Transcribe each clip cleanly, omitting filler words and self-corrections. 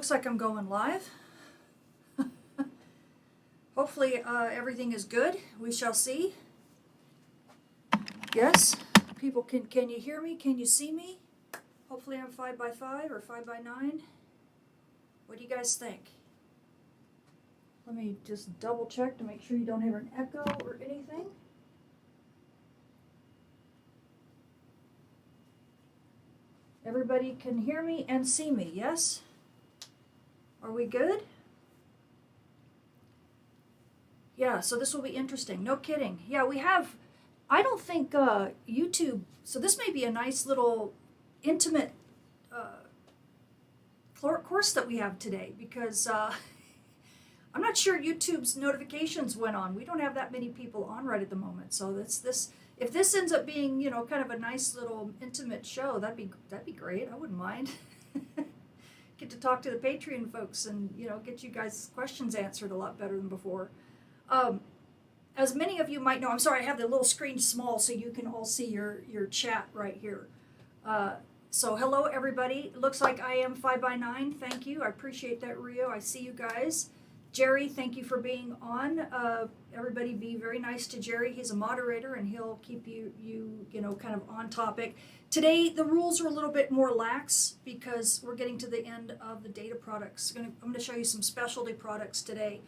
looks like I'm going live. Hopefully everything is good. We shall see. Yes, people, can you hear me? Can you see me? Hopefully I'm 5x5 or 5x9. What do you guys think? Let me just double check to make sure you don't hear an echo or anything. Everybody can hear me and see me, yes? Are we good? Yeah, so this will be interesting. No kidding. Yeah, we have, I don't think YouTube, so this may be a nice little intimate course that we have today, because I'm not sure YouTube's notifications went on. We don't have that many people on right at the moment. So if this ends up being, you know, kind of a nice little intimate show, that'd be great. I wouldn't mind. Get to talk to the Patreon folks and, you know, get you guys' questions answered a lot better than before. As many of you might know, I'm sorry, I have the little screen small so you can all see your chat right here. So hello everybody. It looks like I am 5x9. Thank you. I appreciate that, Rio. I see you guys. Jerry, thank you for being on. Everybody be very nice to Jerry. He's a moderator and he'll keep you know, kind of on topic. Today, the rules are a little bit more lax because we're getting to the end of the data products. I'm going to show you some specialty products today,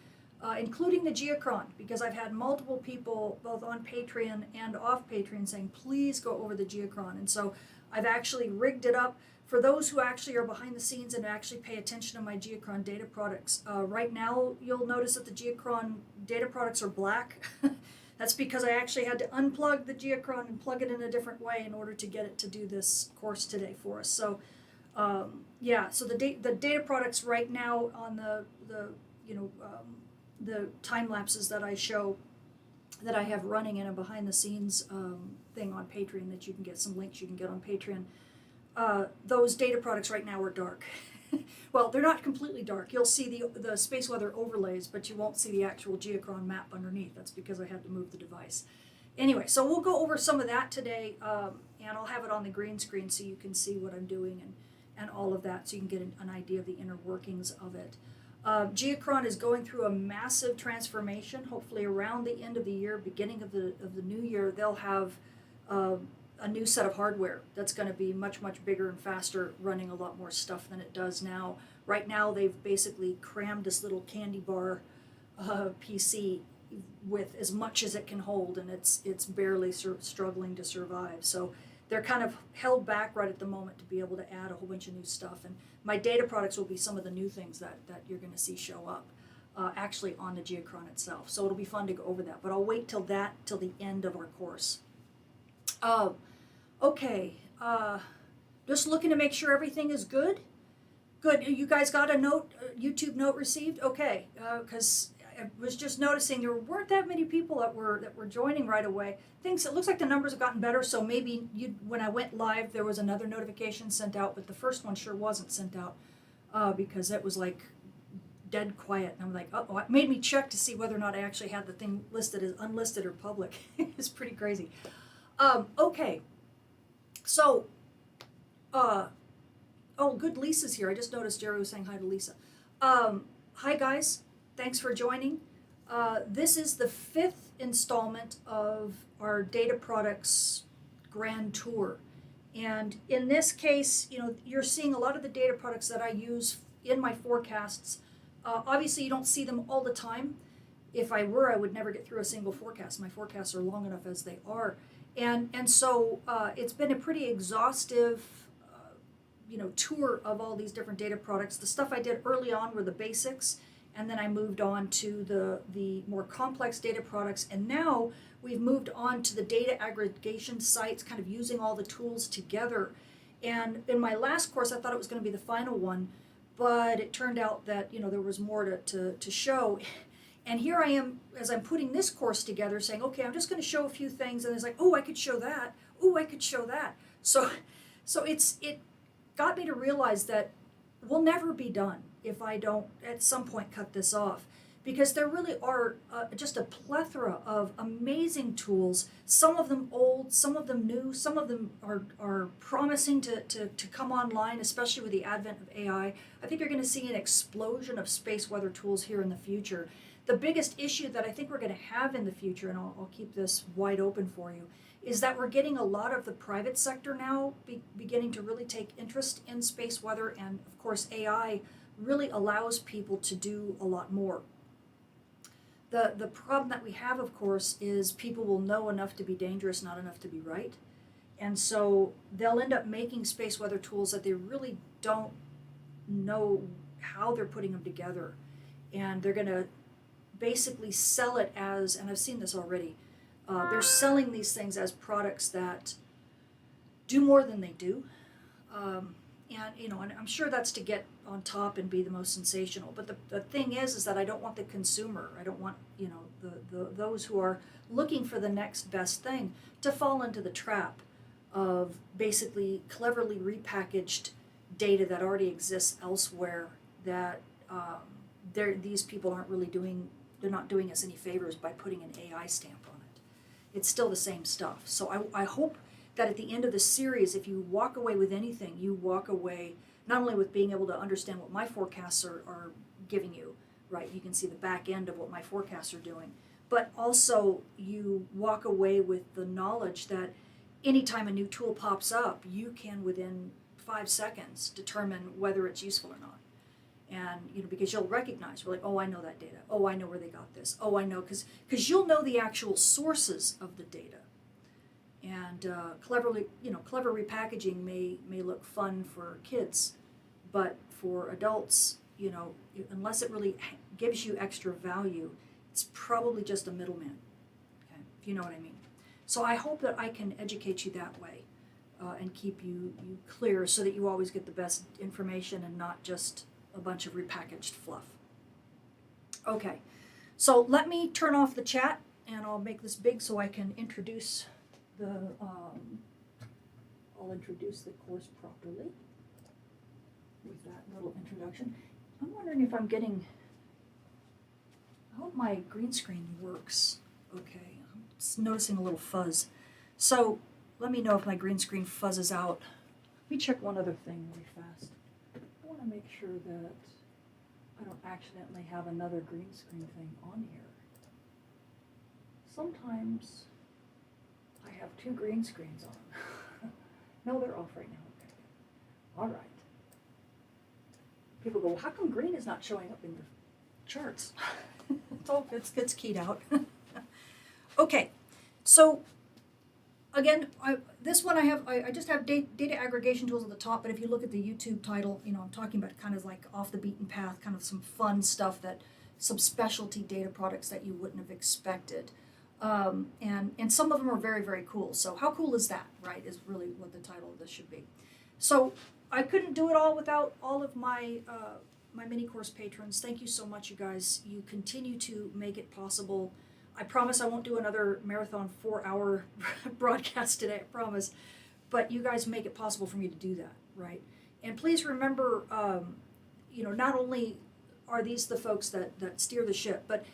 including the Geocron, because I've had multiple people, both on Patreon and off Patreon, saying, please go over the Geocron. And so I've actually rigged it up for those who actually are behind the scenes and actually pay attention to my Geocron data products. Right now, you'll notice that the Geocron data products are black. That's because I actually had to unplug the Geocron and plug it in a different way in order to get it to do this course today for us. So, yeah, so the data products right now on the time lapses that I show, that I have running in a behind the scenes thing on Patreon, that you can get some links you can get on Patreon. Those data products right now are dark. Well, they're not completely dark. You'll see the space weather overlays, but you won't see the actual Geocron map underneath. That's because I had to move the device. Anyway, so we'll go over some of that today, and I'll have it on the green screen so you can see what I'm doing and all of that, so you can get an idea of the inner workings of it. Geocron is going through a massive transformation. Hopefully around the end of the year, beginning of the new year, they'll have a new set of hardware that's going to be much, much bigger and faster, running a lot more stuff than it does now. Right now, they've basically crammed this little candy bar PC with as much as it can hold, and it's barely struggling to survive. So they're kind of held back right at the moment to be able to add a whole bunch of new stuff. And my data products will be some of the new things that you're going to see show up actually on the Geocron itself. So it'll be fun to go over that. But I'll wait till the end of our course. Okay, just looking to make sure everything is good. Good, you guys got a note, YouTube note received? Okay, because I was just noticing there weren't that many people that were joining right away. It looks like the numbers have gotten better, so maybe when I went live, there was another notification sent out, but the first one sure wasn't sent out because it was like dead quiet. And I'm like, uh-oh, it made me check to see whether or not I actually had the thing listed as unlisted or public. It's pretty crazy. Okay, so, oh, good, Lisa's here. I just noticed Jerry was saying hi to Lisa. Hi, guys. Thanks for joining. This is the 5th installment of our data products grand tour. And in this case, you know, you're seeing a lot of the data products that I use in my forecasts. Obviously, you don't see them all the time. If I were, I would never get through a single forecast. My forecasts are long enough as they are. And so it's been a pretty exhaustive, you know, tour of all these different data products. The stuff I did early on were the basics, and then I moved on to the more complex data products. And now we've moved on to the data aggregation sites, kind of using all the tools together. And in my last course, I thought it was going to be the final one, but it turned out that, you know, there was more to show. And here I am, as I'm putting this course together, saying, okay, I'm just going to show a few things. And it's like, oh, I could show that. Oh, I could show that. So it got me to realize that we'll never be done if I don't at some point cut this off. because there really are just a plethora of amazing tools, some of them old, some of them new, some of them are promising to come online, especially with the advent of AI. I think you're going to see an explosion of space weather tools here in the future. The biggest issue that I think we're going to have in the future, and I'll keep this wide open for you, is that we're getting a lot of the private sector now beginning to really take interest in space weather, and of course AI really allows people to do a lot more. The problem that we have, of course, is people will know enough to be dangerous, not enough to be right. And so they'll end up making space weather tools that they really don't know how they're putting them together. And they're going to basically sell it as, and I've seen this already, they're selling these things as products that do more than they do. And I'm sure that's to get on top and be the most sensational. But the thing is that I don't want the consumer, I don't want, those who are looking for the next best thing to fall into the trap of basically cleverly repackaged data that already exists elsewhere, that these people aren't really they're not doing us any favors by putting an AI stamp on it. It's still the same stuff. So I hope that at the end of the series, if you walk away with anything, you walk away not only with being able to understand what my forecasts are giving you, right? You can see the back end of what my forecasts are doing, but also you walk away with the knowledge that anytime a new tool pops up, you can within 5 seconds determine whether it's useful or not. And because you'll recognize, we're like, oh, I know that data. Oh, I know where they got this. Oh, I know, because you'll know the actual sources of the data. And clever repackaging may look fun for kids, but for adults, unless it really gives you extra value, it's probably just a middleman. Okay, if you know what I mean. So I hope that I can educate you that way, and keep you clear so that you always get the best information and not just a bunch of repackaged fluff. Okay, so let me turn off the chat, and I'll make this big so I can introduce I'll introduce the course properly with that little introduction. I'm wondering if I'm getting, I hope my green screen works okay. I'm just noticing a little fuzz. So let me know if my green screen fuzzes out. Let me check one other thing really fast. I want to make sure that I don't accidentally have another green screen thing on here. Sometimes I have 2 green screens on. No, they're off right now. Okay. All right. People go, well, how come green is not showing up in the charts? It's keyed out. Okay, so again, this one I just have data aggregation tools at the top, but if you look at the YouTube title, I'm talking about kind of like off the beaten path, kind of some fun stuff, some specialty data products that you wouldn't have expected. And some of them are very, very cool. So how cool is that, right, is really what the title of this should be. So I couldn't do it all without all of my my mini course patrons. Thank you so much, you guys. You continue to make it possible. I promise I won't do another marathon 4-hour broadcast today, I promise. But you guys make it possible for me to do that, right? And please remember, not only are these the folks that steer the ship, but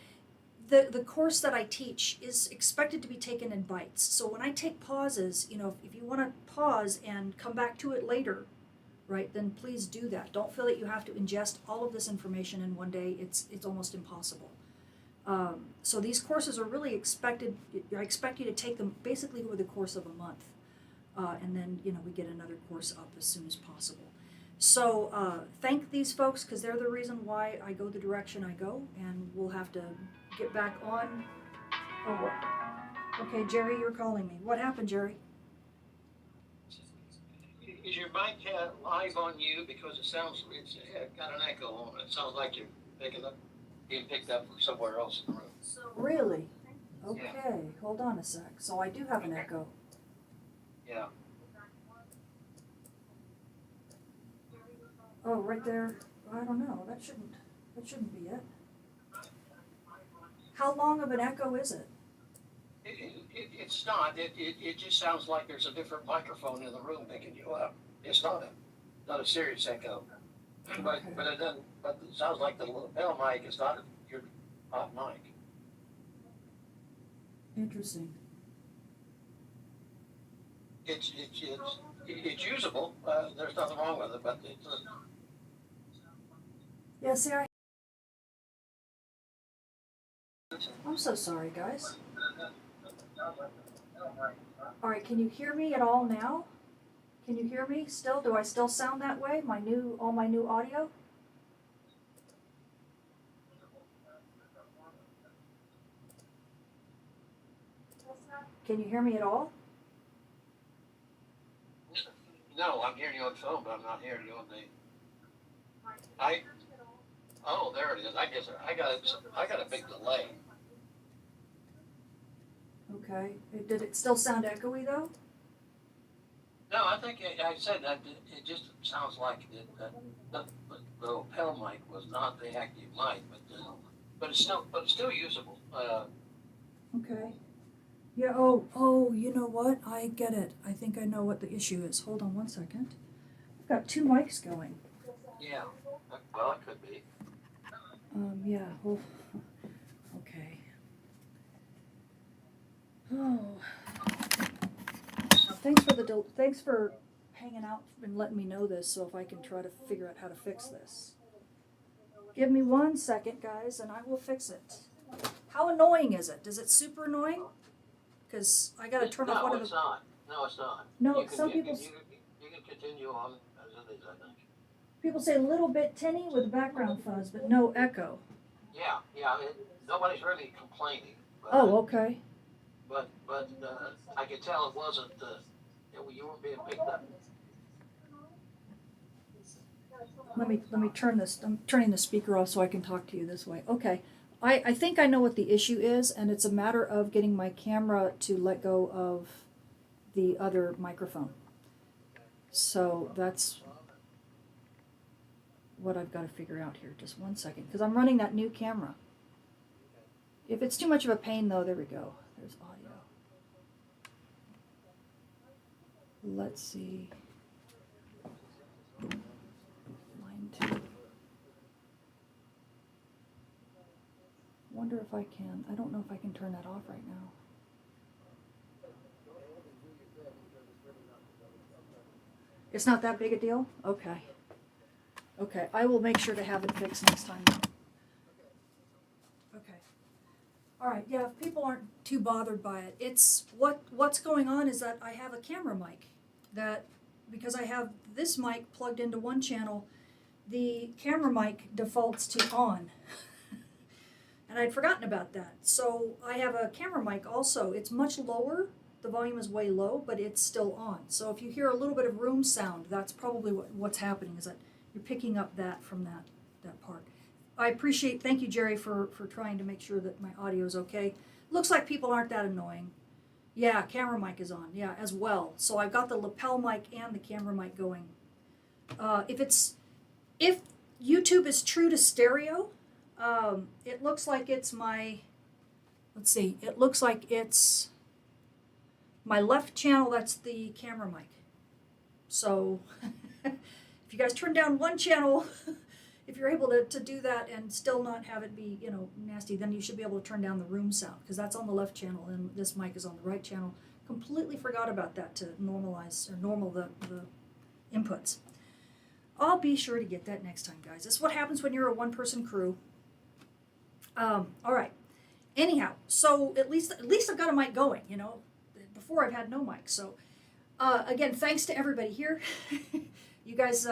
the course that I teach is expected to be taken in bites. So when I take pauses, if you want to pause and come back to it later, right, then please do that. Don't feel that you have to ingest all of this information in one day. It's almost impossible. So these courses are really expected, I expect you to take them basically over the course of a month. And then, we get another course up as soon as possible. So thank these folks, because they're the reason why I go the direction I go, and we'll have to get back on. Oh, what? Okay, Jerry, you're calling me. What happened, Jerry? Is your mic live on you? Because it's got an echo on it. It sounds like you're being picked up from somewhere else in the room. Really? Okay, yeah. Hold on a sec. So I do have an echo. Yeah. Oh, right there. I don't know. That shouldn't be it. How long of an echo is it? It's not. It just sounds like there's a different microphone in the room picking you up. It's not a serious echo. Okay. But it doesn't. But it sounds like the lapel mic is not. hot mic. Interesting. It's usable. There's nothing wrong with it, but it's Yeah, see, I'm so sorry, guys. All right, can you hear me at all now? Can you hear me still? Do I still sound that way? All my new audio? Can you hear me at all? no. I'm hearing you on the phone, but I'm not hearing you on the. Oh, there it is. I guess I got a big delay. Okay. Did it still sound echoey though? No, I think I said that it just sounds like the lapel mic was not the active mic, but it's still usable. Okay. Yeah, oh, you know what? I get it. I think I know what the issue is. Hold on one second. I've got two mics going. Yeah. Well, it could be. Yeah, well, okay. Oh. Thanks for hanging out and letting me know this so if I can try to figure out how to fix this. Give me 1 second, guys, and I will fix it. How annoying is it? Is it super annoying? Because I gotta turn off one of the... No, it's not. No, it's not. No, you can, some you people... Can, you can continue on as it is, I think. People say a little bit tinny with background fuzz, but no echo. Yeah, nobody's really complaining. But, Oh, okay. But I could tell it wasn't, you weren't being picked up. Let me turn this, I'm turning the speaker off so I can talk to you this way. Okay. I think I know what the issue is, and it's a matter of getting my camera to let go of the other microphone. So that's what I've got to figure out here. Just 1 second, because I'm running that new camera. If it's too much of a pain, though, there we go. There's audio. Let's see. Line 2. Wonder if I can. I don't know if I can turn that off right now. It's not that big a deal? Okay. Okay, I will make sure to have it fixed next time. Okay. All right, yeah, if people aren't too bothered by it, it's what's going on is that I have a camera mic that, because I have this mic plugged into one channel, the camera mic defaults to on. And I'd forgotten about that. So I have a camera mic also. It's much lower. The volume is way low, but it's still on. So if you hear a little bit of room sound, that's probably what's happening, is that you're picking up that from that part. I appreciate, thank you, Jerry, for trying to make sure that my audio is okay. Looks like people aren't that annoying. Yeah, camera mic is on, yeah, as well. So I've got the lapel mic and the camera mic going. If YouTube is true to stereo, it looks like it's it looks like it's my left channel, that's the camera mic. So if you guys turn down one channel, if you're able to do that and still not have it be, nasty, then you should be able to turn down the room sound, because that's on the left channel and this mic is on the right channel. Completely forgot about that to normalize or normal the inputs. I'll be sure to get that next time, guys. This is what happens when you're a one-person crew. All right. Anyhow, so at least I've got a mic going, Before I've had no mic. So again, thanks to everybody here. You guys,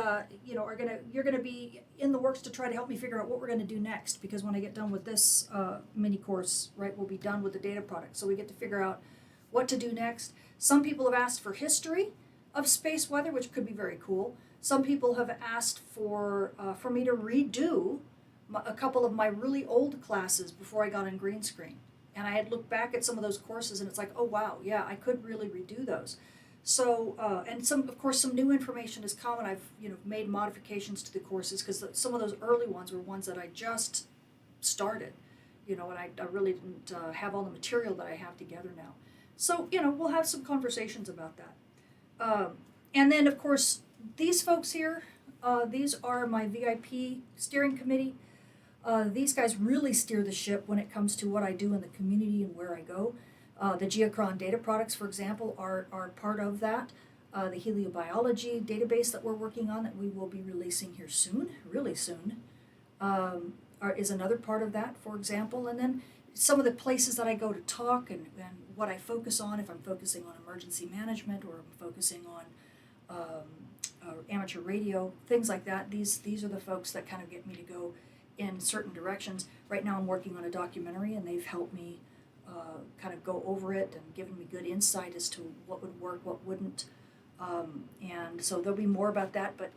you're gonna be in the works to try to help me figure out what we're gonna do next, because when I get done with this mini course, right, we'll be done with the data product. So we get to figure out what to do next. Some people have asked for history of space weather, which could be very cool. Some people have asked for me to redo a couple of my really old classes before I got on green screen. And I had looked back at some of those courses and it's like, oh wow, yeah, I could really redo those. So, and some new information has come, and I've, made modifications to the courses, because some of those early ones were ones that I just started, and I really didn't have all the material that I have together now. So, we'll have some conversations about that. And then, of course, these folks here, these are my VIP steering committee. These guys really steer the ship when it comes to what I do in the community and where I go. The Geocron data products, for example, are part of that. The heliobiology database that we're working on that we will be releasing here soon, really soon, is another part of that, for example. And then some of the places that I go to talk and what I focus on, if I'm focusing on emergency management or I'm focusing on amateur radio, things like that. These are the folks that kind of get me to go in certain directions. Right now I'm working on a documentary and they've helped me kind of go over it and given me good insight as to what would work, what wouldn't. And so there'll be more about that. But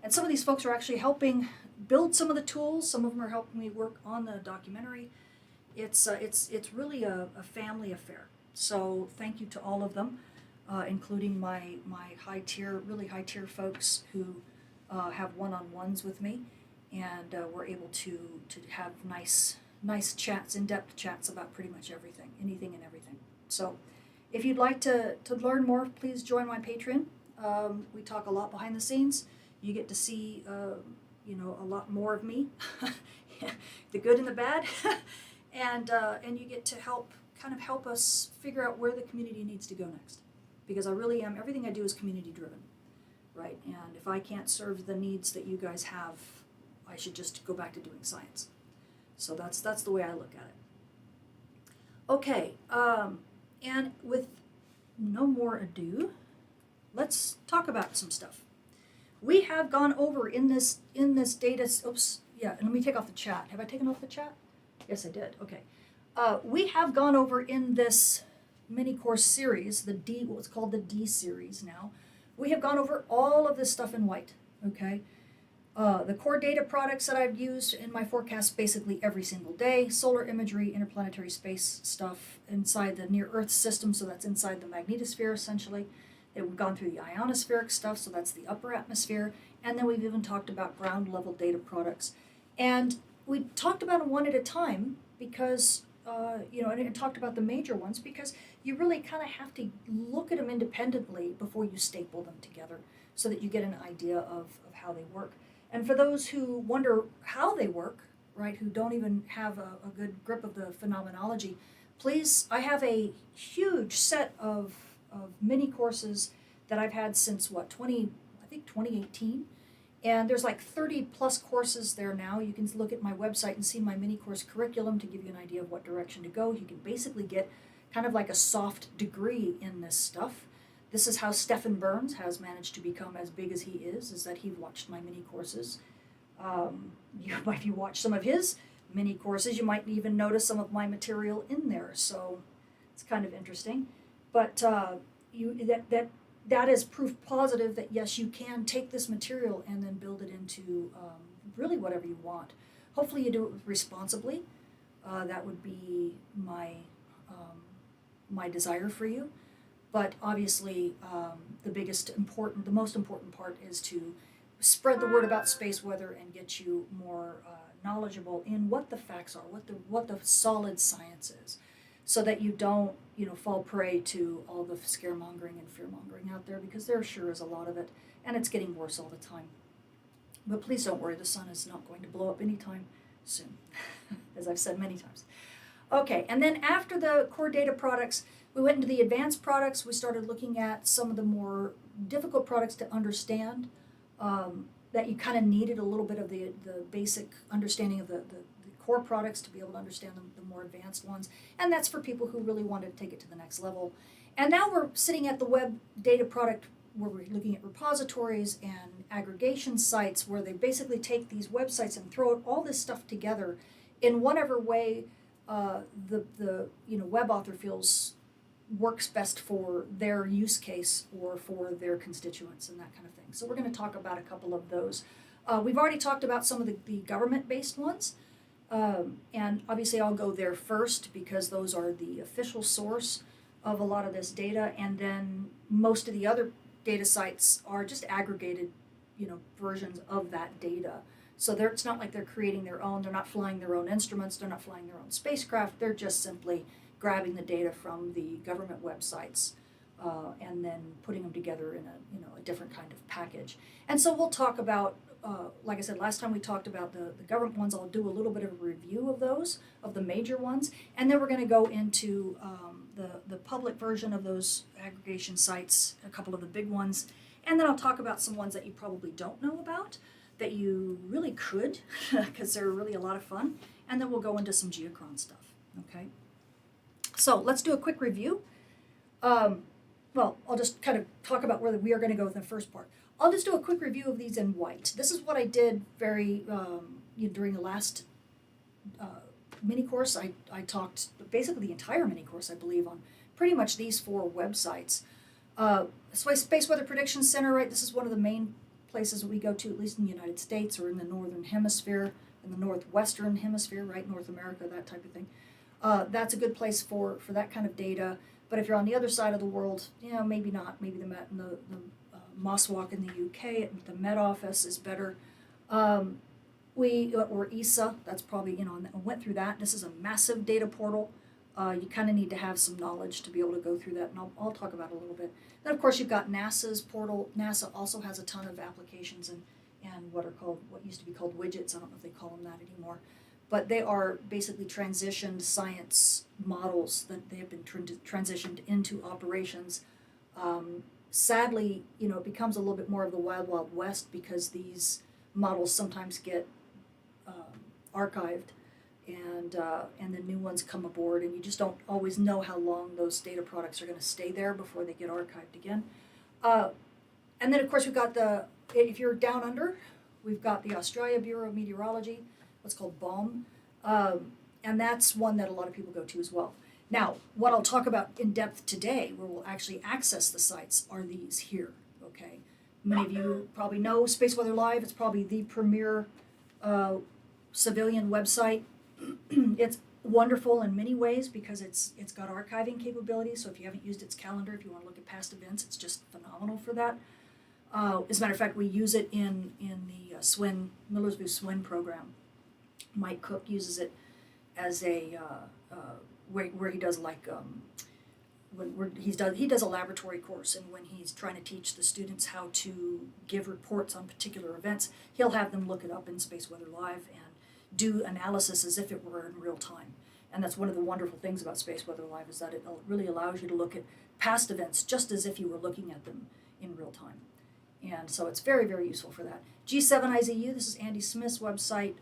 and some of these folks are actually helping build some of the tools. Some of them are helping me work on the documentary. It's really a family affair. So thank you to all of them, including my really high tier folks who have one-on-ones with me, and we're able to have nice chats, in-depth chats about pretty much everything, anything and everything. So if you'd like to learn more, please join my Patreon. We talk a lot behind the scenes. You get to see a lot more of me, the good and the bad, and you get to help us figure out where the community needs to go next. Because I really am, everything I do is community driven, right? And if I can't serve the needs that you guys have, I should just go back to doing science. So that's the way I look at it. Okay, and with no more ado, let's talk about some stuff. We have gone over in this data, oops, yeah, and let me take off the chat. Have I taken off the chat? Yes, I did, okay. We have gone over in this mini course series, what's called the D series now. We have gone over all of this stuff in white, okay? The core data products that I've used in my forecast basically every single day, solar imagery, interplanetary space stuff inside the near-Earth system, so that's inside the magnetosphere essentially. We've gone through the ionospheric stuff, so that's the upper atmosphere, and then we've even talked about ground-level data products. And we talked about them one at a time because, and talked about the major ones because you really kind of have to look at them independently before you staple them together so that you get an idea of how they work. And for those who wonder how they work, right, who don't even have a good grip of the phenomenology, please, I have a huge set of mini courses that I've had since, 2018. And there's like 30 plus courses there now. You can look at my website and see my mini course curriculum to give you an idea of what direction to go. You can basically get kind of like a soft degree in this stuff. This is how Stephen Burns has managed to become as big as he is that he watched my mini courses. If you watch some of his mini courses, you might even notice some of my material in there. So it's kind of interesting. But that is proof positive that yes, you can take this material and then build it into really whatever you want. Hopefully you do it responsibly. That would be my desire for you. But obviously, the most important part is to spread the word about space weather and get you more knowledgeable in what the facts are, what the solid science is, so that you don't, fall prey to all the scaremongering and fearmongering out there, because there sure is a lot of it, and it's getting worse all the time. But please don't worry, the sun is not going to blow up anytime soon, as I've said many times. Okay, and then after the core data products, we went into the advanced products. We started looking at some of the more difficult products to understand, that you kind of needed a little bit of the basic understanding of the core products to be able to understand the more advanced ones. And that's for people who really wanted to take it to the next level. And now we're sitting at the web data product where we're looking at repositories and aggregation sites where they basically take these websites and throw all this stuff together in whatever way the web author feels works best for their use case or for their constituents and that kind of thing. So we're going to talk about a couple of those. We've already talked about some of the government-based ones, and obviously I'll go there first because those are the official source of a lot of this data, and then most of the other data sites are just aggregated, versions of that data. So it's not like they're creating their own, they're not flying their own instruments, they're not flying their own spacecraft, they're just simply grabbing the data from the government websites and then putting them together in a different kind of package. And so we'll talk about like I said, last time we talked about the government ones. I'll do a little bit of a review of those, of the major ones, and then we're going to go into the public version of those aggregation sites, a couple of the big ones, and then I'll talk about some ones that you probably don't know about that you really could, because they're really a lot of fun, and then we'll go into some Geocron stuff, okay? So let's do a quick review. Well, I'll just kind of talk about where we are going to go in the first part. I'll just do a quick review of these in white. This is what I did during the last mini course. I talked basically the entire mini course, I believe, on pretty much these 4 websites. Space Weather Prediction Center, right? This is one of the main places that we go to, at least in the United States or in the northern hemisphere, in the northwestern hemisphere, right? North America, that type of thing. That's a good place for that kind of data. But if you're on the other side of the world, maybe not. Maybe the MOSWAC in the UK, the Met Office is better. Or ESA, that's probably, I went through that. This is a massive data portal. You kind of need to have some knowledge to be able to go through that, and I'll talk about it a little bit. Then, of course, you've got NASA's portal. NASA also has a ton of applications and what used to be called widgets. I don't know if they call them that anymore. But they are basically transitioned science models that they have been transitioned into operations. Sadly, it becomes a little bit more of the wild, wild west because these models sometimes get archived and the new ones come aboard, and you just don't always know how long those data products are going to stay there before they get archived again. And then, of course, we've got if you're down under, we've got the Australia Bureau of Meteorology, what's called BOM, and that's one that a lot of people go to as well. Now, what I'll talk about in depth today, where we'll actually access the sites, are these here, okay? Many of you probably know Space Weather Live. It's probably the premier civilian website. It's wonderful in many ways because it's got archiving capabilities, so if you haven't used its calendar, if you want to look at past events, it's just phenomenal for that. As a matter of fact, we use it in the Millersview SWIN program. Mike Cook uses it as a where he does he does a laboratory course, and when he's trying to teach the students how to give reports on particular events, he'll have them look it up in Space Weather Live and do analysis as if it were in real time. And that's one of the wonderful things about Space Weather Live, is that it really allows you to look at past events just as if you were looking at them in real time. And so it's very, very useful for that. G7IZU, this is Andy Smith's website,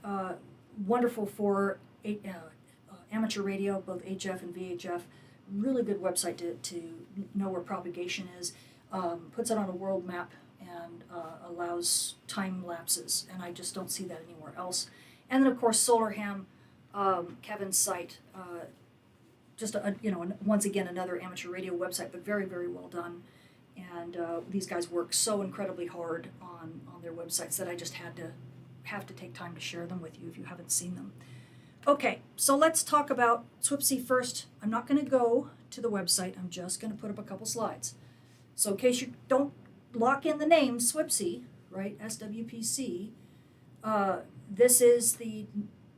wonderful for amateur radio, both HF and VHF. Really good website to know where propagation is. Puts it on a world map and allows time lapses, and I just don't see that anywhere else. And then, of course, SolarHam, Kevin's site, once again, another amateur radio website, but very, very well done. And these guys work so incredibly hard on their websites that I just have to take time to share them with you if you haven't seen them. Okay, so let's talk about SWPC first. I'm not going to go to the website. I'm just going to put up a couple slides. So in case you don't lock in the name SWPC, right, SWPC, this is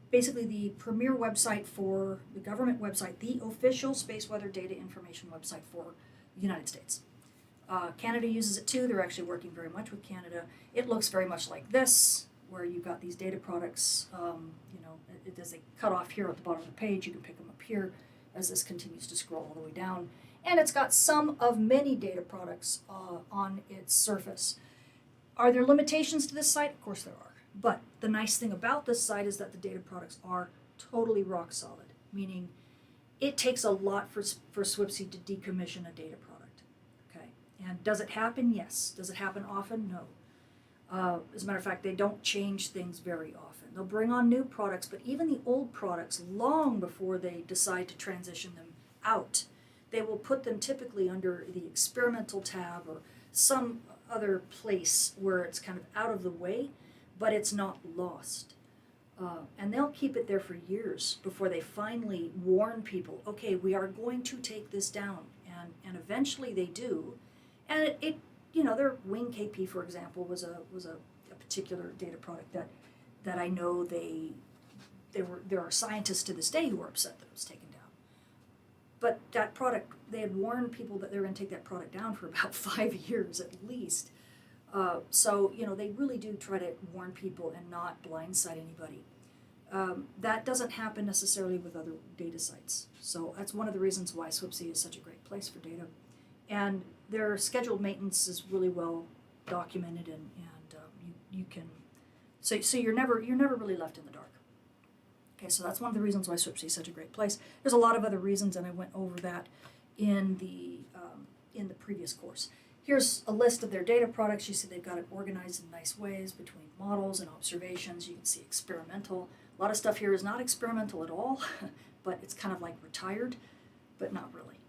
basically the premier website for the government website, the official space weather data information website for the United States. Canada uses it too. They're actually working very much with Canada. It looks very much like this, where you've got these data products, as they cut off here at the bottom of the page, you can pick them up here as this continues to scroll all the way down. And it's got some of many data products on its surface. Are there limitations to this site? Of course there are. But the nice thing about this site is that the data products are totally rock solid, meaning it takes a lot for SWPC to decommission a data product. Okay, and does it happen? Yes. Does it happen often? No. As a matter of fact, they don't change things very often. They'll bring on new products, but even the old products, long before they decide to transition them out, they will put them typically under the experimental tab or some other place where it's kind of out of the way, but it's not lost. And they'll keep it there for years before they finally warn people, okay, we are going to take this down. And eventually they do. And it their Wing KP, for example, was a particular data product that I know there are scientists to this day who are upset that it was taken down. But that product, they had warned people that they were going to take that product down for about 5 years at least. So, they really do try to warn people and not blindside anybody. That doesn't happen necessarily with other data sites. So that's one of the reasons why SWPC is such a great place for data. And their scheduled maintenance is really well documented, and you can, so you're never really left in the dark. Okay, so that's one of the reasons why SWPC is such a great place. There's a lot of other reasons, and I went over that in the previous course. Here's a list of their data products. You see they've got it organized in nice ways between models and observations. You can see experimental. A lot of stuff here is not experimental at all, but it's kind of like retired, but not really.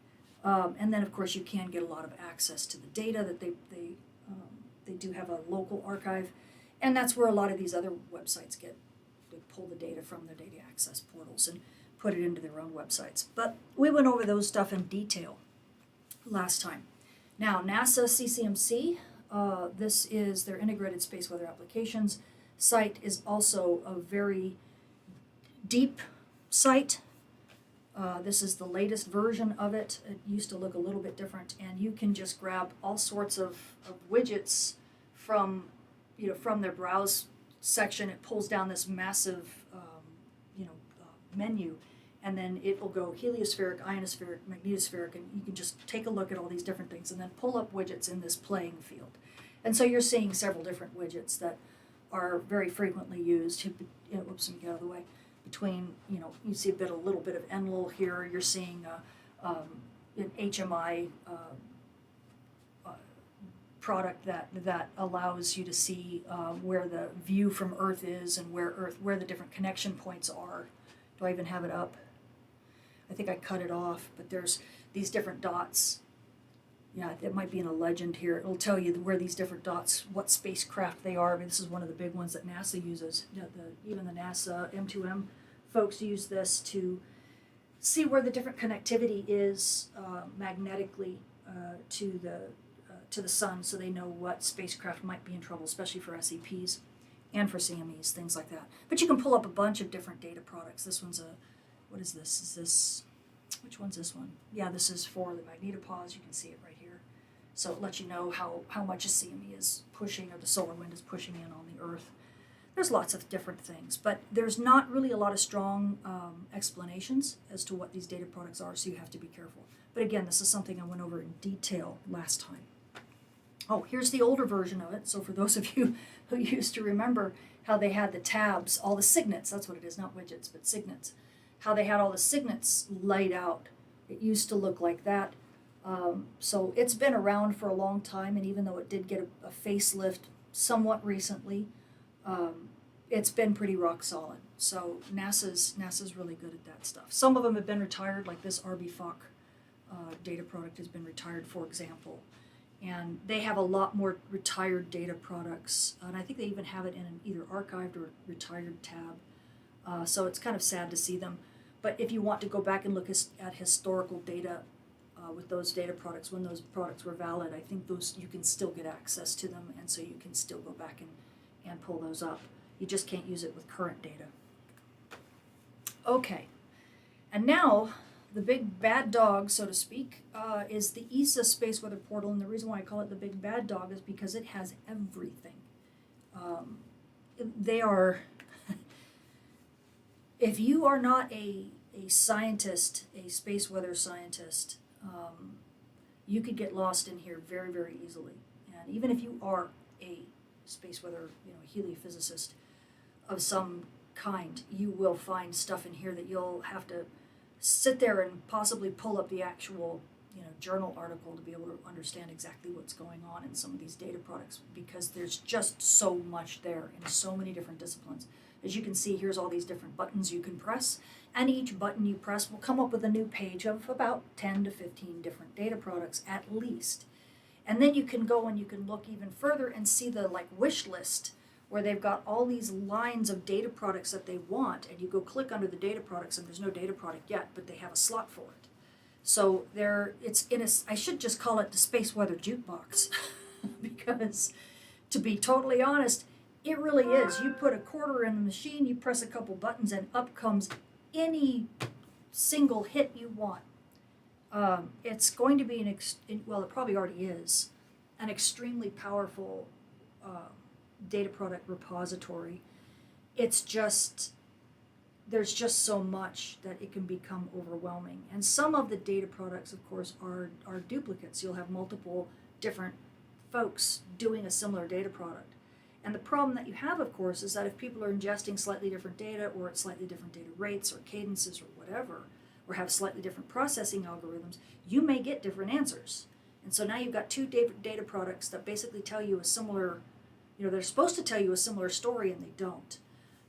And then, of course, you can get a lot of access to the data that they do have a local archive, and that's where a lot of these other websites they pull the data from their data access portals and put it into their own websites. But we went over those stuff in detail last time. Now, NASA CCMC, this is their Integrated Space Weather Applications site, is also a very deep site. This is the latest version of it. It used to look a little bit different, and you can just grab all sorts of widgets from their browse section. It pulls down this massive menu, and then it will go heliospheric, ionospheric, magnetospheric, and you can just take a look at all these different things and then pull up widgets in this playing field. And so you're seeing several different widgets that are very frequently used. Whoops, let me get out of the way. Between, you see a little bit of Enlil here. You're seeing an HMI product that allows you to see where the view from Earth is and where the different connection points are. Do I even have it up? I think I cut it off, but there's these different dots. Yeah, it might be in a legend here. It'll tell you where these different dots, what spacecraft they are. I mean, this is one of the big ones that NASA uses. Even the NASA M2M folks use this to see where the different connectivity is magnetically to the sun, so they know what spacecraft might be in trouble, especially for SEPs and for CMEs, things like that. But you can pull up a bunch of different data products. This one's what is this? Which one's this one? Yeah, this is for the magnetopause. You can see it right here. So it lets you know how much a CME is pushing, or the solar wind is pushing in on the Earth. There's lots of different things, but there's not really a lot of strong explanations as to what these data products are, so you have to be careful. But again, this is something I went over in detail last time. Oh, here's the older version of it. So for those of you who used to remember how they had the tabs, all the signets, that's what it is, not widgets, but signets, how they had all the signets laid out. It used to look like that. So it's been around for a long time, and even though it did get a facelift somewhat recently, it's been pretty rock solid. So NASA's really good at that stuff. Some of them have been retired, like this RBFOC data product has been retired, for example. And they have a lot more retired data products, and I think they even have it in an either archived or retired tab. So it's kind of sad to see them. But if you want to go back and look at historical data with those data products, when those products were valid, I think you can still get access to them, and so you can still go back and pull those up. You just can't use it with current data. Okay, and now the big bad dog, so to speak, is the ESA Space Weather Portal, and the reason why I call it the big bad dog is because it has everything. They are, if you are not a scientist, a space weather scientist, you could get lost in here very, very easily. And even if you are a space weather, heliophysicist of some kind, you will find stuff in here that you'll have to sit there and possibly pull up the actual journal article to be able to understand exactly what's going on in some of these data products, because there's just so much there in so many different disciplines. As you can see, here's all these different buttons you can press, and each button you press will come up with a new page of about 10 to 15 different data products at least. And then you can go and you can look even further and see the wish list, where they've got all these lines of data products that they want, and you go click under the data products and there's no data product yet, but they have a slot for it. So I should just call it the space weather jukebox because, to be totally honest, it really is. You put a quarter in the machine, you press a couple buttons, and up comes any single hit you want. It's going to be it probably already is, an extremely powerful data product repository, it's just, there's just so much that it can become overwhelming. And some of the data products, of course, are duplicates. You'll have multiple different folks doing a similar data product. And the problem that you have, of course, is that if people are ingesting slightly different data or at slightly different data rates or cadences or whatever, or have slightly different processing algorithms, you may get different answers. And so now you've got two data products that basically tell you a similar, they're supposed to tell you a similar story and they don't.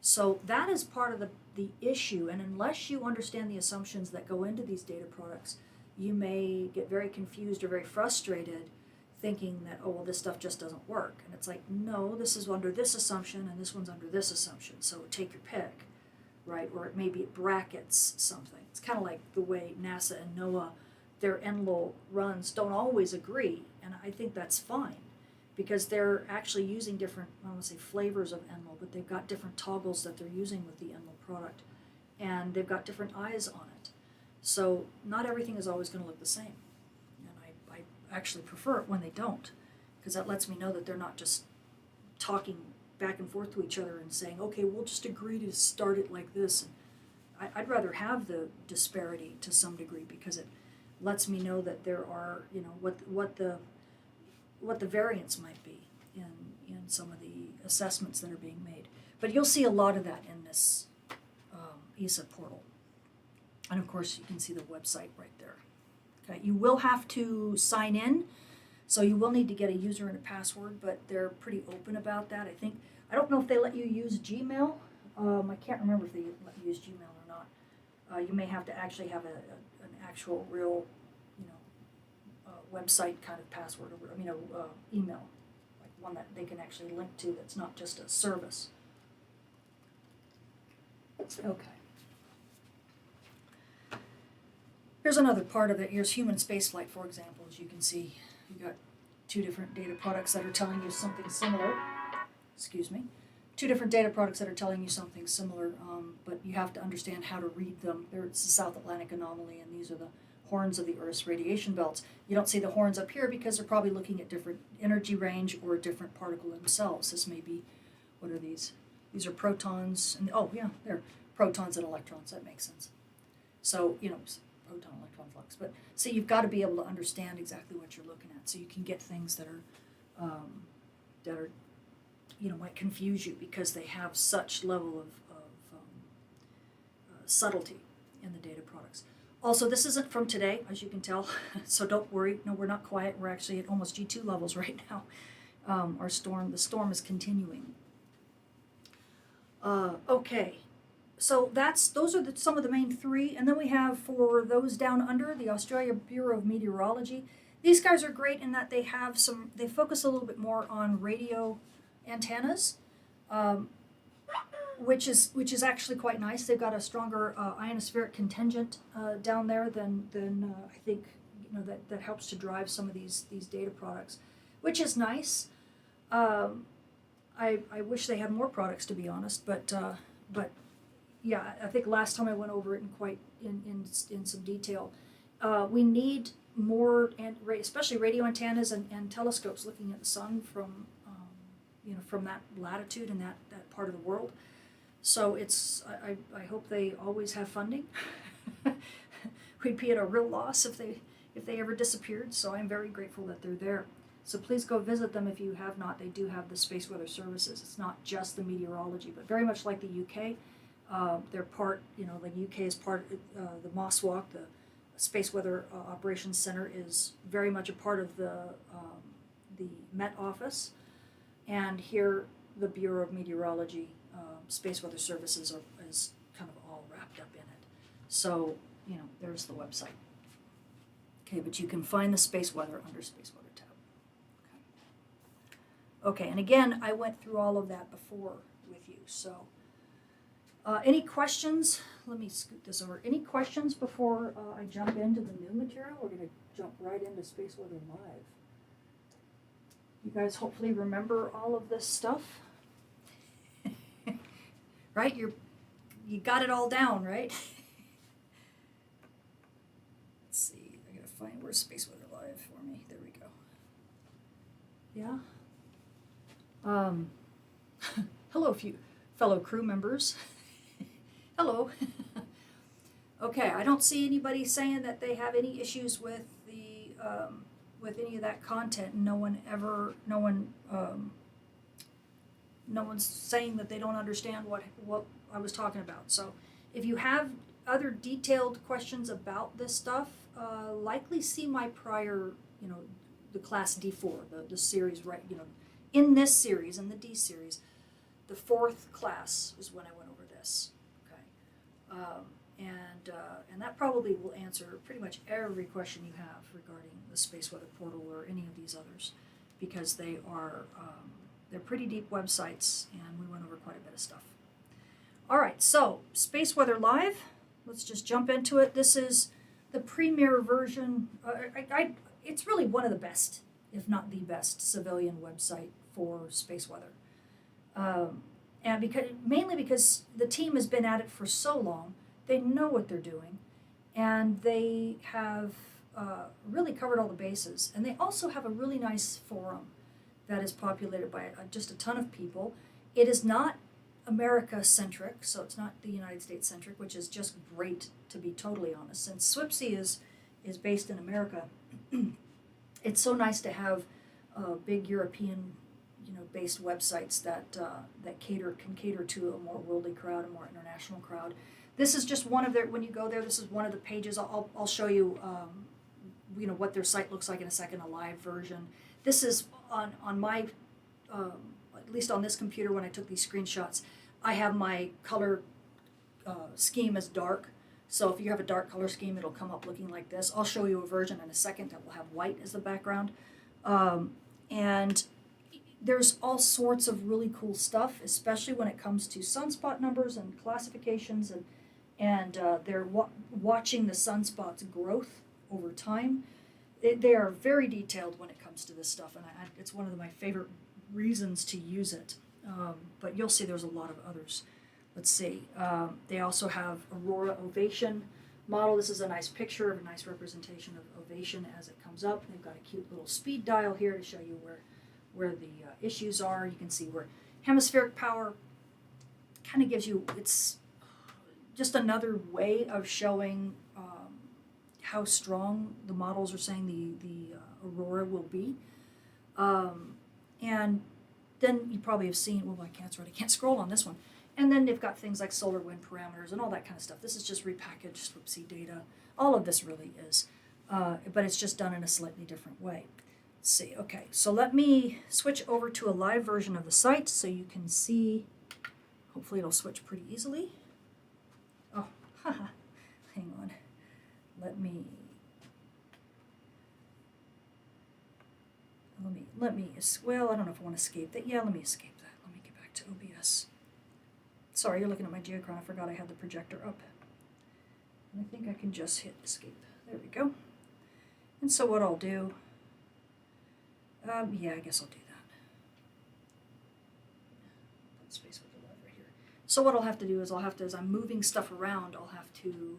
So that is part of the issue, and unless you understand the assumptions that go into these data products, you may get very confused or very frustrated thinking that, oh, well, this stuff just doesn't work. And it's like, no, this is under this assumption and this one's under this assumption, so take your pick, right? Or maybe it brackets something. It's kind of like the way NASA and NOAA, their NLO runs don't always agree, and I think that's fine, because they're actually using different, I don't want to say flavors of NLO, but they've got different toggles that they're using with the NLO product, and they've got different eyes on it. So not everything is always going to look the same. And I actually prefer it when they don't, because that lets me know that they're not just talking back and forth to each other and saying, okay, we'll just agree to start it like this. And I'd rather have the disparity to some degree, because it lets me know that there are, what the variance might be in some of the assessments that are being made. But you'll see a lot of that in this ESA portal. And of course, you can see the website right there. Okay, you will have to sign in, so you will need to get a user and a password, but they're pretty open about that. I don't know if they let you use Gmail. I can't remember if they let you use Gmail or not. You may have to actually have an actual real, website kind of password, or email, like one that they can actually link to that's not just a service. Okay. Here's another part of it. Here's human spaceflight, for example. As you can see, you've got two different data products that are telling you something similar. Excuse me. Two different data products that are telling you something similar, but you have to understand how to read them. It's the South Atlantic anomaly, and these are the horns of the Earth's radiation belts. You don't see the horns up here because they're probably looking at different energy range or a different particle themselves. This may be, what are these? These are protons, and oh yeah, they're protons and electrons. That makes sense. So, proton electron flux. But so you've got to be able to understand exactly what you're looking at, so you can get things that are might confuse you because they have such level of subtlety in the data products. Also, this isn't from today, as you can tell, so don't worry. No, we're not quiet. We're actually at almost G2 levels right now. The storm is continuing. Okay, so those are some of the main three, and then we have, for those down under, the Australia Bureau of Meteorology. These guys are great in that they focus a little bit more on radio antennas, which is actually quite nice. They've got a stronger ionospheric contingent down there than I think that helps to drive some of these data products, which is nice. I wish they had more products, to be honest, but yeah, I think last time I went over it in some detail. We need more, especially radio antennas and telescopes looking at the sun from that latitude and that part of the world. So I hope they always have funding. We'd be at a real loss if they ever disappeared. So I'm very grateful that they're there. So please go visit them if you have not. They do have the space weather services. It's not just the meteorology, but very much like the UK. They're part, the UK is part, the MOSWAC, the Space Weather Operations Center, is very much a part of the Met Office. And here, the Bureau of Meteorology, Space Weather Services is kind of all wrapped up in it. So, there's the website. Okay, but you can find the space weather under Space Weather tab. Okay, and again, I went through all of that before with you. So, any questions? Let me scoot this over. Any questions before I jump into the new material? We're going to jump right into Space Weather Live. You guys hopefully remember all of this stuff, right? You got it all down, right? Let's see. I gotta find where's Space Weather Live for me. There we go. Yeah. Um, hello, fellow crew members. Hello. Okay, I don't see anybody saying that they have any issues with the with any of that content. No one's saying that they don't understand what I was talking about. So, if you have other detailed questions about this stuff, likely see my prior, the class D4, the series, right? In this series, in the D series, the 4th class is when I went over this. Okay. And that probably will answer pretty much every question you have regarding the Space Weather Portal or any of these others, because they are they're pretty deep websites, and we went over quite a bit of stuff. All right, so Space Weather Live. Let's just jump into it. This is the premier version. It's really one of the best, if not the best, civilian website for space weather. And mainly because the team has been at it for so long, they know what they're doing, and they have really covered all the bases. And they also have a really nice forum that is populated by just a ton of people. It is not America-centric, so it's not the United States-centric, which is just great, to be totally honest. Since SWPC is based in America, it's so nice to have big European, based websites that can cater to a more worldly crowd, a more international crowd. This is just one of their. When you go there, this is one of the pages. I'll show you, what their site looks like in a second, a live version. This is on my, at least on this computer when I took these screenshots, I have my color scheme as dark. So if you have a dark color scheme, it'll come up looking like this. I'll show you a version in a second that will have white as the background. And there's all sorts of really cool stuff, especially when it comes to sunspot numbers and classifications, and they're watching the sunspots' growth over time. They are very detailed when it comes to this stuff, and it's one of my favorite reasons to use it. But you'll see there's a lot of others. Let's see. They also have Aurora Ovation model. This is a nice picture of a nice representation of Ovation as it comes up. They've got a cute little speed dial here to show you where the issues are. You can see where hemispheric power kind of gives you, it's just another way of showing how strong the models are saying the aurora will be. And then you probably have seen, I can't scroll on this one. And then they've got things like solar wind parameters and all that kind of stuff. This is just repackaged SWPC data. All of this really is, but it's just done in a slightly different way. Let's see, okay, so let me switch over to a live version of the site so you can see. Hopefully it'll switch pretty easily. Oh, haha, hang on. Let me, well, I don't know if I want to escape that. Yeah, let me escape that. Let me get back to OBS. Sorry, you're looking at my Geocron. I forgot I had the projector up. And I think I can just hit escape. There we go. And so what I'll do, yeah, I guess I'll do that. Put space with the lever here. So what I'll have to do is as I'm moving stuff around, I'll have to,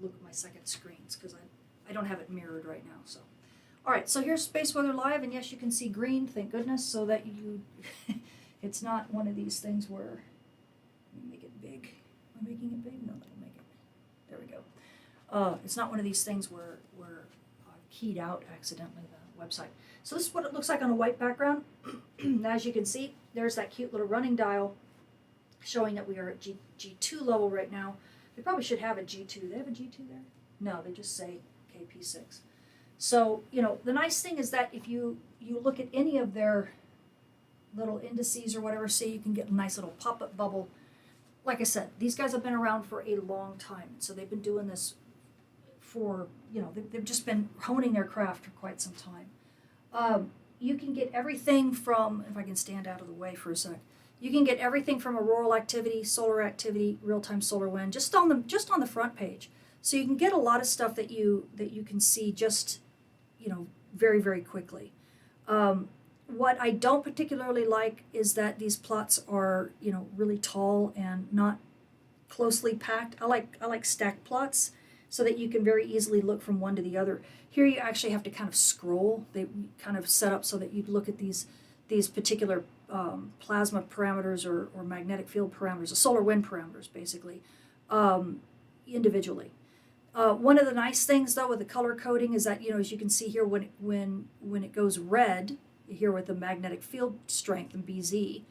look at my second screens because I don't have it mirrored right now. So, all right, so here's Space Weather Live, and yes, you can see green, thank goodness, so that it's not one of these things where, let me make it big. Am I making it big? No, that'll make it. There we go. It's not one of these things where I've keyed out accidentally the website. So this is what it looks like on a white background. As you can see, there's that cute little running dial showing that we are at G2 level right now. They probably should have a G2. Do they have a G2 there? No, they just say KP6. So, the nice thing is that if you look at any of their little indices or whatever, say you can get a nice little pop-up bubble. Like I said, these guys have been around for a long time. So they've been doing this for, they've just been honing their craft for quite some time. You can get everything from, if I can stand out of the way for a sec, you can get everything from auroral activity, solar activity, real-time solar wind, just on the front page. So you can get a lot of stuff that you can see just, very, very quickly. What I don't particularly like is that these plots are, really tall and not closely packed. I like stacked plots so that you can very easily look from one to the other. Here you actually have to kind of scroll. They kind of set up so that you look at these these particular plasma parameters or magnetic field parameters, the solar wind parameters, basically, individually. One of the nice things, though, with the color coding is that, as you can see here, when it goes red, here with the magnetic field strength in BZ,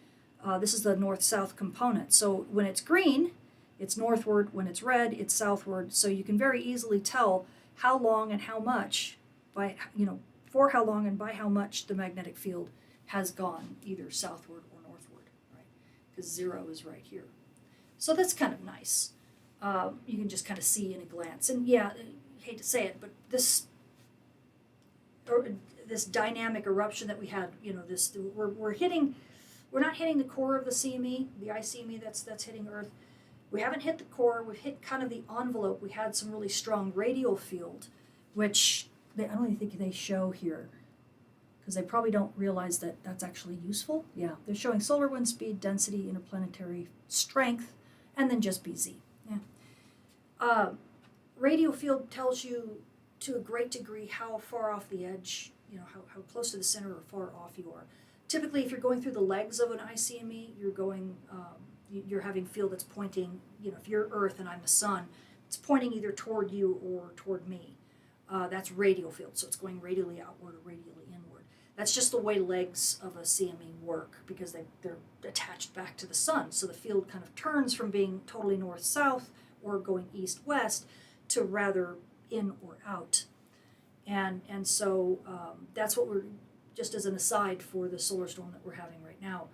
this is the north-south component. So when it's green, it's northward. When it's red, it's southward. So you can very easily tell how long and how much, for how long and by how much the magnetic field has gone either southward or northward, right? Because 0 is right here. So that's kind of nice. You can just kind of see in a glance. And yeah, I hate to say it, but this dynamic eruption that we had, we're not hitting the core of the CME, the ICME that's hitting Earth. We haven't hit the core. We've hit kind of the envelope. We had some really strong radial field, which I don't even think they show here, because they probably don't realize that that's actually useful. Yeah, they're showing solar wind speed, density, interplanetary strength, and then just BZ. Yeah. Radial field tells you to a great degree how far off the edge, how close to the center or far off you are. Typically, if you're going through the legs of an ICME, you're having field that's pointing, if you're Earth and I'm the sun, it's pointing either toward you or toward me. That's radial field, so it's going radially outward or radially inward. That's just the way legs of a CME work, because they're attached back to the sun. So the field kind of turns from being totally north-south or going east-west to rather in or out. And so that's what we're, just as an aside for the solar storm that we're having right now,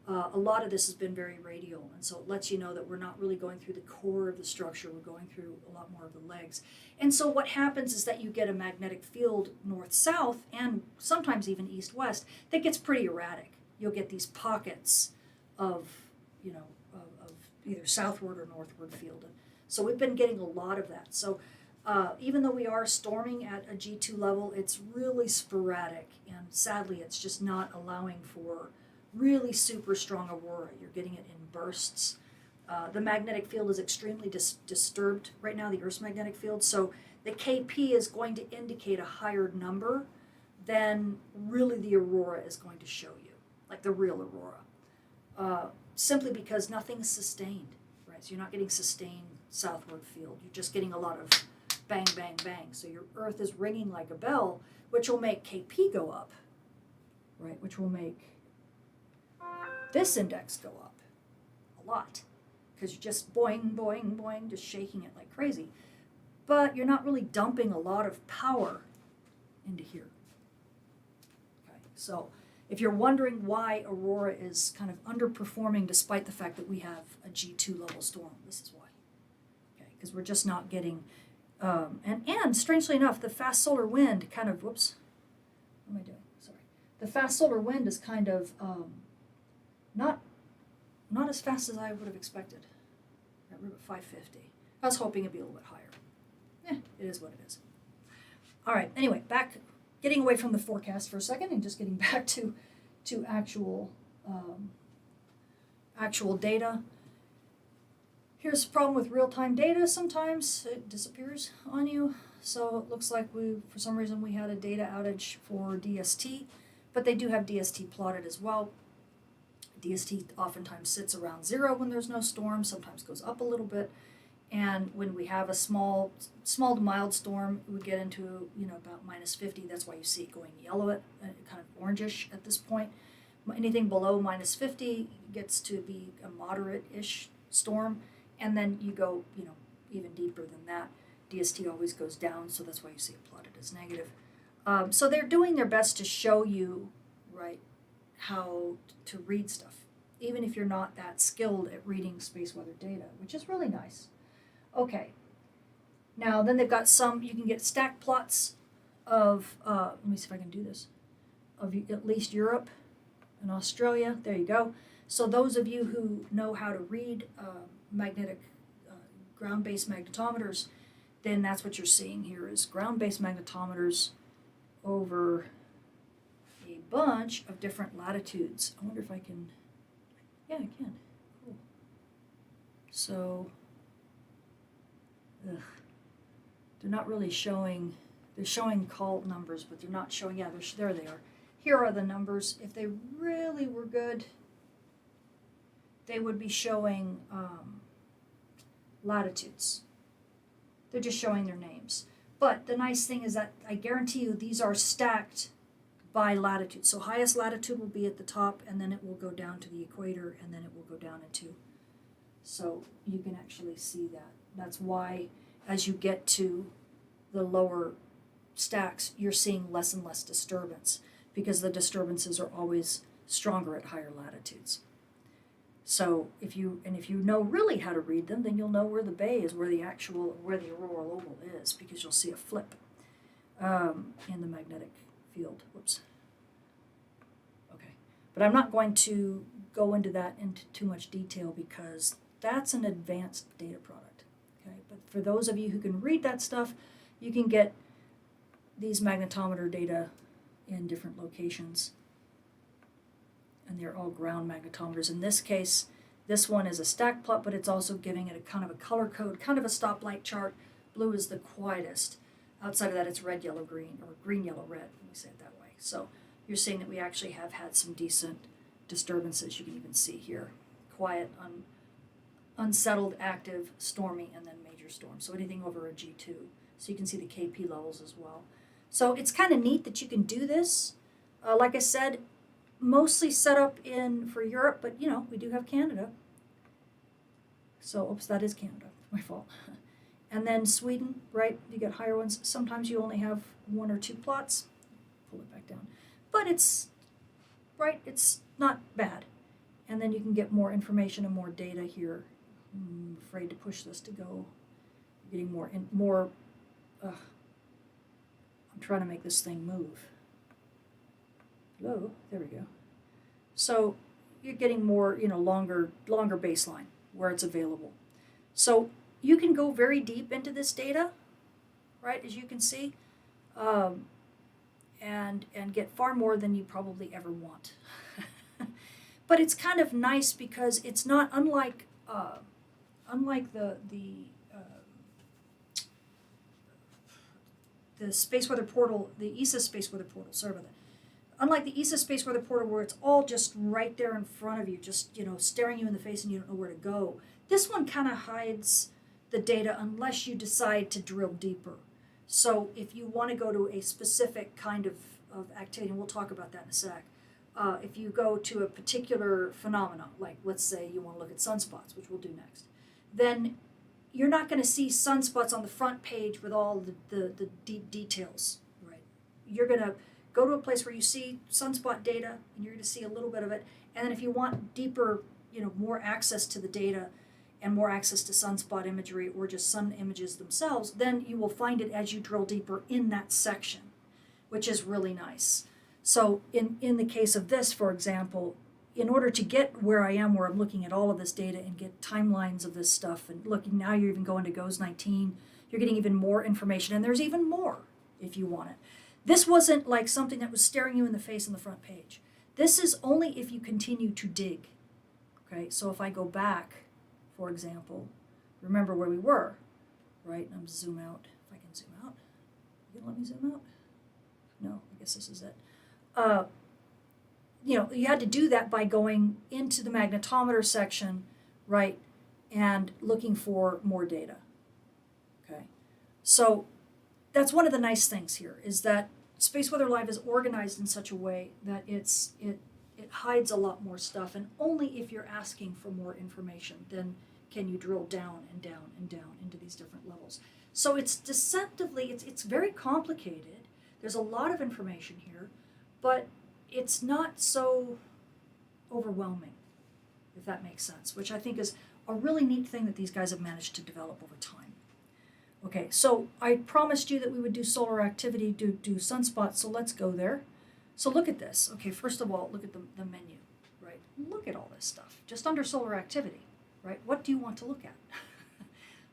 a lot of this has been very radial, and so it lets you know that we're not really going through the core of the structure, we're going through a lot more of the legs. And so what happens is that you get a magnetic field north-south and sometimes even east-west that gets pretty erratic. You'll get these pockets of either southward or northward field. And so we've been getting a lot of that. So even though we are storming at a G2 level, it's really sporadic, and sadly it's just not allowing for really super strong aurora. You're getting it in bursts. The magnetic field is extremely disturbed right now, the Earth's magnetic field, so the KP is going to indicate a higher number than really the aurora is going to show you, like the real aurora, simply because nothing's sustained, right? So you're not getting sustained southward field. You're just getting a lot of bang, bang, bang. So your Earth is ringing like a bell, which will make KP go up, right? Which will make this index go up a lot, because you're just boing, boing, boing, just shaking it like crazy. But you're not really dumping a lot of power into here. Okay, so if you're wondering why aurora is kind of underperforming despite the fact that we have a G2 level storm, this is why. Okay, because we're just not getting, and strangely enough, the fast solar wind kind of, whoops, what am I doing? Sorry. The fast solar wind is kind of, not as fast as I would have expected. We're at 550. I was hoping it'd be a little bit higher. It is what it is. All right, anyway, getting away from the forecast for a second and just getting back to actual data. Here's the problem with real-time data. Sometimes it disappears on you. So it looks like for some reason we had a data outage for DST, but they do have DST plotted as well. DST oftentimes sits around 0 when there's no storm, sometimes goes up a little bit, and when we have a small to mild storm, we get into about -50. That's why you see it going yellow, kind of orangish at this point. Anything below -50 gets to be a moderate-ish storm, and then you go even deeper than that. DST always goes down, so that's why you see it plotted as negative. So they're doing their best to show you, right, how to read stuff, even if you're not that skilled at reading space weather data, which is really nice. Okay, now then they've got you can get stack plots of, let me see if I can do this, of at least Europe and Australia. There you go. So those of you who know how to read magnetic ground-based magnetometers, then that's what you're seeing here is ground-based magnetometers over a bunch of different latitudes. I wonder if I can, yeah, I can. Cool. So, they're not really showing, they're showing call numbers, but they're not showing, yeah, there they are. here are the numbers. If they really were good, they would be showing latitudes. They're just showing their names. But the nice thing is that I guarantee you these are stacked by latitude. So highest latitude will be at the top, and then it will go down to the equator, and then it will go down into. So you can actually see that. That's why as you get to the lower stacks, you're seeing less and less disturbance, because the disturbances are always stronger at higher latitudes. So if you know really how to read them, then you'll know where the bay is, where the auroral oval is, because you'll see a flip in the magnetic field. Whoops. Okay, but I'm not going to go into that into too much detail because that's an advanced data product. Okay, but for those of you who can read that stuff, you can get these magnetometer data in different locations. And they're all ground magnetometers. In this case, this one is a stack plot, but it's also giving it a kind of a color code, kind of a stoplight chart. Blue is the quietest. Outside of that, it's red, yellow, green, or green, yellow, red, let me say it that way. So you're seeing that we actually have had some decent disturbances. You can even see here, quiet, unsettled, active, stormy, and then major storm. So anything over a G2. So you can see the KP levels as well. So it's kind of neat that you can do this. Like I said, mostly set up for Europe, but you know, we do have Canada. So, oops, that is Canada, my fault. And then Sweden, right, you get higher ones. Sometimes you only have 1 or 2 plots. Pull it back down. But it's not bad. And then you can get more information and more data here. I'm afraid to push this to go. You're getting more, I'm trying to make this thing move. Hello, there we go. So you're getting more, longer baseline where it's available. So you can go very deep into this data, right, as you can see, and get far more than you probably ever want. But it's kind of nice because it's not unlike the space weather portal, the ESA space weather portal. Sorry about that. Unlike the ESA space weather portal, where it's all just right there in front of you, just staring you in the face and you don't know where to go. This one kind of hides the data unless you decide to drill deeper. So if you want to go to a specific kind of activity, and we'll talk about that in a sec, if you go to a particular phenomenon, like let's say you want to look at sunspots, which we'll do next, then you're not going to see sunspots on the front page with all the deep details, right? You're going to go to a place where you see sunspot data, and you're going to see a little bit of it, and then if you want deeper, more access to the data and more access to sunspot imagery or just sun images themselves, then you will find it as you drill deeper in that section, which is really nice. So in the case of this, for example, in order to get where I am, where I'm looking at all of this data and get timelines of this stuff, and looking, now you're even going to GOES 19, you're getting even more information, and there's even more if you want it. This wasn't like something that was staring you in the face on the front page. This is only if you continue to dig. Okay, so if I go back, for example, remember where we were, right? I'm zoom out. If I can zoom out. You gonna let me zoom out? No, I guess this is it. You had to do that by going into the magnetometer section, right, and looking for more data. Okay, so that's one of the nice things here, is that Space Weather Live is organized in such a way that it hides a lot more stuff, and only if you're asking for more information then can you drill down and down and down into these different levels. So it's deceptively, it's very complicated. There's a lot of information here, but it's not so overwhelming, if that makes sense, which I think is a really neat thing that these guys have managed to develop over time. Okay, so I promised you that we would do solar activity, do sunspots, so let's go there. So look at this. Okay, first of all, look at the menu, right? Look at all this stuff, just under solar activity, right? What do you want to look at?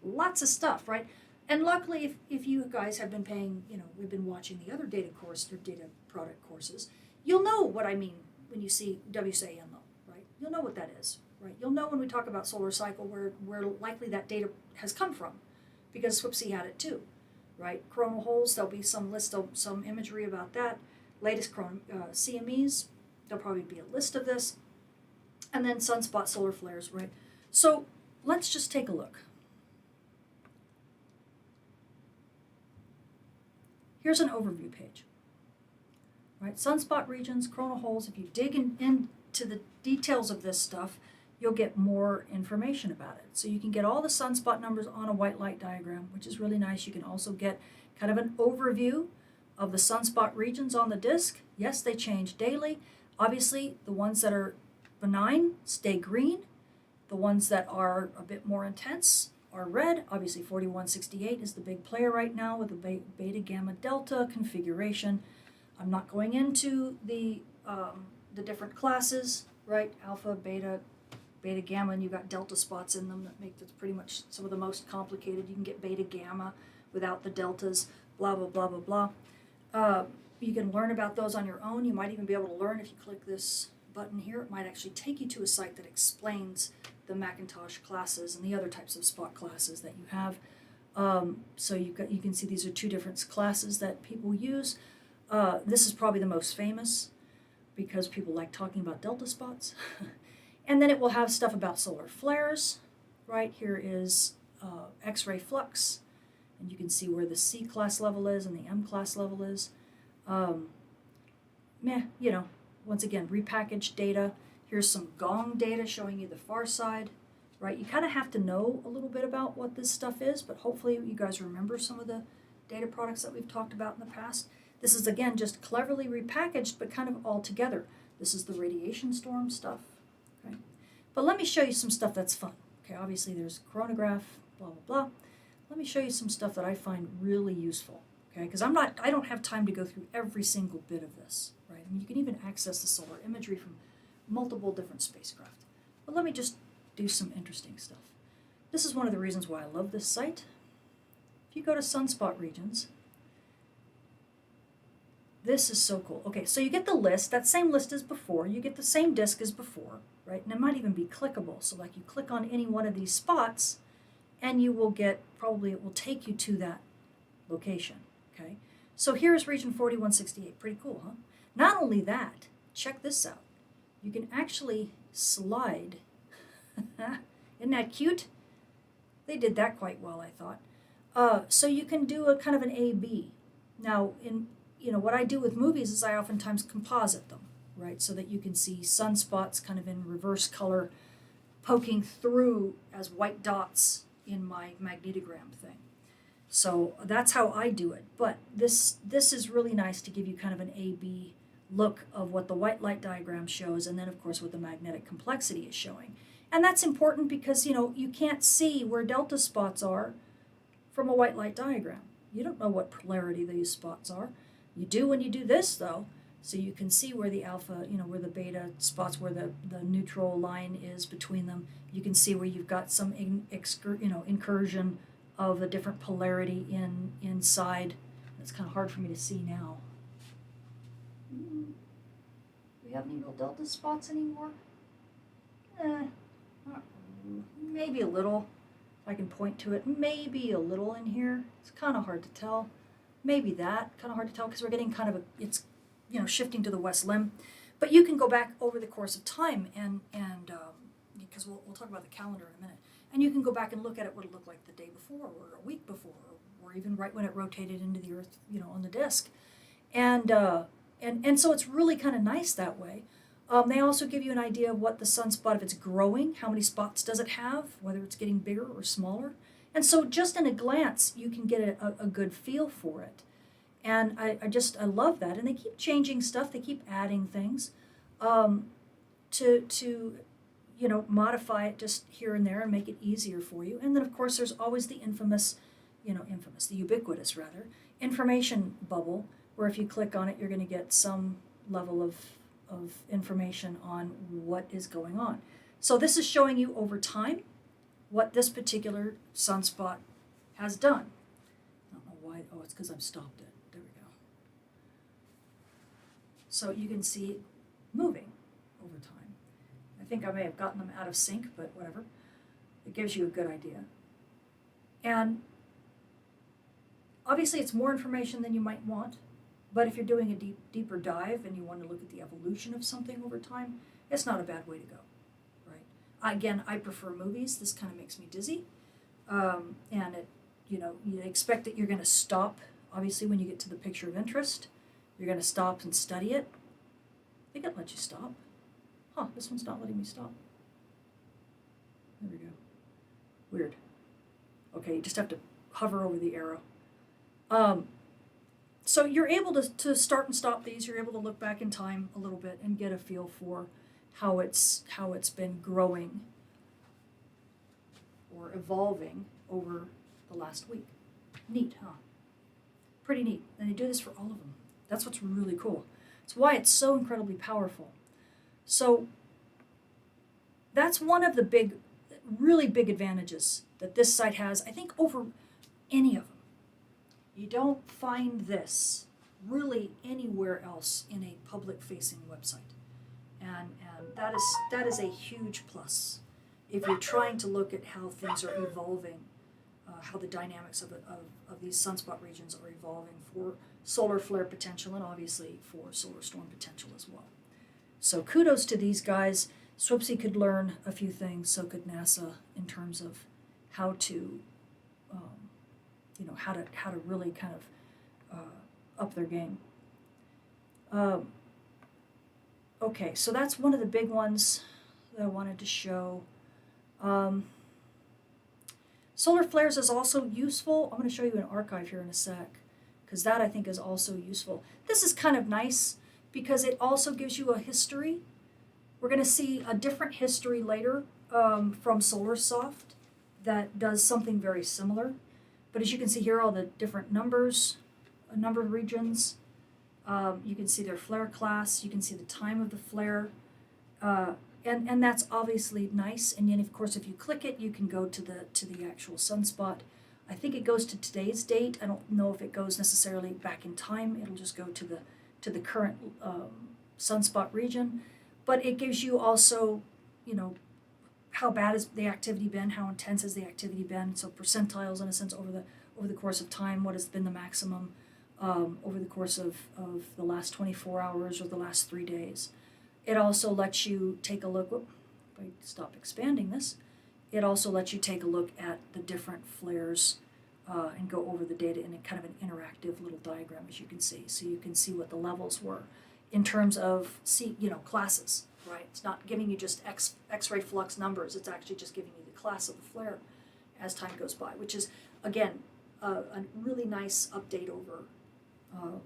Lots of stuff, right? And luckily, if you guys have been paying, we've been watching the other data course or data product courses, you'll know what I mean when you see WSA low, right? You'll know what that is, right? You'll know when we talk about solar cycle where likely that data has come from, because SWPC had it too, right? Coronal holes, there'll be some list of some imagery about that. latest CMEs. There'll probably be a list of this. And then sunspot solar flares, right? So let's just take a look. Here's an overview page. Right, sunspot regions, coronal holes. If you dig into the details of this stuff, you'll get more information about it. So you can get all the sunspot numbers on a white light diagram, which is really nice. You can also get kind of an overview of the sunspot regions on the disk. Yes, they change daily. Obviously, the ones that are benign stay green. The ones that are a bit more intense are red. Obviously, 4168 is the big player right now with the beta, gamma, delta configuration. I'm not going into the different classes, right? Alpha, beta, gamma, and you've got delta spots in them that make this pretty much some of the most complicated. You can get beta, gamma without the deltas, blah, blah, blah, blah, blah. You can learn about those on your own. You might even be able to learn if you click this button here. It might actually take you to a site that explains the Macintosh classes and the other types of spot classes that you have. So you can see these are two different classes that people use. This is probably the most famous because people like talking about delta spots. And then it will have stuff about solar flares. Right here is X-ray flux, and you can see where the C class level is and the M class level is. Once again, repackaged data. Here's some gong data showing you the Farside, right? You kind of have to know a little bit about what this stuff is, but hopefully you guys remember some of the data products that we've talked about in the past. This is, again, just cleverly repackaged, but kind of all together. This is the radiation storm stuff, okay? But let me show you some stuff that's fun. Okay, obviously there's coronagraph, blah, blah, blah. Let me show you some stuff that I find really useful, okay? Because I don't have time to go through every single bit of this, right? I mean, you can even access the solar imagery from multiple different spacecraft. But let me just do some interesting stuff. This is one of the reasons why I love this site. If you go to sunspot regions, this is so cool. Okay, so you get the list, that same list as before. You get the same disk as before, right? And it might even be clickable. So like you click on any one of these spots and you will get, probably it will take you to that location, okay? So here's region 4168. Pretty cool, huh? Not only that, check this out. You can actually slide. Isn't that cute? They did that quite well, I thought. So you can do a kind of an A-B. Now, what I do with movies is I oftentimes composite them, right? So that you can see sunspots kind of in reverse color poking through as white dots in my magnetogram thing. So that's how I do it. But this is really nice to give you kind of an A-B look of what the white light diagram shows, and then of course what the magnetic complexity is showing. And that's important because you can't see where delta spots are from a white light diagram. You don't know what polarity these spots are. You do when you do this though, so you can see where the alpha, where the beta spots, where the neutral line is between them. You can see where you've got some incursion of a different polarity inside. It's kind of hard for me to see now. We have any real delta spots anymore? Maybe a little. If I can point to it, maybe a little in here. It's kind of hard to tell. Maybe that, kind of hard to tell because we're getting kind of it's shifting to the west limb. But you can go back over the course of time and because we'll talk about the calendar in a minute. And you can go back and look at it, what it looked like the day before or a week before or even right when it rotated into the Earth, on the disk. And so it's really kind of nice that way. They also give you an idea of what the sunspot, if it's growing, how many spots does it have, whether it's getting bigger or smaller. And so just in a glance, you can get a good feel for it. And I love that. And they keep changing stuff. They keep adding things to modify it just here and there and make it easier for you. And then, of course, there's always the the ubiquitous, rather, information bubble, where if you click on it, you're going to get some level of information on what is going on. So this is showing you over time what this particular sunspot has done. I don't know why. Oh, it's because I've stopped it. There we go. So you can see it moving over time. I think I may have gotten them out of sync, but whatever. It gives you a good idea. And obviously it's more information than you might want, But if you're doing a deeper dive and you want to look at the evolution of something over time, it's not a bad way to go, right? Again, I prefer movies. This kind of makes me dizzy. And it, you expect that you're going to stop, obviously, when you get to the picture of interest. You're going to stop and study it. I think it lets you stop. Huh, this one's not letting me stop. There we go. Weird. Okay, you just have to hover over the arrow. So you're able to start and stop these. You're able to look back in time a little bit and get a feel for how it's been growing or evolving over the last week. Neat, huh? Pretty neat. And they do this for all of them. That's what's really cool. It's why it's so incredibly powerful. So that's one of the really big advantages that this site has, I think, over any of them. You don't find this really anywhere else in a public-facing website. And that is a huge plus if you're trying to look at how things are evolving, how the dynamics of these sunspot regions are evolving for solar flare potential and obviously for solar storm potential as well. So kudos to these guys. SWPC could learn a few things, so could NASA, in terms of how to, how to really kind of up their game. Okay, so that's one of the big ones that I wanted to show. Solar flares is also useful. I'm going to show you an archive here in a sec, because that I think is also useful. This is kind of nice because it also gives you a history. We're going to see a different history later from SolarSoft that does something very similar. But as you can see here, all the different numbers, number of regions. You can see their flare class. You can see the time of the flare. And that's obviously nice. And then, of course, if you click it, you can go to the actual sunspot. I think it goes to today's date. I don't know if it goes necessarily back in time. It'll just go to the current sunspot region. But it gives you also, how bad has the activity been, how intense has the activity been. So percentiles, in a sense, over the course of time, what has been the maximum over the course of the last 24 hours or the last 3 days. It also lets you take a look, if I stop expanding this, it also lets you take a look at the different flares and go over the data in a kind of an interactive little diagram, as you can see. So you can see what the levels were in terms of, classes, right? It's not giving you just X-ray flux numbers. It's actually just giving you the class of the flare as time goes by, which is, again, a really nice update over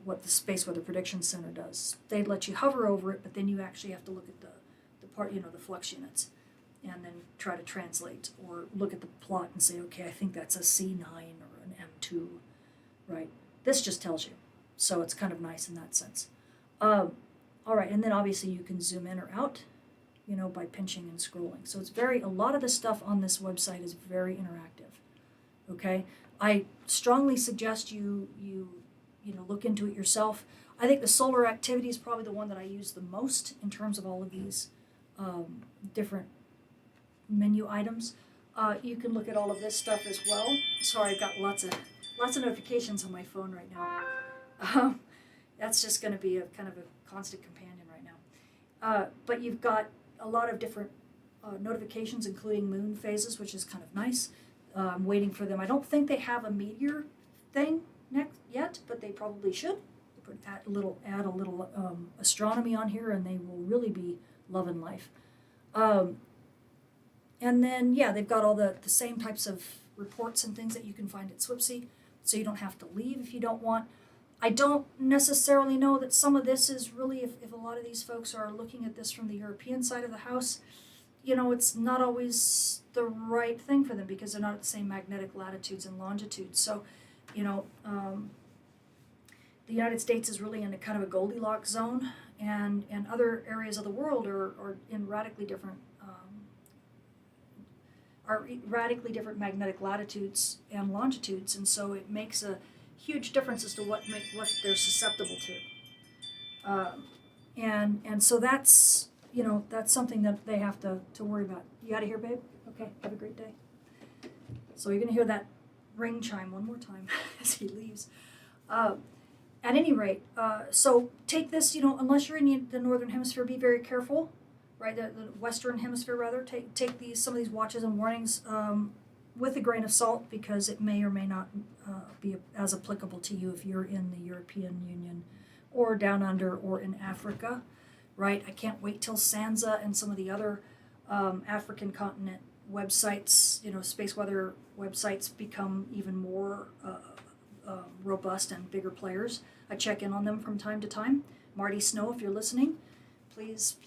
what the Space Weather Prediction Center does. They let you hover over it, but then you actually have to look at the part, the flux units, and then try to translate or look at the plot and say, okay, I think that's a C9 or an M2, right? This just tells you. So it's kind of nice in that sense. All right, and then obviously you can zoom in or out, by pinching and scrolling. So it's a lot of the stuff on this website is very interactive, okay? I strongly suggest you look into it yourself. I think the solar activity is probably the one that I use the most in terms of all of these different menu items. You can look at all of this stuff as well. Sorry, I've got lots of notifications on my phone right now. That's just going to be a kind of a constant companion right now. But you've got a lot of different notifications, including moon phases, which is kind of nice. I'm waiting for them. I don't think they have a meteor thing yet, but they probably should. They add a little astronomy on here, and they will really be loving life. And then, they've got all the same types of reports and things that you can find at SWPC, so you don't have to leave if you don't want. I don't necessarily know that some of this is really, if a lot of these folks are looking at this from the European side of the house, it's not always the right thing for them because they're not at the same magnetic latitudes and longitudes. So, the United States is really in a kind of a Goldilocks zone, and other areas of the world are in radically different magnetic latitudes and longitudes, and so it makes a huge difference as to what they're susceptible to. And so that's something that they have to worry about. You out of here, babe? Okay, have a great day. So you're going to hear that ring chime one more time as he leaves. at any rate, so take this, unless you're in the northern hemisphere, be very careful, right? The western hemisphere, rather. Take some of these watches and warnings with a grain of salt, because it may or may not be as applicable to you if you're in the European Union or down under or in Africa, right? I can't wait till SANZA and some of the other African continent websites, space weather websites, become even more robust and bigger players. I check in on them from time to time. Marty Snow, if you're listening, please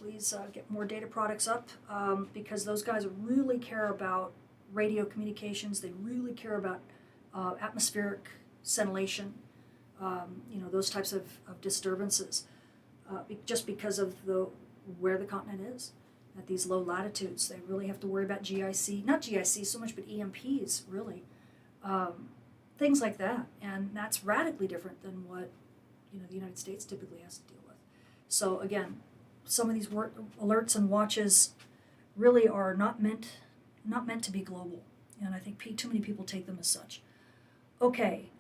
get more data products up, because those guys really care about radio communications. They really care about atmospheric scintillation, those types of disturbances, just because of where the continent is. At these low latitudes, they really have to worry about GIC, not GIC so much, but EMPs, really. Things like that. And that's radically different than what the United States typically has to deal with. So again, some of these alerts and watches really are not meant to be global, and I think too many people take them as such. Okay,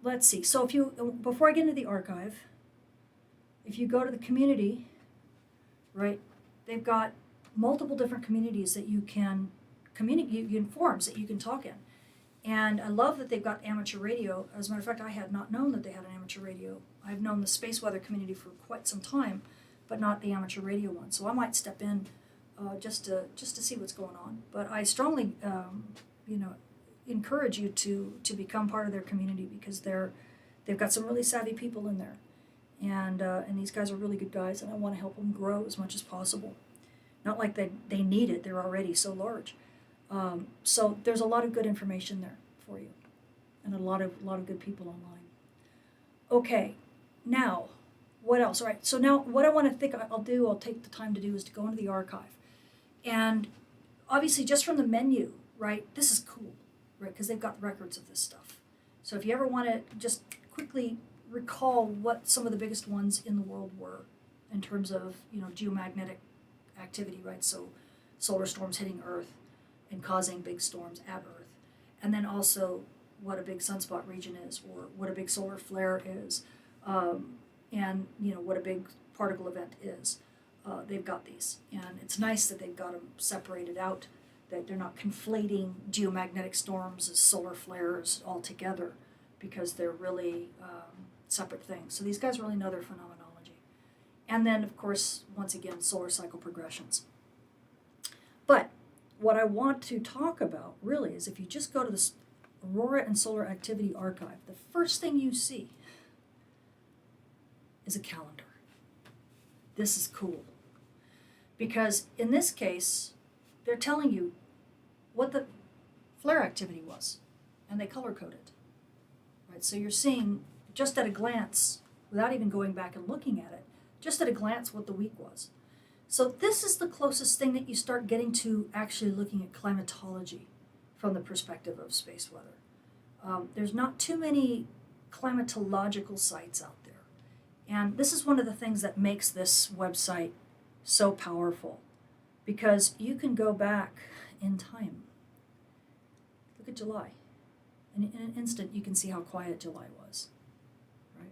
let's see. So before I get into the archive, if you go to the community, right, they've got multiple different communities that you can communicate, forums that you can talk in. And I love that they've got amateur radio. As a matter of fact, I had not known that they had an amateur radio. I've known the space weather community for quite some time, but not the amateur radio one. So I might step in just to see what's going on. But I strongly, encourage you to become part of their community, because they've got some really savvy people in there, and these guys are really good guys, and I want to help them grow as much as possible. Not like they need it; they're already so large. So there's a lot of good information there for you, and a lot of good people online. Okay, now what else? All right, so now what I want to think I'll take the time to do is to go into the archive, and obviously just from the menu, right? This is cool, right? Because they've got records of this stuff. So if you ever want to just quickly recall what some of the biggest ones in the world were in terms of geomagnetic activity, right? So solar storms hitting Earth and causing big storms at Earth, and then also what a big sunspot region is, or what a big solar flare is, and what a big particle event is. They've got these, and it's nice that they've got them separated out, that they're not conflating geomagnetic storms as solar flares all together, because they're really separate things. So these guys really know their phenomenology. And then, of course, once again, solar cycle progressions. But what I want to talk about really is, if you just go to this Aurora and Solar Activity Archive, the first thing you see is a calendar. This is cool, because in this case, they're telling you what the flare activity was, and they color code it. Right? So you're seeing just at a glance, without even going back and looking at it, just at a glance what the week was. So this is the closest thing that you start getting to actually looking at climatology from the perspective of space weather. There's not too many climatological sites out there. And this is one of the things that makes this website so powerful, because you can go back in time. Look at July. And in an instant, you can see how quiet July was, right?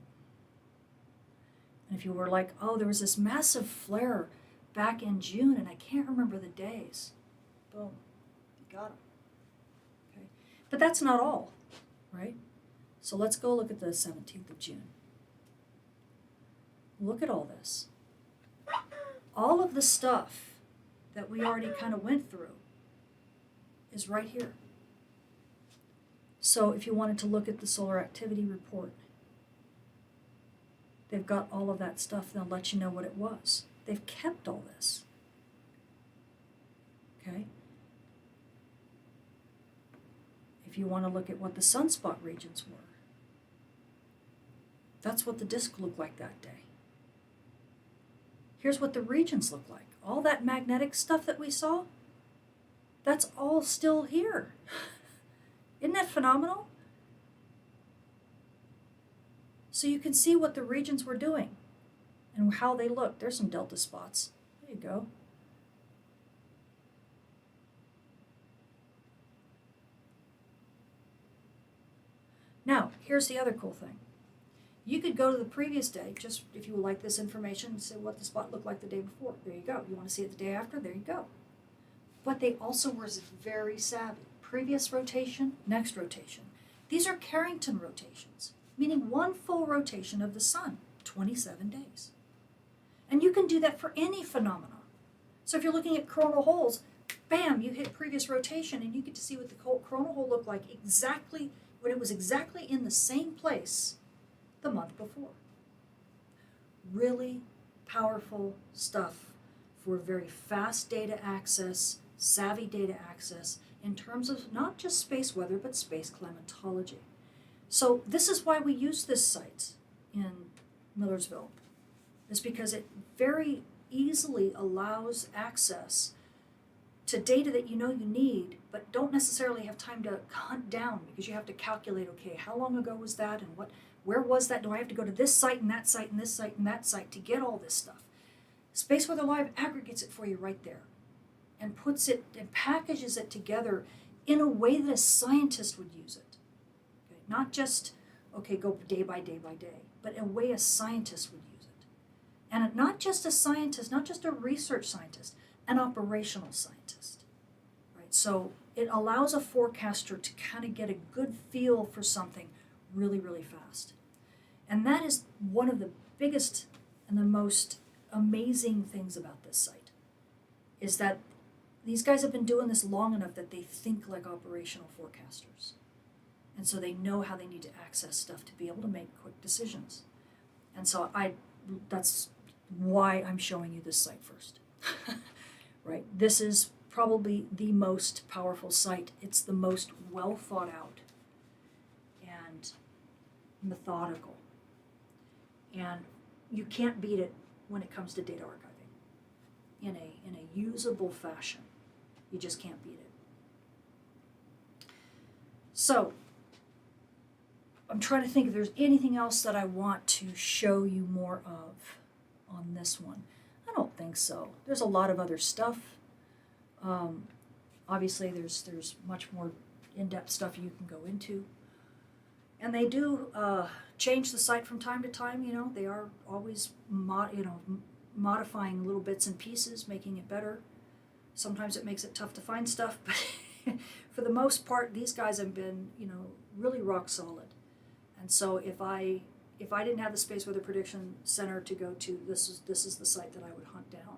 And if you were like, oh, there was this massive flare back in June, and I can't remember the days. Boom, you got them. Okay, but that's not all, right? So let's go look at the 17th of June. Look at all this. All of the stuff that we already kind of went through is right here. So if you wanted to look at the solar activity report, they've got all of that stuff. They'll let you know what it was. They've kept all this. Okay? If you want to look at what the sunspot regions were, that's what the disk looked like that day. Here's what the regions look like. All that magnetic stuff that we saw, that's all still here. Isn't that phenomenal? So you can see what the regions were doing and how they look. There's some delta spots. There you go. Now, here's the other cool thing. You could go to the previous day, just if you would like this information, and say what the spot looked like the day before. There you go. You want to see it the day after? There you go. But they also were very savvy. Previous rotation, next rotation. These are Carrington rotations, meaning one full rotation of the sun, 27 days. And you can do that for any phenomenon. So if you're looking at coronal holes, bam, you hit previous rotation and you get to see what the coronal hole looked like exactly when it was exactly in the same place the month before. Really powerful stuff for very fast data access, savvy data access in terms of not just space weather, but space climatology. So this is why we use this site in Millersville, is because it very easily allows access to data that you know you need, but don't necessarily have time to hunt down because you have to calculate, okay, how long ago was that and where was that? Do I have to go to this site and that site and this site and that site to get all this stuff? Space Weather Live aggregates it for you right there and puts it and packages it together in a way that a scientist would use it. Okay? Not just, okay, go day by day by day, but in a way a scientist would use it. And not just a scientist, not just a research scientist, an operational scientist, right? So it allows a forecaster to kind of get a good feel for something really, really fast. And that is one of the biggest and the most amazing things about this site, is that these guys have been doing this long enough that they think like operational forecasters. And so they know how they need to access stuff to be able to make quick decisions. And so that's why I'm showing you this site first. Right? This is probably the most powerful site. It's the most well thought out and methodical. And you can't beat it when it comes to data archiving in a usable fashion. You just can't beat it. So I'm trying to think if there's anything else that I want to show you more of on this one. I don't think so. There's a lot of other stuff. Obviously, there's much more in-depth stuff you can go into. And they do change the site from time to time. You know, they are always modifying little bits and pieces, making it better. Sometimes it makes it tough to find stuff, but for the most part, these guys have been, really rock solid. And so if I didn't have the Space Weather Prediction Center to go to, this is the site that I would hunt down,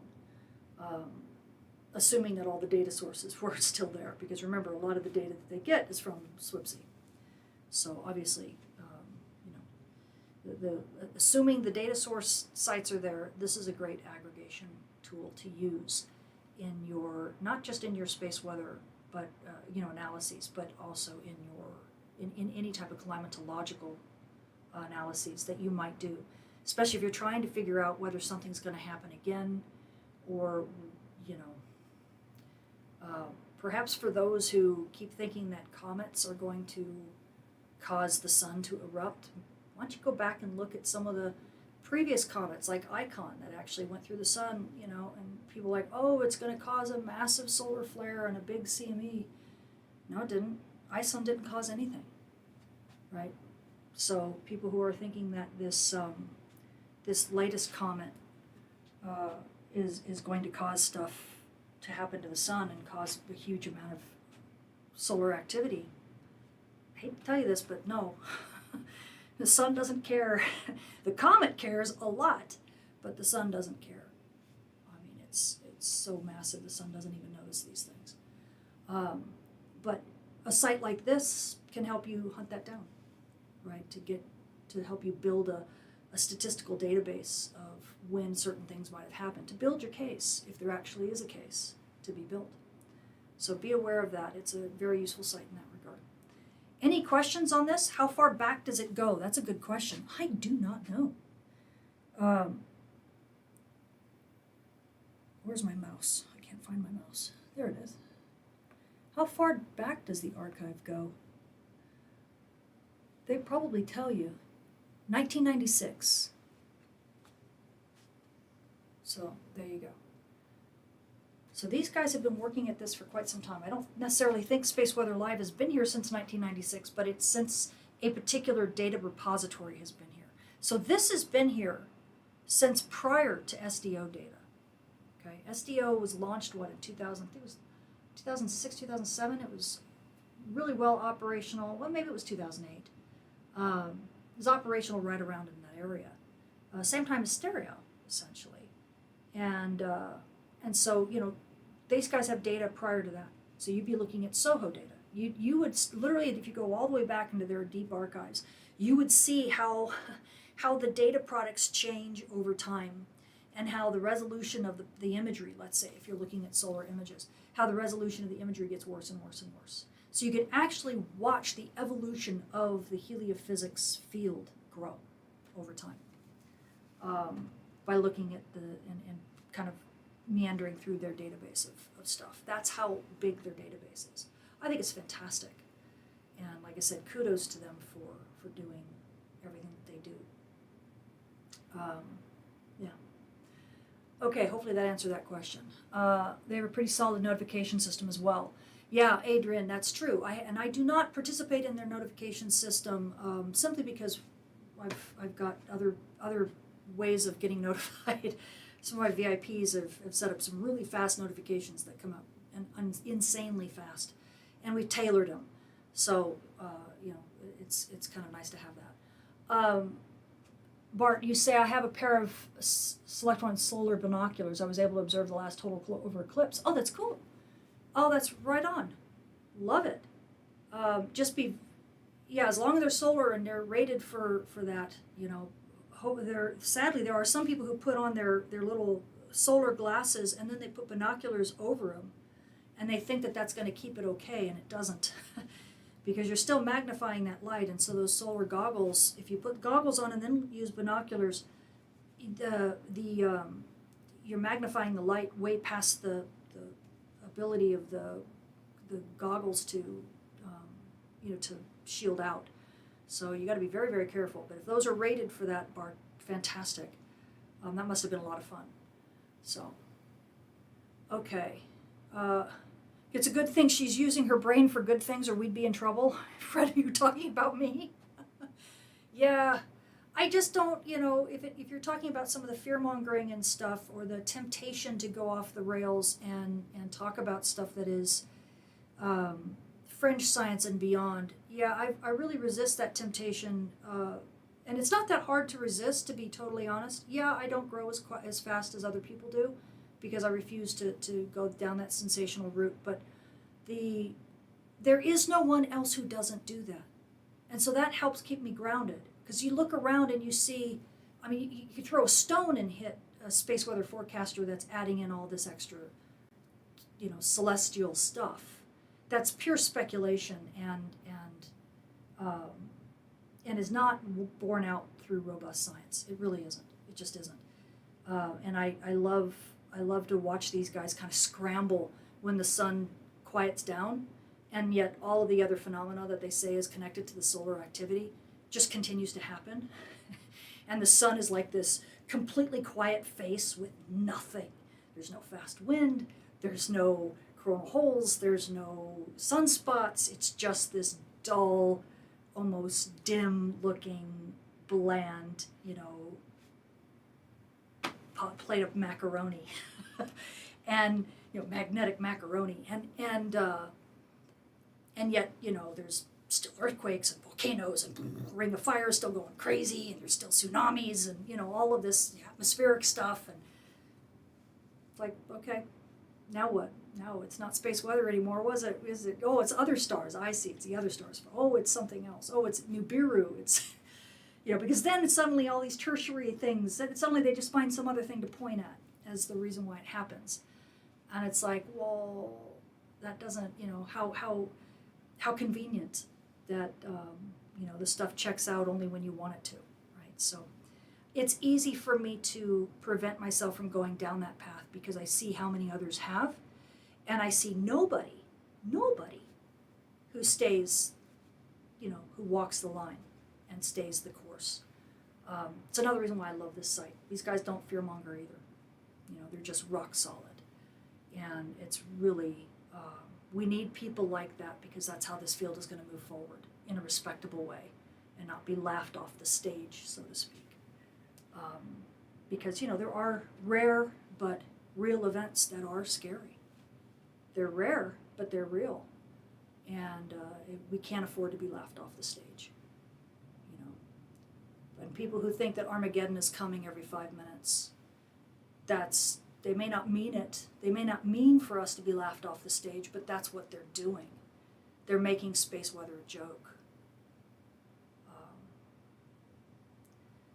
assuming that all the data sources were still there. Because remember, a lot of the data that they get is from SWPC. So obviously, assuming the data source sites are there, this is a great aggregation tool to use in your, not just in your space weather, but analyses, but also in any type of climatological analyses that you might do, especially if you're trying to figure out whether something's going to happen again, or perhaps for those who keep thinking that comets are going to cause the sun to erupt, why don't you go back and look at some of the previous comets like Icon that actually went through the sun, and people are like, oh, it's going to cause a massive solar flare and a big CME. No, it didn't. ISON didn't cause anything, right? So people who are thinking that this latest comet is going to cause stuff to happen to the sun and cause a huge amount of solar activity, I hate to tell you this, but no. The sun doesn't care. The comet cares a lot, but the sun doesn't care. I mean, it's so massive, the sun doesn't even notice these things. But a site like this can help you hunt that down, right? To help you build a statistical database of when certain things might have happened, to build your case, if there actually is a case to be built. So be aware of that. It's a very useful site in that regard. Any questions on this? How far back does it go? That's a good question. I do not know. Where's my mouse? I can't find my mouse. There it is. How far back does the archive go? They probably tell you. 1996. So there you go. So these guys have been working at this for quite some time. I don't necessarily think Space Weather Live has been here since 1996, but it's since a particular data repository has been here. So this has been here since prior to SDO data. Okay, SDO was launched, what, in 2000, I think it was 2006, 2007. It was really well operational. Well, maybe it was 2008. It was operational right around in that area. Same time as stereo, essentially. And so, you know, these guys have data prior to that. So you'd be looking at SOHO data. You would literally, if you go all the way back into their deep archives, you would see how the data products change over time, and how the resolution of the imagery, let's say, if you're looking at solar images, how the resolution of the imagery gets worse and worse and worse. So you can actually watch the evolution of the heliophysics field grow over time by looking at and kind of meandering through their database of stuff. That's how big their database is. I think it's fantastic. And like I said, kudos to them for doing everything that they do. Yeah. Okay, hopefully that answered that question. They have a pretty solid notification system as well. Yeah, Adrian, that's true. I do not participate in their notification system simply because I've got other ways of getting notified. Some of my VIPs have set up some really fast notifications that come up and insanely fast, and we've tailored them. So you know, it's kind of nice to have that. Bart, you say I have a pair of Select One solar binoculars. I was able to observe the last total over eclipse. Oh, that's cool. Oh, that's right on. Love it. As long as they're solar and they're rated for that, you know. Sadly, there are some people who put on their little solar glasses and then they put binoculars over them, and they think that that's going to keep it okay, and it doesn't. Because you're still magnifying that light, and so those solar goggles, if you put goggles on and then use binoculars, you're magnifying the light way past the ability of the goggles to to shield out. So you got to be very, very careful. But if those are rated for that, Bart, fantastic. That must have been a lot of fun. So, okay. It's a good thing she's using her brain for good things, or we'd be in trouble. Fred, are you talking about me? Yeah. I just don't, if you're talking about some of the fear-mongering and stuff, or the temptation to go off the rails and talk about stuff that is fringe science and beyond, yeah, I really resist that temptation. And it's not that hard to resist, to be totally honest. Yeah, I don't grow as fast as other people do, because I refuse to go down that sensational route. But there is no one else who doesn't do that. And so that helps keep me grounded. Because you look around and you see, you could throw a stone and hit a space weather forecaster that's adding in all this extra, celestial stuff. That's pure speculation and is not borne out through robust science. It really isn't. It just isn't. And I love to watch these guys kind of scramble when the sun quiets down, and yet all of the other phenomena that they say is connected to the solar activity just continues to happen. And the sun is like this completely quiet face with nothing. There's no fast wind, there's no coronal holes, there's no sunspots. It's just this dull, almost dim looking, bland, plate of macaroni. And magnetic macaroni, and yet there's still earthquakes and volcanoes, and the Ring of Fire is still going crazy, and there's still tsunamis, and all of this atmospheric stuff, and it's like, okay, now what? No, it's not space weather anymore, was it? Is it? Oh, it's other stars. I see. It's the other stars. Oh, it's something else. Oh, it's Nibiru. It's because then it's suddenly all these tertiary things. Suddenly they just find some other thing to point at as the reason why it happens. And it's like, well, that doesn't, how convenient that, the stuff checks out only when you want it to, right? So it's easy for me to prevent myself from going down that path because I see how many others have, and I see nobody who stays, who walks the line and stays the course. It's another reason why I love this site. These guys don't fearmonger either. They're just rock solid. And it's really, we need people like that, because that's how this field is going to move forward in a respectable way and not be laughed off the stage, so to speak. Because, there are rare but real events that are scary. They're rare, but they're real. And we can't afford to be laughed off the stage. And people who think that Armageddon is coming every 5 minutes, they may not mean it. They may not mean for us to be laughed off the stage, but that's what they're doing. They're making space weather a joke.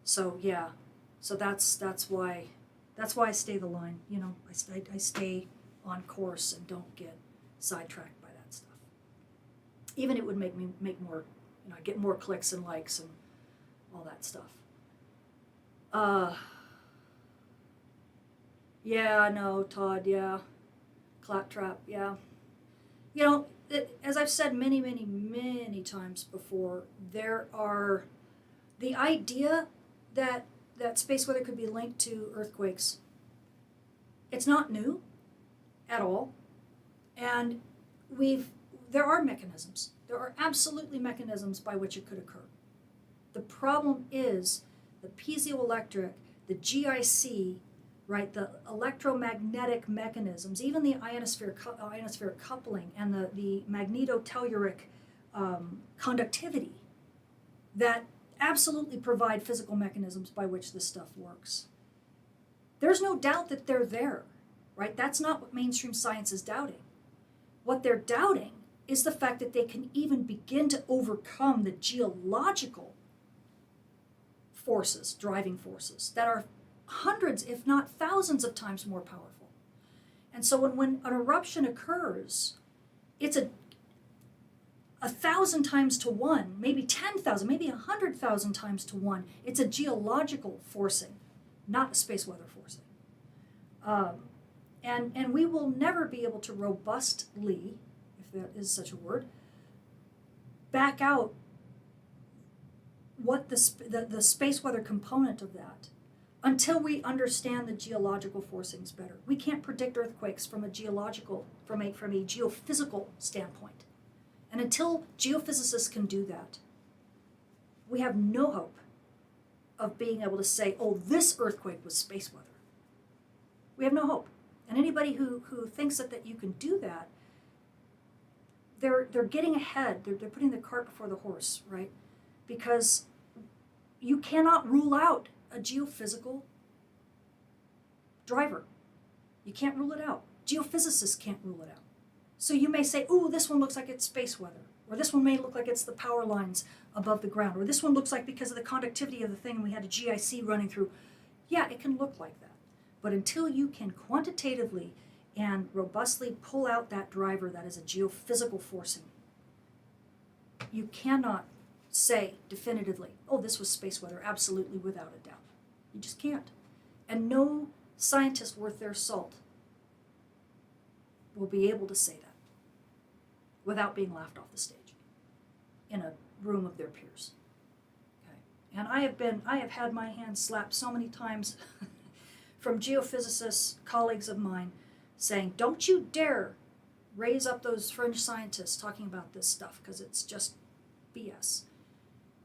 So that's why I stay the line. I stay on course and don't get sidetracked by that stuff. Even it would make me make more, get more clicks and likes and all that stuff. Yeah, no, Todd, yeah. Claptrap, yeah. As I've said many, many, many times before, the idea that space weather could be linked to earthquakes, it's not new at all. And there are mechanisms. There are absolutely mechanisms by which it could occur. The problem is the piezoelectric, the GIC, right, the electromagnetic mechanisms, even the ionospheric coupling and the magnetotelluric conductivity that absolutely provide physical mechanisms by which this stuff works. There's no doubt that they're there, right? That's not what mainstream science is doubting. What they're doubting is the fact that they can even begin to overcome the geological forces, driving forces, that are hundreds, if not thousands of times more powerful. And so when an eruption occurs, it's 1,000 times to 1, maybe 10,000, maybe 100,000 times to 1. It's a geological forcing, not a space weather forcing. And we will never be able to robustly, if that is such a word, back out what the space weather component of that until we understand the geological forcings better. We can't predict earthquakes from a geophysical standpoint. And until geophysicists can do that, we have no hope of being able to say, oh, this earthquake was space weather. We have no hope. And anybody who thinks that you can do that, they're getting ahead. They're putting the cart before the horse, right? Because you cannot rule out a geophysical driver. You can't rule it out. Geophysicists can't rule it out. So you may say, ooh, this one looks like it's space weather. Or this one may look like it's the power lines above the ground. Or this one looks like because of the conductivity of the thing we had a GIC running through. Yeah, it can look like that. But until you can quantitatively and robustly pull out that driver that is a geophysical forcing, you cannot say definitively, oh, this was space weather, absolutely, without a doubt. You just can't. And no scientist worth their salt will be able to say that without being laughed off the stage in a room of their peers. Okay. And I have had my hands slapped so many times from geophysicists, colleagues of mine, saying, don't you dare raise up those fringe scientists talking about this stuff, because it's just BS.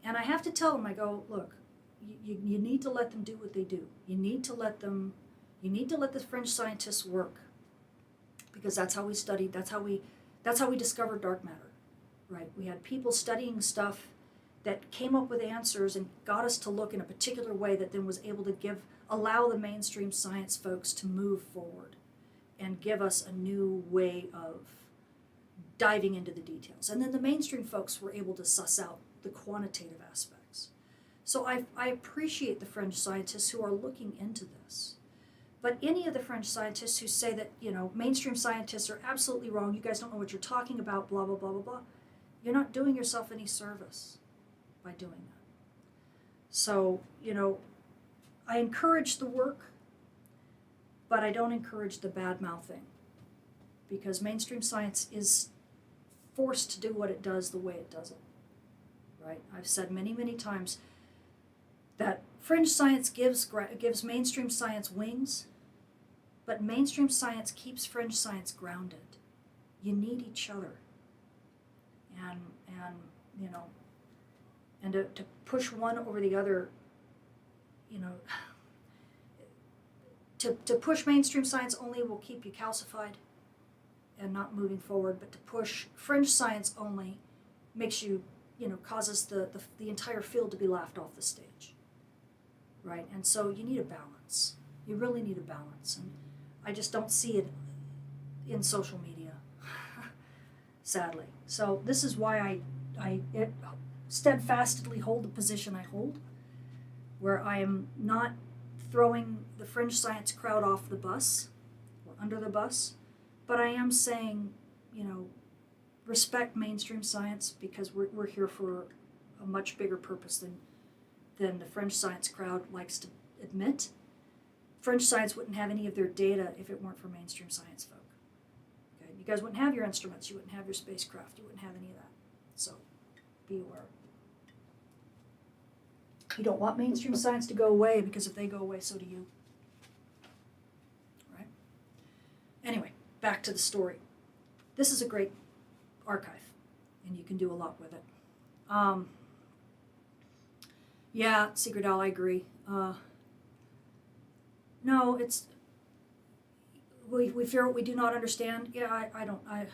And I have to tell them, I go, look, you need to let them do what they do. You need to let the fringe scientists work, because that's how we studied, that's how we discovered dark matter, right? We had people studying stuff that came up with answers and got us to look in a particular way that then was able to allow the mainstream science folks to move forward and give us a new way of diving into the details. And then the mainstream folks were able to suss out the quantitative aspects. So I appreciate the fringe scientists who are looking into this. But any of the fringe scientists who say that, mainstream scientists are absolutely wrong, you guys don't know what you're talking about, blah, blah, blah, blah, blah, you're not doing yourself any service by doing that. So, I encourage the work, but I don't encourage the bad-mouthing, because mainstream science is forced to do what it does the way it does it, right? I've said many, many times that fringe science gives mainstream science wings, but mainstream science keeps fringe science grounded. You need each other. And to push one over the other, to push mainstream science only will keep you calcified and not moving forward, but to push fringe science only makes you, causes the entire field to be laughed off the stage, right? And so you need a balance. You really need a balance, and I just don't see it in social media, sadly. So this is why I steadfastly hold the position I hold, where I am not throwing the fringe science crowd off the bus or under the bus, but I am saying, respect mainstream science, because we're here for a much bigger purpose than the fringe science crowd likes to admit. Fringe science wouldn't have any of their data if it weren't for mainstream science folk. Okay? You guys wouldn't have your instruments, you wouldn't have your spacecraft, you wouldn't have any of that. So be aware. You don't want mainstream science to go away, because if they go away, so do you. Right? Anyway, back to the story. This is a great archive, and you can do a lot with it. Yeah, Secret Owl, I agree. No, it's we fear what we do not understand. Yeah, I don't know.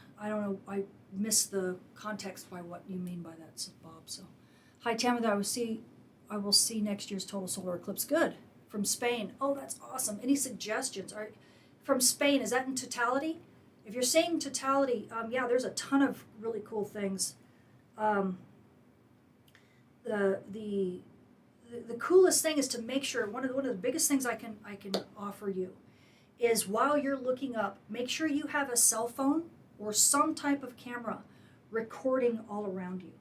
I miss the context by what you mean by that, said Bob. So, hi Tamitha, I will see next year's total solar eclipse. Good. From Spain. Oh, that's awesome. Any suggestions? From Spain, is that in totality? If you're saying totality, yeah, there's a ton of really cool things. The coolest thing is to make sure, one of the biggest things I can offer you is, while you're looking up, make sure you have a cell phone or some type of camera recording all around you.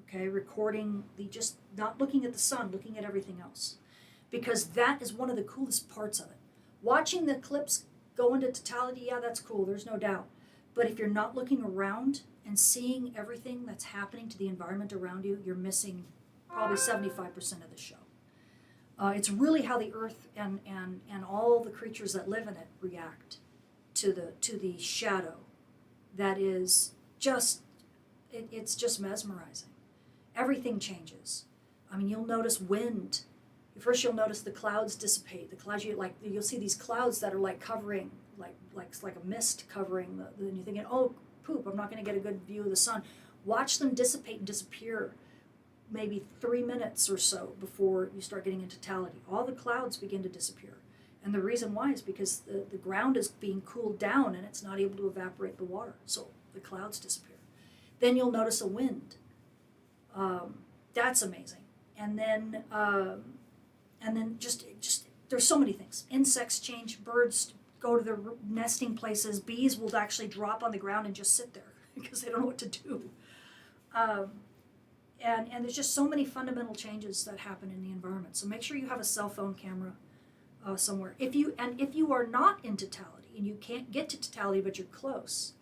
Okay, recording just not looking at the sun, looking at everything else. Because that is one of the coolest parts of it. Watching the eclipse go into totality, yeah, that's cool, there's no doubt. But if you're not looking around and seeing everything that's happening to the environment around you, you're missing probably 75% of the show. It's really how the Earth and all the creatures that live in it react to the shadow. That is just, it's just mesmerizing. Everything changes. I mean, you'll notice wind. First, you'll notice the clouds dissipate. The clouds, you'll see these clouds that are like covering, like a mist covering. And you're thinking, oh, poop! I'm not going to get a good view of the sun. Watch them dissipate and disappear. Maybe 3 minutes or so before you start getting into totality. All the clouds begin to disappear. And the reason why is because the ground is being cooled down and it's not able to evaporate the water. So the clouds disappear. Then you'll notice a wind. That's amazing. And then just there's so many things. Insects change, birds go to their nesting places, bees will actually drop on the ground and just sit there because they don't know what to do. And there's just so many fundamental changes that happen in the environment. So make sure you have a cell phone camera somewhere. If you are not in totality and you can't get to totality but you're close,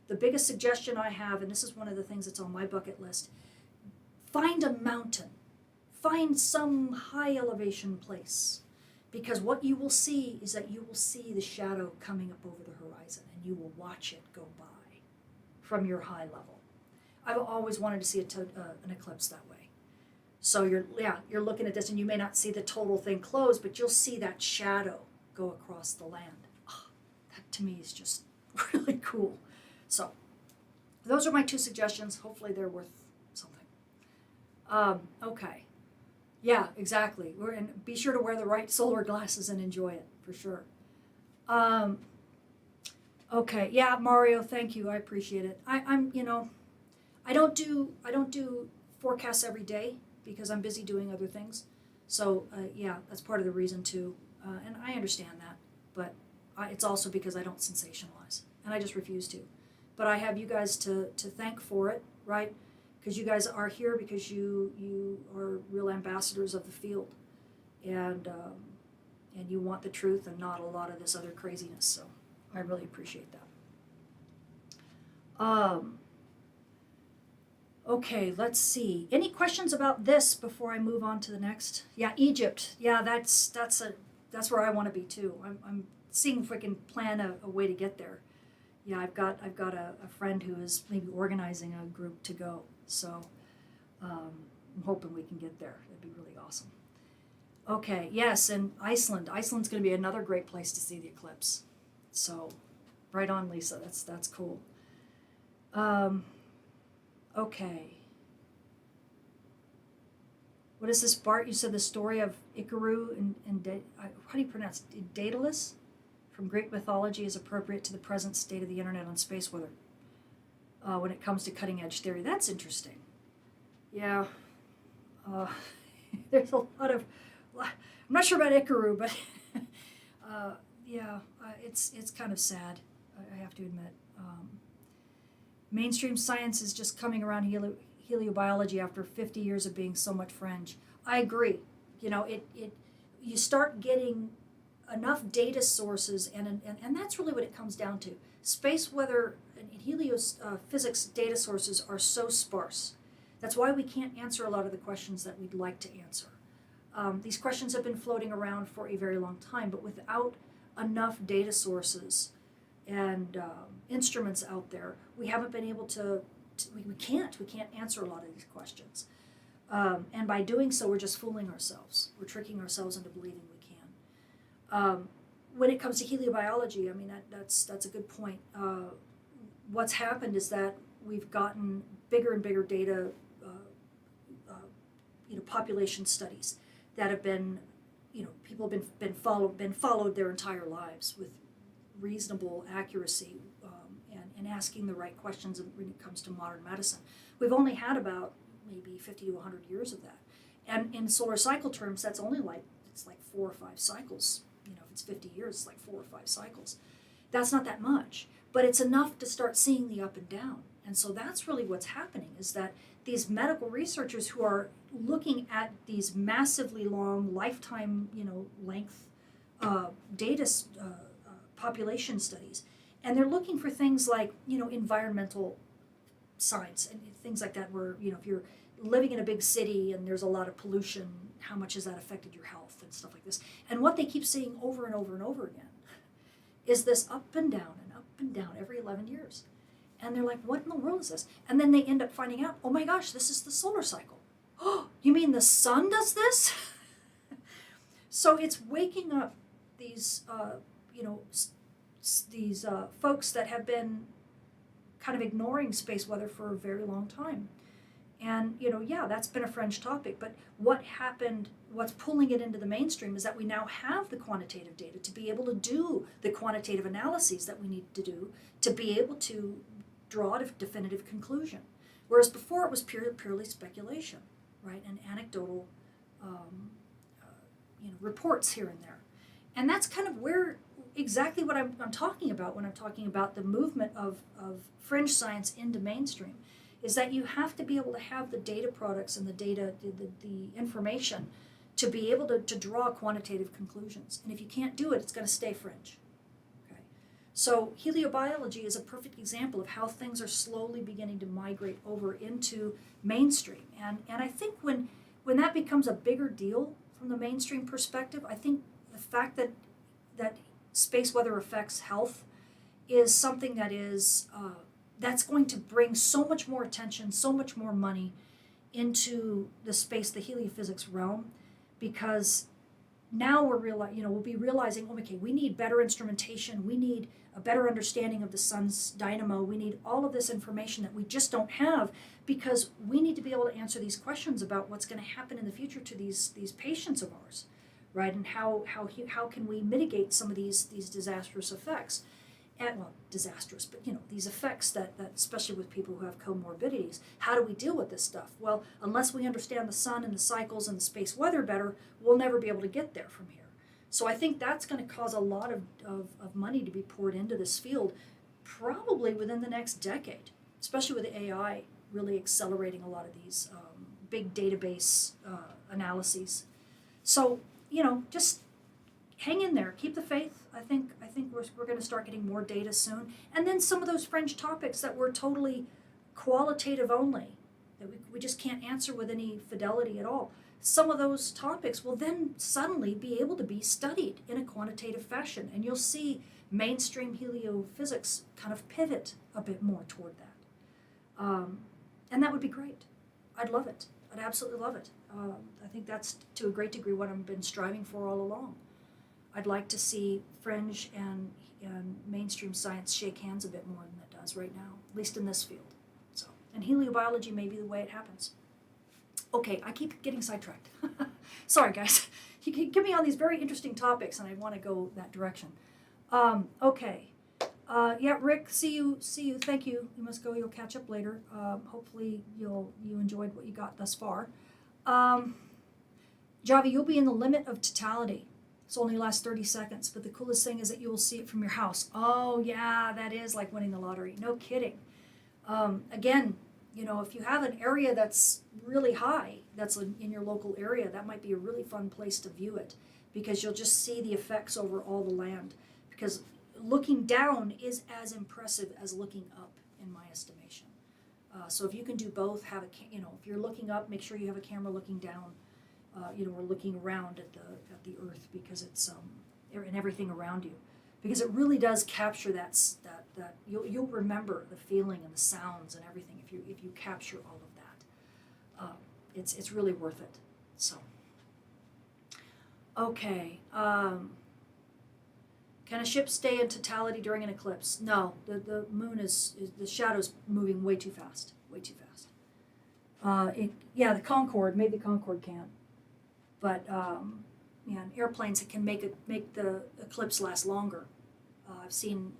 the biggest suggestion I have, and this is one of the things that's on my bucket list, find a mountain. Find some high elevation place. Because what you will see is that you will see the shadow coming up over the horizon and you will watch it go by from your high level. I've always wanted to see an eclipse that way. So you're looking at this and you may not see the total thing close, but you'll see that shadow go across the land. Oh, that to me is just really cool. So those are my two suggestions. Hopefully they're worth something. Okay. Yeah, exactly. Be sure to wear the right solar glasses and enjoy it for sure. Okay. Yeah, Mario, thank you. I appreciate it. I don't do forecasts every day because I'm busy doing other things. So yeah, that's part of the reason too. And I understand that, but it's also because I don't sensationalize and I just refuse to. But I have you guys to thank for it, right? Because you guys are here because you are real ambassadors of the field, and you want the truth and not a lot of this other craziness. So I really appreciate that. Okay, let's see. Any questions about this before I move on to the next? Yeah, Egypt. Yeah, that's where I want to be too. I'm seeing if we can plan a way to get there. Yeah, I've got a friend who is maybe organizing a group to go. So I'm hoping we can get there. That'd be really awesome. Okay, yes, and Iceland. Iceland's going to be another great place to see the eclipse. So, right on, Lisa. That's cool. Okay. What is this, Bart? You said the story of Ikaru and how do you pronounce it? Daedalus from Greek mythology is appropriate to the present state of the internet on space weather when it comes to cutting edge theory. That's interesting. Yeah. There's a lot of. I'm not sure about Ikaru, but yeah, it's kind of sad. I have to admit. Mainstream science is just coming around heliobiology after 50 years of being so much fringe. I agree. You know, you start getting enough data sources, and that's really what it comes down to. Space weather and physics data sources are so sparse. That's why we can't answer a lot of the questions that we'd like to answer. These questions have been floating around for a very long time, but without enough data sources and instruments out there, we haven't been able we can't answer a lot of these questions. And by doing so, we're just fooling ourselves. We're tricking ourselves into believing we can. When it comes to heliobiology, I mean, that's a good point. What's happened is that we've gotten bigger and bigger data, population studies that have been, people have been followed their entire lives with reasonable accuracy, and asking the right questions when it comes to modern medicine. We've only had about maybe 50 to 100 years of that. And in solar cycle terms, that's only it's like 4 or 5 cycles. If it's 50 years, it's like 4 or 5 cycles. That's not that much, but it's enough to start seeing the up and down. And so that's really what's happening, is that these medical researchers who are looking at these massively long lifetime, length data population studies, and they're looking for things like, environmental science and things like that, where, if you're living in a big city and there's a lot of pollution, how much has that affected your health and stuff like this. And what they keep seeing over and over and over again is this up and down every 11 years. And they're like, what in the world is this? And then they end up finding out, oh my gosh, this is the solar cycle. Oh, you mean the sun does this? So it's waking up these, these folks that have been kind of ignoring space weather for a very long time. And, that's been a fringe topic, but what's pulling it into the mainstream is that we now have the quantitative data to be able to do the quantitative analyses that we need to do to be able to draw a definitive conclusion. Whereas before it was purely speculation, right, and anecdotal reports here and there. And that's kind of exactly what I'm talking about when I'm talking about the movement of fringe science into mainstream, is that you have to be able to have the data products and the data, the information, to be able to draw quantitative conclusions. And if you can't do it, it's going to stay fringe. Okay? So heliobiology is a perfect example of how things are slowly beginning to migrate over into mainstream. And I think when that becomes a bigger deal from the mainstream perspective, I think the fact that space weather affects health is something that is that's going to bring so much more attention, so much more money into the heliophysics realm, because now we'll be realizing, okay, we need better instrumentation, we need a better understanding of the sun's dynamo, we need all of this information that we just don't have, because we need to be able to answer these questions about what's going to happen in the future to these patients of ours, right? And how can we mitigate some of these disastrous effects? Disastrous, but these effects that especially with people who have comorbidities, how do we deal with this stuff? Well, unless we understand the sun and the cycles and the space weather better, we'll never be able to get there from here. So I think that's going to cause a lot of money to be poured into this field, probably within the next decade, especially with AI really accelerating a lot of these big database analyses. So, just hang in there, keep the faith. I think we're going to start getting more data soon. And then some of those fringe topics that were totally qualitative only, that we just can't answer with any fidelity at all, some of those topics will then suddenly be able to be studied in a quantitative fashion. And you'll see mainstream heliophysics kind of pivot a bit more toward that. And that would be great. I'd love it. I'd absolutely love it. I think that's to a great degree what I've been striving for all along. I'd like to see fringe and mainstream science shake hands a bit more than it does right now, at least in this field. So, and heliobiology may be the way it happens. Okay, I keep getting sidetracked. Sorry, guys. You can get me on these very interesting topics, and I want to go that direction. Okay. Yeah, Rick, see you. Thank you. You must go. You'll catch up later. Hopefully you enjoyed what you got thus far. Javi, you'll be in the limit of totality. It's only lasts 30 seconds, but the coolest thing is that you will see it from your house. Oh yeah, that is like winning the lottery. No kidding. Again, if you have an area that's really high, that's in your local area, that might be a really fun place to view it, because you'll just see the effects over all the land. Because looking down is as impressive as looking up, in my estimation. So if you can do both, if you're looking up, make sure you have a camera looking down, or looking around at the earth, because it's and everything around you, because it really does capture that you'll remember the feeling and the sounds and everything if you capture all of that. It's really worth it. So okay. Can a ship stay in totality during an eclipse? No, the moon is the shadow's moving way too fast. The Concorde, maybe the Concorde can, but and airplanes that can make the eclipse last longer. I've seen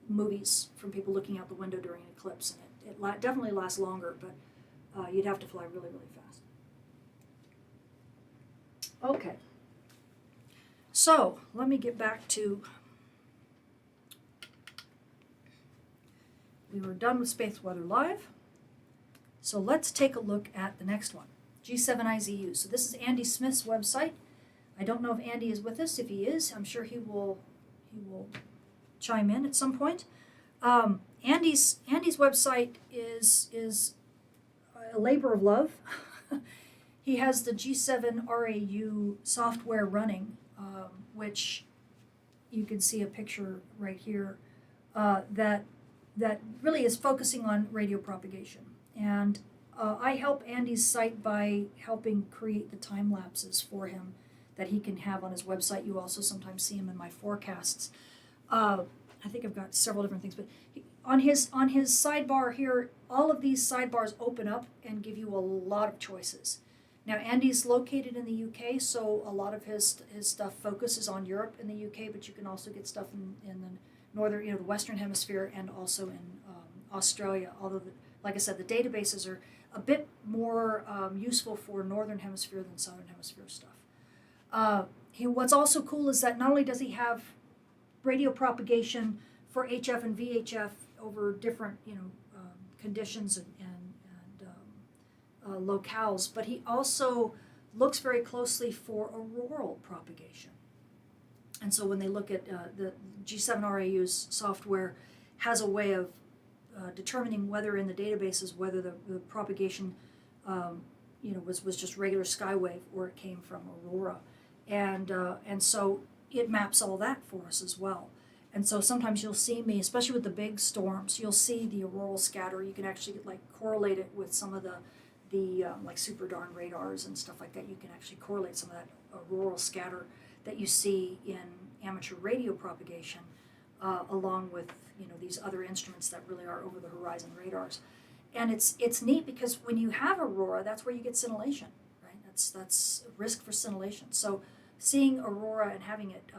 movies from people looking out the window during an eclipse, and it definitely lasts longer, but you'd have to fly really, really fast. Okay. So let me get back to, we were done with Space Weather Live. So let's take a look at the next one, G7 IZU. So this is Andy Smith's website. I don't know if Andy is with us. If he is, I'm sure he will chime in at some point. Andy's website is a labor of love. He has the G7 RAU software running, which you can see a picture right here, that really is focusing on radio propagation. And I help Andy's site by helping create the time lapses for him that he can have on his website. You also sometimes see him in my forecasts. I think I've got several different things, but on his sidebar here, all of these sidebars open up and give you a lot of choices. Now, Andy's located in the UK, so a lot of his stuff focuses on Europe and the UK, but you can also get stuff in the northern, the Western Hemisphere, and also in Australia. Although, like I said, the databases are a bit more useful for Northern Hemisphere than Southern Hemisphere stuff. What's also cool is that not only does he have radio propagation for HF and VHF over different, conditions and locales, but he also looks very closely for auroral propagation. And so when they look at the G7 RAU's software has a way of determining whether in the databases whether the propagation was just regular skywave or it came from aurora, and so it maps all that for us as well. And so sometimes you'll see me, especially with the big storms, you'll see the auroral scatter. You can actually correlate it with some of the super darn radars and stuff like that. You can actually correlate some of that auroral scatter that you see in amateur radio propagation, along with these other instruments that really are over the horizon radars. And it's neat because when you have aurora, that's where you get scintillation, right? That's a risk for scintillation. So seeing aurora and having it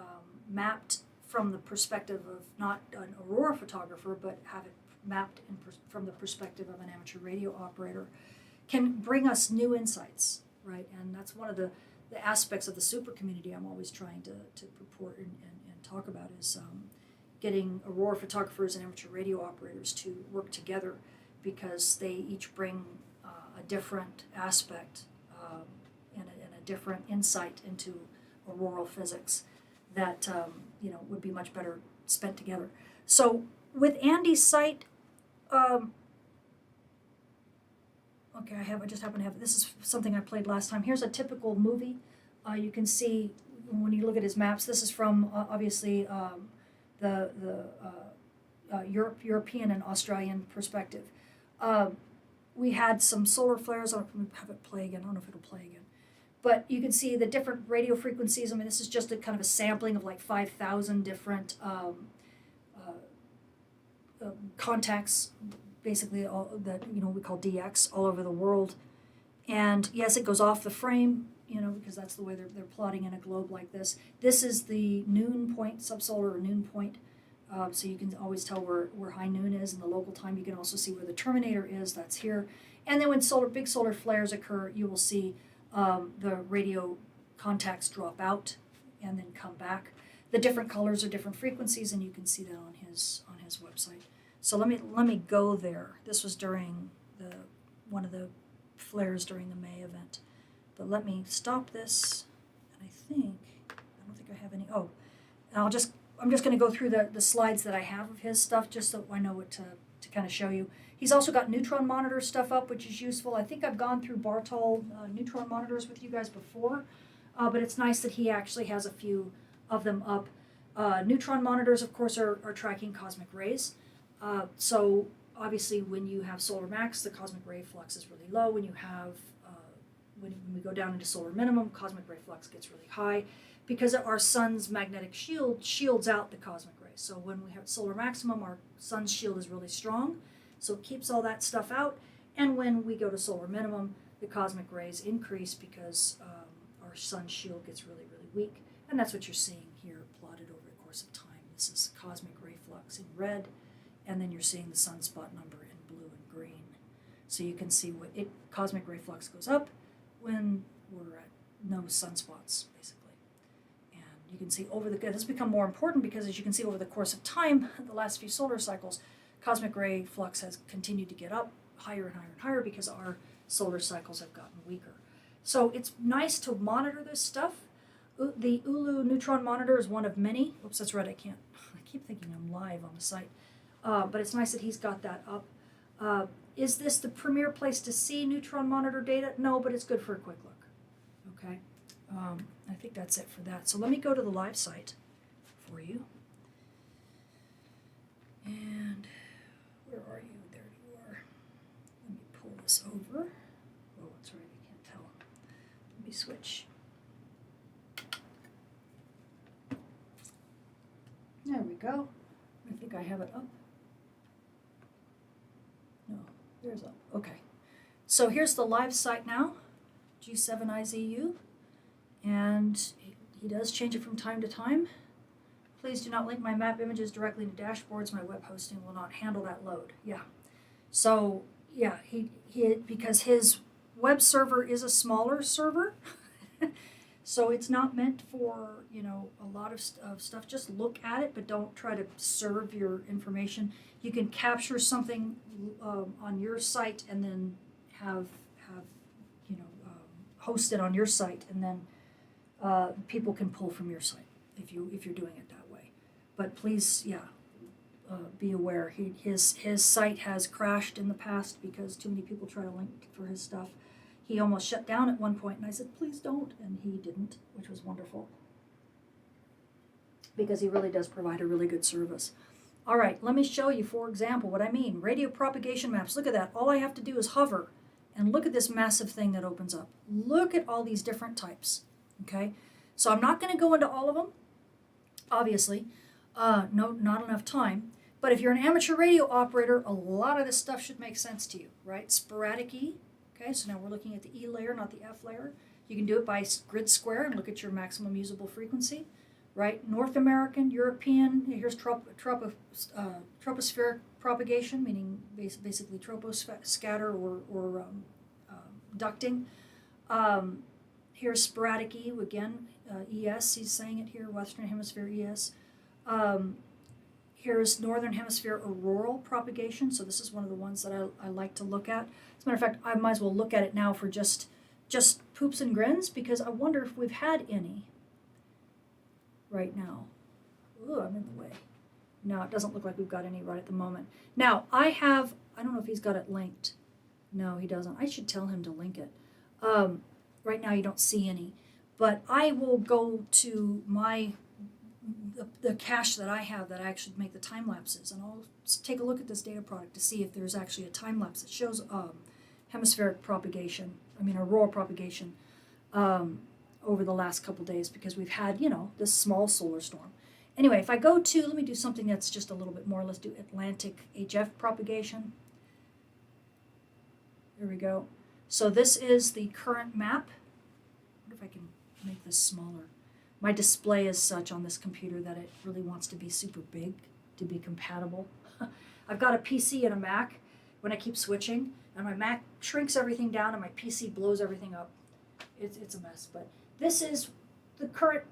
mapped from the perspective of not an aurora photographer, but have it mapped from the perspective of an amateur radio operator can bring us new insights, right? And that's one of the aspects of the super community I'm always trying to purport and talk about is getting aurora photographers and amateur radio operators to work together, because they each bring a different aspect and a different insight into auroral physics that would be much better spent together. So with Andy's site, okay, I just happen to have, this is something I played last time. Here's a typical movie. You can see when you look at his maps, this is from obviously the European and Australian perspective. we had some solar flares. I don't have it play again. I don't know if it'll play again. But you can see the different radio frequencies. I mean, this is just a kind of a sampling of like 5,000 different contacts, basically all that we call DX all over the world. And yes, it goes off the frame, because that's the way they're plotting in a globe like this. This is the noon point, subsolar or noon point. So you can always tell where high noon is in the local time. You can also see where the terminator is. That's here. And then when big solar flares occur, you will see the radio contacts drop out and then come back. The different colors are different frequencies, and you can see that on his website. So let me go there. This was during one of the flares during the May event. But let me stop this, and I don't think I have any. Oh, and I'm just going to go through the slides that I have of his stuff, just so I know what to kind of show you. He's also got neutron monitor stuff up, which is useful. I think I've gone through Bartol neutron monitors with you guys before, but it's nice that he actually has a few of them up. Neutron monitors, of course, are tracking cosmic rays. So obviously when you have solar max, the cosmic ray flux is really low. When you have when we go down into solar minimum, cosmic ray flux gets really high because our sun's magnetic shield shields out the cosmic rays. So when we have solar maximum, our sun's shield is really strong, so it keeps all that stuff out. And when we go to solar minimum, the cosmic rays increase because our sun's shield gets really, really weak. And that's what you're seeing here plotted over the course of time. This is cosmic ray flux in red, and then you're seeing the sunspot number in blue and green. So you can see cosmic ray flux goes up when we're at no sunspots, basically. And you can see this has become more important because, as you can see over the course of time, the last few solar cycles, cosmic ray flux has continued to get up higher and higher and higher because our solar cycles have gotten weaker. So it's nice to monitor this stuff. The ULU neutron monitor is one of many. Oops, that's right, I keep thinking I'm live on the site. But it's nice that he's got that up. Is this the premier place to see neutron monitor data? No, but it's good for a quick look. Okay, I think that's it for that. So let me go to the live site for you. And where are you? There you are. Let me pull this over. Oh, that's right, I can't tell. Let me switch. There we go. I think I have it up. No, there's up. Okay. So here's the live site now, G7IZU, and he does change it from time to time. Please do not link my map images directly to dashboards. My web hosting will not handle that load. Yeah. So yeah, he because his web server is a smaller server. So it's not meant for, a lot of stuff. Just look at it, but don't try to serve your information. You can capture something on your site and then have host it on your site, and then people can pull from your site if you're doing it that way. But please, be aware. His site has crashed in the past because too many people try to link for his stuff. He almost shut down at one point, and I said, please don't, and he didn't, which was wonderful, because he really does provide a really good service. All right, let me show you, for example, what I mean. Radio propagation maps, look at that. All I have to do is hover, and look at this massive thing that opens up. Look at all these different types, okay? So I'm not going to go into all of them, obviously. Not enough time. But if you're an amateur radio operator, a lot of this stuff should make sense to you, right? Sporadic E. Okay, so now we're looking at the E layer, not the F layer. You can do it by grid square and look at your maximum usable frequency, right? North American, European, here's tropospheric propagation, meaning basically troposcatter or ducting. Here's sporadic E, again, ES, he's saying it here, Western Hemisphere ES. Here's Northern Hemisphere auroral propagation, so this is one of the ones that I like to look at. As a matter of fact, I might as well look at it now for just poops and grins, because I wonder if we've had any right now. Ooh, I'm in the way. No, it doesn't look like we've got any right at the moment. Now, I don't know if he's got it linked. No, he doesn't. I should tell him to link it. Right now you don't see any, but I will go to the cache that I have that I actually make the time lapses, and I'll take a look at this data product to see if there's actually a time lapse that shows hemispheric propagation, aurora propagation, over the last couple days because we've had, this small solar storm. Anyway, if I go to, let me do something that's just a little bit more. Let's do Atlantic HF propagation. There we go. So this is the current map. I wonder if I can make this smaller. My display is such on this computer that it really wants to be super big to be compatible. I've got a PC and a Mac when I keep switching, and my Mac shrinks everything down and my PC blows everything up. It's a mess, but this is the current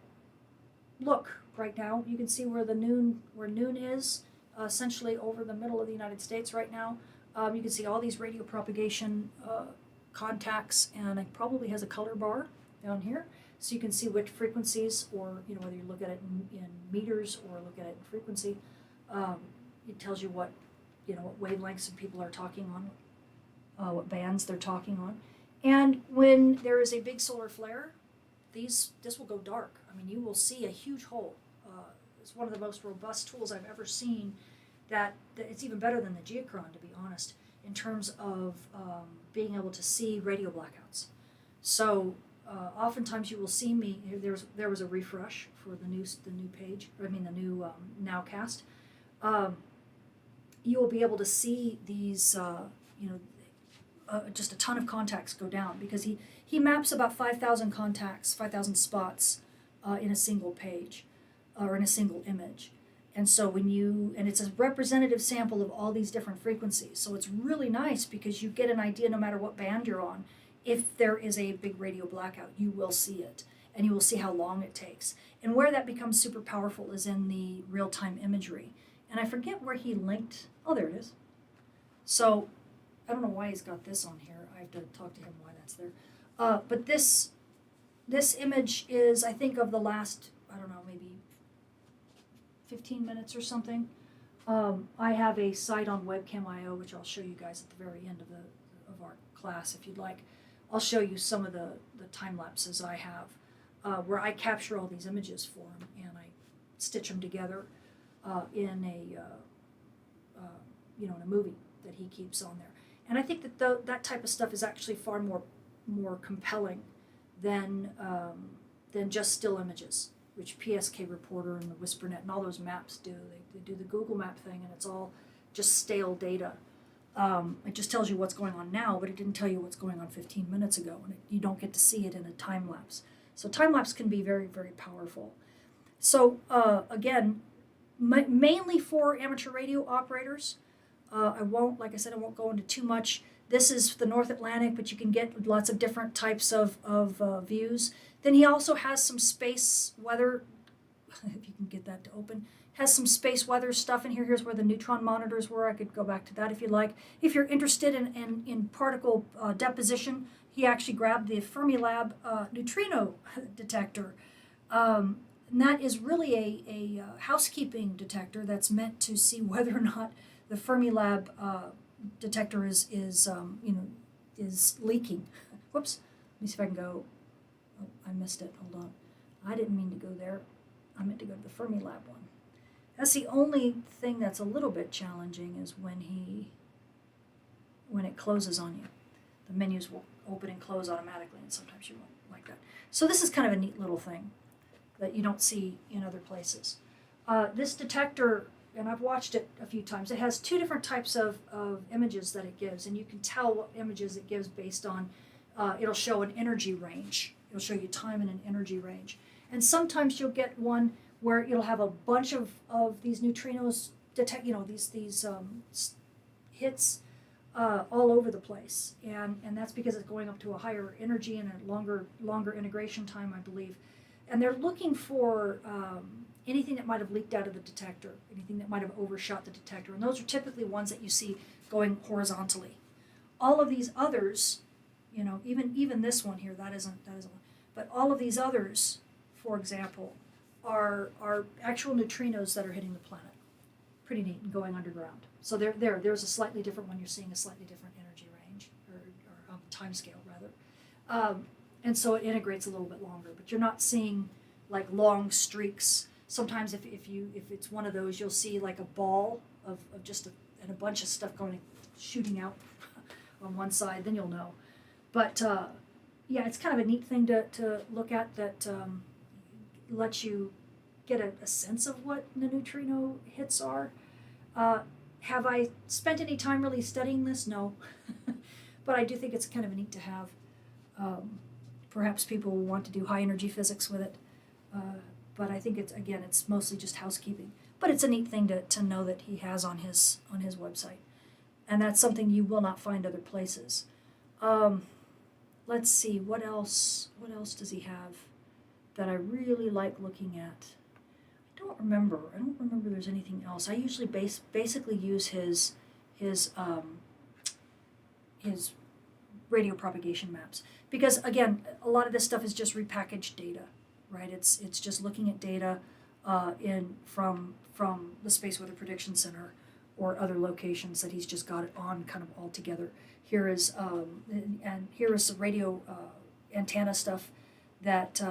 look right now. You can see where noon is, essentially over the middle of the United States right now. You can see all these radio propagation contacts, and it probably has a color bar down here. So you can see which frequencies, or whether you look at it in meters or look at it in frequency. It tells you what what wavelengths people are talking on, what bands they're talking on. And when there is a big solar flare, this will go dark. You will see a huge hole. It's one of the most robust tools I've ever seen. That it's even better than the Geocron, to be honest, in terms of being able to see radio blackouts. So oftentimes you will see me. There was a refresh for the new page. The new Nowcast. You will be able to see these. Just a ton of contacts go down because he maps about 5,000 contacts, 5,000 spots in a single page or in a single image. And so and it's a representative sample of all these different frequencies. So it's really nice because you get an idea no matter what band you're on. If there is a big radio blackout, you will see it and you will see how long it takes. And where that becomes super powerful is in the real-time imagery. And I forget where he linked. Oh, there it is. So I don't know why he's got this on here. I have to talk to him why that's there. But this image is, I think, of the last, maybe 15 minutes or something. I have a site on Webcam.io, which I'll show you guys at the very end of our class, if you'd like. I'll show you some of the time lapses I have, where I capture all these images for him and I stitch them together in in a movie that he keeps on there. And I think that that type of stuff is actually far more compelling than just still images, which PSK Reporter and the WhisperNet and all those maps do. They do the Google Map thing, and it's all just stale data. It just tells you what's going on now, but it didn't tell you what's going on 15 minutes ago, and you don't get to see it in a time lapse. So time lapse can be very, very powerful. So again, mainly for amateur radio operators. I won't go into too much. This is the North Atlantic, but you can get lots of different types of views. Then he also has some space weather, if you can get that to open, has some space weather stuff in here. Here's where the neutron monitors were. I could go back to that if you like. If you're interested in particle deposition, he actually grabbed the Fermilab neutrino detector. And that is really a housekeeping detector that's meant to see whether or not the Fermilab detector is leaking. Whoops. Let me see if I can go. Oh, I missed it. Hold on. I didn't mean to go there. I meant to go to the Fermilab one. That's the only thing that's a little bit challenging is when it closes on you. The menus will open and close automatically, and sometimes you won't like that. So this is kind of a neat little thing that you don't see in other places. This detector, and I've watched it a few times, it has two different types of images that it gives, and you can tell what images it gives based on, it'll show an energy range. It'll show you time and an energy range. And sometimes you'll get one where it'll have a bunch of these neutrinos detect, these hits all over the place. And that's because it's going up to a higher energy and a longer integration time, I believe. And they're looking for anything that might have leaked out of the detector, anything that might have overshot the detector. And those are typically ones that you see going horizontally. All of these others, even this one here, that isn't one. But all of these others, for example, are actual neutrinos that are hitting the planet. Pretty neat and going underground. So there's a slightly different one. You're seeing a slightly different energy range or time scale rather. And so it integrates a little bit longer, but you're not seeing like long streaks. Sometimes if it's one of those, you'll see like a ball of just a bunch of stuff shooting out on one side, then you'll know. But yeah, it's kind of a neat thing to look at that lets you get a sense of what the neutrino hits are. Have I spent any time really studying this? No. But I do think it's kind of neat to have. Perhaps people will want to do high energy physics with it. But I think it's mostly just housekeeping. But it's a neat thing to know that he has on his website. And that's something you will not find other places. Let's see, what else does he have that I really like looking at? I don't remember there's anything else. I usually basically use his radio propagation maps. Because again, a lot of this stuff is just repackaged data, right? It's just looking at data from the Space Weather Prediction Center or other locations that he's just got it on kind of all together. Here is here is some radio antenna stuff that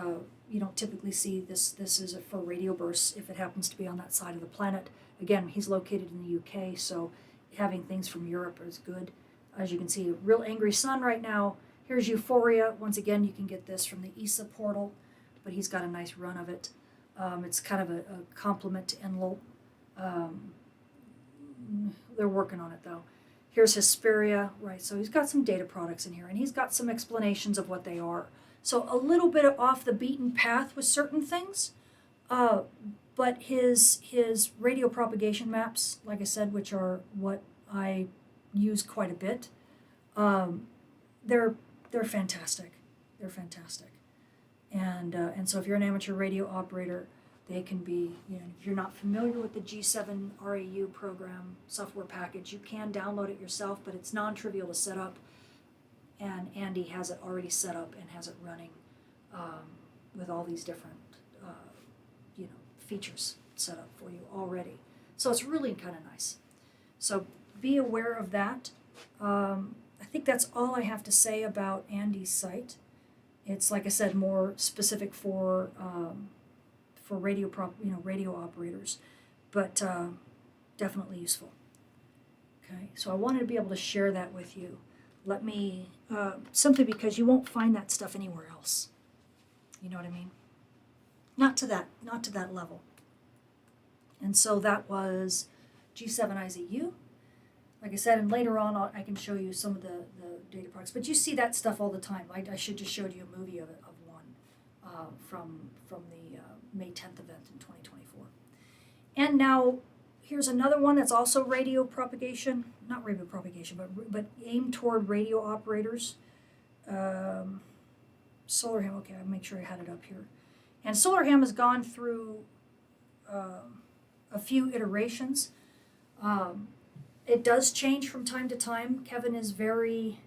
you don't typically see. This is for radio bursts if it happens to be on that side of the planet. Again, he's located in the UK, so having things from Europe is good. As you can see, real angry sun right now. Here's Euphoria. Once again, you can get this from the ISWA portal, but he's got a nice run of it. It's kind of a complement to Enlil. They're working on it though. Here's Hesperia, right? So he's got some data products in here, and he's got some explanations of what they are. So a little bit off the beaten path with certain things, but his radio propagation maps, like I said, which are what I use quite a bit, they're fantastic. They're fantastic, and so if you're an amateur radio operator, they can be, if you're not familiar with the G7 RAU program software package, you can download it yourself, but it's non-trivial to set up. And Andy has it already set up and has it running with all these different, features set up for you already. So it's really kind of nice. So be aware of that. I think that's all I have to say about Andy's site. It's, like I said, more specific for radio radio operators, but definitely useful. Okay, so I wanted to be able to share that with you. Let me simply because you won't find that stuff anywhere else. You know what I mean? Not to that level. And so that was G7 IZU. Like I said, and later on I can show you some of the data products. But you see that stuff all the time. I should just showed you a movie of one from the May 10th event in 2024. And now here's another one that's also radio propagation, not radio propagation, but aimed toward radio operators. SolarHam, okay, I'll make sure I had it up here. And SolarHam has gone through a few iterations. It does change from time to time. Kevin is very,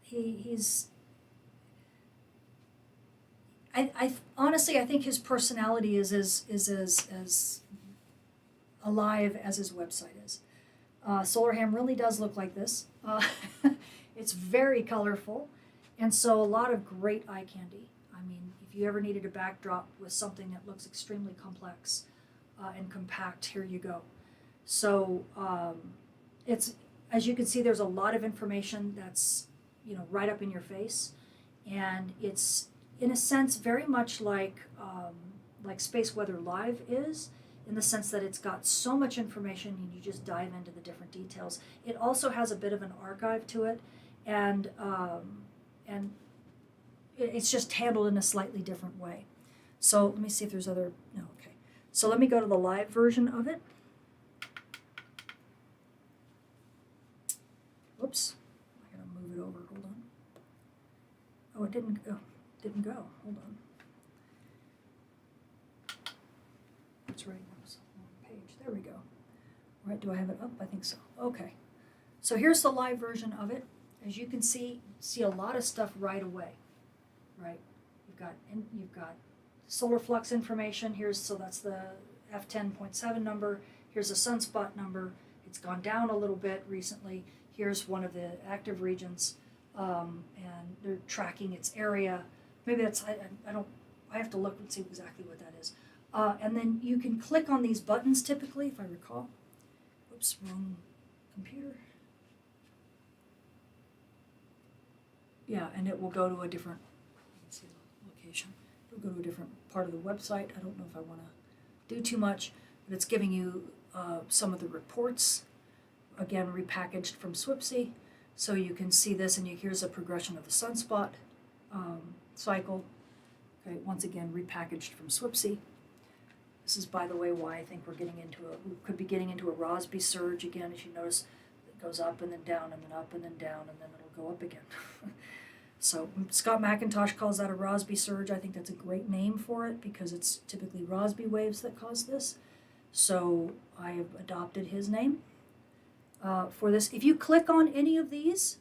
he's, I honestly, I think his personality is as alive as his website is. SolarHam really does look like this. It's very colorful, and so a lot of great eye candy. I mean, if you ever needed a backdrop with something that looks extremely complex and compact, here you go. So it's, as you can see, there's a lot of information that's right up in your face, and it's in a sense very much like Space Weather Live is, in the sense that it's got so much information and you just dive into the different details. It also has a bit of an archive to it, and it's just handled in a slightly different way. So let me see if there's other, no, okay. So let me go to the live version of it. Whoops, I gotta move it over, hold on. Oh, it didn't go, hold on. That's right, that was on the page, there we go. All right, do I have it up? I think so, okay. So here's the live version of it. As you can see a lot of stuff right away, right? You've got solar flux information. So that's the F10.7 number. Here's the sunspot number. It's gone down a little bit recently. Here's one of the active regions, and they're tracking its area. Maybe that's, I have to look and see exactly what that is. And then you can click on these buttons typically, if I recall. Oops, wrong computer. Yeah, and it will go to a different, let's see the location. It'll go to a different part of the website. I don't know if I want to do too much, but it's giving you some of the reports, again repackaged from SWPC, so you can see this, and here's a progression of the sunspot cycle. Okay, once again repackaged from SWPC. This is, by the way, why I think we could be getting into a Rossby surge again. As you notice, it goes up and then down and then up and then down and then it'll go up again. So Scott McIntosh calls that a Rossby surge. I think that's a great name for it because it's typically Rossby waves that cause this. So I have adopted his name for this. If you click on any of these,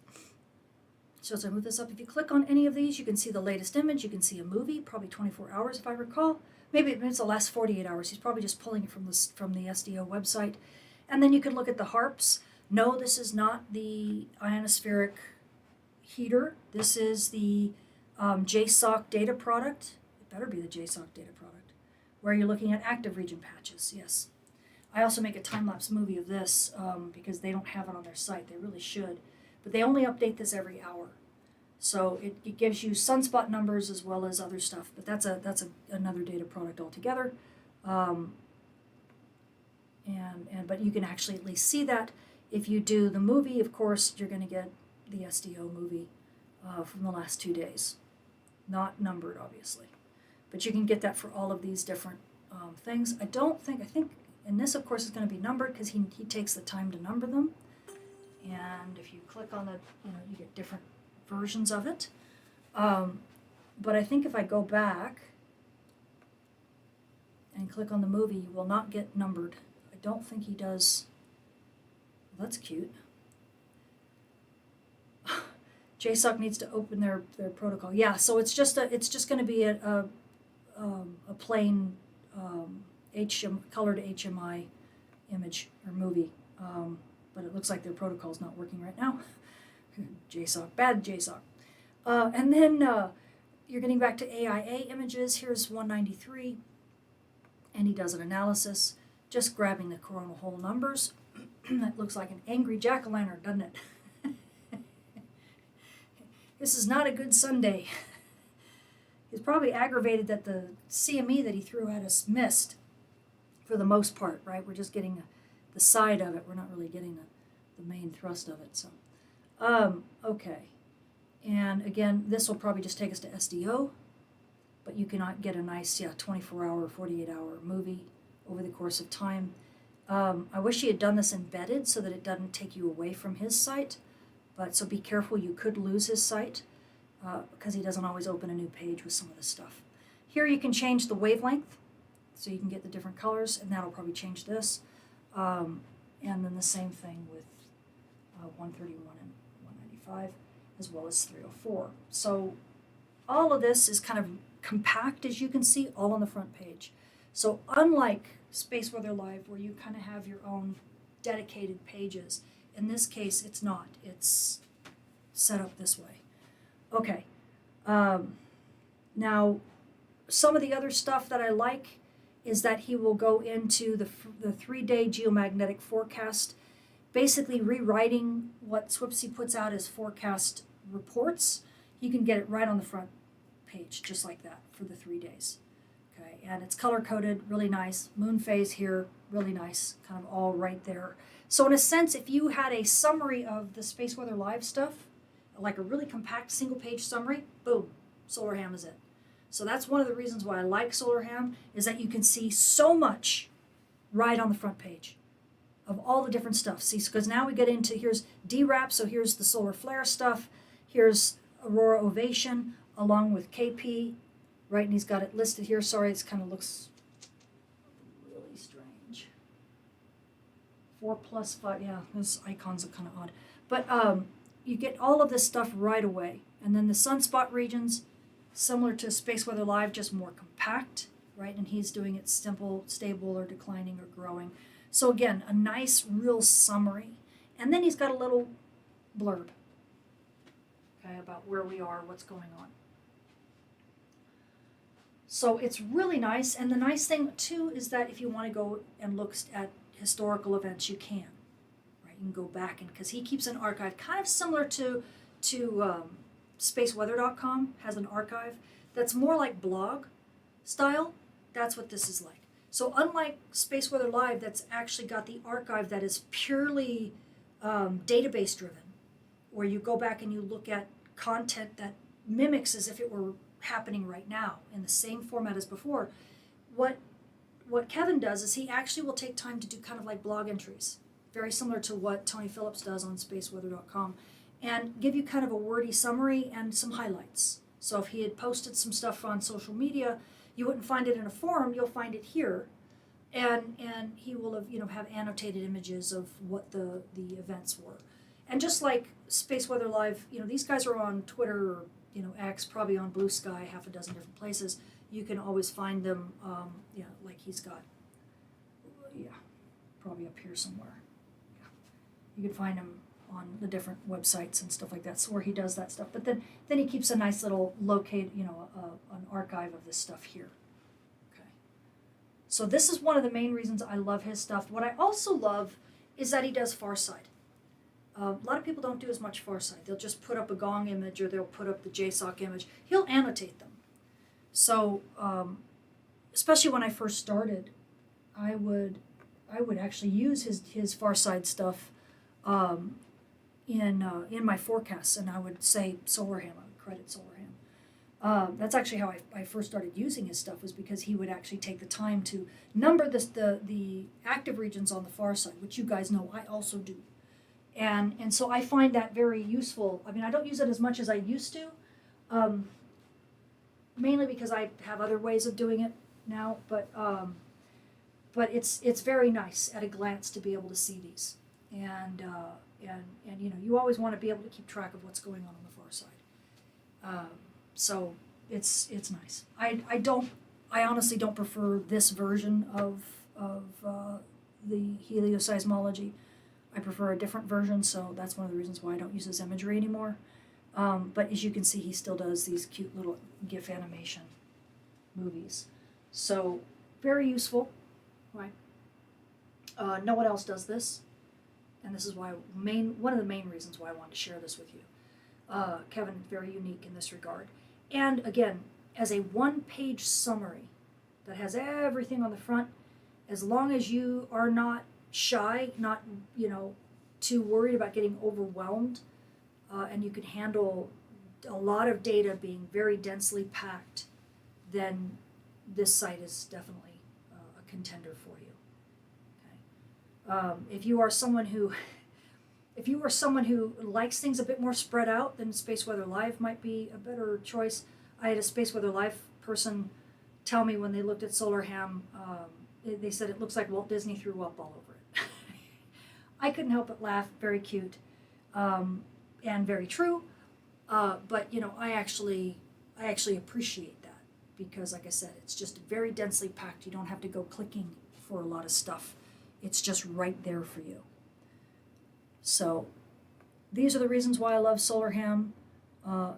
so as I move this up, if you click on any of these, you can see the latest image. You can see a movie, probably 24 hours if I recall. Maybe it's the last 48 hours. He's probably just pulling it from the SDO website. And then you can look at the HARPs. No, this is not the ionospheric heater. This is the JSOC data product. It better be the JSOC data product, where you're looking at active region patches, yes. I also make a time-lapse movie of this because they don't have it on their site. They really should. But they only update this every hour. So it gives you sunspot numbers as well as other stuff. But that's another data product altogether. But you can actually at least see that. If you do the movie, of course, you're going to get the SDO movie from the last 2 days. Not numbered, obviously. But you can get that for all of these different things. I think, and this, of course, is going to be numbered because he takes the time to number them. And if you click on the, you get different versions of it. But I think if I go back and click on the movie, you will not get numbered. I don't think he does. Well, that's cute. JSOC needs to open their protocol. Yeah, so it's just going to be a plain colored HMI image or movie. But it looks like their protocol is not working right now. JSOC, bad JSOC. And then you're getting back to AIA images. Here's 193, and he does an analysis, just grabbing the coronal hole numbers. That looks like an angry jack-o'-lantern, doesn't it? This is not a good Sunday. He's probably aggravated that the CME that he threw at us missed for the most part, right? We're just getting the side of it. We're not really getting the main thrust of it. So, okay. And again, this will probably just take us to SDO, but you cannot get a nice, 24-hour, 48-hour movie over the course of time. I wish he had done this embedded so that it doesn't take you away from his site, but so be careful, you could lose his site because he doesn't always open a new page with some of this stuff. Here you can change the wavelength, so you can get the different colors, and that'll probably change this. And then the same thing with 131 and 195, as well as 304. So all of this is kind of compact, as you can see, all on the front page. So unlike Space Weather Live, where you kind of have your own dedicated pages, in this case, it's not. It's set up this way. Okay. Now, some of the other stuff that I like is that he will go into the 3-day geomagnetic forecast, basically rewriting what SWPC puts out as forecast reports. You can get it right on the front page, just like that, for the 3 days. Okay, and it's color-coded, really nice. Moon phase here, really nice, kind of all right there. So in a sense, if you had a summary of the Space Weather Live stuff, like a really compact single-page summary, boom, SolarHam is it. So that's one of the reasons why I like SolarHam, is that you can see so much right on the front page of all the different stuff. See, because now we get into, here's DRAP, so here's the solar flare stuff, here's Aurora Ovation, along with KP, right, and he's got it listed here. Sorry, it kind of looks really strange. 4+5, yeah, those icons are kind of odd. But you get all of this stuff right away. And then the sunspot regions, similar to Space Weather Live, just more compact, right? And he's doing it simple, stable, or declining, or growing. So again, a nice, real summary. And then he's got a little blurb, okay, about where we are, what's going on. So it's really nice. And the nice thing, too, is that if you want to go and look at historical events, you can. Right? You can go back, and because he keeps an archive kind of similar to spaceweather.com has an archive that's more like blog style. That's what this is like. So unlike Space Weather Live, that's actually got the archive that is purely database driven, where you go back and you look at content that mimics as if it were happening right now in the same format as before. What Kevin does is he actually will take time to do kind of like blog entries, very similar to what Tony Phillips does on spaceweather.com, and give you kind of a wordy summary and some highlights. So if he had posted some stuff on social media, you wouldn't find it in a forum, you'll find it here. And he will have annotated images of what the events were. And just like Space Weather Live, these guys are on Twitter or X, probably on Blue Sky, half a dozen different places. You can always find them, like he's got, probably up here somewhere. Yeah. You can find him on the different websites and stuff like that, so where he does that stuff. But then he keeps a nice little an archive of this stuff here. Okay. So this is one of the main reasons I love his stuff. What I also love is that he does Farside. A lot of people don't do as much Farside. They'll just put up a gong image or they'll put up the JSOC image. He'll annotate them. So, especially when I first started, I would actually use his Farside stuff in my forecasts, and I would say SolarHam. I would credit SolarHam. That's actually how I first started using his stuff, was because he would actually take the time to number the active regions on the Farside, which you guys know I also do. And so I find that very useful. I mean, I don't use it as much as I used to, mainly because I have other ways of doing it now. But it's very nice at a glance to be able to see these, and you always want to be able to keep track of what's going on the far side. So it's nice. I honestly don't prefer this version of the helioseismology. I prefer a different version, so that's one of the reasons why I don't use his imagery anymore. But as you can see, he still does these cute little GIF animation movies. So, very useful, right? No one else does this, and this is why one of the main reasons why I wanted to share this with you. Kevin, very unique in this regard. And again, as a one-page summary that has everything on the front, as long as you are not shy, not too worried about getting overwhelmed, and you can handle a lot of data being very densely packed, then this site is definitely a contender for you. Okay. If you are someone who likes things a bit more spread out, then Space Weather Live might be a better choice. I had a Space Weather Live person tell me when they looked at SolarHam, they said it looks like Walt Disney threw up all over it. I couldn't help but laugh. Very cute, and very true. But I actually appreciate that, because, like I said, it's just very densely packed. You don't have to go clicking for a lot of stuff. It's just right there for you. So these are the reasons why I love SolarHam,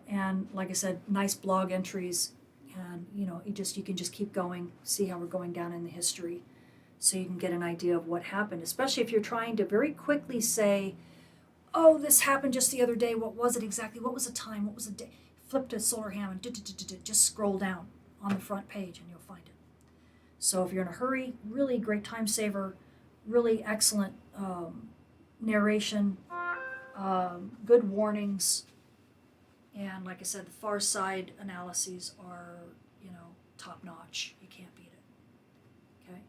and like I said, nice blog entries, and you can just keep going, see how we're going down in the history, so you can get an idea of what happened, especially if you're trying to very quickly say, oh, this happened just the other day, what was it exactly, what was the time, what was the day, flip to SolarHam and just scroll down on the front page and you'll find it. So if you're in a hurry, really great time saver, really excellent narration, good warnings, and like I said, the far side analyses are, top notch. You can't beat it. Okay,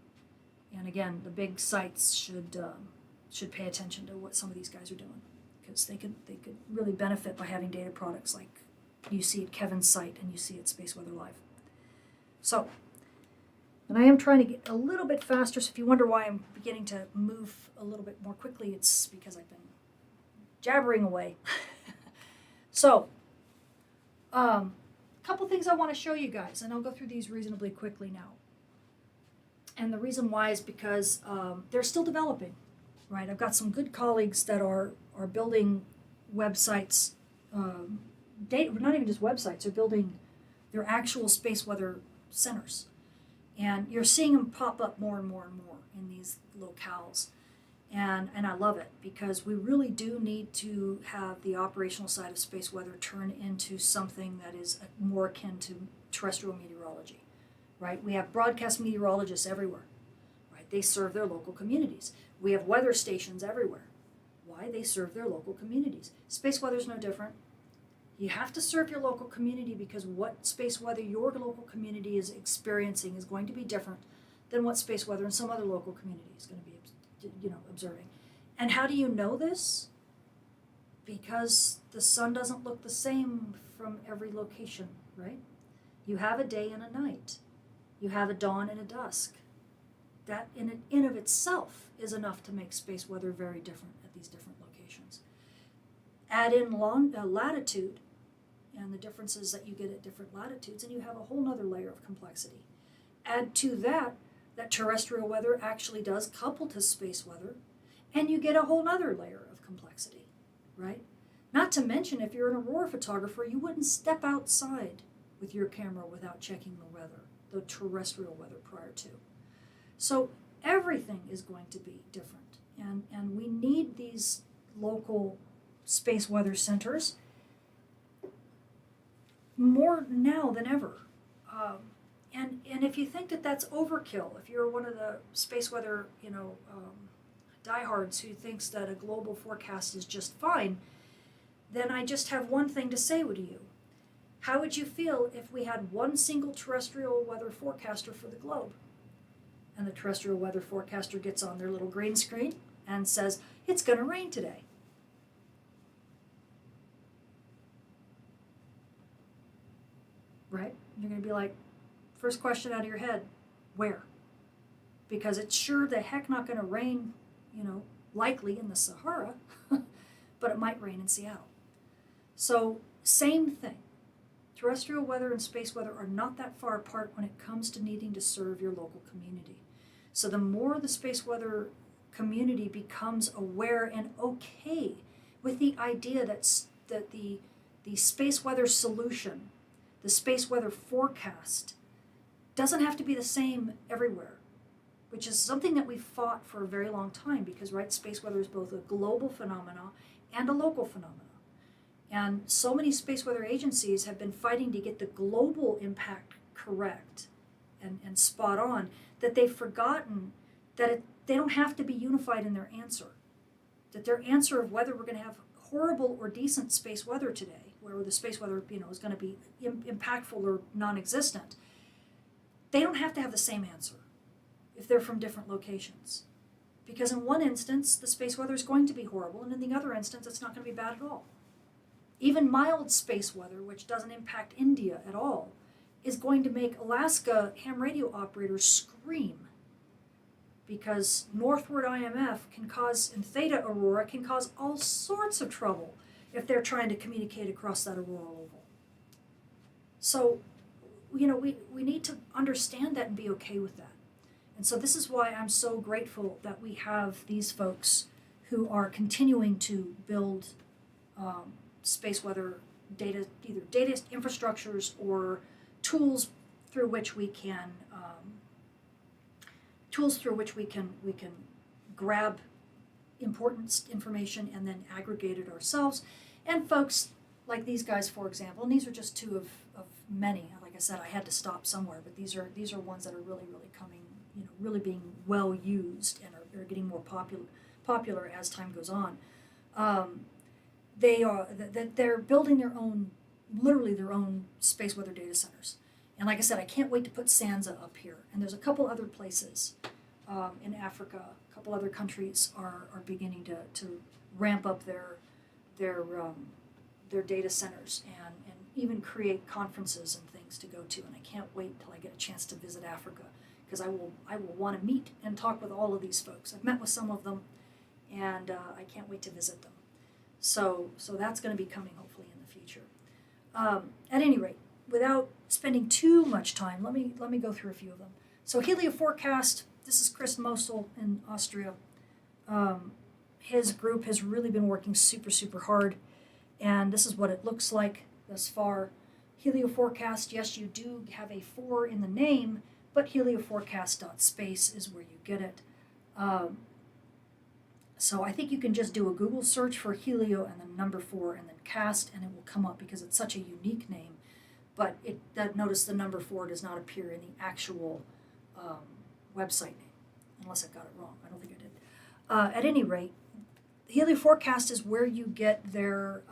and again, the big sites should pay attention to what some of these guys are doing, because they could really benefit by having data products like you see at Kevin's site and you see at Space Weather Live. So, and I am trying to get a little bit faster, so if you wonder why I'm beginning to move a little bit more quickly, it's because I've been jabbering away. So, couple things I want to show you guys, and I'll go through these reasonably quickly now. And the reason why is because they're still developing, right? I've got some good colleagues that are building websites, not even just websites, they're building their actual space weather centers. And you're seeing them pop up more and more and more in these locales. And I love it because we really do need to have the operational side of space weather turn into something that is more akin to terrestrial meteorology, right? We have broadcast meteorologists everywhere, right? They serve their local communities. We have weather stations everywhere. Why? They serve their local communities. Space weather is no different. You have to serve your local community because what space weather your local community is experiencing is going to be different than what space weather in some other local community is going to be, observing. And how do you know this? Because the sun doesn't look the same from every location, right? You have a day and a night. You have a dawn and a dusk. That in of itself is enough to make space weather very different at these different locations. Add in latitude and the differences that you get at different latitudes, and you have a whole nother layer of complexity. Add to that terrestrial weather actually does couple to space weather, and you get a whole nother layer of complexity, right? Not to mention, if you're an aurora photographer, you wouldn't step outside with your camera without checking the weather, the terrestrial weather prior to. So everything is going to be different, and we need these local space weather centers more now than ever. And if you think that that's overkill, if you're one of the space weather, diehards who thinks that a global forecast is just fine, then I just have one thing to say to you. How would you feel if we had one single terrestrial weather forecaster for the globe? And the terrestrial weather forecaster gets on their little green screen and says, it's going to rain today. Right? You're going to be like, first question out of your head, where? Because it's sure the heck not going to rain, likely in the Sahara, but it might rain in Seattle. So, same thing. Terrestrial weather and space weather are not that far apart when it comes to needing to serve your local community. So the more the space weather community becomes aware and okay with the idea that the space weather solution, the space weather forecast, doesn't have to be the same everywhere, which is something that we've fought for a very long time because, right, space weather is both a global phenomena and a local phenomena. And so many space weather agencies have been fighting to get the global impact correct and spot on that they've forgotten that they don't have to be unified in their answer. That their answer of whether we're going to have horrible or decent space weather today, where the space weather is going to be impactful or non-existent, they don't have to have the same answer if they're from different locations. Because in one instance, the space weather is going to be horrible, and in the other instance, it's not going to be bad at all. Even mild space weather, which doesn't impact India at all, is going to make Alaska ham radio operators scream. Because northward IMF can cause, and theta aurora can cause all sorts of trouble if they're trying to communicate across that auroral oval. So, we need to understand that and be okay with that. And so this is why I'm so grateful that we have these folks who are continuing to build space weather data, either data infrastructures or tools through which we can grab important information and then aggregate it ourselves. And folks like these guys, for example, and these are just two of many. Like I said, I had to stop somewhere, but these are ones that are really coming, really being well used and are getting more popular as time goes on. They're building literally their own space weather data centers. And like I said, I can't wait to put Sansa up here. And there's a couple other places in Africa, a couple other countries are beginning to ramp up their data centers and even create conferences and things to go to. And I can't wait till I get a chance to visit Africa, because I will want to meet and talk with all of these folks. I've met with some of them, and I can't wait to visit them. So that's going to be coming hopefully in the future. At any rate, without spending too much time, let me go through a few of them. So Helioforecast, this is Chris Mosel in Austria. His group has really been working super hard, and this is what it looks like thus far. Helioforecast, yes, you do have a 4 in the name, but helioforecast.space is where you get it. So I think you can just do a Google search for Helio and then number 4 and then cast, and it will come up because it's such a unique name. But notice the number 4 does not appear in the actual website name, unless I got it wrong. I don't think I did. At any rate, Helioforecast is where you get their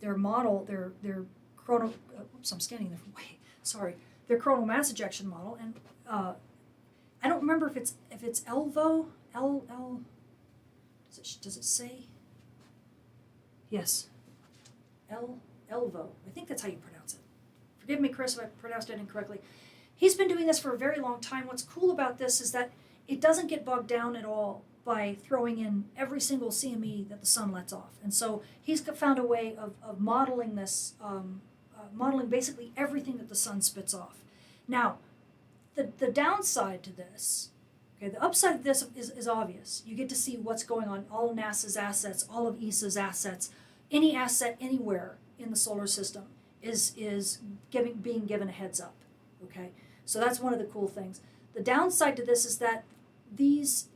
model, their chrono. Oops, I'm standing there. Wait, sorry. Their coronal mass ejection model, and I don't remember if it's ELVO. Does it say? Yes. ELVO. I think that's how you pronounce it. Forgive me, Chris, if I pronounced it incorrectly. He's been doing this for a very long time. What's cool about this is that it doesn't get bogged down at all by throwing in every single CME that the sun lets off. And so he's found a way of modeling this, modeling basically everything that the sun spits off. Now, the downside to this, okay, the upside of this is obvious. You get to see what's going on, all NASA's assets, all of ESA's assets, any asset anywhere in the solar system is being given a heads up, okay? So that's one of the cool things. The downside to this is that these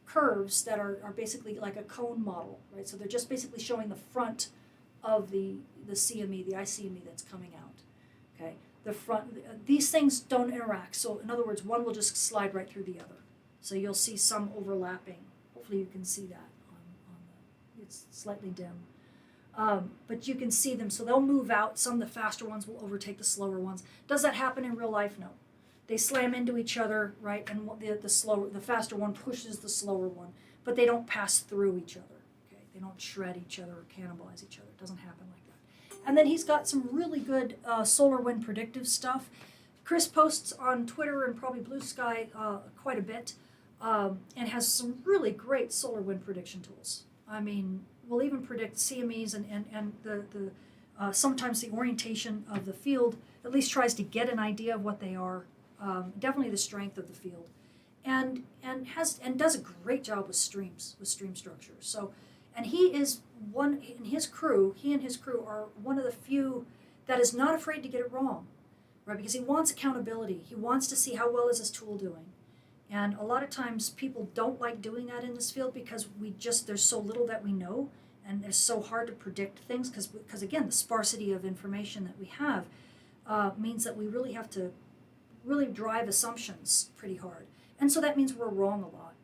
curves that are basically like a cone model, right? So they're just basically showing the front of the CME, the ICME that's coming out, okay? The front, these things don't interact. So in other words, one will just slide right through the other. So you'll see some overlapping. Hopefully you can see that it's slightly dim. But you can see them, so they'll move out. Some of the faster ones will overtake the slower ones. Does that happen in real life? No. They slam into each other, right? And the faster one pushes the slower one, but they don't pass through each other. Okay, they don't shred each other or cannibalize each other. It doesn't happen like that. And then he's got some really good solar wind predictive stuff. Chris posts on Twitter and probably Blue Sky quite a bit, and has some really great solar wind prediction tools. I mean, we'll even predict CMEs and the sometimes the orientation of the field. At least tries to get an idea of what they are. Definitely the strength of the field, and does a great job with stream structures. So, and he and his crew are one of the few that is not afraid to get it wrong, right? Because he wants accountability. He wants to see how well is his tool doing, and a lot of times people don't like doing that in this field because there's so little that we know, and it's so hard to predict things because again the sparsity of information that we have means that we really have to really drive assumptions pretty hard. And so that means we're wrong a lot,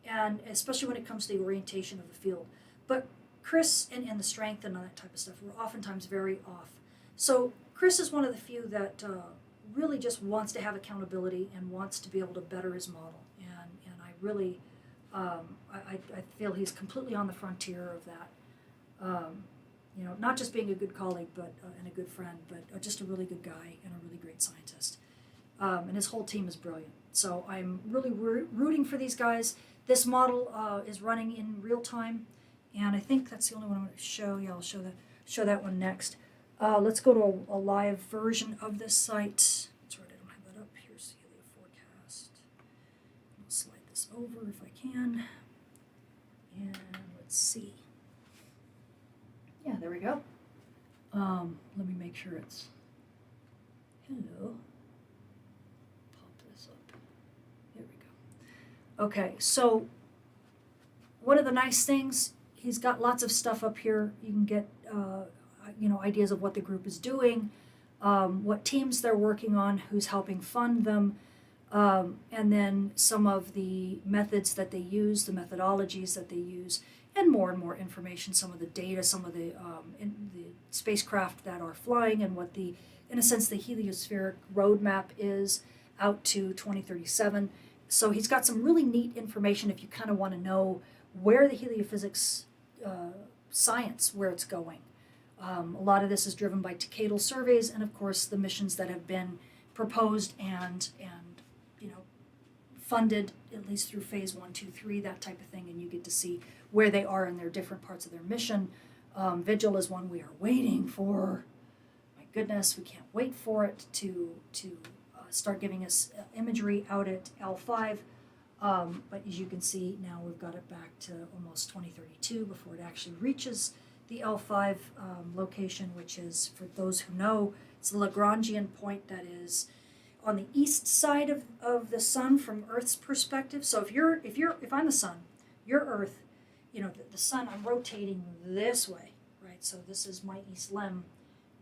and especially when it comes to the orientation of the field. But Chris and the strength and all that type of stuff, we're oftentimes very off. So Chris is one of the few that really just wants to have accountability and wants to be able to better his model. And I really, I feel he's completely on the frontier of that. Not just being a good colleague and a good friend, but just a really good guy and a really great scientist. And his whole team is brilliant. So I'm really rooting for these guys. This model is running in real time, and I think that's the only one I'm going to show. Yeah, I'll show that one next. Let's go to a live version of this site. That's right, I don't have that up. Here's the Helioforecast. I'll slide this over if I can. And let's see. Yeah, there we go. Let me make sure it's hello. Okay, so one of the nice things, he's got lots of stuff up here. You can get, ideas of what the group is doing, what teams they're working on, who's helping fund them, and then some of the methods that they use, the methodologies that they use, and more information, some of the data, some of the spacecraft that are flying, and what in a sense, the heliospheric roadmap is out to 2037. So he's got some really neat information if you kind of want to know where the heliophysics science, where it's going. A lot of this is driven by decadal surveys and, of course, the missions that have been proposed and funded, at least through phase 1, 2, 3, that type of thing, and you get to see where they are in their different parts of their mission. Vigil is one we are waiting for. My goodness, we can't wait for it to start giving us imagery out at L5, but as you can see now we've got it back to almost 2032 before it actually reaches the L5 location, which is, for those who know, it's the Lagrangian point that is on the east side of the sun from Earth's perspective. So if I'm the sun, your Earth, the sun, I'm rotating this way, right? So this is my east limb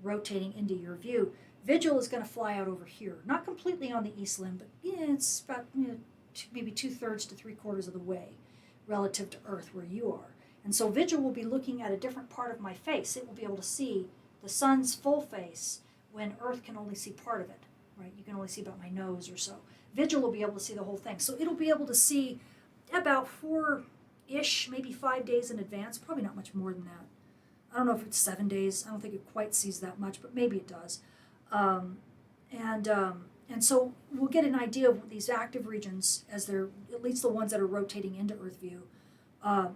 rotating into your view. Vigil is going to fly out over here, not completely on the east limb, but it's about maybe 2/3 to 3/4 of the way relative to Earth where you are. And so Vigil will be looking at a different part of my face. It will be able to see the sun's full face when Earth can only see part of it, right? You can only see about my nose or so. Vigil will be able to see the whole thing. So it'll be able to see about 4-ish, maybe 5 days in advance, probably not much more than that. I don't know if it's 7 days. I don't think it quite sees that much, but maybe it does. And so we'll get an idea of these active regions as they're, at least the ones that are rotating into Earth view.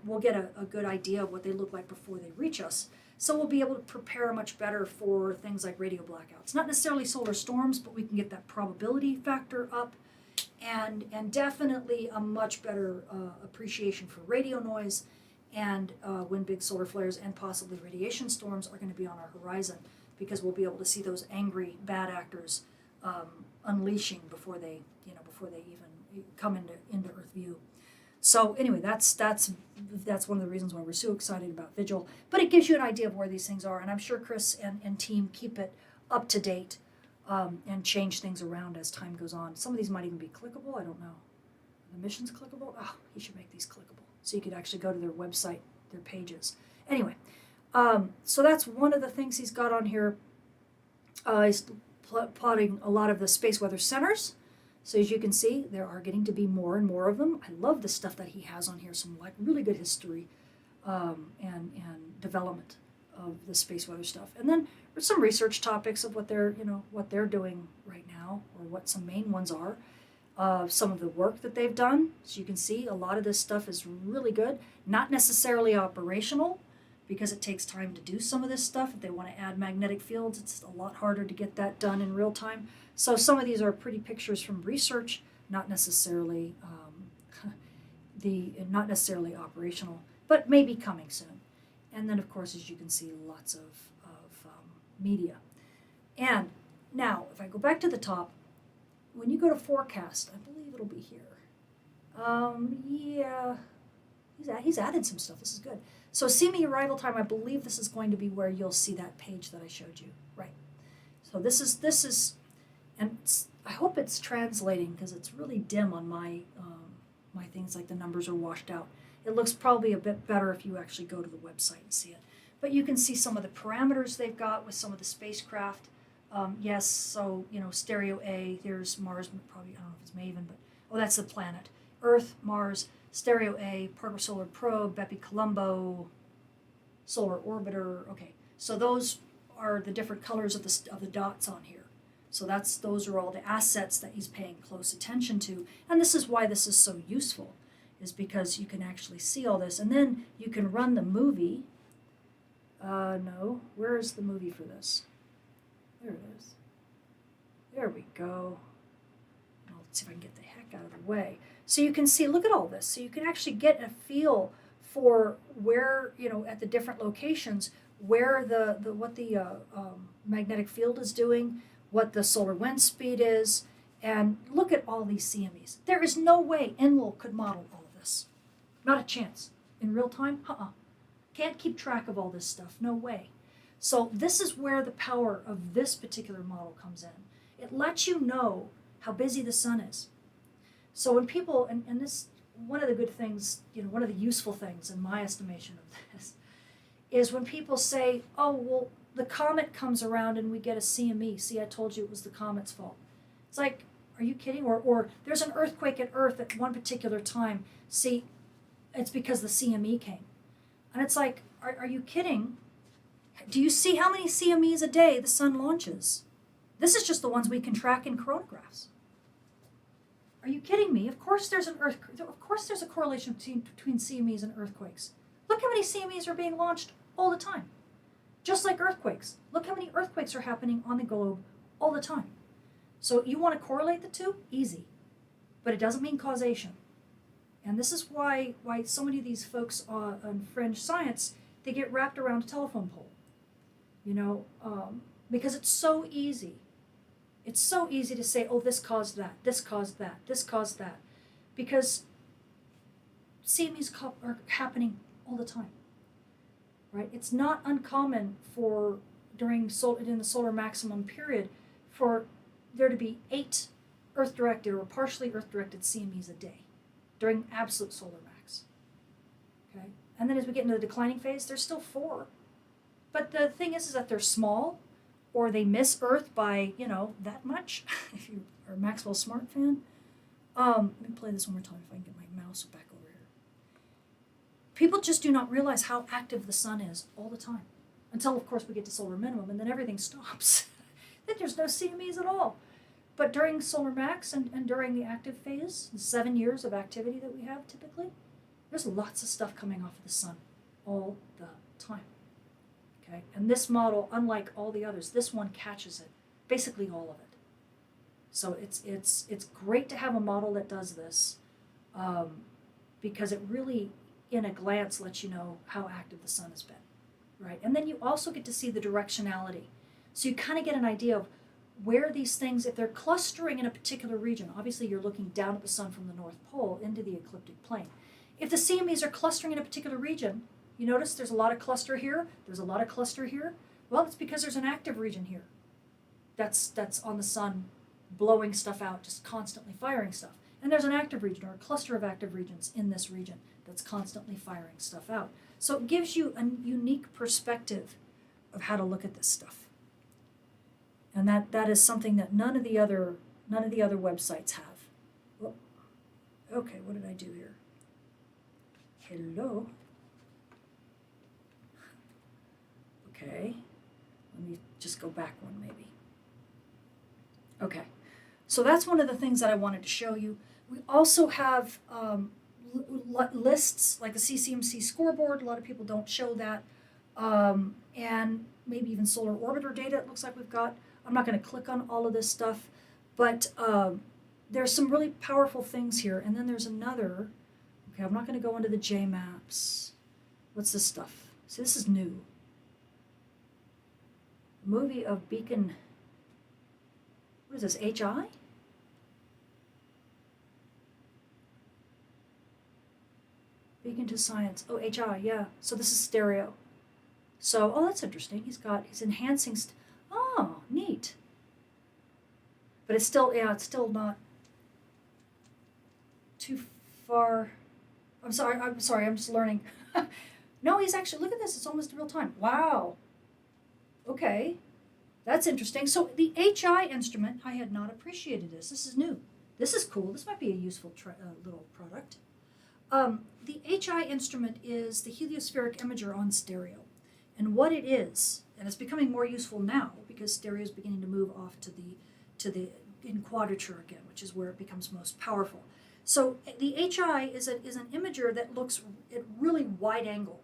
We'll get a good idea of what they look like before they reach us. So we'll be able to prepare much better for things like radio blackouts. Not necessarily solar storms, but we can get that probability factor up, and definitely a much better appreciation for radio noise, and when big solar flares and possibly radiation storms are going to be on our horizon, because we'll be able to see those angry bad actors unleashing before they even come into Earth view. So anyway, that's one of the reasons why we're so excited about Vigil. But it gives you an idea of where these things are, and I'm sure Chris and team keep it up to date and change things around as time goes on. Some of these might even be clickable. I don't know. Are the missions clickable? Oh, he should make these clickable so you could actually go to their website, their pages. Anyway, so that's one of the things he's got on here. He's plotting a lot of the space weather centers. So as you can see, there are getting to be more and more of them. I love the stuff that he has on here, some like really good history and development of the space weather stuff. And then some research topics of what they're doing right now, or what some main ones are. Some of the work that they've done. So you can see a lot of this stuff is really good. Not necessarily operational, because it takes time to do some of this stuff. If they want to add magnetic fields, it's a lot harder to get that done in real time. So some of these are pretty pictures from research, not necessarily not necessarily operational, but maybe coming soon. And then, of course, as you can see, lots of media. And now, if I go back to the top, when you go to forecast, I believe it'll be here. Yeah, he's added some stuff. This is good. So see me arrival time, I believe this is going to be where you'll see that page that I showed you. Right. So this is, and I hope it's translating, because it's really dim on my my things, like the numbers are washed out. It looks probably a bit better if you actually go to the website and see it. But you can see some of the parameters they've got with some of the spacecraft. Yes, so, stereo A, there's Mars, probably, I don't know if it's Maven, but, oh, that's the planet. Earth, Mars, stereo A, Parker Solar Probe, Bepi Colombo, Solar Orbiter. Okay, so those are the different colors of the dots on here. So those are all the assets that he's paying close attention to. And this is why this is so useful, is because you can actually see all this. And then you can run the movie. No, where is the movie for this? There it is. There we go. Let's see if I can get the heck out of the way. So you can see, look at all this. So you can actually get a feel for where, at the different locations, where what the magnetic field is doing, what the solar wind speed is, and look at all these CMEs. There is no way Enlil could model all of this. Not a chance. In real time, Can't keep track of all this stuff, no way. So this is where the power of this particular model comes in. It lets you know how busy the sun is. So when people, and this, one of the good things, one of the useful things in my estimation of this, is when people say, oh, well, the comet comes around and we get a CME. See, I told you it was the comet's fault. It's like, are you kidding? Or there's an earthquake at Earth at one particular time. See, it's because the CME came. And it's like, are you kidding? Do you see how many CMEs a day the sun launches? This is just the ones we can track in coronagraphs. Are you kidding me? Of course there's a correlation between CMEs and earthquakes. Look how many CMEs are being launched all the time. Just like earthquakes. Look how many earthquakes are happening on the globe all the time. So you want to correlate the two? Easy. But it doesn't mean causation. And this is why so many of these folks on fringe science, they get wrapped around a telephone pole. Because it's so easy. It's so easy to say, oh, this caused that, this caused that, this caused that. Because CMEs are happening all the time, right? It's not uncommon for in the solar maximum period for there to be 8 Earth-directed or partially Earth-directed CMEs a day during absolute solar max. Okay, and then as we get into the declining phase, there's still 4. But the thing is that they're small, or they miss Earth by, that much, if you are a Maxwell Smart fan. Let me play this one more time if I can get my mouse back over here. People just do not realize how active the sun is all the time. Until, of course, we get to solar minimum, and then everything stops. Then there's no CMEs at all. But during solar max and during the active phase, the 7 years of activity that we have typically, there's lots of stuff coming off of the sun all the time. Okay, and this model, unlike all the others, this one catches it, basically all of it. So it's great to have a model that does this, because it really, in a glance, lets you know how active the sun has been, right? And then you also get to see the directionality. So you kind of get an idea of where these things, if they're clustering in a particular region, obviously you're looking down at the sun from the North Pole into the ecliptic plane. If the CMEs are clustering in a particular region, you notice there's a lot of cluster here, there's a lot of cluster here. Well, it's because there's an active region here that's on the sun blowing stuff out, just constantly firing stuff. And there's an active region or a cluster of active regions in this region that's constantly firing stuff out. So it gives you a unique perspective of how to look at this stuff. And that is something that none of the other websites have. Well, okay, what did I do here? Hello. Okay, let me just go back one maybe. Okay, so that's one of the things that I wanted to show you. We also have lists like the CCMC scoreboard. A lot of people don't show that. And maybe even solar orbiter data it looks like we've got. I'm not going to click on all of this stuff, but there's some really powerful things here. And then there's another, okay, I'm not going to go into the JMaps. What's this stuff? See, this is new. Movie of Beacon, what is this, HI? Beacon to Science, oh, HI, yeah. So this is stereo. So, oh, that's interesting. He's enhancing, oh, neat. But it's still, it's still not too far. I'm sorry, I'm just learning. No, he's actually, look at this, it's almost real time. Wow. Okay, that's interesting. So the HI instrument, I had not appreciated this. This is new. This is cool. This might be a useful little product. The HI instrument is the heliospheric imager on stereo. And what it is, and it's becoming more useful now because stereo is beginning to move off to the in quadrature again, which is where it becomes most powerful. So the HI is an imager that looks at really wide angle.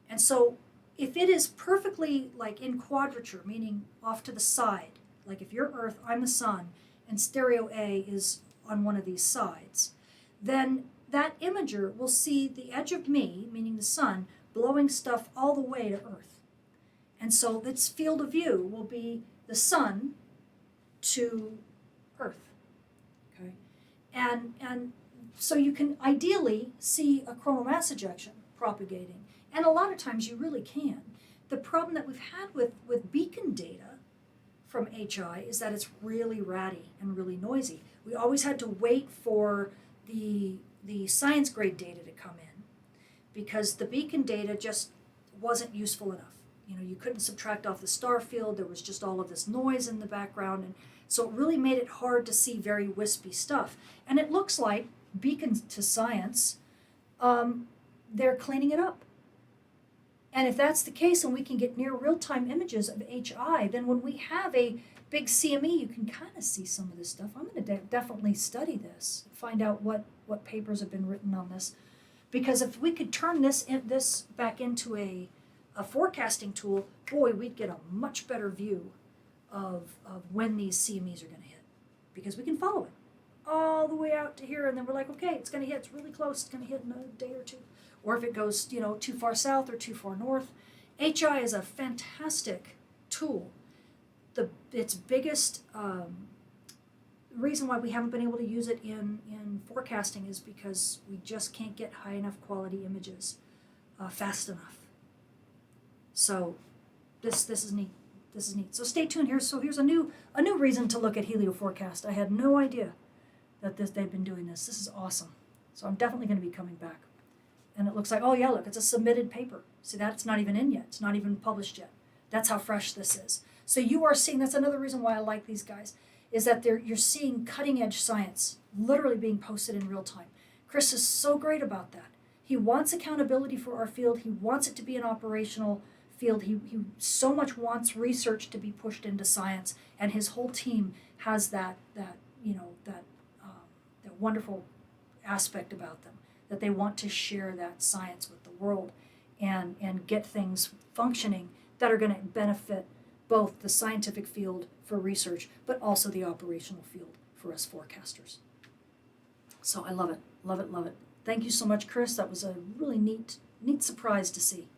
And so if it is perfectly like in quadrature, meaning off to the side, like if you're Earth, I'm the sun, and stereo A is on one of these sides, then that imager will see the edge of me, meaning the sun, blowing stuff all the way to Earth. And so its field of view will be the sun to Earth. Okay? And so you can ideally see a coronal mass ejection propagating. And a lot of times you really can. The problem that we've had with beacon data from HI is that it's really ratty and really noisy. We always had to wait for the science grade data to come in because the beacon data just wasn't useful enough. You couldn't subtract off the star field. There was just all of this noise in the background. And so it really made it hard to see very wispy stuff. And it looks like beacon to science, they're cleaning it up. And if that's the case and we can get near real-time images of HI, then when we have a big CME, you can kind of see some of this stuff. I'm going to definitely study this, find out what papers have been written on this. Because if we could turn this back into a forecasting tool, boy, we'd get a much better view of when these CMEs are going to hit. Because we can follow it all the way out to here, and then we're like, okay, it's going to hit, it's really close, it's going to hit in a day or two. Or if it goes, too far south or too far north. HI is a fantastic tool. Its biggest the reason why we haven't been able to use it in forecasting is because we just can't get high enough quality images fast enough. So this is neat. This is neat. So stay tuned here. So here's a new reason to look at Helioforecast. I had no idea that they've been doing this. This is awesome. So I'm definitely going to be coming back. And it looks like, oh yeah, look, it's a submitted paper. See that? It's not even in yet. It's not even published yet. That's how fresh this is. So you are seeing, that's another reason why I like these guys, is that you're seeing cutting edge science literally being posted in real time. Chris is so great about that. He wants accountability for our field. He wants it to be an operational field. He so much wants research to be pushed into science, and his whole team has that wonderful aspect about them, that they want to share that science with the world and get things functioning that are going to benefit both the scientific field for research, but also the operational field for us forecasters. So I love it, love it, love it. Thank you so much, Chris. That was a really neat surprise to see.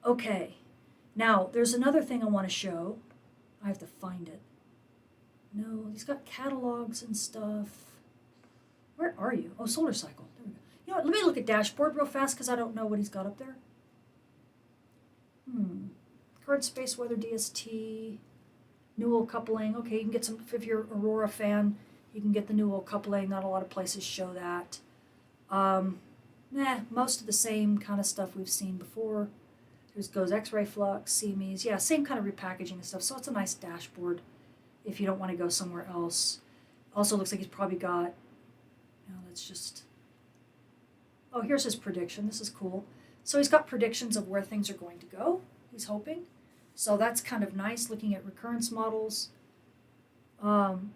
Okay, now there's another thing I want to show. I have to find it. No, he's got catalogs and stuff. Where are you? Oh, Solar Cycle. There we go. You know what? Let me look at dashboard real fast because I don't know what he's got up there. Current space weather DST, Newell coupling. Okay, you can get some, if you're an Aurora fan, you can get the Newell coupling. Not a lot of places show that. Most of the same kind of stuff we've seen before. There's goes X-ray flux, CMEs. Yeah, same kind of repackaging and stuff. So it's a nice dashboard if you don't want to go somewhere else. Also looks like he's probably got, let's just, oh, here's his prediction. This is cool. So he's got predictions of where things are going to go, he's hoping. So that's kind of nice, looking at recurrence models. And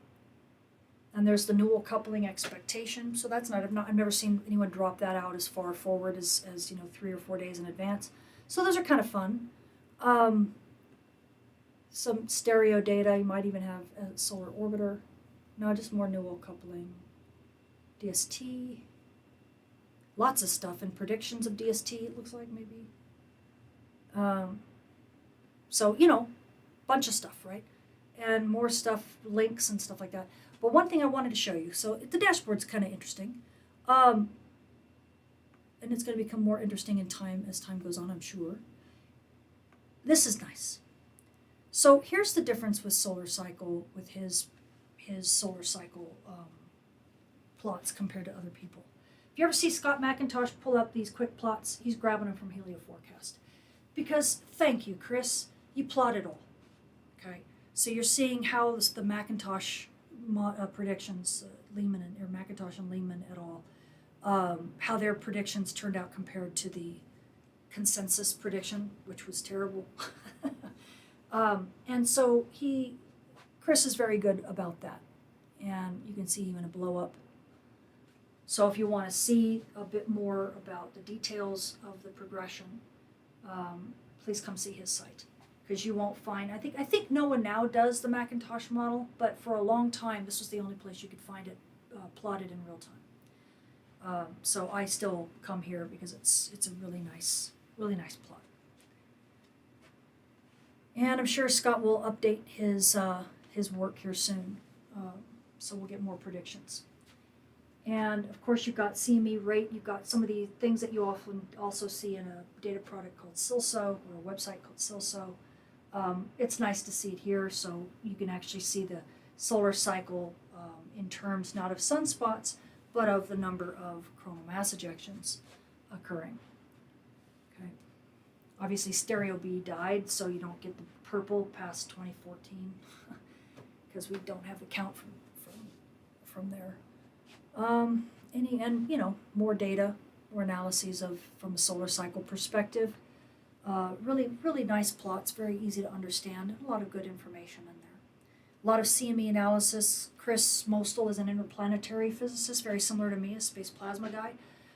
there's the Newell coupling expectation. So that's I've never seen anyone drop that out as far forward as 3 or 4 days in advance. So those are kind of fun. Some stereo data. You might even have a solar orbiter. No, just more Newell coupling. DST. Lots of stuff and predictions of DST, it looks like maybe. So, bunch of stuff, right? And more stuff, links and stuff like that. But one thing I wanted to show you, so the dashboard's kind of interesting. And it's going to become more interesting as time goes on, I'm sure. This is nice. So here's the difference with Solar Cycle, with his Solar Cycle plots compared to other people. If you ever see Scott McIntosh pull up these quick plots, he's grabbing them from Helioforecast. Because, thank you, Chris, you plot it all. Okay, so you're seeing how the McIntosh predictions, Lehman or McIntosh and Lehman et al., how their predictions turned out compared to the consensus prediction, which was terrible. And so Chris is very good about that. And you can see even a blow up. So if you want to see a bit more about the details of the progression, please come see his site, because you won't find, I think no one now does the Macintosh model, but for a long time this was the only place you could find it plotted in real time. So I still come here because it's a really nice plot. And I'm sure Scott will update his work here soon, so we'll get more predictions. And of course you've got CME rate, you've got some of the things that you often also see in a data product called Silso, or a website called Silso. It's nice to see it here, so you can actually see the solar cycle in terms not of sunspots, but of the number of coronal mass ejections occurring. Okay. Obviously stereo B died, so you don't get the purple past 2014, because we don't have the count from there. More data, more analyses from a solar cycle perspective. Really nice plots, very easy to understand, a lot of good information in there. A lot of CME analysis. Chris Mostel is an interplanetary physicist, very similar to me, a space plasma guy.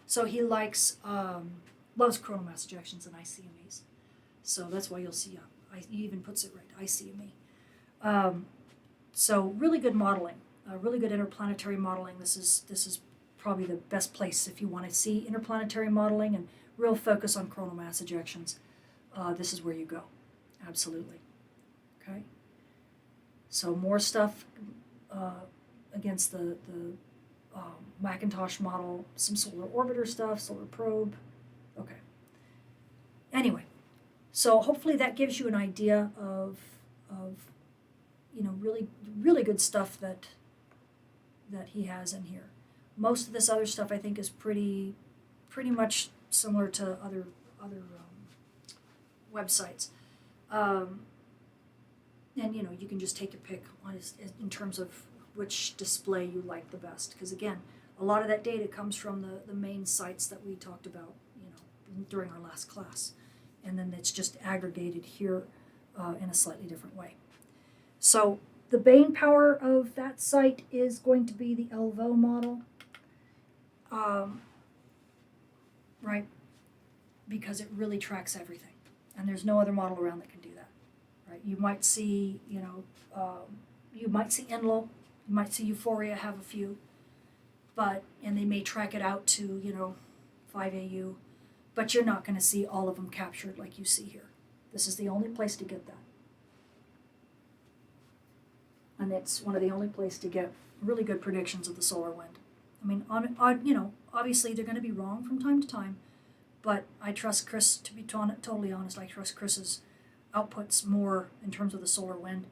So he loves coronal mass ejections and ICMEs. So that's why you'll see, he even puts it right, ICME. So really good modeling. Really good interplanetary modeling. This is probably the best place if you want to see interplanetary modeling and real focus on coronal mass ejections. This is where you go. Absolutely. Okay. So more stuff against the Macintosh model, some solar orbiter stuff, solar probe. Okay. Anyway, so hopefully that gives you an idea of really good stuff that he has in here. Most of this other stuff I think is pretty much similar to other websites. And you can just take your pick in terms of which display you like the best, because again, a lot of that data comes from the main sites that we talked about during our last class, and then it's just aggregated here in a slightly different way. So the main power of that site is going to be the LVO model, right? Because it really tracks everything, and there's no other model around that can do that, right? You might see, you might see Enlo, you might see Euphoria have a few, and they may track it out to 5AU, but you're not going to see all of them captured like you see here. This is the only place to get that. And it's one of the only places to get really good predictions of the solar wind. I mean, obviously they're going to be wrong from time to time, but I trust Chris, to be totally honest, I trust Chris's outputs more in terms of the solar wind,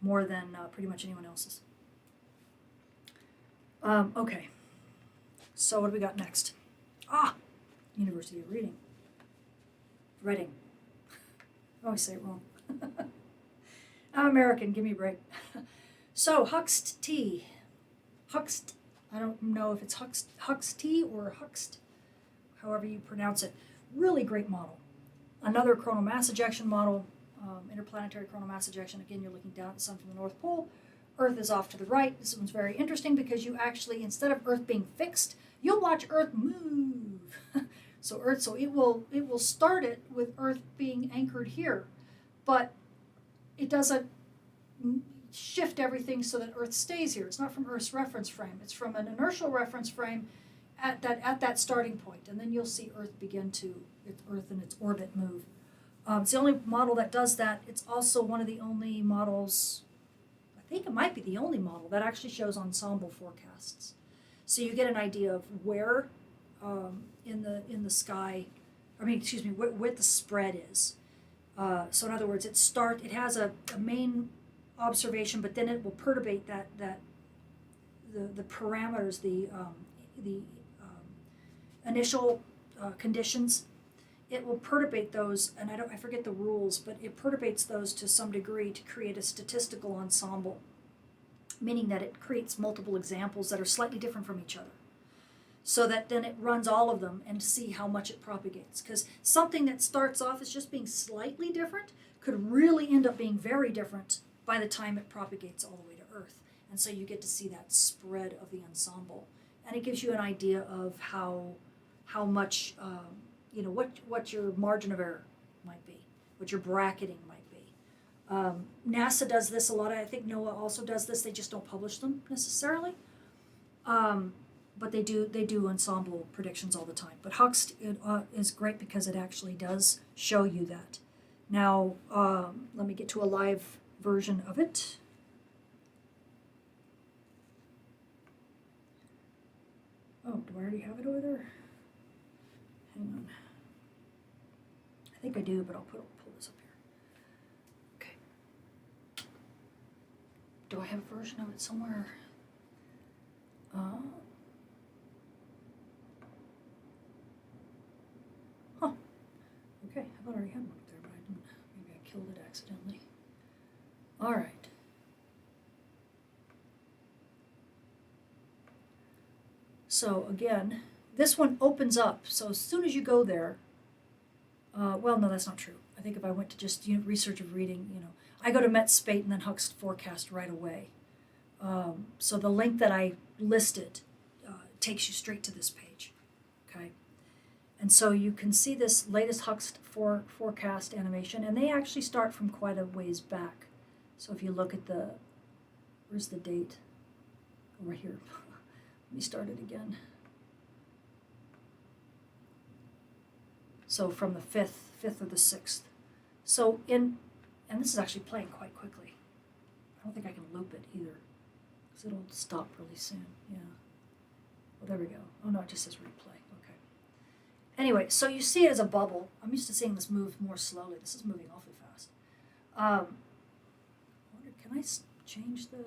more than pretty much anyone else's. Okay, so what do we got next? University of Reading. Reading. I always say it wrong. I'm American, give me a break. So, Huxt T. Huxt, I don't know if it's Huxt T or Huxt, however you pronounce it. Really great model. Another coronal mass ejection model, interplanetary coronal mass ejection. Again, you're looking down at the sun from the North Pole. Earth is off to the right. This one's very interesting because you actually, instead of Earth being fixed, you'll watch Earth move. So it will start it with Earth being anchored here, but it doesn't shift everything so that Earth stays here. It's not from Earth's reference frame. It's from an inertial reference frame at that starting point, and then you'll see Earth begin to Earth and its orbit move. It's the only model that does that. It's also one of the only models. I think it might be the only model that actually shows ensemble forecasts. So you get an idea of where in the sky, what the spread is. So in other words, it has a main observation, but then it will perturbate the parameters, the initial conditions. It will perturbate those, and I forget the rules, but it perturbates those to some degree to create a statistical ensemble, meaning that it creates multiple examples that are slightly different from each other, so that then it runs all of them and see how much it propagates. Because something that starts off as just being slightly different could really end up being very different by the time it propagates all the way to Earth. And so you get to see that spread of the ensemble. And it gives you an idea of how much, what your margin of error might be, what your bracketing might be. NASA does this a lot. I think NOAA also does this. They just don't publish them necessarily. But they do ensemble predictions all the time. But Huxt is great because it actually does show you that. Now, let me get to a live version of it. Oh, do I already have it over there? Hang on. I think I do, but I'll pull this up here. Okay. Do I have a version of it somewhere? Okay, I thought I already had one up there, but I didn't. Maybe I killed it accidentally. All right. So again, this one opens up. So as soon as you go there, well, no, that's not true. I think if I went to just research of reading, I go to Metspate and then Huxt Forecast right away. So the link that I listed takes you straight to this page. Okay. And so you can see this latest Huxt forecast animation, and they actually start from quite a ways back. So if you look at where's the date? Oh, right here. Let me start it again. So from the 5th or the 6th. So and this is actually playing quite quickly. I don't think I can loop it either. because it'll stop really soon. Yeah. Well, there we go. Oh no, it just says replay. Okay. Anyway, so you see it as a bubble. I'm used to seeing this move more slowly. This is moving awfully fast. Can I change the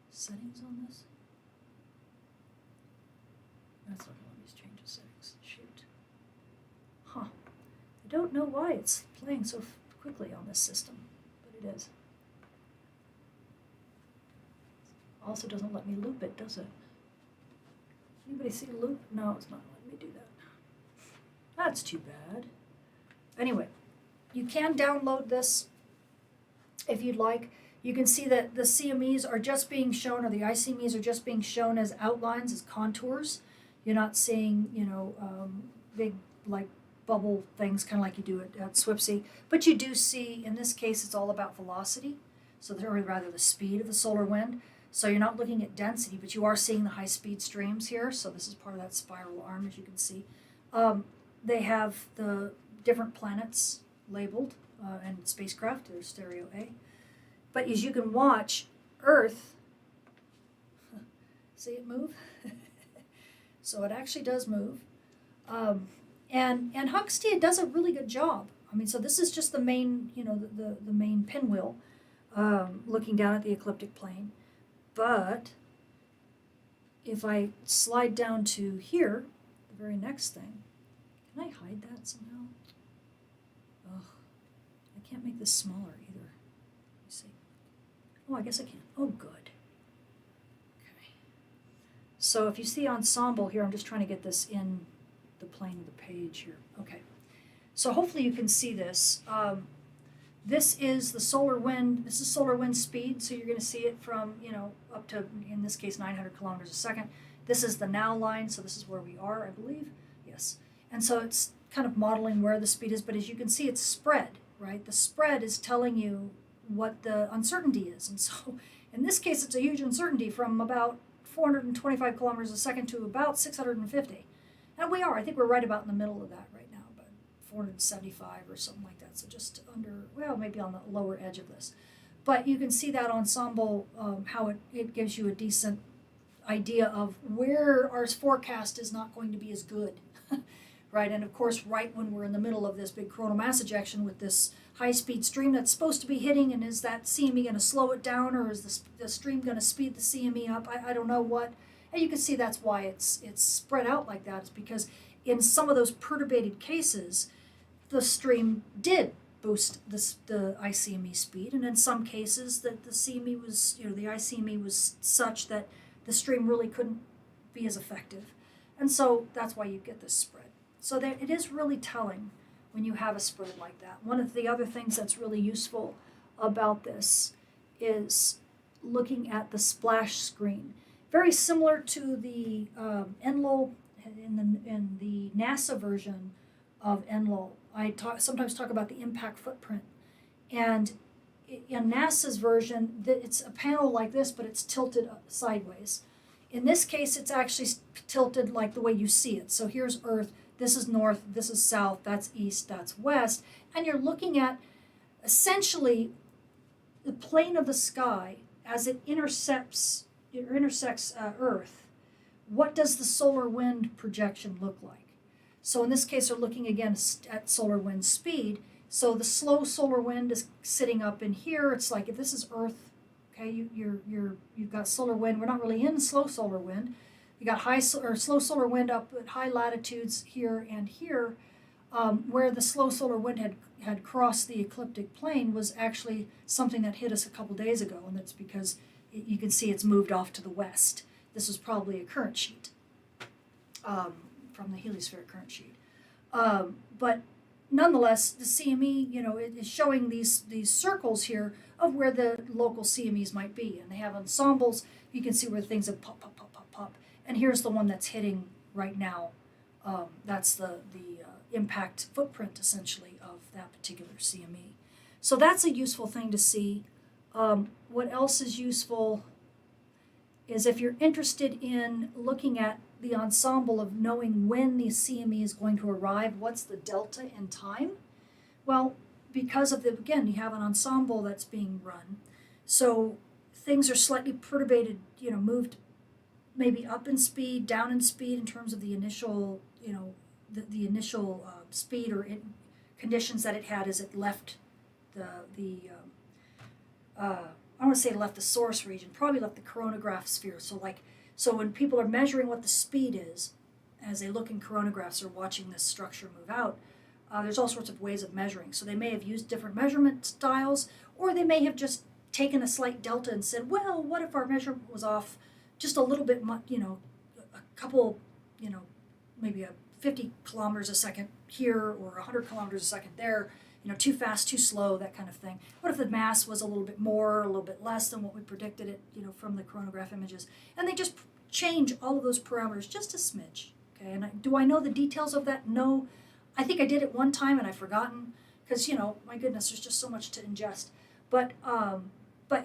settings on this? That's not going to let me change the settings. Shoot. Huh. I don't know why it's playing so quickly on this system, but it is. Also doesn't let me loop it, does it? Anybody see a loop? No, it's not letting me do that. That's too bad. Anyway, you can download this if you'd like. You can see that the CMEs are just being shown, or the ICMEs are just being shown as outlines, as contours. You're not seeing, big, like, bubble things, kind of like you do at SWIPSy. But you do see, in this case, it's all about velocity, or rather the speed of the solar wind. So you're not looking at density, but you are seeing the high-speed streams here. So this is part of that spiral arm, as you can see. They have the different planets labeled and spacecraft. There's stereo A. But as you can watch, Earth, see it move? So it actually does move. And Huxt does a really good job. I mean, so this is just the main, the main pinwheel looking down at the ecliptic plane. But if I slide down to here, the very next thing, can I hide that somehow? Ugh, I can't make this smaller either. Let me see. Oh, I guess I can. Oh, good. Okay. So if you see ensemble here, I'm just trying to get this in the plane of the page here. Okay. So hopefully you can see this. This is the solar wind. This is solar wind speed, so you're going to see it from, up to, in this case, 900 kilometers a second. This is the now line, so this is where we are, I believe. Yes. And so it's kind of modeling where the speed is, but as you can see, it's spread, right? The spread is telling you what the uncertainty is. And so in this case, it's a huge uncertainty from about 425 kilometers a second to about 650. And we are. I think we're right about in the middle of that right now, but 475 or something like that. So just under, well, maybe on the lower edge of this. But you can see that ensemble, how it gives you a decent idea of where our forecast is not going to be as good, right? And of course, right when we're in the middle of this big coronal mass ejection with this high-speed stream that's supposed to be hitting, and is that CME going to slow it down, or is the stream going to speed the CME up? I don't know what. And you can see that's why it's spread out like that. It's because in some of those perturbated cases, the stream did boost the ICME speed, and in some cases that the CME was, the ICME was such that the stream really couldn't be as effective. And so that's why you get this spread. So it is really telling when you have a spread like that. One of the other things that's really useful about this is looking at the splash screen. Very similar to the NLOL in the NASA version of NLOL. I sometimes talk about the impact footprint. And in NASA's version, it's a panel like this, but it's tilted sideways. In this case, it's actually tilted like the way you see it. So here's Earth, this is north, this is south, that's east, that's west. And you're looking at essentially the plane of the sky as it intersects Earth. What does the solar wind projection look like? So in this case, we're looking again at solar wind speed. So the slow solar wind is sitting up in here. It's like if this is Earth, okay, you've got solar wind. We're not really in slow solar wind. You got slow solar wind up at high latitudes here and here, where the slow solar wind had crossed the ecliptic plane was actually something that hit us a couple days ago, and that's because you can see it's moved off to the west. This was probably a current sheet from the heliospheric current sheet. But nonetheless, the CME, it is showing these circles here of where the local CMEs might be. And they have ensembles. You can see where things have pop, pop, pop, pop, pop. And here's the one that's hitting right now. That's the impact footprint, essentially, of that particular CME. So that's a useful thing to see. What else is useful is if you're interested in looking at the ensemble of knowing when the CME is going to arrive, what's the delta in time? Well, because of again, you have an ensemble that's being run. So things are slightly perturbated, moved maybe up in speed, down in speed in terms of the initial, the initial speed or conditions that it had as it left I don't want to say it left the source region, probably left the coronagraph sphere. So when people are measuring what the speed is, as they look in coronagraphs or watching this structure move out, there's all sorts of ways of measuring. So they may have used different measurement styles, or they may have just taken a slight delta and said, well, what if our measurement was off just a little bit, a couple, maybe a 50 kilometers a second here or 100 kilometers a second there, too fast, too slow, that kind of thing. What if the mass was a little bit more, or a little bit less than what we predicted it, from the coronagraph images? And they just change all of those parameters just a smidge. Okay, and do I know the details of that? No. I think I did it one time and I've forgotten because, my goodness, there's just so much to ingest. But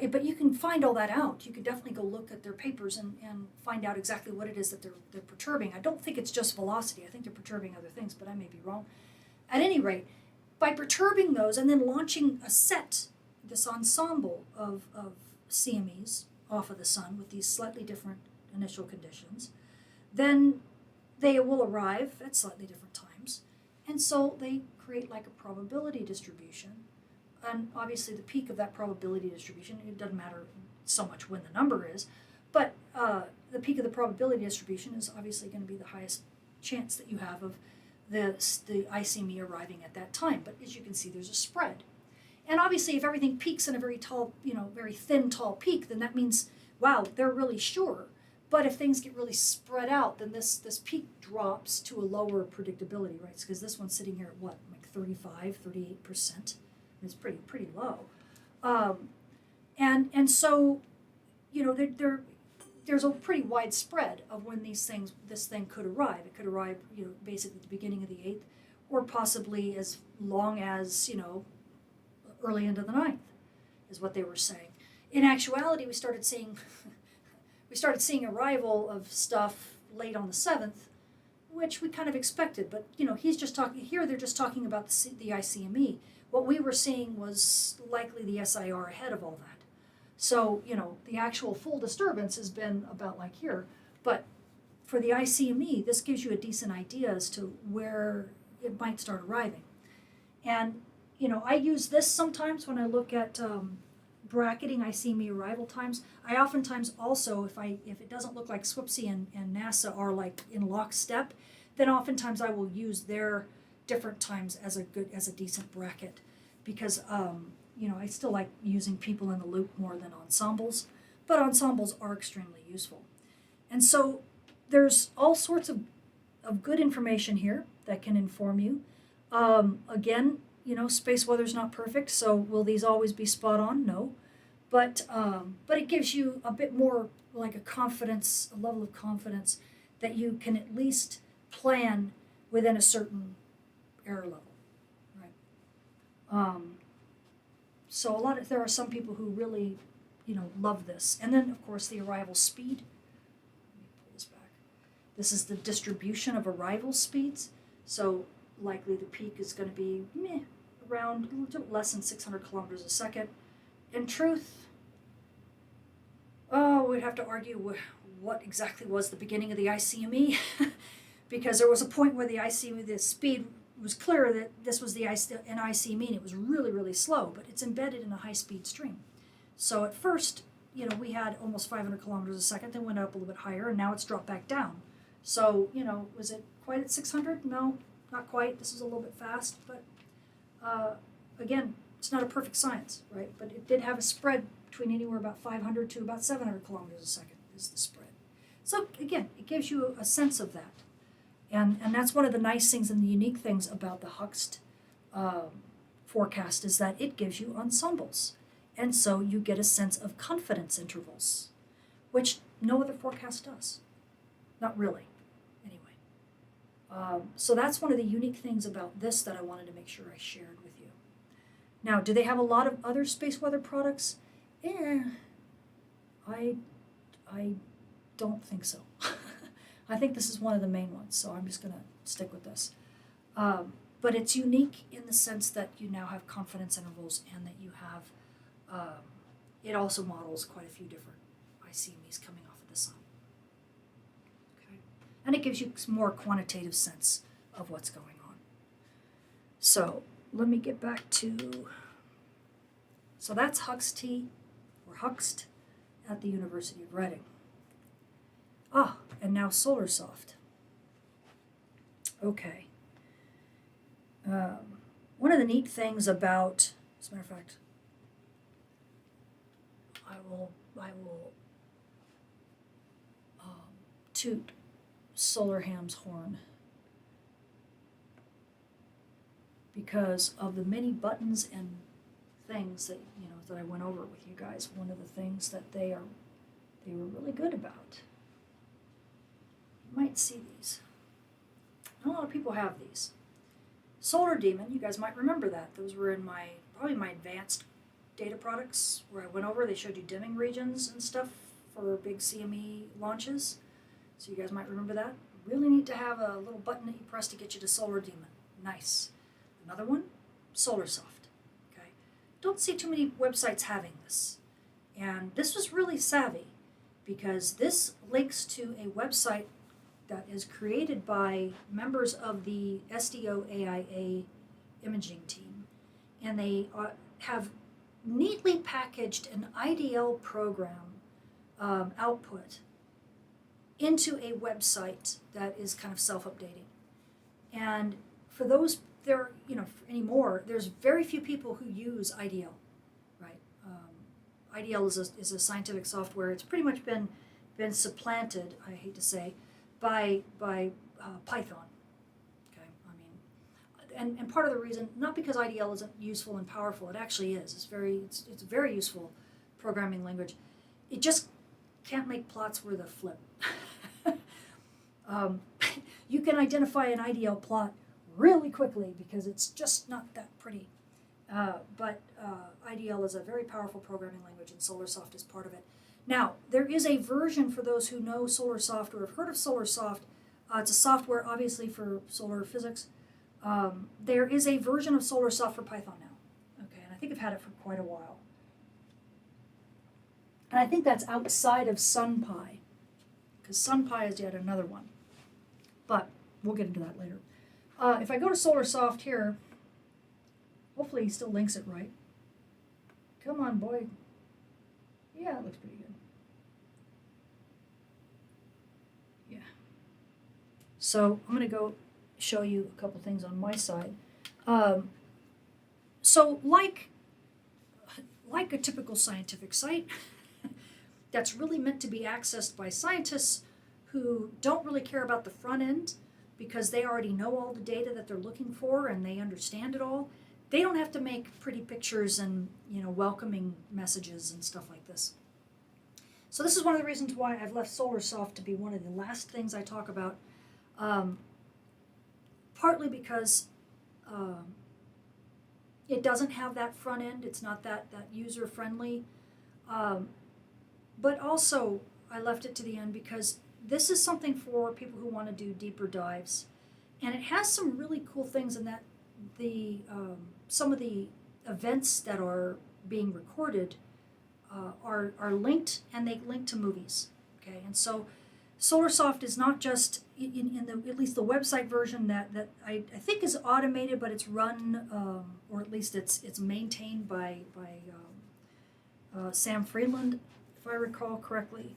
you can find all that out. You can definitely go look at their papers and find out exactly what it is that they're perturbing. I don't think it's just velocity. I think they're perturbing other things, but I may be wrong. At any rate, by perturbing those and then launching a set, this ensemble of CMEs off of the sun with these slightly different initial conditions, then they will arrive at slightly different times. And so they create like a probability distribution. And obviously the peak of that probability distribution, it doesn't matter so much when the number is, but the peak of the probability distribution is obviously going to be the highest chance that you have of the ICME arriving at that time. But as you can see, there's a spread. And obviously if everything peaks in a very tall, very thin, tall peak, then that means, wow, they're really sure. But if things get really spread out, then this peak drops to a lower predictability, right? Because this one's sitting here at what, like 35, 38%. It's pretty low. And so, there's a pretty wide spread of when this thing could arrive. It could arrive, basically at the beginning of the 8th, or possibly as long as, early into the 9th, is what they were saying. In actuality, we started seeing arrival of stuff late on the 7th, which we kind of expected. But, he's just talking, here they're just talking about the ICME. What we were seeing was likely the SIR ahead of all that. So, the actual full disturbance has been about like here. But for the ICME, this gives you a decent idea as to where it might start arriving. And, I use this sometimes when I look at bracketing ICME arrival times. I oftentimes also, if it doesn't look like SWPC and NASA are like in lockstep, then oftentimes I will use their different times as a decent bracket, because I still like using people in the loop more than ensembles, but ensembles are extremely useful. And so there's all sorts of good information here that can inform you. Again, space weather's not perfect, so will these always be spot on? No. But it gives you a bit more like a level of confidence that you can at least plan within a certain error level, right? So there are some people who really, love this. And then, of course, the arrival speed. Let me pull this back. This is the distribution of arrival speeds. So likely the peak is going to be around a little less than 600 kilometers a second. In truth, we'd have to argue what exactly was the beginning of the ICME, because there was a point where the ICME, the speed was clear that this was an ICME, and it was really, really slow, but it's embedded in a high-speed stream. So at first, we had almost 500 kilometers a second, then went up a little bit higher, and now it's dropped back down. So, was it quite at 600? No, not quite. This is a little bit fast, but again, it's not a perfect science, right? But it did have a spread between anywhere about 500 to about 700 kilometers a second is the spread. So again, it gives you a sense of that. And that's one of the nice things and the unique things about the Huxt forecast is that it gives you ensembles. And so you get a sense of confidence intervals, which no other forecast does. Not really, anyway. So that's one of the unique things about this that I wanted to make sure I shared with you. Now, do they have a lot of other space weather products? I don't think so. I think this is one of the main ones, so I'm just going to stick with this. But it's unique in the sense that you now have confidence intervals and that you have it also models quite a few different ICMEs coming off of the sun. Okay. And it gives you some more quantitative sense of what's going on. So let me get back to, so that's Huxt or Huxt at the University of Reading. Ah, and now SolarSoft. Okay. One of the neat things about, as a matter of fact, I will toot SolarHam's horn because of the many buttons and things that that I went over with you guys. One of the things that they were really good about. You might see these. Not a lot of people have these. Solar Demon, you guys might remember that. Those were in probably my advanced data products where I went over. They showed you dimming regions and stuff for big CME launches. So you guys might remember that. Really neat to have a little button that you press to get you to Solar Demon. Nice. Another one, SolarSoft. Okay. Don't see too many websites having this. And this was really savvy because this links to a website that is created by members of the SDO AIA imaging team. And they have neatly packaged an IDL program output into a website that is kind of self-updating. And for those anymore, there's very few people who use IDL, right? IDL is a scientific software. It's pretty much been supplanted, I hate to say, by Python. Okay, I mean, and part of the reason, not because IDL isn't useful and powerful, it actually is. It's a very useful programming language. It just can't make plots worth a flip. You can identify an IDL plot really quickly because it's just not that pretty. But IDL is a very powerful programming language, and SolarSoft is part of it. Now, there is a version for those who know SolarSoft or have heard of SolarSoft. It's a software, obviously, for solar physics. There is a version of SolarSoft for Python now. Okay, and I think I've had it for quite a while. And I think that's outside of SunPy, because SunPy is yet another one. But we'll get into that later. If I go to SolarSoft here, hopefully he still links it right. Come on, boy. Yeah, it looks pretty good. Yeah. So I'm going to go show you a couple things on my side. So like a typical scientific site that's really meant to be accessed by scientists who don't really care about the front end because they already know all the data that they're looking for and they understand it all. They don't have to make pretty pictures and welcoming messages and stuff like this. So this is one of the reasons why I've left SolarSoft to be one of the last things I talk about. Partly because it doesn't have that front end. It's not that user friendly. But also I left it to the end because this is something for people who want to do deeper dives. And it has some really cool things in that some of the events that are being recorded are linked, and they link to movies. Okay, and so SolarSoft is not just in the at least the website version that I think is automated, but it's run or at least it's maintained by Sam Friedland, if I recall correctly.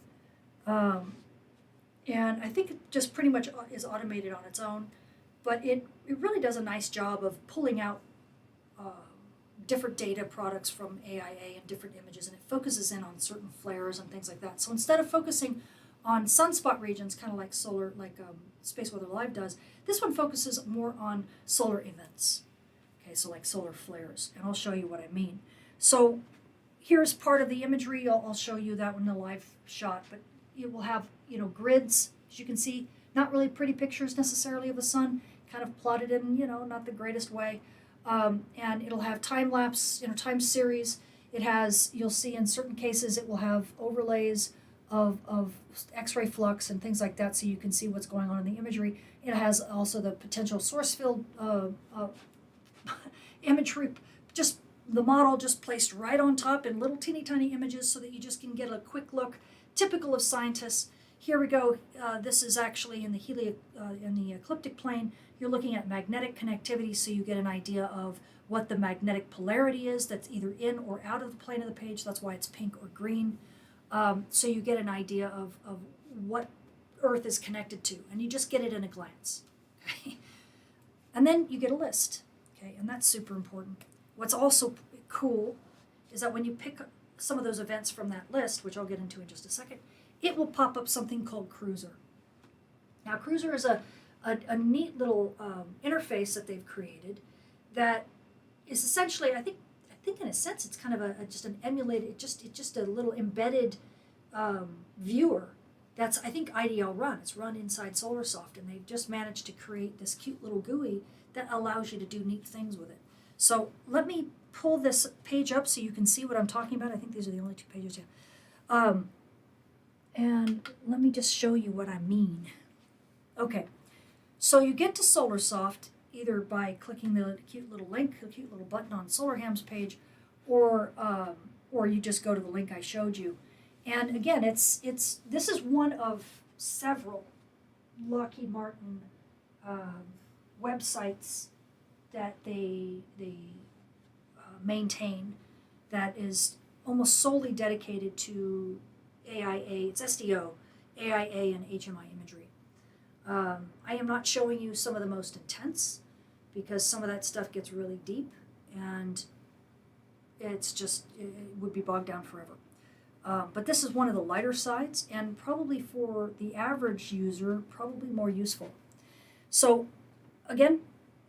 And I think it just pretty much is automated on its own, but it really does a nice job of pulling out different data products from AIA and different images, and it focuses in on certain flares and things like that. So instead of focusing on sunspot regions, kind of like Space Weather Live does, this one focuses more on solar events. Okay, so like solar flares, and I'll show you what I mean. So here's part of the imagery. I'll show you that in the live shot, but it will have grids, as you can see, not really pretty pictures necessarily of the sun, kind of plotted in not the greatest way. And it'll have time lapse, time series. It has, you'll see in certain cases, it will have overlays of X-ray flux and things like that, so you can see what's going on in the imagery. It has also the potential source field imagery, just the model just placed right on top in little teeny tiny images so that you just can get a quick look, typical of scientists. Here we go. This is actually in the ecliptic plane. You're looking at magnetic connectivity, so you get an idea of what the magnetic polarity is that's either in or out of the plane of the page. That's why it's pink or green. So you get an idea of what Earth is connected to, and you just get it in a glance. Okay? And then you get a list, okay, and that's super important. What's also cool is that when you pick some of those events from that list, which I'll get into in just a second, it will pop up something called Cruiser. Now, Cruiser is a neat little interface that they've created that is essentially, I think in a sense, it's kind of just an emulated, it's just a little embedded viewer. That's, I think, IDL run. It's run inside SolarSoft, and they've just managed to create this cute little GUI that allows you to do neat things with it. So let me pull this page up so you can see what I'm talking about. I think these are the only two pages here. And let me just show you what I mean. Okay, so you get to SolarSoft either by clicking the cute little link, the cute little button on SolarHam's page, or you just go to the link I showed you. And again, this is one of several Lockheed Martin websites that they maintain that is almost solely dedicated to AIA, it's SDO, AIA and HMI imagery. I am not showing you some of the most intense because some of that stuff gets really deep and it would be bogged down forever. But this is one of the lighter sides and probably for the average user, probably more useful. So again,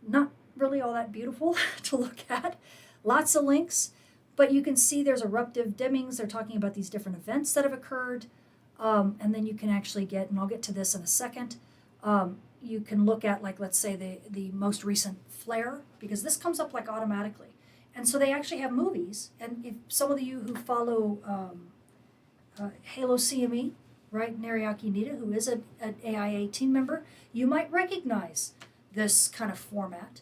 not really all that beautiful to look at. Lots of links, but you can see there's eruptive dimmings. They're talking about these different events that have occurred. And then you can actually get, and I'll get to this in a second, you can look at, like, let's say the most recent flare, because this comes up like automatically. And so they actually have movies. And if some of you who follow Halo CME, right, Nariaki Nita, who is an AIA team member, you might recognize this kind of format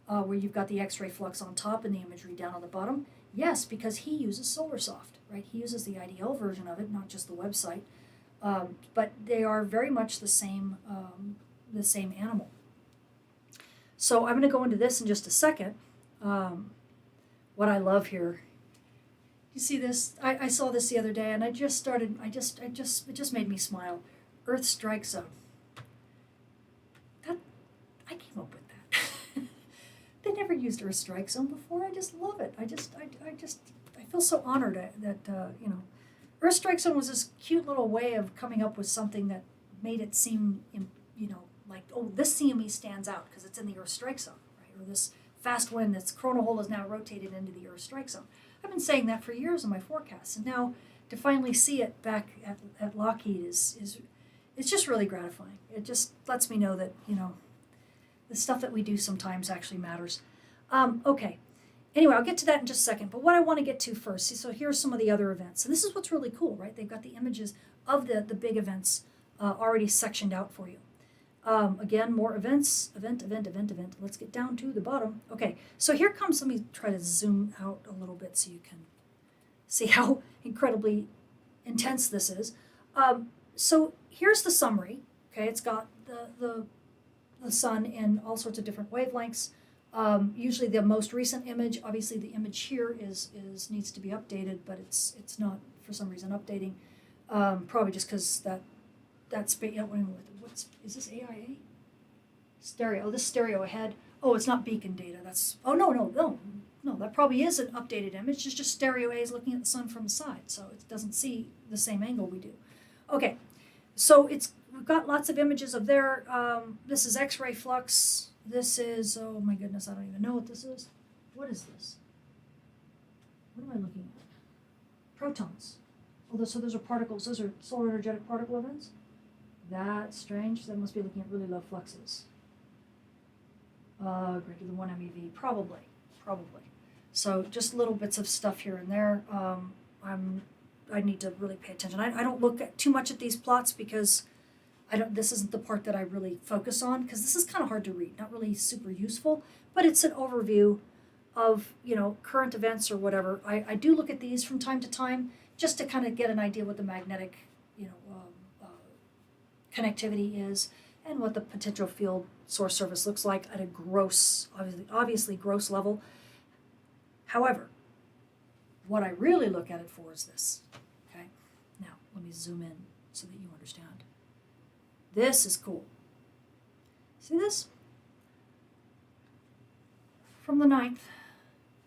where you've got the X-ray flux on top and the imagery down on the bottom. Yes, because he uses SolarSoft, right? He uses the IDL version of it, not just the website. But they are very much the same animal. So I'm going to go into this in just a second. What I love here, you see this? I saw this the other day, and it just made me smile. Earth strike zone. I came up with that. They never used Earth strike zone before. I just love it. I feel so honored that Earth strike zone was this cute little way of coming up with something that made it seem, like, oh, this CME stands out because it's in the Earth strike zone, right? Or this fast wind, this coronal hole is now rotated into the Earth strike zone. I've been saying that for years in my forecasts, and now to finally see it back at Lockheed it's just really gratifying. It just lets me know that, the stuff that we do sometimes actually matters. Okay. Anyway, I'll get to that in just a second. But what I want to get to first, so here's some of the other events. And this is what's really cool, right? They've got the images of the big events already sectioned out for you. Again, more events, event. Let's get down to the bottom. Okay, so here comes, let me try to zoom out a little bit so you can see how incredibly intense this is. So here's the summary. Okay, it's got the sun in all sorts of different wavelengths. Usually the most recent image, obviously the image here needs to be updated, but it's not for some reason updating. Probably just because that's is this AIA? Stereo. Oh, this stereo ahead. Oh, it's not beacon data. No. That probably is an updated image. It's just stereo A is looking at the sun from the side, so it doesn't see the same angle we do. Okay, so we've got lots of images of there. This is X-ray flux. This is, oh my goodness, I don't even know what this is. What is this? What am I looking at? Protons. Oh, so those are particles. Those are solar energetic particle events. That's strange. That must be looking at really low fluxes. Greater than 1 MeV, probably. So just little bits of stuff here and there. I need to really pay attention. I don't look at too much at these plots because this isn't the part that I really focus on because this is kind of hard to read, not really super useful, but it's an overview of, current events or whatever, I do look at these from time to time just to kind of get an idea what the magnetic, connectivity is and what the potential field source surface looks like at a gross, obviously gross level. However, what I really look at it for is this. Okay, now let me zoom in so that you understand. This is cool. See this? From the 9th,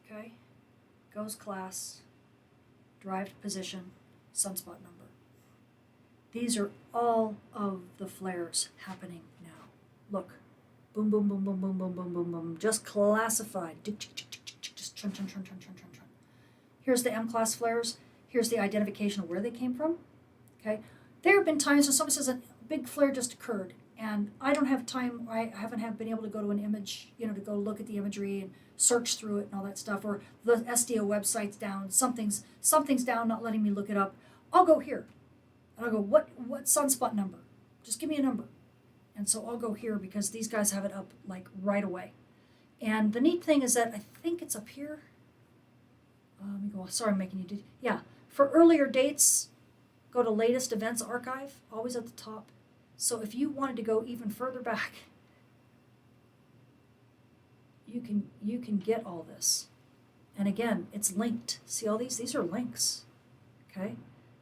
okay, goes class, derived position, sunspot number. These are all of the flares happening now. Look, boom, boom, boom, boom, boom, boom, boom, boom, boom, just classified, just chun, chun, chun, chun, chun, chun, chun. Here's the M-class flares. Here's the identification of where they came from, okay? There have been times when somebody says a big flare just occurred, and I don't have time, I haven't been able to go to an image, to go look at the imagery and search through it and all that stuff, or the SDO website's down, something's down, not letting me look it up. I'll go here, and I'll go, what sunspot number? Just give me a number. And so I'll go here because these guys have it up like right away. And the neat thing is that I think it's up here. Let me go, sorry I'm making you do, yeah. For earlier dates, go to latest events archive, always at the top. So if you wanted to go even further back, you can get all this. And again, it's linked. See all these? These are links. Okay?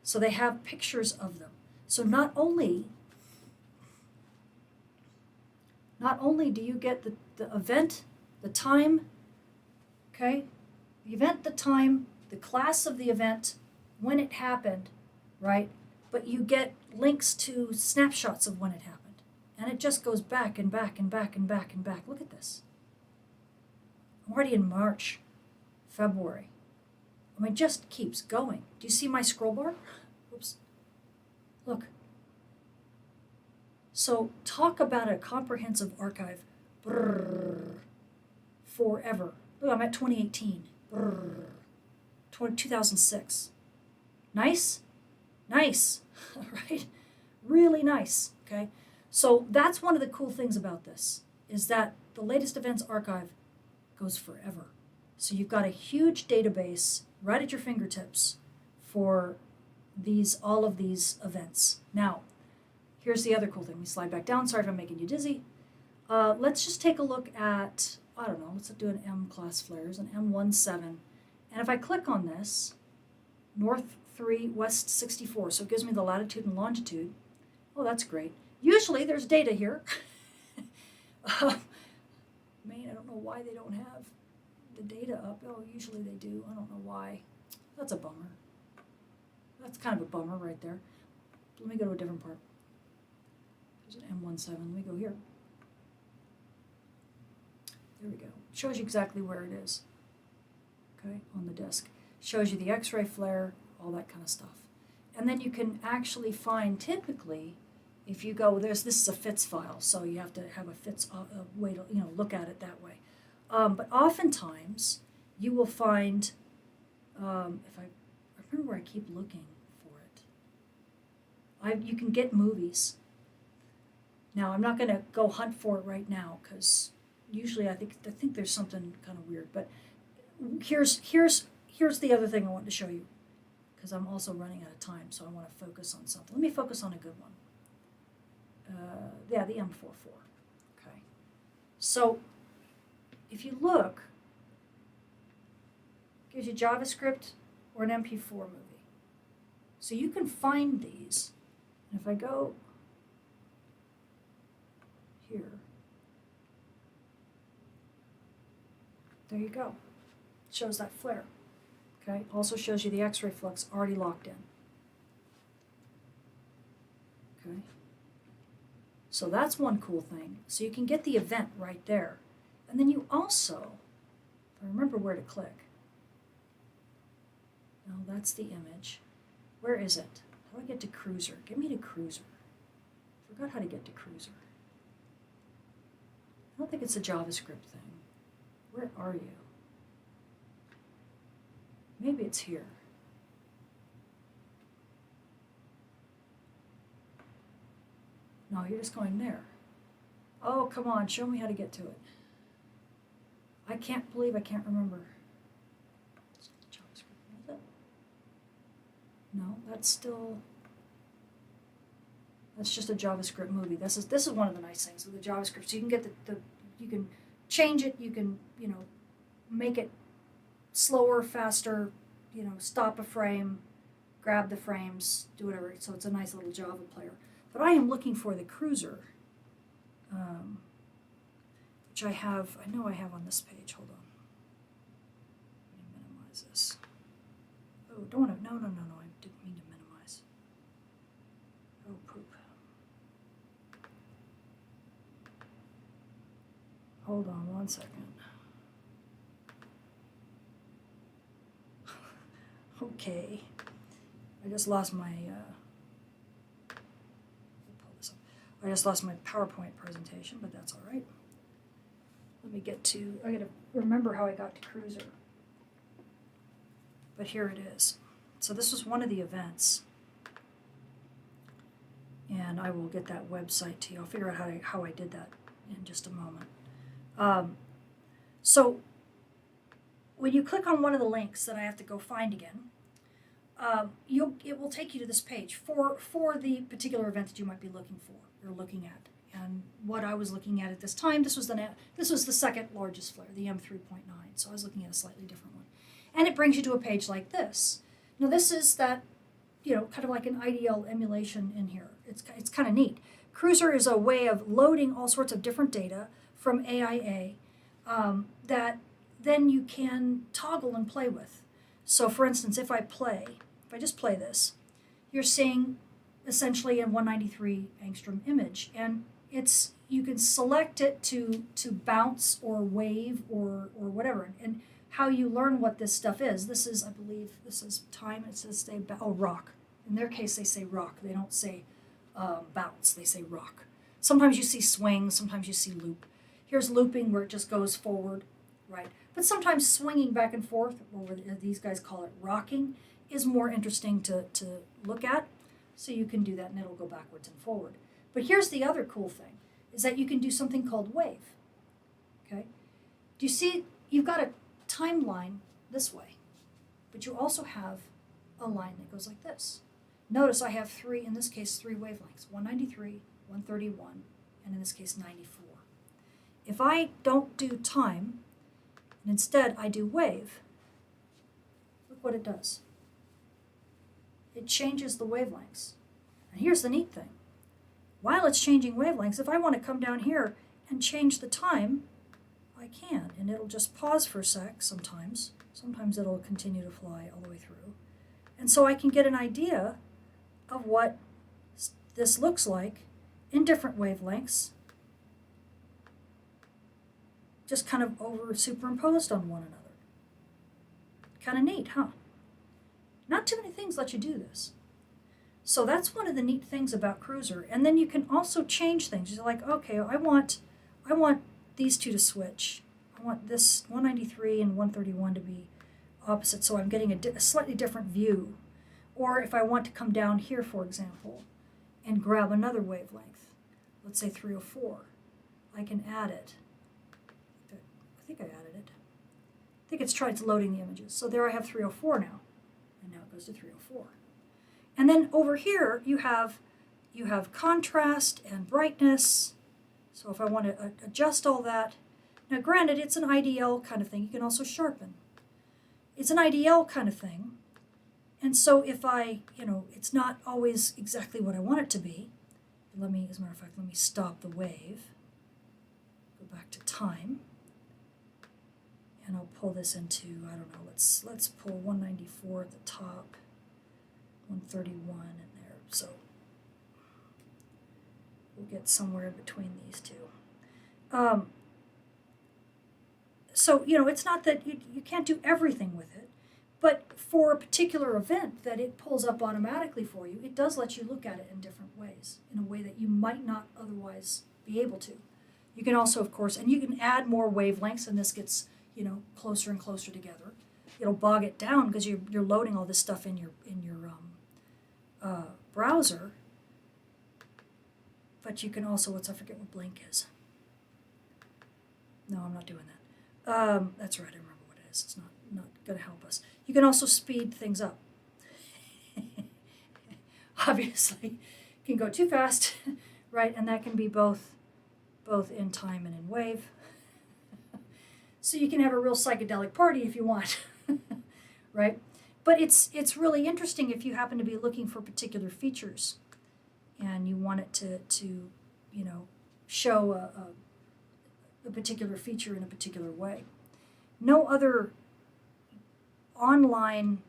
So they have pictures of them. So not only do you get the event, the time, okay? The event, the time, the class of the event, when it happened, right? But you get links to snapshots of when it happened. And it just goes back and back and back and back and back. Look at this. I'm already in March, February. I mean, it just keeps going. Do you see my scroll bar? Oops. Look. So talk about a comprehensive archive. Brrr, forever. Look, I'm at 2018. Brrr, 2006. Nice? Nice, right? Really nice, okay? So that's one of the cool things about this, is that the latest events archive goes forever. So you've got a huge database right at your fingertips for all of these events. Now, here's the other cool thing. Let me slide back down. Sorry if I'm making you dizzy. Let's just take a look at, I don't know, let's do an M-class flares, an M17. And if I click on this, north 3, west 64, so it gives me the latitude and longitude. Oh, that's great. Usually there's data here. Man, I don't know why they don't have the data up. Oh, usually they do. I don't know why. That's a bummer. That's kind of a bummer right there. Let me go to a different part. There's an M17. Let me go here. There we go. It shows you exactly where it is. Okay, on the disk. Shows you the X-ray flare, all that kind of stuff. And then you can actually find, typically, if you go, this is a FITS file, so you have to have a FITS way to look at it that way. But oftentimes, you will find, if I remember where I keep looking for it, you can get movies. Now, I'm not going to go hunt for it right now, because usually I think there's something kind of weird. But here's the other thing I want to show you, because I'm also running out of time, so I want to focus on something. Let me focus on a good one. Yeah, the M44. Okay. So if you look, it gives you JavaScript or an MP4 movie. So you can find these. And if I go here, there you go. It shows that flare. Okay. Also shows you the X-ray flux already locked in. Okay. So that's one cool thing. So you can get the event right there. And then you also, if I remember where to click. No, that's the image. Where is it? How do I get to Cruiser? Get me to Cruiser. Forgot how to get to Cruiser. I don't think it's a JavaScript thing. Where are you? Maybe it's here. No, you're just going there. Oh, come on, show me how to get to it. I can't believe I can't remember. JavaScript, is it? No, that's just a JavaScript movie. This is one of the nice things with the JavaScript. So you can get you can change it, you can, make it slower, faster, stop a frame, grab the frames, do whatever. So it's a nice little Java player. But I am looking for the Cruiser, which I know I have on this page. Hold on. Let me minimize this. Oh, don't want to, no, I didn't mean to minimize. Oh, poop. Hold on 1 second. Okay. I just lost my, pull this up. I just lost my PowerPoint presentation, but that's all right. Let me get to, I gotta remember how I got to Cruiser. But here it is. So this was one of the events. And I will get that website to you. I'll figure out how I did that in just a moment. So when you click on one of the links that I have to go find again, it will take you to this page for the particular event that you might be looking at. And what I was looking at this time, this was the second largest flare, the M3.9. So I was looking at a slightly different one. And it brings you to a page like this. Now this is that, kind of like an IDL emulation in here. It's kind of neat. Cruiser is a way of loading all sorts of different data from AIA that then you can toggle and play with. So for instance, if I just play this, you're seeing essentially a 193 angstrom image. And you can select it to bounce or wave or whatever. And how you learn what this stuff is, I believe this is time, it says rock. In their case, they say rock. They don't say bounce, they say rock. Sometimes you see swing, sometimes you see loop. Here's looping where it just goes forward, right? But sometimes swinging back and forth, or these guys call it rocking, is more interesting to look at. So you can do that and it'll go backwards and forward. But here's the other cool thing, is that you can do something called wave, okay? Do you see, you've got a timeline this way, but you also have a line that goes like this. Notice I have three wavelengths, 193, 131, and in this case 94. If I don't do time, and instead I do wave, look what it does. It changes the wavelengths. And here's the neat thing. While it's changing wavelengths, if I want to come down here and change the time, I can, and it'll just pause for a sec sometimes. Sometimes it'll continue to fly all the way through. And so I can get an idea of what this looks like in different wavelengths, just kind of superimposed on one another. Kind of neat, huh? Not too many things let you do this. So that's one of the neat things about Cruiser. And then you can also change things. You're like, okay, I want these two to switch. I want this 193 and 131 to be opposite, so I'm getting a slightly different view. Or if I want to come down here, for example, and grab another wavelength, let's say 304, I can add it. I think I added it. I think it's loading the images. So there I have 304 now. And now it goes to 304. And then over here you have contrast and brightness. So if I want to adjust all that, now granted it's an IDL kind of thing, you can also sharpen. It's an IDL kind of thing, and so if it's not always exactly what I want it to be. As a matter of fact, let me stop the wave, go back to time, and I'll pull this into, I don't know, let's pull 194 at the top, 131 in there, so we'll get somewhere between these two. So, it's not that you can't do everything with it, but for a particular event that it pulls up automatically for you, it does let you look at it in different ways, in a way that you might not otherwise be able to. You can also, of course, and you can add more wavelengths, and this gets, closer and closer together. It'll bog it down because you're loading all this stuff in your browser. But you can also, I forget what blink is. No, I'm not doing that. That's right, I remember what it is. It's not going to help us. You can also speed things up. Obviously, it can go too fast, right? And that can be both in time and in wave. So you can have a real psychedelic party if you want, right? But it's really interesting if you happen to be looking for particular features and you want it to you know, show a particular feature in a particular way. No other online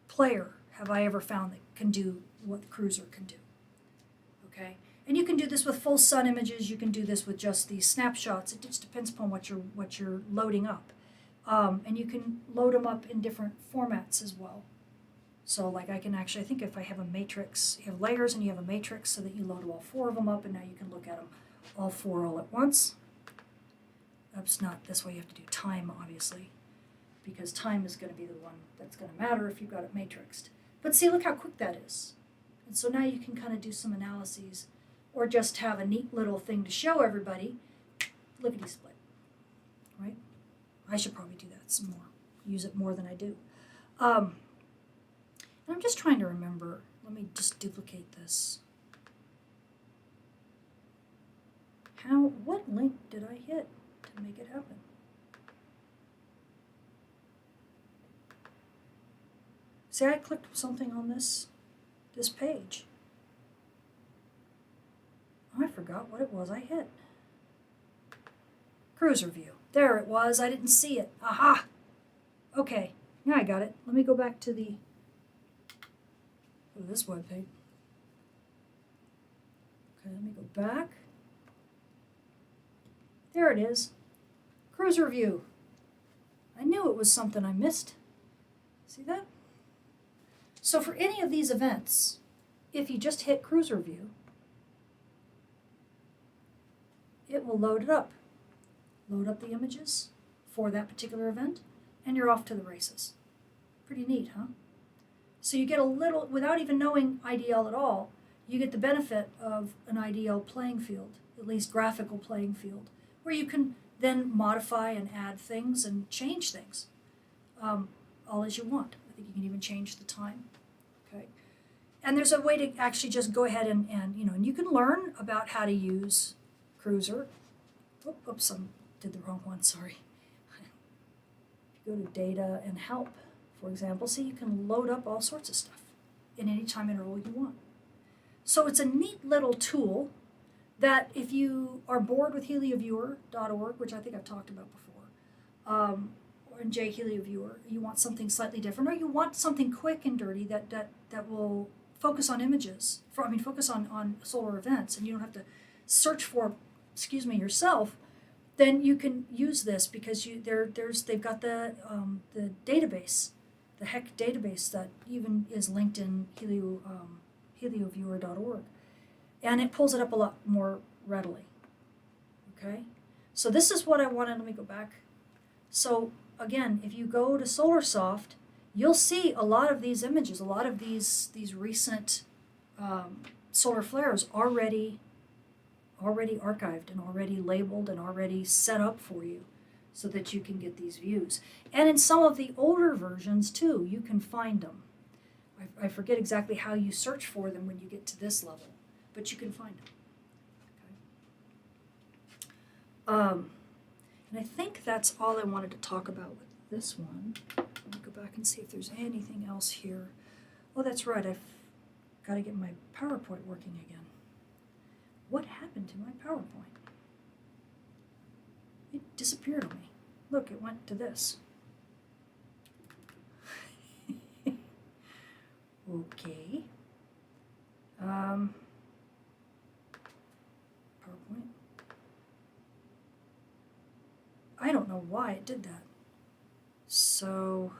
player have I ever found that can do what the Cruiser can do. Okay, and you can do this with full sun images. You can do this with just these snapshots. It just depends upon what you're loading up, and you can load them up in different formats as well. So like I can actually, I think if I have a matrix, you have layers and you have a matrix so that you load all 4 of them up, and now you can look at them all 4 all at once. That's not this way. You have to do time, obviously, because time is going to be the one that's going to matter if you've got it matrixed. But see, look how quick that is. And so now you can kind of do some analyses or just have a neat little thing to show everybody. Lickety-split, right? I should probably do that some more, use it more than I do. And I'm just trying to remember. Let me just duplicate this. What link did I hit to make it happen? See, I clicked something on this page. I forgot what it was I hit. Cruiser view. There it was. I didn't see it. Aha! Okay, now I got it. Let me go back to this web page. Okay, let me go back. There it is. Cruiser view. I knew it was something I missed. See that? So for any of these events, if you just hit Cruiser view, it will load it up. Load up the images for that particular event, and you're off to the races. Pretty neat, huh? So you get a little, without even knowing IDL at all, you get the benefit of an IDL playing field, at least graphical playing field, where you can then modify and add things and change things all as you want. I think you can even change the time. Okay, and there's a way to actually just go ahead and and you can learn about how to use Cruiser. Oops, I did the wrong one, sorry. If you go to data and help, for example, see, you can load up all sorts of stuff in any time interval you want. So it's a neat little tool that if you are bored with Helioviewer.org, which I think I've talked about before, or in JHelioViewer, you want something slightly different, or you want something quick and dirty that will focus on images, focus on solar events, and you don't have to search for, yourself, then you can use this because they've got the database, the HEC database that even is linked in Helioviewer.org, and it pulls it up a lot more readily. Okay, so this is what I wanted. Let me go back. So again, if you go to SolarSoft, you'll see a lot of these images, a lot of these recent solar flares already archived and already labeled and already set up for you so that you can get these views. And in some of the older versions too, you can find them. I forget exactly how you search for them when you get to this level, but you can find them. Okay. And I think that's all I wanted to talk about with this one. Let me go back and see if there's anything else here. Oh, that's right, I've got to get my PowerPoint working again. What happened to my PowerPoint? It disappeared on me. Look, it went to this. Okay. PowerPoint. I don't know why it did that. So,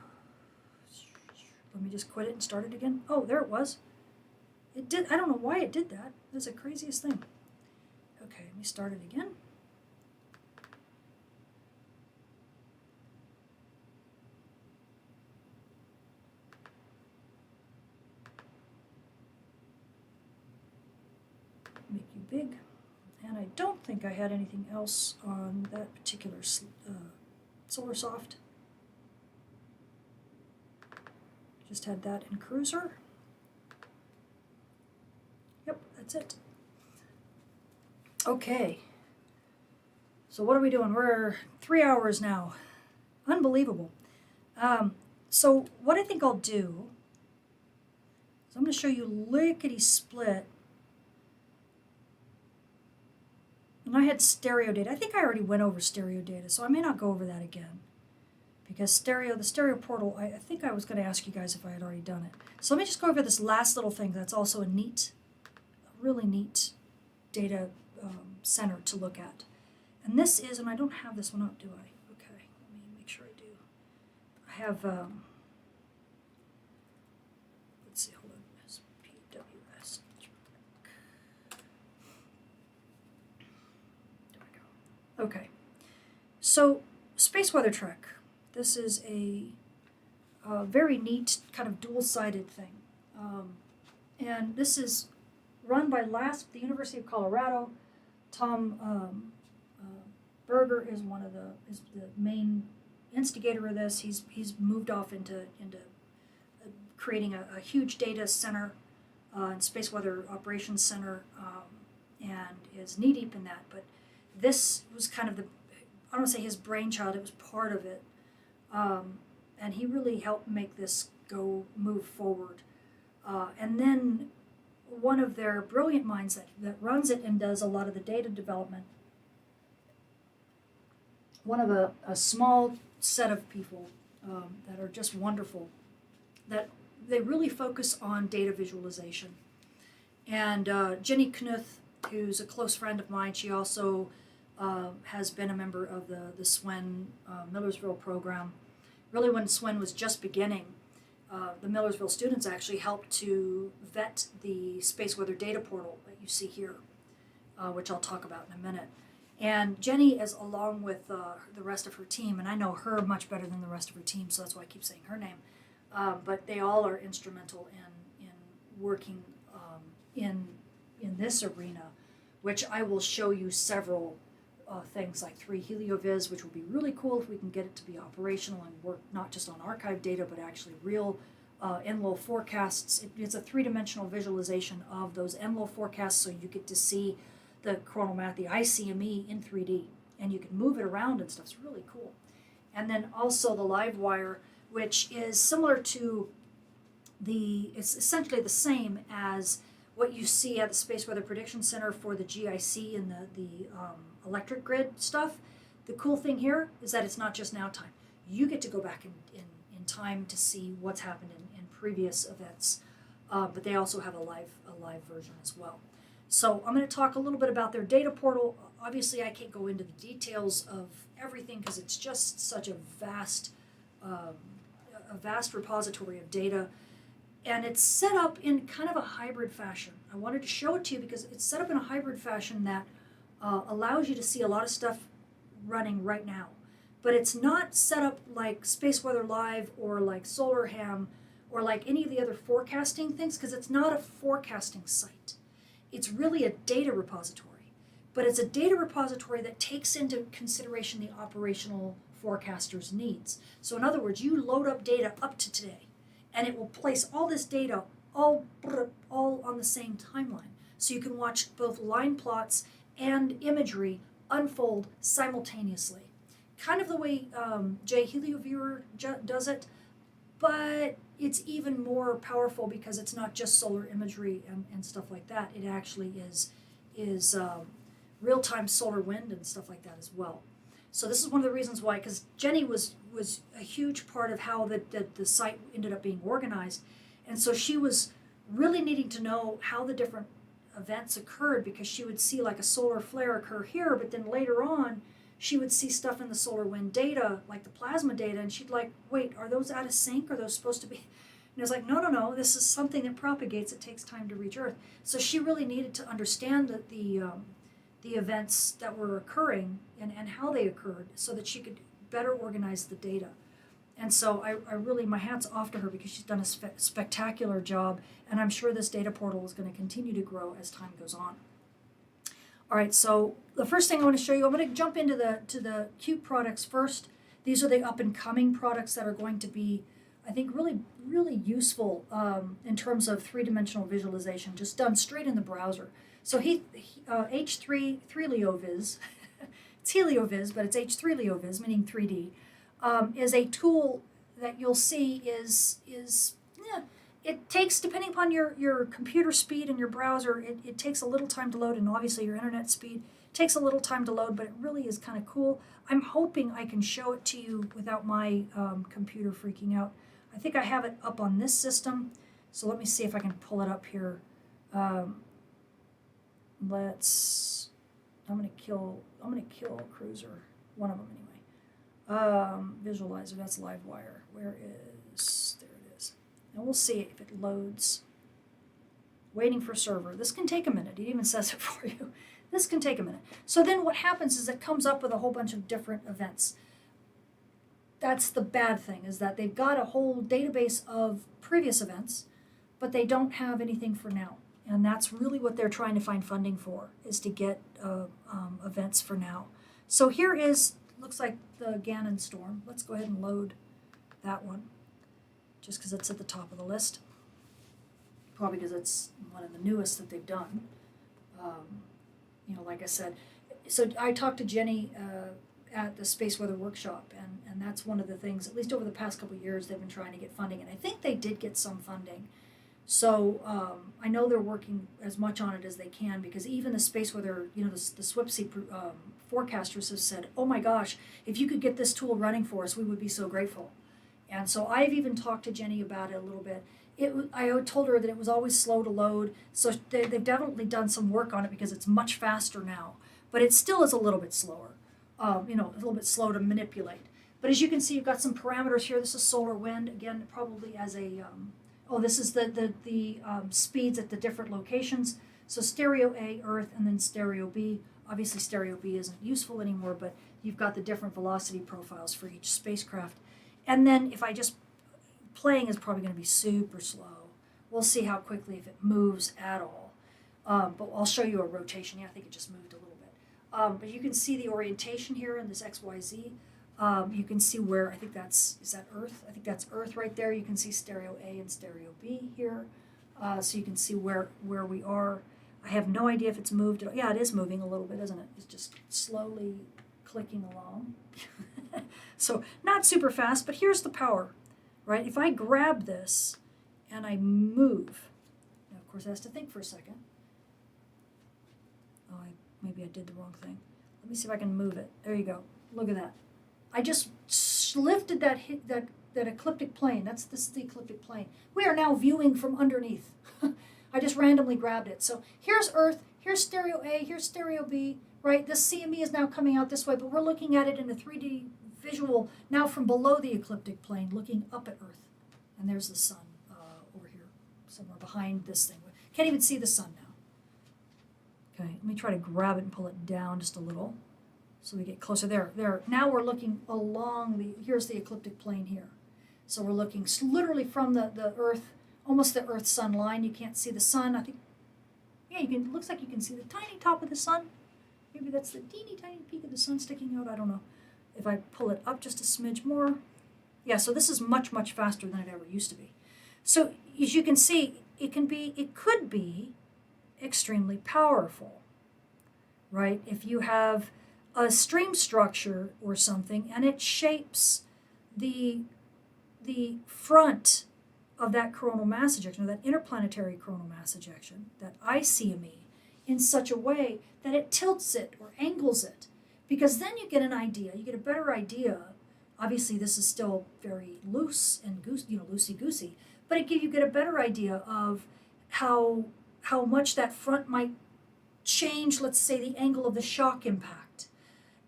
let me just quit it and start it again. Oh, there it was. It did. I don't know why it did that. It was the craziest thing. Okay, let me start it again. Make you big, And I don't think I had anything else on that particular SolarSoft. Just had that in Cruiser. Yep, that's it. Okay. So what are we doing? We're 3 hours now. Unbelievable. So what I think I'll do is I'm going to show you lickety-split. And I had stereo data. I think I already went over stereo data, so I may not go over that again. Because the stereo portal, I think I was going to ask you guys if I had already done it. So let me just go over this last little thing that's also a really neat data center to look at. And this is, and I don't have this one up, do I? Okay, let me make sure I do. I have, let's see, hold on, SPWS. There we go. Okay, so Space Weather Trek. This is a very neat kind of dual-sided thing. And this is run by the University of Colorado. Tom Berger is the main instigator of this. He's moved off into creating a huge data center and space weather operations center, and is knee deep in that. But this was kind of I don't want to say his brainchild. It was part of it, and he really helped make this move forward. And then one of their brilliant minds that runs it and does a lot of the data development, one of a small set of people that are just wonderful, that they really focus on data visualization. And Jenny Knuth, who's a close friend of mine, she also has been a member of the SWEN Millersville program. Really, when SWEN was just beginning, the Millersville students actually helped to vet the space weather data portal that you see here, which I'll talk about in a minute. And Jenny is along with the rest of her team, and I know her much better than the rest of her team, so that's why I keep saying her name. But they all are instrumental in working in this arena, which I will show you several things like 3 HelioViz, which would be really cool if we can get it to be operational and work not just on archive data, but actually real enlil forecasts. It's a 3-dimensional visualization of those enlil forecasts, so you get to see the coronal math, the ICME in 3D, and you can move it around and stuff. It's really cool. And then also the LiveWire, which is similar to it's essentially the same as what you see at the Space Weather Prediction Center for the GIC and the electric grid stuff. The cool thing here is that it's not just now time. You get to go back in time to see what's happened in previous events, but they also have a live version as well. So I'm going to talk a little bit about their data portal. Obviously, I can't go into the details of everything because it's just such a vast repository of data. And it's set up in kind of a hybrid fashion. I wanted to show it to you because it's set up in a hybrid fashion that allows you to see a lot of stuff running right now. But it's not set up like Space Weather Live or like SolarHam or like any of the other forecasting things, because it's not a forecasting site. It's really a data repository. But it's a data repository that takes into consideration the operational forecaster's needs. So in other words, you load up data up to today, and it will place all this data all on the same timeline. So you can watch both line plots and imagery unfold simultaneously. Kind of the way JHelioViewer does it, but it's even more powerful because it's not just solar imagery and stuff like that. It actually is real-time solar wind and stuff like that as well. So this is one of the reasons why, because Jenny was a huge part of how the site ended up being organized. And so she was really needing to know how the different events occurred, because she would see like a solar flare occur here, but then later on she would see stuff in the solar wind data, like the plasma data, and she'd like, wait, are those out of sync? Are those supposed to be? And I was like, no, this is something that propagates. It takes time to reach Earth. So she really needed to understand the events that were occurring and how they occurred so that she could better organize the data. And so I really, my hat's off to her because she's done a spectacular job, and I'm sure this data portal is going to continue to grow as time goes on. All right, so the first thing I want to show you, I'm going to jump into the Cube products first. These are the up-and-coming products that are going to be, I think, really, really useful in terms of three-dimensional visualization, just done straight in the browser. So H3 3LeoVis, it's HelioVis, but it's H3 LeoVis, meaning 3D, is a tool that you'll see is it takes, depending upon your computer speed and your browser, it takes a little time to load, and obviously your internet speed takes a little time to load, but it really is kind of cool. I'm hoping I can show it to you without my computer freaking out. I think I have it up on this system, so let me see if I can pull it up here. I'm gonna kill Cruiser, one of them anyway. Visualizer, that's LiveWire. Where is, there it is. And we'll see if it loads. Waiting for server. This can take a minute. It even says it for you. This can take a minute. So then what happens is it comes up with a whole bunch of different events. That's the bad thing, is that they've got a whole database of previous events, but they don't have anything for now. And that's really what they're trying to find funding for, is to get events for now. So here is, looks like the Gannon storm. Let's go ahead and load that one, just because it's at the top of the list. Probably because it's one of the newest that they've done. You know, like I said, so I talked to Jenny at the Space Weather Workshop, and that's one of the things, at least over the past couple of years, they've been trying to get funding, and I think they did get some funding. So I know they're working as much on it as they can, because even the Space Weather, you know, the SWPC forecasters have said, oh my gosh, if you could get this tool running for us, we would be so grateful. And so I've even talked to Jenny about it a little bit. I told her that it was always slow to load, so they've definitely done some work on it because it's much faster now. But it still is a little bit slower, you know, a little bit slow to manipulate. But as you can see, you've got some parameters here. This is solar wind, again, probably as a, this is the speeds at the different locations. So stereo A, Earth, and then stereo B. Obviously, stereo B isn't useful anymore, but you've got the different velocity profiles for each spacecraft. And then if I just, playing is probably going to be super slow. We'll see how quickly, if it moves at all. But I'll show you a rotation. Yeah, I think it just moved a little bit. But you can see the orientation here in this XYZ. You can see where, I think that's, is that Earth? I think that's Earth right there. You can see stereo A and stereo B here. So you can see where we are. I have no idea if it's moved. Yeah, it is moving a little bit, isn't it? It's just slowly clicking along. So not super fast, but here's the power, right? If I grab this and I move, now of course it has to think for a second. Oh, maybe I did the wrong thing. Let me see if I can move it. There you go. Look at that. I just lifted that ecliptic plane. This is the ecliptic plane. We are now viewing from underneath. I just randomly grabbed it. So here's Earth, here's stereo A, here's stereo B, right? This CME is now coming out this way, but we're looking at it in a 3D visual now from below the ecliptic plane, looking up at Earth. And there's the sun over here, somewhere behind this thing. Can't even see the sun now. Okay, let me try to grab it and pull it down just a little so we get closer. There. Now we're looking along here's the ecliptic plane here. So we're looking literally from the Earth, almost the Earth-Sun line. You can't see the sun. I think, yeah, it looks like you can see the tiny top of the sun. Maybe that's the teeny tiny peak of the sun sticking out. I don't know. If I pull it up just a smidge more. Yeah, so this is much, much faster than it ever used to be. So as you can see, it could be extremely powerful, right? If you have a stream structure or something and it shapes the front of that coronal mass ejection, or that interplanetary coronal mass ejection, that ICME, in such a way that it tilts it or angles it. Because then you get an idea, you get a better idea. Obviously, this is still very loose and loosey-goosey, but you get a better idea of how much that front might change, let's say, the angle of the shock impact.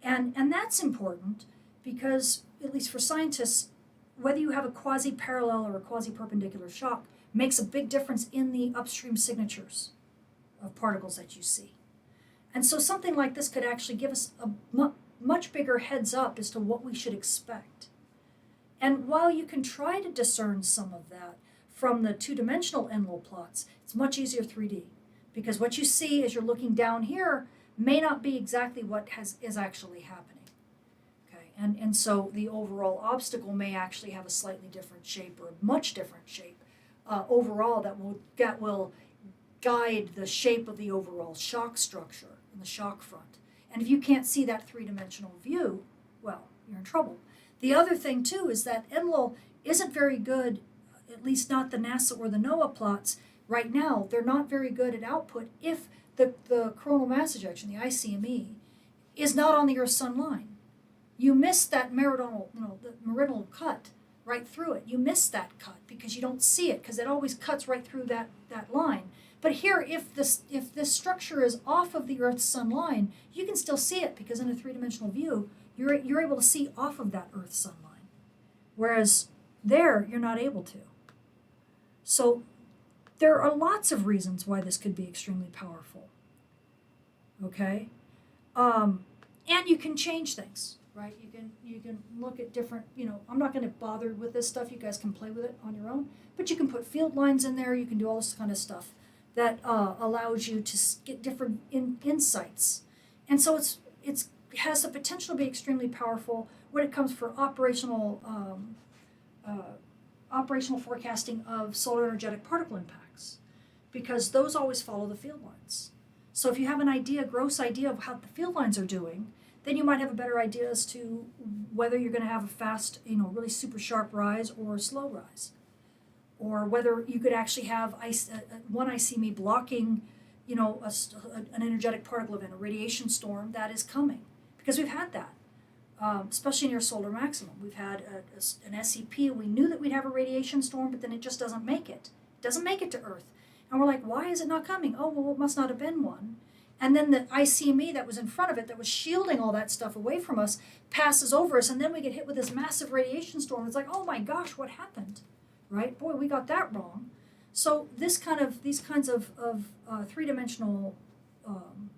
And that's important because, at least for scientists, whether you have a quasi-parallel or a quasi-perpendicular shock makes a big difference in the upstream signatures of particles that you see. And so something like this could actually give us a much bigger heads up as to what we should expect. And while you can try to discern some of that from the two-dimensional Enlil plots, it's much easier 3D. Because what you see as you're looking down here, may not be exactly what is actually happening. Okay, and so the overall obstacle may actually have a slightly different shape or a much different shape overall that will guide the shape of the overall shock structure and the shock front. And if you can't see that three-dimensional view, well, you're in trouble. The other thing too is that ENLIL isn't very good, at least not the NASA or the NOAA plots right now. They're not very good at output if the coronal mass ejection, the ICME, is not on the Earth-Sun line. You miss that meridional, the meridional cut right through it. You miss that cut because you don't see it because it always cuts right through that line. But here, if this structure is off of the Earth-Sun line, you can still see it because in a three-dimensional view, you're able to see off of that Earth-Sun line. Whereas there, you're not able to. So there are lots of reasons why this could be extremely powerful. Okay? And you can change things, right? You can look at different, I'm not going to bother with this stuff. You guys can play with it on your own. But you can put field lines in there. You can do all this kind of stuff that allows you to get different insights. And so it has the potential to be extremely powerful when it comes for operational forecasting of solar energetic particle impacts, because those always follow the field lines. So if you have a gross idea of how the field lines are doing, then you might have a better idea as to whether you're going to have a fast, really super sharp rise or a slow rise. Or whether you could actually have one ICME blocking, an energetic particle event, a radiation storm that is coming. Because we've had that, especially near solar maximum. We've had an SEP, we knew that we'd have a radiation storm, but then it just doesn't make it. It doesn't make it to Earth. And we're like, why is it not coming? Oh, well, it must not have been one. And then the ICME that was in front of it, that was shielding all that stuff away from us, passes over us, and then we get hit with this massive radiation storm. It's like, oh my gosh, what happened? Right? Boy, we got that wrong. So these kinds of three-dimensional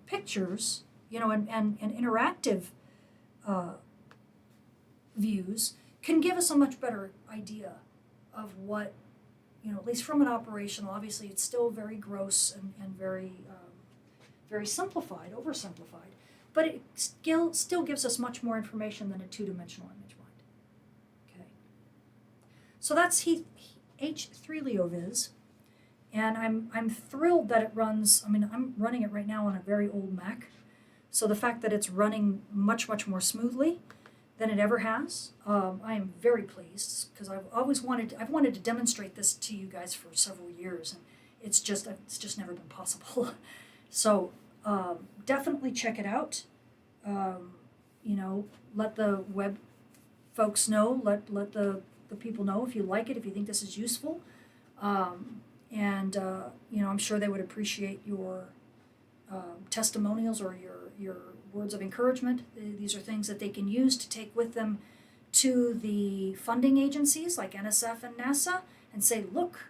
pictures, and interactive views can give us a much better idea of what, at least from an operational, obviously it's still very gross and very, very simplified, oversimplified, but it still gives us much more information than a two-dimensional image might. Okay. So that's H3 LeoVis, and I'm thrilled that it runs. I'm running it right now on a very old Mac, so the fact that it's running much more smoothly than it ever has, I am very pleased, because I've wanted to demonstrate this to you guys for several years, and it's just never been possible. So definitely check it out. Let the web folks know. Let the people know if you like it, if you think this is useful, and I'm sure they would appreciate your testimonials or your words of encouragement. These are things that they can use to take with them to the funding agencies like NSF and NASA and say, look,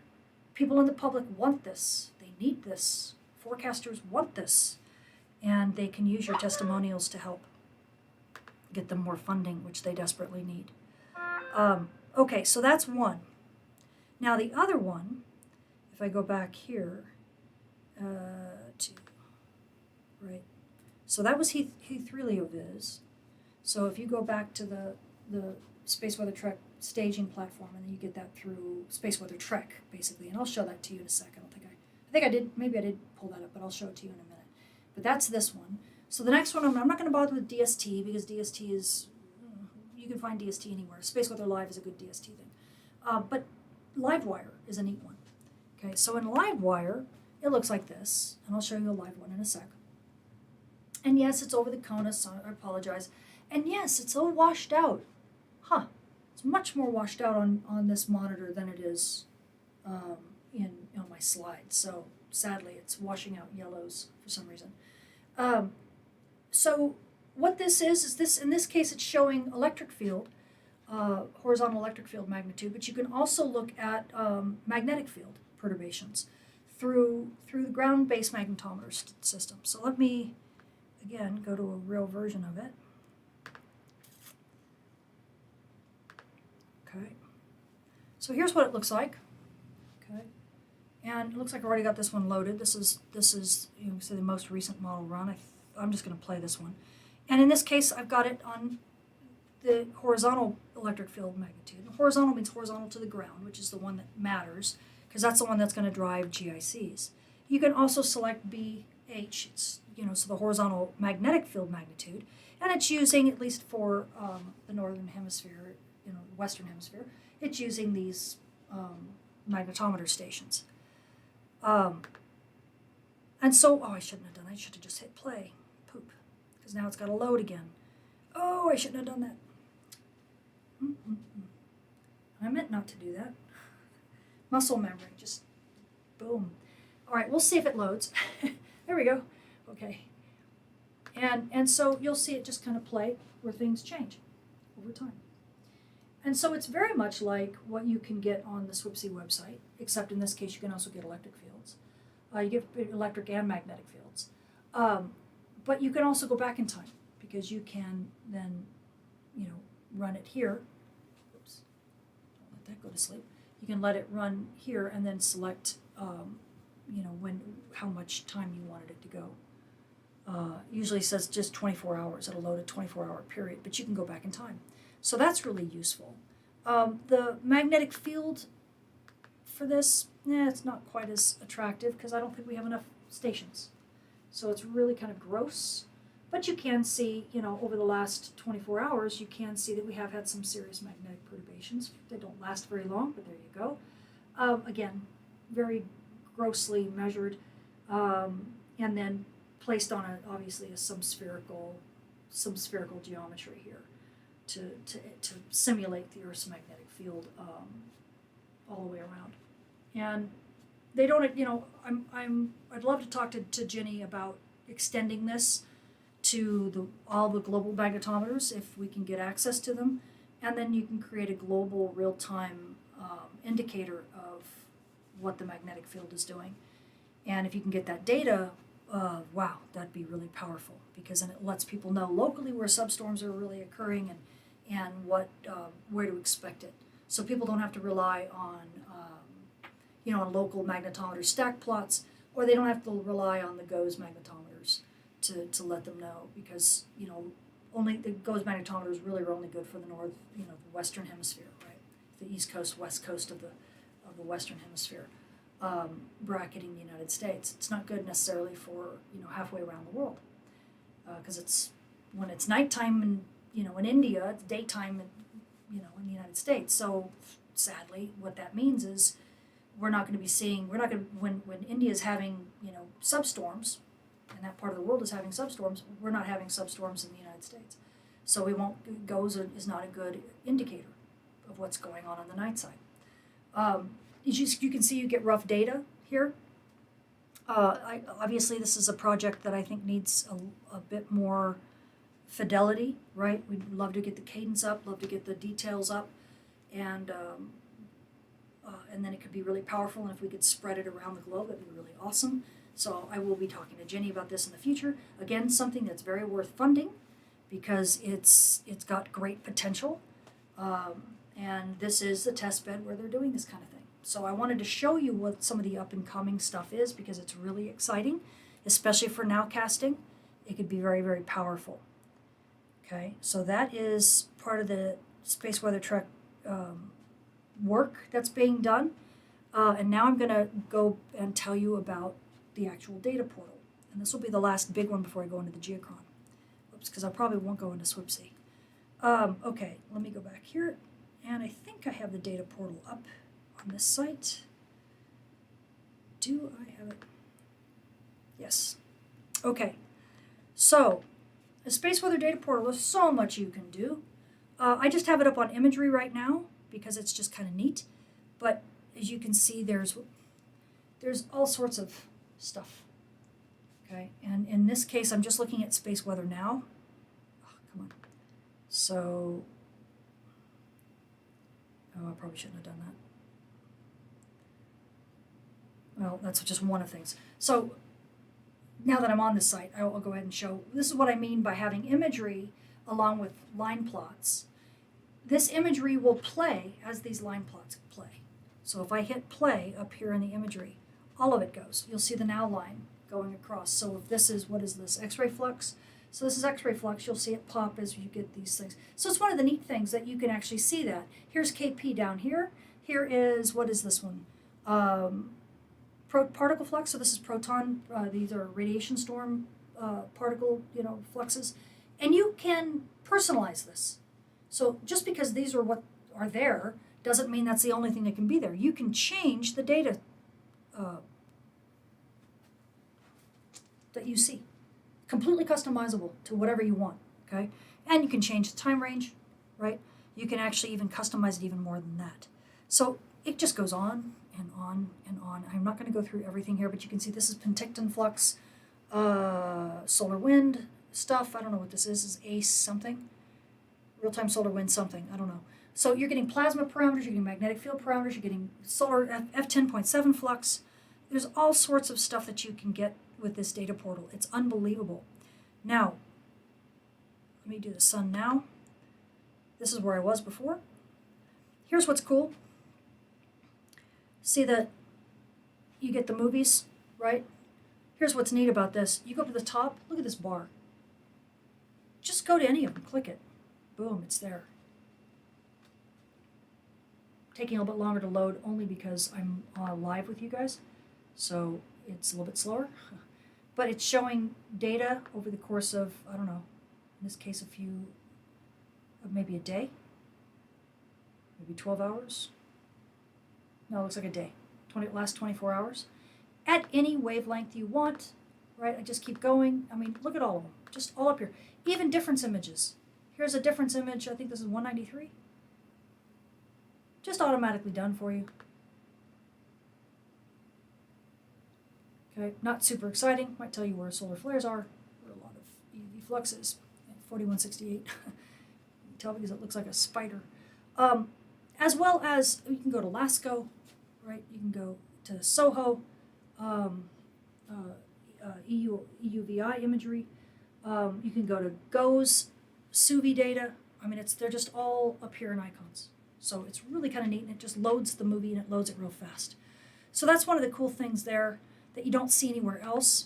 people in the public want this. They need this. Forecasters want this. And they can use your testimonials to help get them more funding, which they desperately need. Okay, so that's one. Now the other one, if I go back here, so that was H3 LeoVis. So if you go back to the Space Weather Trek staging platform, and then you get that through Space Weather Trek, basically, and I'll show that to you in a second. I think I did, maybe I did pull that up, but I'll show it to you in a minute. But that's this one. So the next one, I'm not going to bother with DST, because DST is, you can find DST anywhere. Space Weather Live is a good DST thing. But LiveWire is a neat one. Okay, so in LiveWire, it looks like this, and I'll show you a live one in a sec. And yes, it's over the Kona, so I apologize. And yes, it's all washed out. It's much more washed out on this monitor than it is on my slides. So sadly, it's washing out yellows for some reason. So what this is this, in this case, it's showing electric field, horizontal electric field magnitude, but you can also look at magnetic field perturbations through the ground-based magnetometer system. So let me, again, go to a real version of it. Okay. So here's what it looks like. Okay. And it looks like I already got this one loaded. This is say the most recent model run. I'm just going to play this one. And in this case, I've got it on the horizontal electric field magnitude. And horizontal means horizontal to the ground, which is the one that matters, because that's the one that's going to drive GICs. You can also select BH, it's, so the horizontal magnetic field magnitude, and it's using, at least for the northern hemisphere, western hemisphere, it's using these magnetometer stations. And so, I shouldn't have done that. I should have just hit play. Poop. Because now it's got to load again. Oh, I shouldn't have done that. I meant not to do that. Muscle memory, just boom. All right, we'll see if it loads. There we go. Okay. And so you'll see it just kind of play where things change over time. And so it's very much like what you can get on the SWPC website, except in this case you can also get electric fields. You get electric and magnetic fields. But you can also go back in time, because you can then, run it here. Oops, don't let that go to sleep. You can let it run here and then select, how much time you wanted it to go. Usually says just 24 hours. It'll load a 24-hour period, but you can go back in time. So that's really useful. The magnetic field for this, it's not quite as attractive because I don't think we have enough stations. So it's really kind of gross. But you can see, over the last 24 hours, you can see that we have had some serious magnetic perturbations. They don't last very long, but there you go. Again, very grossly measured, and then placed on obviously some spherical geometry here to simulate the Earth's magnetic field all the way around. And they don't, I'd love to talk to Ginny about extending this to all the global magnetometers if we can get access to them, and then you can create a global real-time indicator of what the magnetic field is doing. And if you can get that data, wow, that'd be really powerful, because then it lets people know locally where substorms are really occurring and what where to expect it. So people don't have to rely on on local magnetometer stack plots, or they don't have to rely on the GOES magnetometers to let them know, because only the GOES magnetometers really are only good for the north, the western hemisphere, right? The east coast, west coast of the western hemisphere, bracketing the United States. It's not good necessarily for halfway around the world, because it's when it's nighttime in India, it's daytime in the United States. So sadly, what that means is when India's having substorms, and that part of the world is having substorms, we're not having substorms in the United States. So GOES is not a good indicator of what's going on the night side. You can see you get rough data here. Obviously, this is a project that I think needs a bit more fidelity, right? We'd love to get the cadence up, love to get the details up, and then it could be really powerful, and if we could spread it around the globe, that'd be really awesome. So I will be talking to Jenny about this in the future. Again, something that's very worth funding, because it's got great potential, and this is the test bed where they're doing this kind of thing. So I wanted to show you what some of the up-and-coming stuff is, because it's really exciting, especially for nowcasting. It could be very, very powerful. Okay, so that is part of the Space Weather Trek work that's being done. And now I'm going to go and tell you about the actual data portal. And this will be the last big one before I go into the Geocron. Oops, because I probably won't go into SWPC. Okay, let me go back here. And I think I have the data portal up on this site. Do I have it? Yes. Okay, so the Space Weather Data Portal, there's so much you can do. I just have it up on imagery right now because it's just kind of neat. But as you can see, there's all sorts of stuff. Okay, and in this case, I'm just looking at space weather now. Oh, come on. So, I probably shouldn't have done that. Well, that's just one of things. So, now that I'm on this site, I'll go ahead and show. This is what I mean by having imagery along with line plots. This imagery will play as these line plots play. So if I hit play up here in the imagery, all of it goes. You'll see the now line going across. So if this is, what is this, X-ray flux? So this is X-ray flux. You'll see it pop as you get these things. So it's one of the neat things that you can actually see that. Here's KP down here. Here is, what is this one? Particle flux. So this is proton. These are radiation storm particle, fluxes. And you can personalize this. So just because these are what are there doesn't mean that's the only thing that can be there. You can change the data that you see. Completely customizable to whatever you want, okay? And you can change the time range, right? You can actually even customize it even more than that. So it just goes on and on and on. I'm not going to go through everything here, but you can see this is Penticton flux, solar wind stuff. I don't know what this is ACE something. Real-time solar wind something, I don't know. So you're getting plasma parameters, you're getting magnetic field parameters, you're getting solar F10.7 flux. There's all sorts of stuff that you can get with this data portal. It's unbelievable. Now, let me do the sun now. This is where I was before. Here's what's cool. See that you get the movies, right? Here's what's neat about this. You go up to the top, look at this bar. Just go to any of them, click it. Boom, it's there. Taking a little bit longer to load only because I'm live with you guys. So it's a little bit slower. But it's showing data over the course of, I don't know, in this case maybe a day, maybe 12 hours. No, it looks like a day, last 24 hours. At any wavelength you want, right? I just keep going. I mean, look at all of them, just all up here. Even difference images. Here's a difference image, I think this is 193. Just automatically done for you. Okay, not super exciting. Might tell you where solar flares are, where a lot of UV flux is. 4168. You can tell because it looks like a spider. As well as, you can go to LASCO, right? You can go to SOHO, EUVI imagery. You can go to GOES, SUVI data. I mean, they're just all up here in icons. So it's really kind of neat, and it just loads the movie, and it loads it real fast. So that's one of the cool things there that you don't see anywhere else.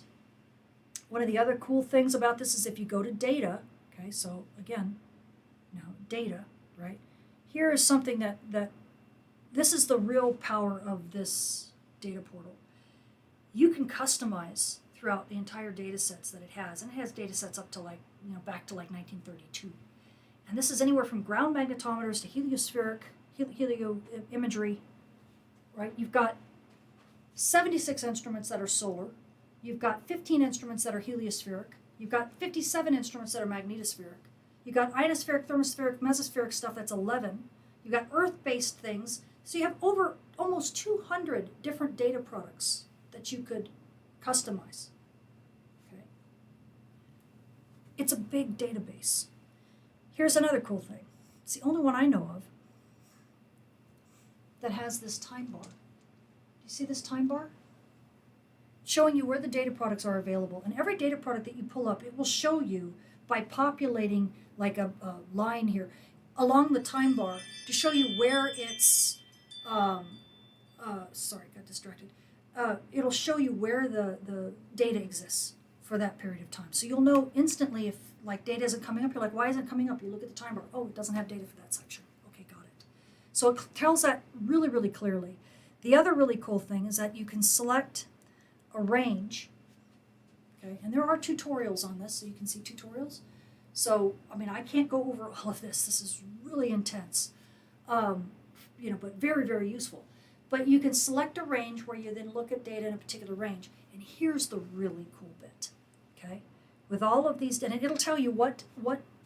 One of the other cool things about this is if you go to data, okay, so again, now data, right? Here is something that this is the real power of this data portal. You can customize throughout the entire data sets that it has, and it has data sets up to back to 1932. And this is anywhere from ground magnetometers to heliospheric, helio imagery, right? You've got 76 instruments that are solar. You've got 15 instruments that are heliospheric. You've got 57 instruments that are magnetospheric. You've got ionospheric, thermospheric, mesospheric stuff, that's 11. You've got Earth-based things. So you have over almost 200 different data products that you could customize. Okay. It's a big database. Here's another cool thing. It's the only one I know of that has this time bar. Do you see this time bar? Showing you where the data products are available. And every data product that you pull up, it will show you by populating like a line here along the time bar to show you where it's, sorry, got distracted. It'll show you where the data exists for that period of time. So you'll know instantly if data isn't coming up. You're like, why isn't it coming up? You look at the time bar. Oh, it doesn't have data for that section. Okay, got it. So it tells that really, really clearly. The other really cool thing is that you can select a range. Okay, and there are tutorials on this, so you can see tutorials. So, I mean, I can't go over all of this. This is really intense, but very, very useful. But you can select a range where you then look at data in a particular range. And here's the really cool bit, okay? With all of these, and it'll tell you what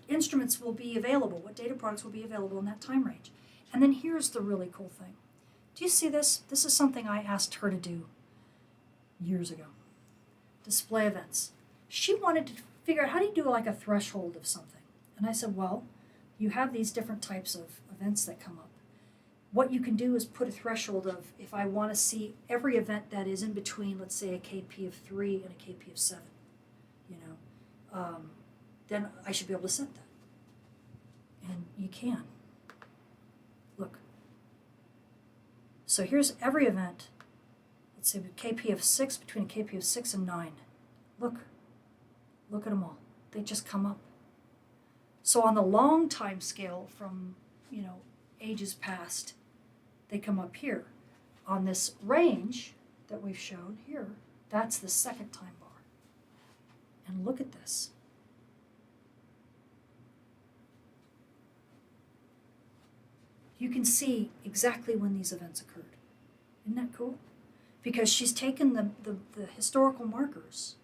instruments will be available, what data products will be available in that time range. And then here's the really cool thing. Do you see this? This is something I asked her to do years ago. Display events. She wanted to figure out how do you do like a threshold of something. And I said, well, you have these different types of events that come up. What you can do is put a threshold of, if I want to see every event that is in between, let's say a KP of 3 and a KP of 7, then I should be able to set that. And you can. Look. So here's every event. Let's say KP of 6, between a KP of 6 and 9. Look at them all. They just come up. So on the long time scale from, ages past, they come up here. On this range that we've shown here, that's the second time bar. And look at this. You can see exactly when these events occurred. Isn't that cool? Because she's taken the historical markers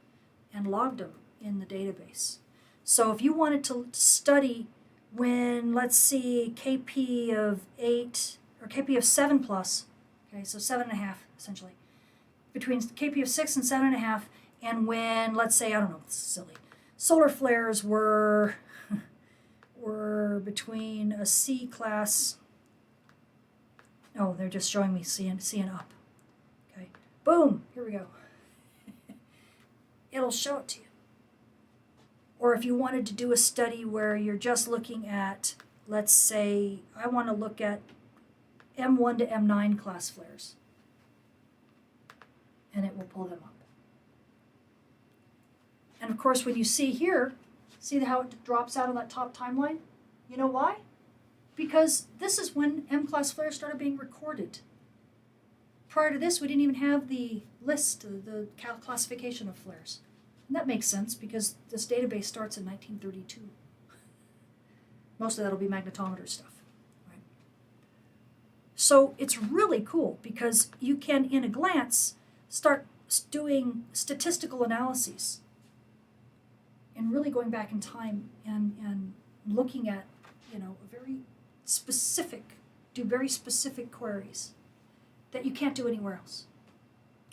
and logged them in the database. So if you wanted to study when, let's see, KP of 8 or KP of 7 plus, okay, so 7.5 essentially, between KP of 6 and 7.5, and when, let's say, I don't know, it's silly, solar flares were between a C class. Oh, they're just showing me C and up. Okay, boom, here we go. It'll show it to you. Or if you wanted to do a study where you're just looking at, let's say, I want to look at M1 to M9 class flares. And it will pull them up. And of course, when you see here, see how it drops out on that top timeline? You know why? Because this is when M-class flares started being recorded. Prior to this, we didn't even have the list, the classification of flares. And that makes sense because this database starts in 1932. Most of that will be magnetometer stuff. Right? So it's really cool because you can, in a glance, start doing statistical analyses and really going back in time and looking at, very specific queries that you can't do anywhere else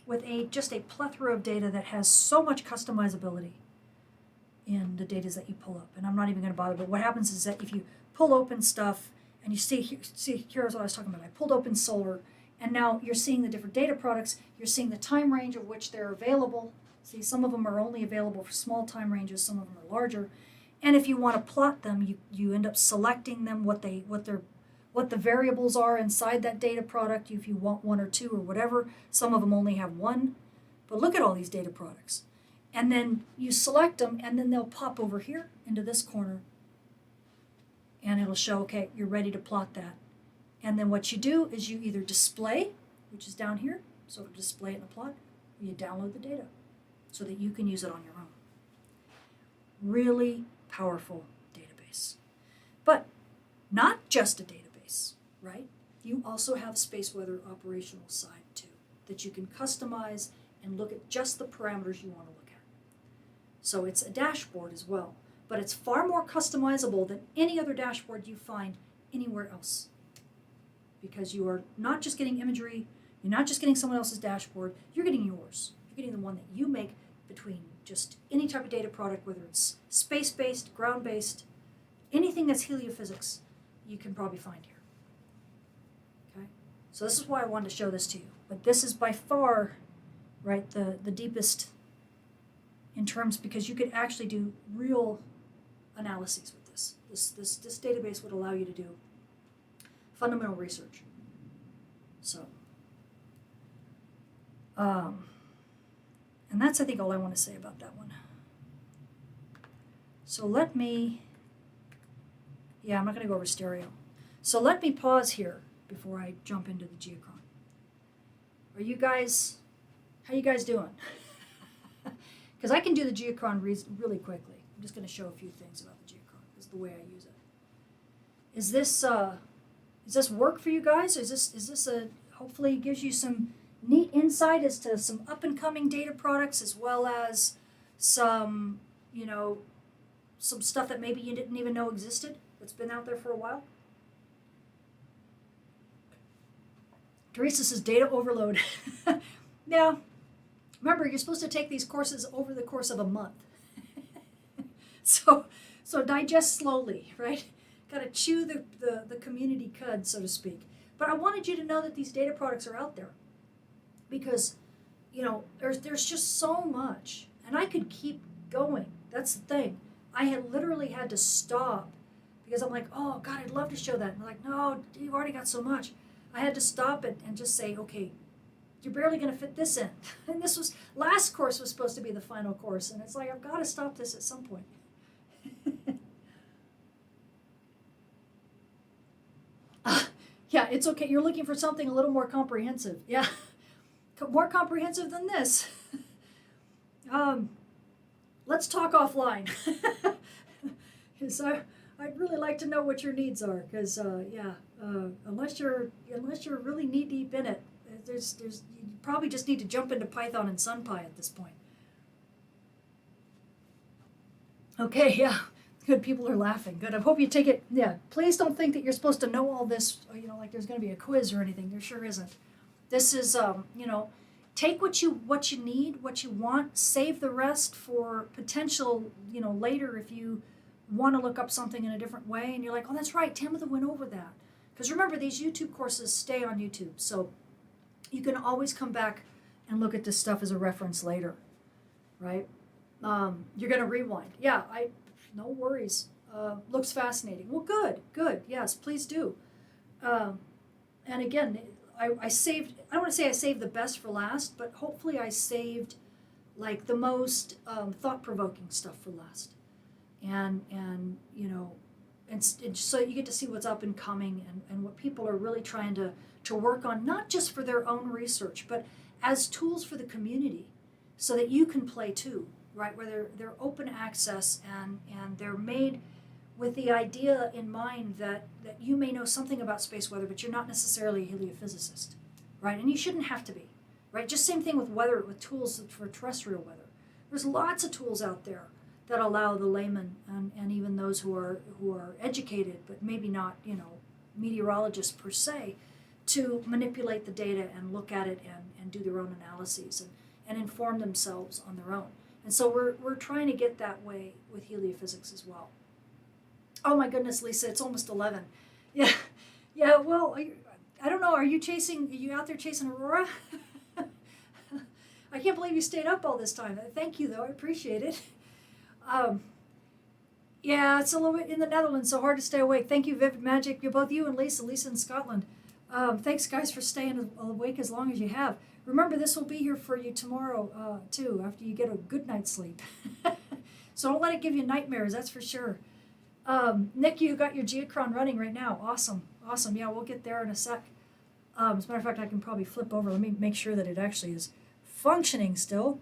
with just a plethora of data that has so much customizability in the data that you pull up. And I'm not even going to bother, but what happens is that if you pull open stuff and you see here's what I was talking about. I pulled open solar, and now you're seeing the different data products. You're seeing the time range of which they're available. See, some of them are only available for small time ranges, some of them are larger. And if you want to plot them, you end up selecting them, what the variables are inside that data product, if you want one or two or whatever. Some of them only have one. But look at all these data products. And then you select them, and then they'll pop over here into this corner. And it'll show, okay, you're ready to plot that. And then what you do is you either display, which is down here, so it'll display it in a plot, or you download the data so that you can use it on your own. Really powerful database. But not just a database, right? You also have space weather operational side too, that you can customize and look at just the parameters you want to look at. So it's a dashboard as well, but it's far more customizable than any other dashboard you find anywhere else. Because you are not just getting imagery, you're not just getting someone else's dashboard, you're getting yours. You're getting the one that you make between just any type of data product, whether it's space-based, ground-based, anything that's heliophysics, you can probably find here. Okay? So this is why I wanted to show this to you. But this is by far, right, the deepest in terms, because you could actually do real analyses with this. This database would allow you to do fundamental research. So, and that's, I think, all I want to say about that one. So let me, I'm not going to go over stereo. So let me pause here before I jump into the Geocron. How you guys doing? Because I can do the Geocron really quickly. I'm just going to show a few things about the Geocron. This is the way I use it. Is this work for you guys? Is this hopefully gives you some neat insight as to some up and coming data products, as well as some, some stuff that maybe you didn't even know existed, that's been out there for a while? Teresa says data overload. Now, remember, you're supposed to take these courses over the course of a month. So digest slowly, right? Got to chew the community cud, so to speak. But I wanted you to know that these data products are out there, because, there's just so much, and I could keep going. That's the thing. I had literally had to stop because I'm like, oh God, I'd love to show that. And they're like, no, you've already got so much. I had to stop it and just say, okay, you're barely going to fit this in. And this was, last course was supposed to be the final course, and it's like, I've got to stop this at some point. Yeah, it's okay. You're looking for something a little more comprehensive. Yeah, more comprehensive than this. Let's talk offline. So I'd really like to know what your needs are, because unless you're really knee deep in it, you probably just need to jump into Python and SunPy at this point. Okay, yeah. Good, people are laughing. Good. I hope you take it. Yeah, please don't think that you're supposed to know all this, like there's going to be a quiz or anything. There sure isn't. This is, take what you need, what you want, save the rest for potential, later if you want to look up something in a different way and you're like, oh, that's right, Tamitha went over that. Because remember, these YouTube courses stay on YouTube, so you can always come back and look at this stuff as a reference later, right? You're going to rewind. Yeah, no worries. Looks fascinating. Well, good. Yes, please do. And again, I saved, I don't want to say I saved the best for last, but hopefully I saved like the most thought-provoking stuff for last. And so you get to see what's up and coming and what people are really trying to work on, not just for their own research, but as tools for the community so that you can play too. Right, where they're open access and they're made with the idea in mind that you may know something about space weather, but you're not necessarily a heliophysicist, right? And you shouldn't have to be, right? Just same thing with weather, with tools for terrestrial weather. There's lots of tools out there that allow the layman and even those who are educated, but maybe not, meteorologists per se, to manipulate the data and look at it and do their own analyses and inform themselves on their own. And so we're trying to get that way with heliophysics as well. Oh my goodness, Lisa, it's almost 11. Yeah. Well, I don't know. Are you out there chasing aurora? I can't believe you stayed up all this time. Thank you, though. I appreciate it. Yeah, it's a little bit in the Netherlands, so hard to stay awake. Thank you, Vivid Magic. You're both you and Lisa in Scotland. Thanks, guys, for staying awake as long as you have. Remember, this will be here for you tomorrow, too, after you get a good night's sleep. So don't let it give you nightmares, that's for sure. Nick, you got your Geocron running right now. Awesome. Yeah, we'll get there in a sec. As a matter of fact, I can probably flip over. Let me make sure that it actually is functioning still.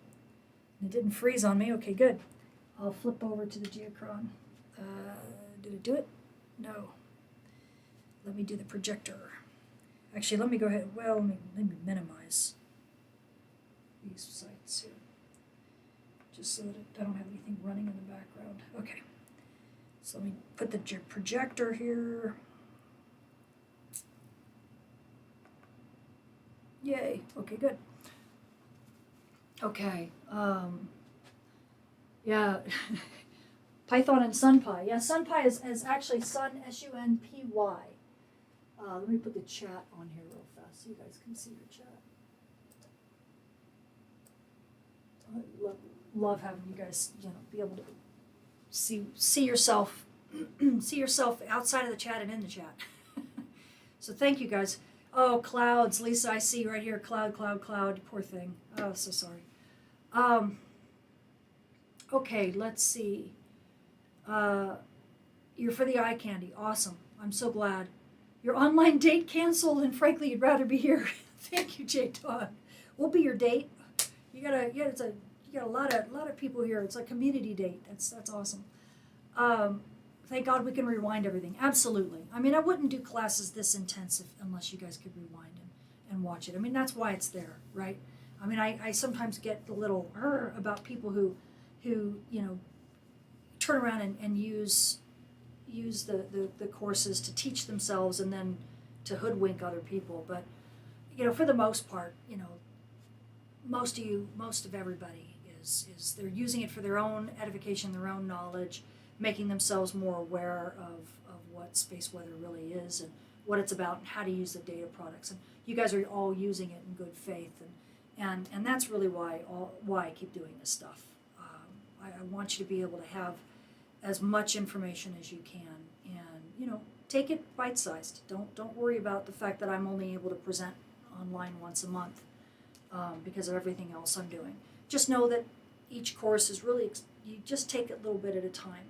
It didn't freeze on me. Okay, good. I'll flip over to the Geocron. Did it do it? No. Let me do the projector. Actually, let me go ahead. Well, let me minimize these sites here, just so that I don't have anything running in the background. Okay, so let me put the projector here. Yay, okay, good. Okay, yeah, Python and SunPy. Yeah, SunPy is actually Sun, S-U-N-P-Y. Let me put the chat on here real fast so you guys can see your chat. I love having you guys, be able to see yourself, see yourself outside of the chat and in the chat. So thank you guys. Oh, clouds, Lisa, I see right here, cloud. Poor thing. Oh, so sorry. Okay, let's see. You're for the eye candy. Awesome. I'm so glad. Your online date canceled, and frankly, you'd rather be here. Thank you, J. Todd. We'll be your date. You got a lot of people here. It's a community date. That's awesome. Thank God we can rewind everything. Absolutely. I mean, I wouldn't do classes this intensive unless you guys could rewind and watch it. I mean, that's why it's there, right? I mean, I sometimes get a little about people who turn around and use the courses to teach themselves and then to hoodwink other people. But, for the most part, most of everybody is they're using it for their own edification, their own knowledge, making themselves more aware of what space weather really is and what it's about and how to use the data products. And you guys are all using it in good faith, and that's really why I keep doing this stuff. I want you to be able to have as much information as you can, and take it bite-sized. Don't worry about the fact that I'm only able to present online once a month. because of everything else I'm doing. Just know that each course is really, you just take it a little bit at a time.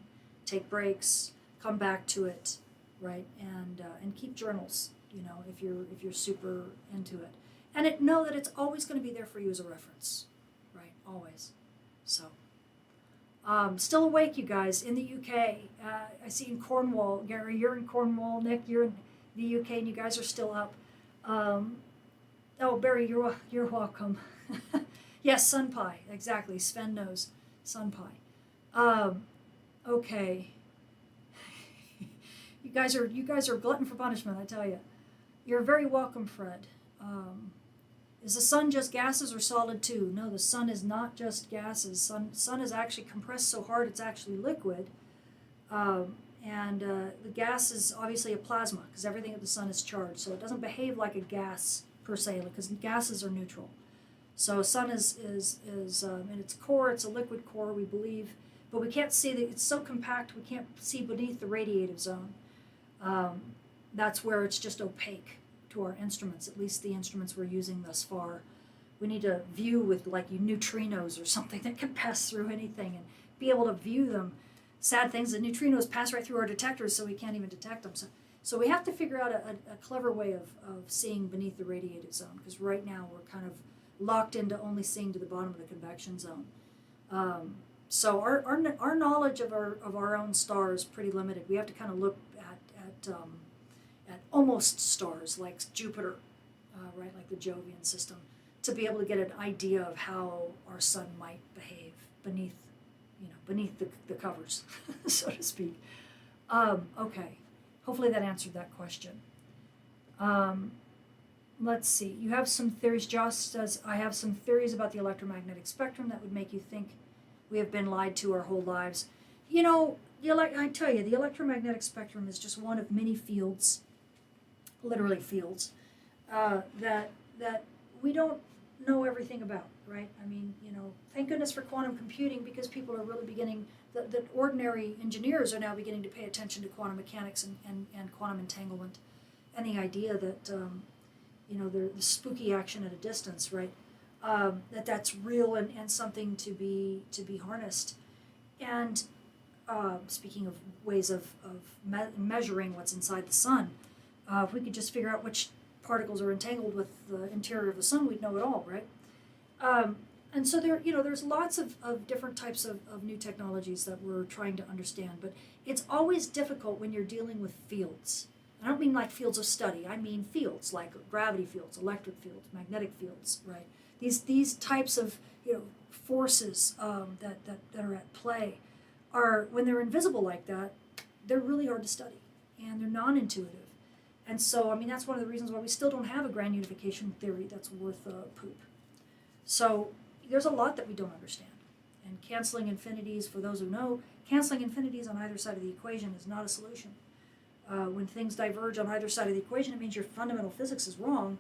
Take breaks, come back to it, right? And keep journals, you know, if you're super into it. And know that it's always going to be there for you as a reference, right? Always. So, still awake, you guys, in the UK. I see in Cornwall, Gary, you're in Cornwall. Nick, you're in the UK, and you guys are still up. Oh, Barry, you're welcome. Yes, SunPie, exactly. Sven knows SunPie. Okay. You guys are glutton for punishment, I tell you. You're very welcome, Fred. Is the sun just gases or solid too? No, the sun is not just gases. Sun is actually compressed so hard it's actually liquid. The gas is obviously a plasma because everything at the sun is charged. So it doesn't behave like a gas per se, because gases are neutral. So sun is in its core, it's a liquid core, we believe, but we can't see it's so compact we can't see beneath the radiative zone. That's where it's just opaque to our instruments, at least the instruments we're using thus far. We need to view with like neutrinos or something that can pass through anything and be able to view them. Sad things, the neutrinos pass right through our detectors, so we can't even detect them. So we have to figure out a clever way of seeing beneath the radiative zone, because right now we're kind of locked into only seeing to the bottom of the convection zone. So our knowledge of our own star is pretty limited. We have to kind of look at almost stars like Jupiter, right, like the Jovian system, to be able to get an idea of how our sun might behave beneath the covers, so to speak. Okay, hopefully that answered that question. Let's see, you have some theories. Joss says, I have some theories about the electromagnetic spectrum that would make you think we have been lied to our whole lives. You know, I tell you, the electromagnetic spectrum is just one of many fields, literally fields, that we don't know everything about, right? I mean, you know, thank goodness for quantum computing, because people are really beginning, that ordinary engineers are now beginning to pay attention to quantum mechanics and quantum entanglement, and the idea that, you know, the spooky action at a distance, right? That's real and something to be harnessed. And speaking of ways of measuring what's inside the sun, if we could just figure out which particles are entangled with the interior of the sun, we'd know it all, right? And so there's lots of different types of new technologies that we're trying to understand, but it's always difficult when you're dealing with fields. I don't mean like fields of study. I mean fields like gravity fields, electric fields, magnetic fields, right? These types of forces that are at play are, when they're invisible like that, they're really hard to study, and they're non-intuitive. And so, I mean, that's one of the reasons why we still don't have a grand unification theory that's worth poop. So there's a lot that we don't understand. And canceling infinities, for those who know, canceling infinities on either side of the equation is not a solution. When things diverge on either side of the equation, it means your fundamental physics is wrong,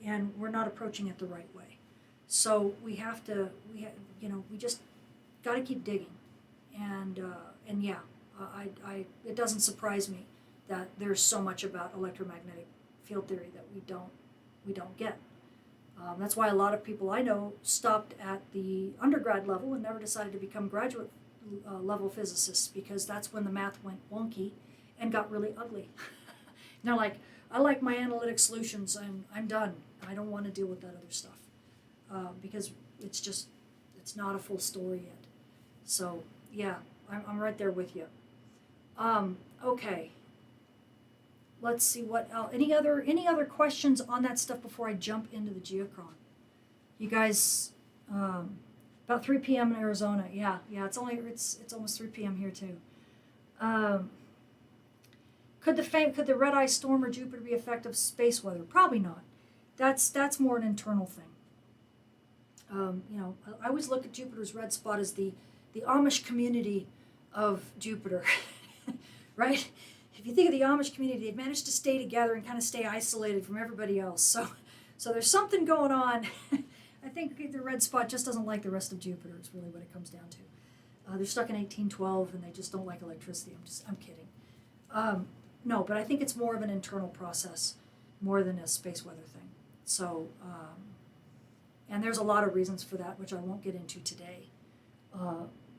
and we're not approaching it the right way. So we just got to keep digging. And yeah, it doesn't surprise me that there's so much about electromagnetic field theory that we don't get. That's why a lot of people I know stopped at the undergrad level and never decided to become graduate level physicists, because that's when the math went wonky and got really ugly. They're like, I like my analytic solutions, I'm done. I don't want to deal with that other stuff, because it's not a full story yet. So yeah, I'm right there with you. Okay. Let's see what else. Any other questions on that stuff before I jump into the Geocron? You guys, about 3 p.m. in Arizona. Yeah. It's almost 3 p.m. here too. Could the red eye storm or Jupiter be effective space weather? Probably not. That's more an internal thing. I always look at Jupiter's red spot as the Amish community of Jupiter, right? If you think of the Amish community, they've managed to stay together and kind of stay isolated from everybody else. So there's something going on. I think the red spot just doesn't like the rest of Jupiter. Is really what it comes down to. They're stuck in 1812 and they just don't like electricity. I'm kidding. No, but I think it's more of an internal process, more than a space weather thing. So, And there's a lot of reasons for that, which I won't get into today.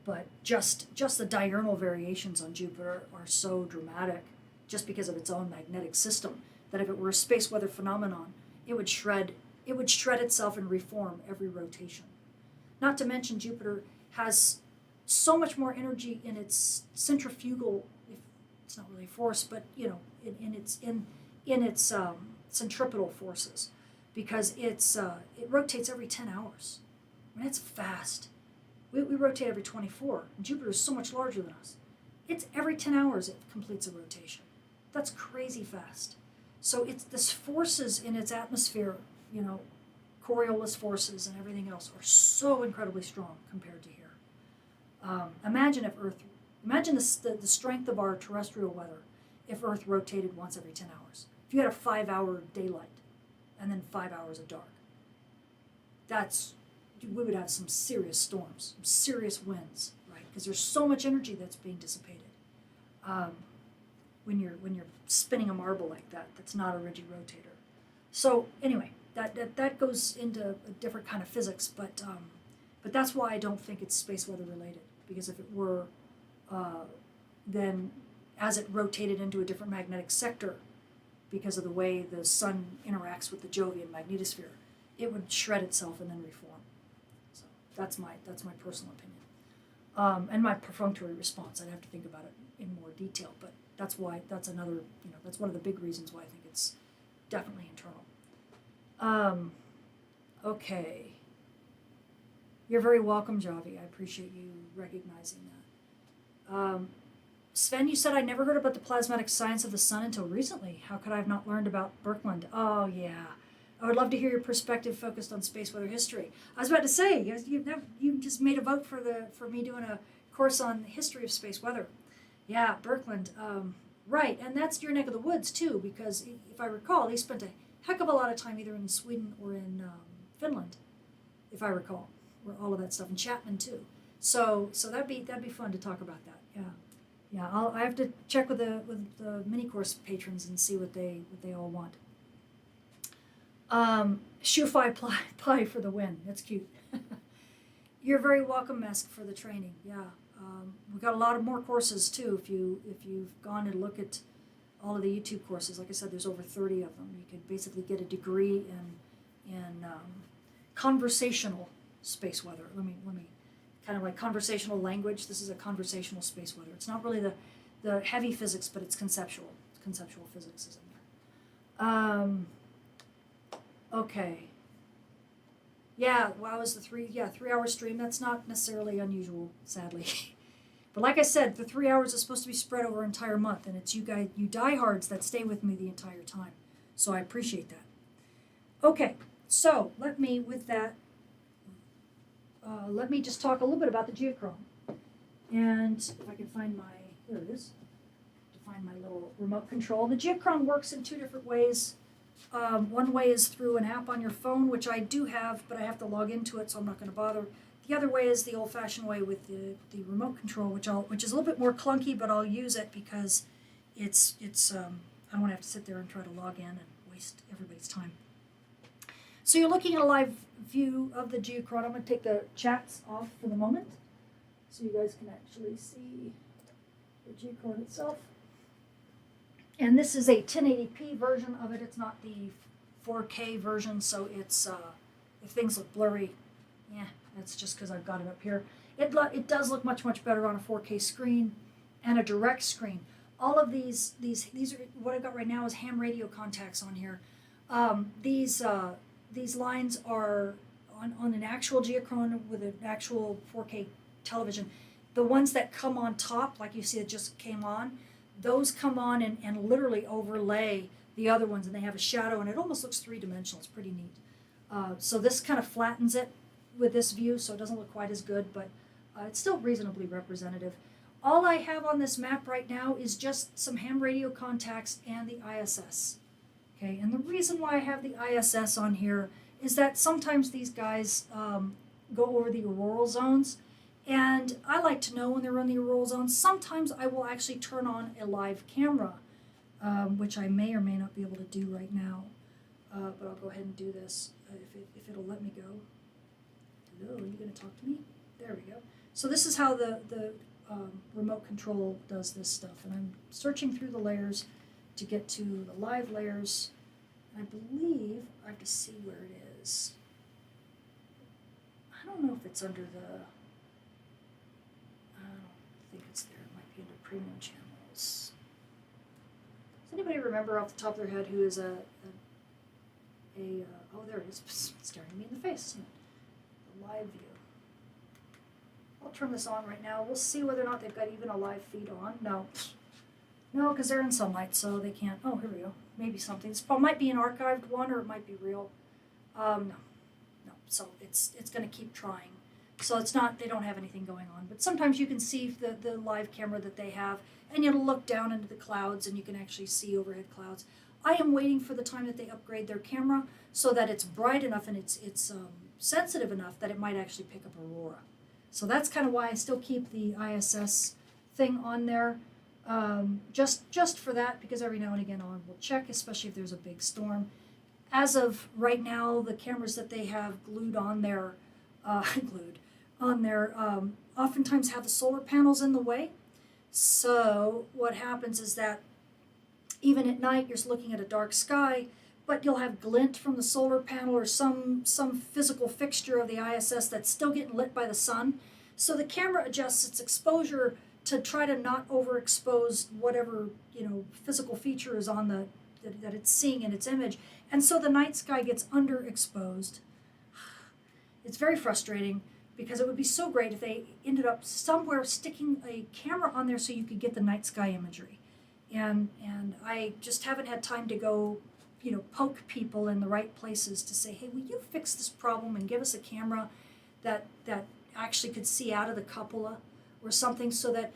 But just the diurnal variations on Jupiter are so dramatic just because of its own magnetic system that if it were a space weather phenomenon, it would shred itself and reform every rotation. Not to mention Jupiter has so much more energy in its centrifugal, if it's not really a force, but in its centripetal forces, because it rotates every 10 hours. I mean, it's fast. We rotate every 24. And Jupiter is so much larger than us. It's every 10 hours it completes a rotation. That's crazy fast. So it's this forces in its atmosphere, Coriolis forces and everything else are so incredibly strong compared to here. Imagine the strength of our terrestrial weather if Earth rotated once every 10 hours. If you had a 5-hour daylight and then 5 hours of dark, we would have some serious storms, some serious winds, right? Because there's so much energy that's being dissipated. When you're spinning a marble like that, that's not a rigid rotator. So anyway, that goes into a different kind of physics, but that's why I don't think it's space weather related. Because if it were, then as it rotated into a different magnetic sector, because of the way the sun interacts with the Jovian magnetosphere, it would shred itself and then reform. So that's my personal opinion, and my perfunctory response. I'd have to think about it in more detail, but that's one of the big reasons why I think it's definitely internal. Okay. You're very welcome, Javi. I appreciate you recognizing that. Sven, you said I never heard about the plasmatic science of the sun until recently. How could I have not learned about Birkeland? Oh, yeah. I would love to hear your perspective focused on space weather history. I was about to say, you just made a vote for me doing a course on the history of space weather. Yeah, Birkeland. Right, and that's your neck of the woods, too, because if I recall, they spent a heck of a lot of time either in Sweden or in Finland, if I recall, where all of that stuff, and Chapman, too. So that'd be fun to talk about that. Yeah. I have to check with the mini course patrons and see what they all want. Shoe-fi pie for the win. That's cute. You're very welcome, Mesk, for the training. Yeah. We've got a lot of more courses too. If you've gone and look at all of the YouTube courses, like I said, there's over 30 of them. You could basically get a degree in conversational space weather. Let me kind of like conversational language. This is a conversational space weather. It's not really the heavy physics, but it's conceptual. Conceptual physics is in there. Okay. Yeah, wow, is the 3-hour stream. That's not necessarily unusual, sadly. But like I said, the 3 hours is supposed to be spread over an entire month, and it's you diehards that stay with me the entire time. So I appreciate that. Okay, so let me just talk a little bit about the Geocron. And if I can find here it is, to find my little remote control. The Geocron works in two different ways. One way is through an app on your phone, which I do have, but I have to log into it, so I'm not going to bother. The other way is the old-fashioned way with the remote control, which is a little bit more clunky, but I'll use it because it's I don't want to have to sit there and try to log in and waste everybody's time. So you're looking at a live view of the Geocron. I'm going to take the chats off for the moment so you guys can actually see the Geocron itself. And this is a 1080p version of it. It's not the 4K version, so it's if things look blurry, that's just because I've got it up here. It does look much better on a 4K screen and a direct screen. All of these are what I've got right now is ham radio contacts on here. These lines are on an actual Geocron with an actual 4K television. The ones that come on top, like you see it just came on, those come on and literally overlay the other ones, and they have a shadow, and it almost looks three-dimensional. It's pretty neat. So this kind of flattens it with this view, so it doesn't look quite as good, but it's still reasonably representative. All I have on this map right now is just some ham radio contacts and the ISS. Okay, and the reason why I have the ISS on here is that sometimes these guys go over the auroral zones, and I like to know when they're in the auroral zones. Sometimes I will actually turn on a live camera, which I may or may not be able to do right now, but I'll go ahead and do this if it'll let me go. Oh, are you going to talk to me? There we go. So this is how the remote control does this stuff. And I'm searching through the layers to get to the live layers. I believe I have to see where it is. I don't know if it's under the, I don't think it's there. It might be under premium channels. Does anybody remember off the top of their head who is oh, there it is. It's staring me in the face, isn't it? The live view. I'll turn this on right now. We'll see whether or not they've got even a live feed on. No. No, because they're in sunlight, so they can't. Oh, here we go. Maybe something. It might be an archived one, or it might be real. No. So it's going to keep trying. So it's not, they don't have anything going on. But sometimes you can see the live camera that they have, and you'll look down into the clouds, and you can actually see overhead clouds. I am waiting for the time that they upgrade their camera so that it's bright enough and it's sensitive enough that it might actually pick up aurora. So that's kind of why I still keep the ISS thing on there, just for that, because every now and again we'll check, especially if there's a big storm. As of right now, the cameras that they have glued on there, oftentimes have the solar panels in the way. So what happens is that even at night you're looking at a dark sky, but you'll have glint from the solar panel or some physical fixture of the ISS that's still getting lit by the sun. So the camera adjusts its exposure to try to not overexpose whatever physical feature is on that it's seeing in its image. And so the night sky gets underexposed. It's very frustrating because it would be so great if they ended up somewhere sticking a camera on there so you could get the night sky imagery. And I just haven't had time to go poke people in the right places to say, hey, will you fix this problem and give us a camera that actually could see out of the cupola or something, so that,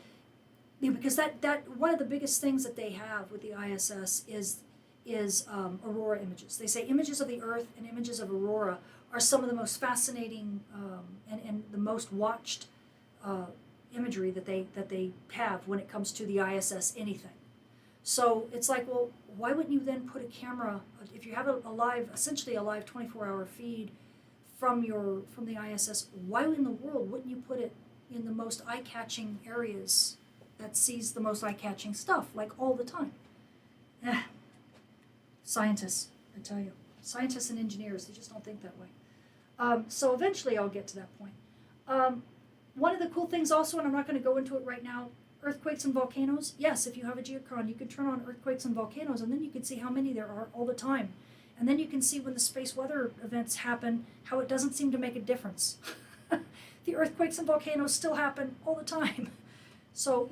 because that one of the biggest things that they have with the ISS is aurora images. They say images of the Earth and images of aurora are some of the most fascinating and the most watched imagery that they have when it comes to the ISS anything. So it's like, well, why wouldn't you then put a camera, if you have essentially a live 24-hour feed from the ISS, why in the world wouldn't you put it in the most eye-catching areas that sees the most eye-catching stuff, like all the time? Scientists, I tell you. Scientists and engineers, they just don't think that way. So eventually I'll get to that point. One of the cool things also, and I'm not going to go into it right now, earthquakes and volcanoes. Yes, if you have a Geocron, you could turn on earthquakes and volcanoes, and then you can see how many there are all the time. And then you can see when the space weather events happen, how it doesn't seem to make a difference. The earthquakes and volcanoes still happen all the time. So,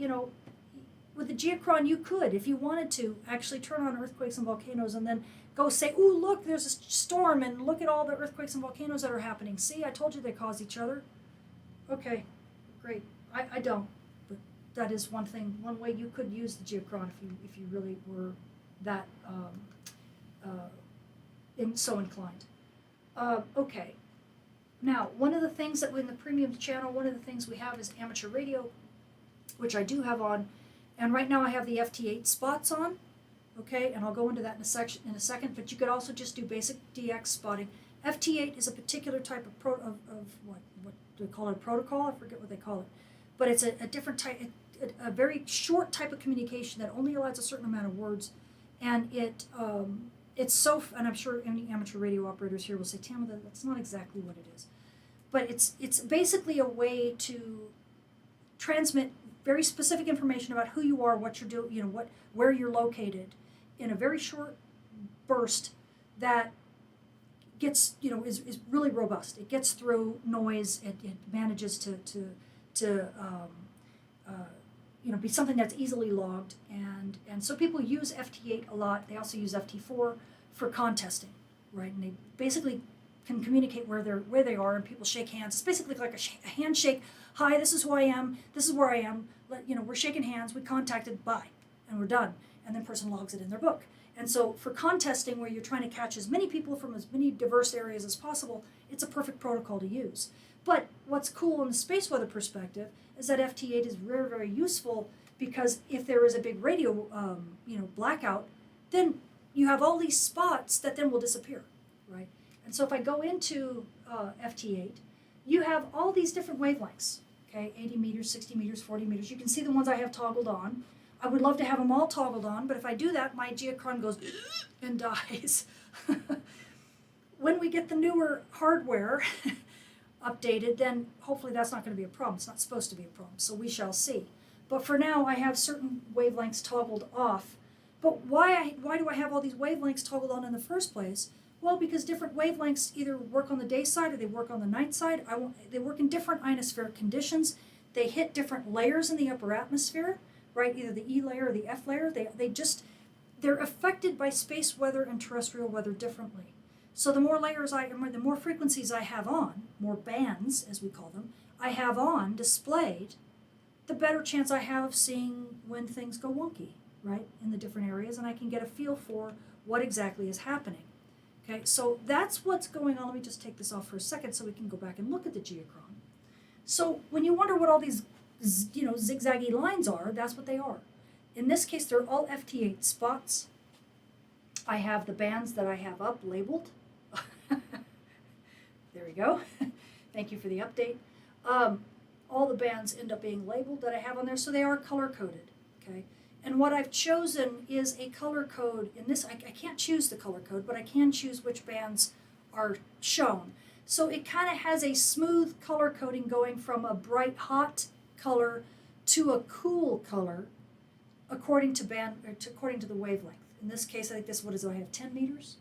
with the Geocron, you could, if you wanted to, actually turn on earthquakes and volcanoes and then go say, ooh, look, there's a storm, and look at all the earthquakes and volcanoes that are happening. See, I told you they cause each other. Okay, great. I don't. That is one way you could use the Geocron if you really were that so inclined. Okay. Now, one of the things that in the premium channel, one of the things we have is amateur radio, which I do have on, and right now I have the FT8 spots on. Okay, and I'll go into that in a second. But you could also just do basic DX spotting. FT8 is a particular type of what do they call it? A protocol? I forget what they call it. But it's a different type, a very short type of communication that only allows a certain amount of words, and it's so. And I'm sure any amateur radio operators here will say, Tamitha, that's not exactly what it is, but it's basically a way to transmit very specific information about who you are, what you're doing, where you're located, in a very short burst that gets, is really robust. It gets through noise. It manages to be something that's easily logged, and so people use FT8 a lot. They also use FT4 for contesting, right? And they basically can communicate where they are, and people shake hands. It's basically like a handshake. Hi, this is who I am. This is where I am. We're shaking hands. We contacted. Bye, and we're done. And then person logs it in their book. And so for contesting, where you're trying to catch as many people from as many diverse areas as possible, it's a perfect protocol to use. But what's cool in the space weather perspective is that FT8 is very, very useful, because if there is a big radio, blackout, then you have all these spots that then will disappear, right? And so if I go into FT8, you have all these different wavelengths, okay, 80 meters, 60 meters, 40 meters. You can see the ones I have toggled on. I would love to have them all toggled on, but if I do that, my Geocron goes and dies. When we get the newer hardware updated, then hopefully that's not going to be a problem. It's not supposed to be a problem, so we shall see. But for now, I have certain wavelengths toggled off. But why do I have all these wavelengths toggled on in the first place? Well, because different wavelengths either work on the day side or they work on the night side. They work in different ionospheric conditions. They hit different layers in the upper atmosphere, right? Either the E layer or the F layer. They're affected by space weather and terrestrial weather differently. So the more layers the more frequencies I have on, more bands as we call them, I have on displayed, the better chance I have of seeing when things go wonky, right, in the different areas, and I can get a feel for what exactly is happening. Okay, so that's what's going on. Let me just take this off for a second so we can go back and look at the Geocron. So when you wonder what all these, zigzaggy lines are, that's what they are. In this case, they're all FT8 spots. I have the bands that I have up labeled. There we go. Thank you for the update. All the bands end up being labeled that I have on there, so they are color-coded, okay? And what I've chosen is a color code. In this, I can't choose the color code, but I can choose which bands are shown. So it kind of has a smooth color coding going from a bright, hot color to a cool color according to the wavelength. In this case, I think this, what is it, I have 10 meters?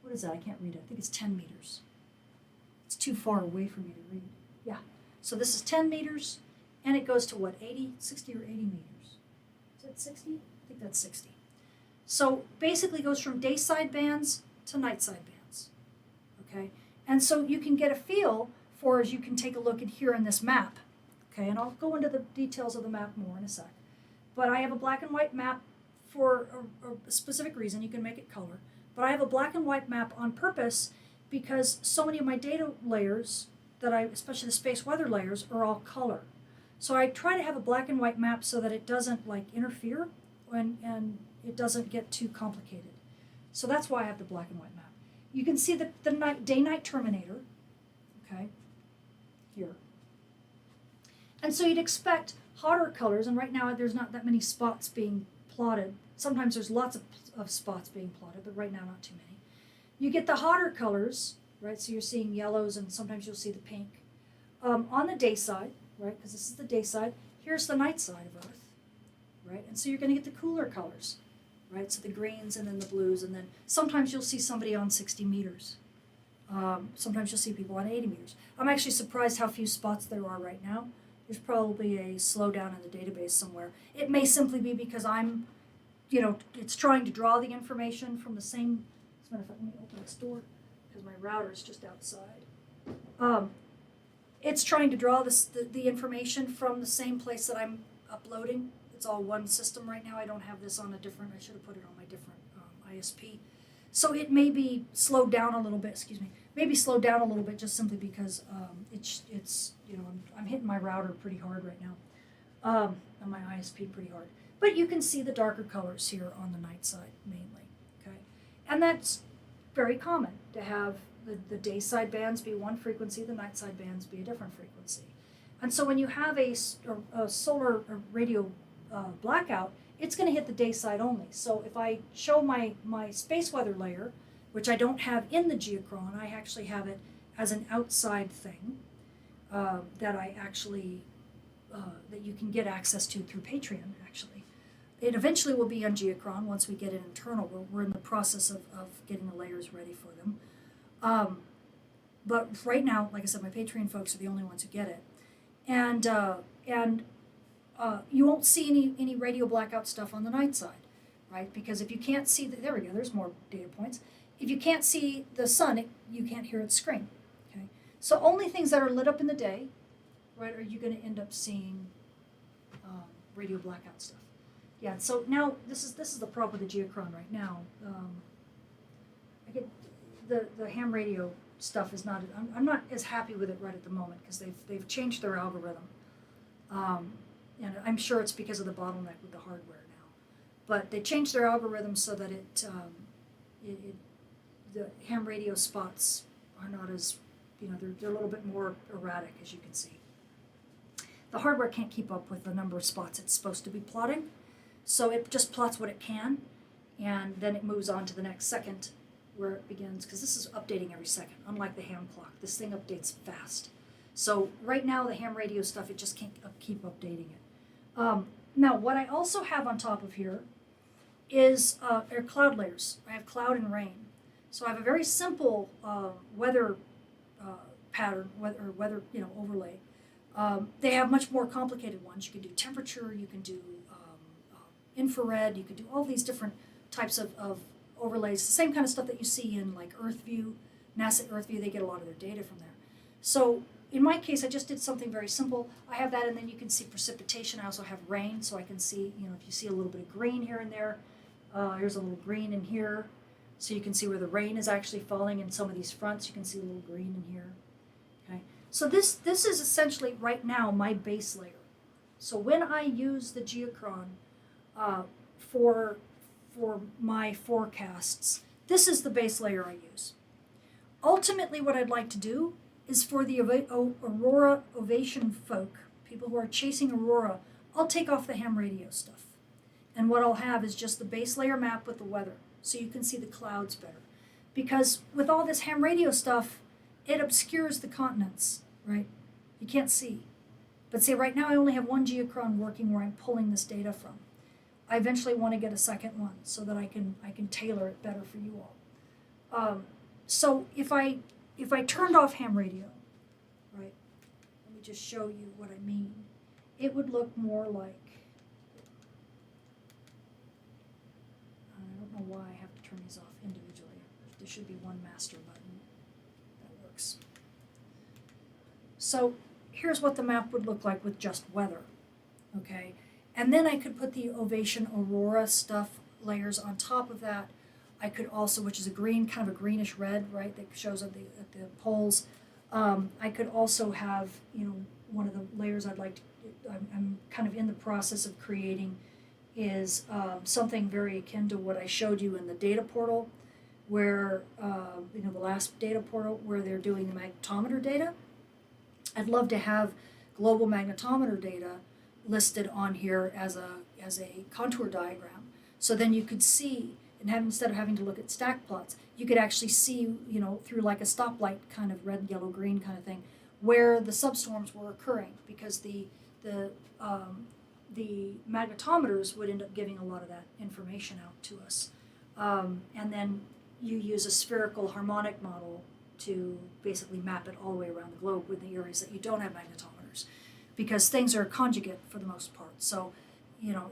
What is that? I can't read it. I think it's 10 meters. It's too far away for me to read. Yeah. So this is 10 meters, and it goes to what, 60 or 80 meters? Is that 60? I think that's 60. So basically goes from day side bands to night side bands, okay? And so you can get a feel for, as you can take a look at here in this map, okay? And I'll go into the details of the map more in a sec. But I have a black and white map for a specific reason. You can make it color. But I have a black and white map on purpose because so many of my data layers especially the space weather layers, are all color. So I try to have a black and white map so that it doesn't interfere and it doesn't get too complicated. So that's why I have the black and white map. You can see the day-night terminator, okay, here. And so you'd expect hotter colors, and right now there's not that many spots being plotted. Sometimes there's lots of spots being plotted, but right now not too many. You get the hotter colors, right? So you're seeing yellows, and sometimes you'll see the pink. On the day side, right, because this is the day side, here's the night side of Earth, right? And so you're going to get the cooler colors, right? So the greens and then the blues, and then sometimes you'll see somebody on 60 meters. Sometimes you'll see people on 80 meters. I'm actually surprised how few spots there are right now. There's probably a slowdown in the database somewhere. It may simply be because I'm, it's trying to draw the information from the same, as a matter of fact, let me open this door, because my router is just outside. It's trying to draw the information from the same place that I'm uploading. It's all one system right now. I don't have this on a different, I should have put it on my different ISP. So it may be slowed down a little bit, maybe slowed down a little bit just simply because it's I'm hitting my router pretty hard right now, and my ISP pretty hard. But you can see the darker colors here on the night side mainly, okay? And that's very common to have the day side bands be one frequency, the night side bands be a different frequency. And so when you have a solar radio blackout, it's going to hit the day side only. So if I show my space weather layer, which I don't have in the Geocron, I actually have it as an outside thing that I actually, that you can get access to through Patreon, actually. It eventually will be on Geocron once we get it internal. We're in the process of getting the layers ready for them. But right now, like I said, my Patreon folks are the only ones who get it. And you won't see any radio blackout stuff on the night side, right? Because if you can't see, there we go, there's more data points. If you can't see the sun, you can't hear it scream, okay? So only things that are lit up in the day, right, are you going to end up seeing radio blackout stuff. Yeah, so now this is the problem with the Geocron right now. I get the ham radio stuff is not. I'm not as happy with it right at the moment because they've changed their algorithm, and I'm sure it's because of the bottleneck with the hardware now. But they changed their algorithm so that the ham radio spots are not as they're a little bit more erratic, as you can see. The hardware can't keep up with the number of spots it's supposed to be plotting, so it just plots what it can, and then it moves on to the next second where it begins, because this is updating every second, unlike the ham clock. This thing updates fast. So right now, the ham radio stuff, it just can't keep updating it. Now, what I also have on top of here is are cloud layers. I have cloud and rain. So I have a very simple weather pattern, weather overlay. They have much more complicated ones. You can do temperature, you can do infrared, you can do all these different types of overlays. The same kind of stuff that you see in like EarthView, NASA EarthView, they get a lot of their data from there. So in my case, I just did something very simple. I have that, and then you can see precipitation. I also have rain, so I can see, if you see a little bit of green here and there, here's a little green in here. So you can see where the rain is actually falling in some of these fronts. You can see a little green in here. Okay. So this is essentially right now my base layer. So when I use the Geocron for my forecasts, this is the base layer I use. Ultimately, what I'd like to do is for the aurora Ovation folk, people who are chasing aurora, I'll take off the ham radio stuff. And what I'll have is just the base layer map with the weather, so you can see the clouds better. Because with all this ham radio stuff, it obscures the continents, right? You can't see. But say right now I only have one Geocron working where I'm pulling this data from. I eventually want to get a second one so that I can tailor it better for you all. So if I turned off ham radio, right? Let me just show you what I mean. It would look more like, I don't know why I have to turn these off individually. There should be one master button that works. So here's what the map would look like with just weather, okay? And then I could put the Ovation Aurora stuff layers on top of that. I could also, which is a green, kind of a greenish red, right, that shows at the poles. I could also have, one of the layers I'd like to, I'm kind of in the process of creating is something very akin to what I showed you in the data portal, where, the last data portal where they're doing the magnetometer data. I'd love to have global magnetometer data listed on here as a contour diagram. So then you could see, and instead of having to look at stack plots, you could actually see, through like a stoplight kind of red, yellow, green kind of thing, where the substorms were occurring, because the magnetometers would end up giving a lot of that information out to us. And then you use a spherical harmonic model to basically map it all the way around the globe with the areas that you don't have magnetometers, because things are conjugate for the most part. So,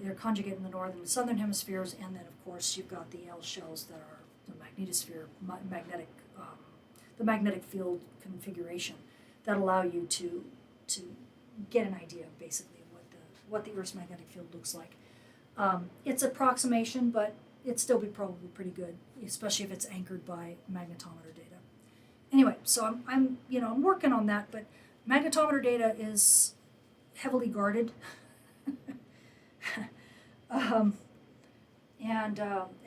they're conjugate in the northern and southern hemispheres, and then of course you've got the L shells that are the magnetosphere, the magnetic field configuration that allow you to get an idea basically of what the Earth's magnetic field looks like. It's approximation, but it'd still be probably pretty good, especially if it's anchored by magnetometer data. Anyway, so I'm working on that, but magnetometer data is heavily guarded.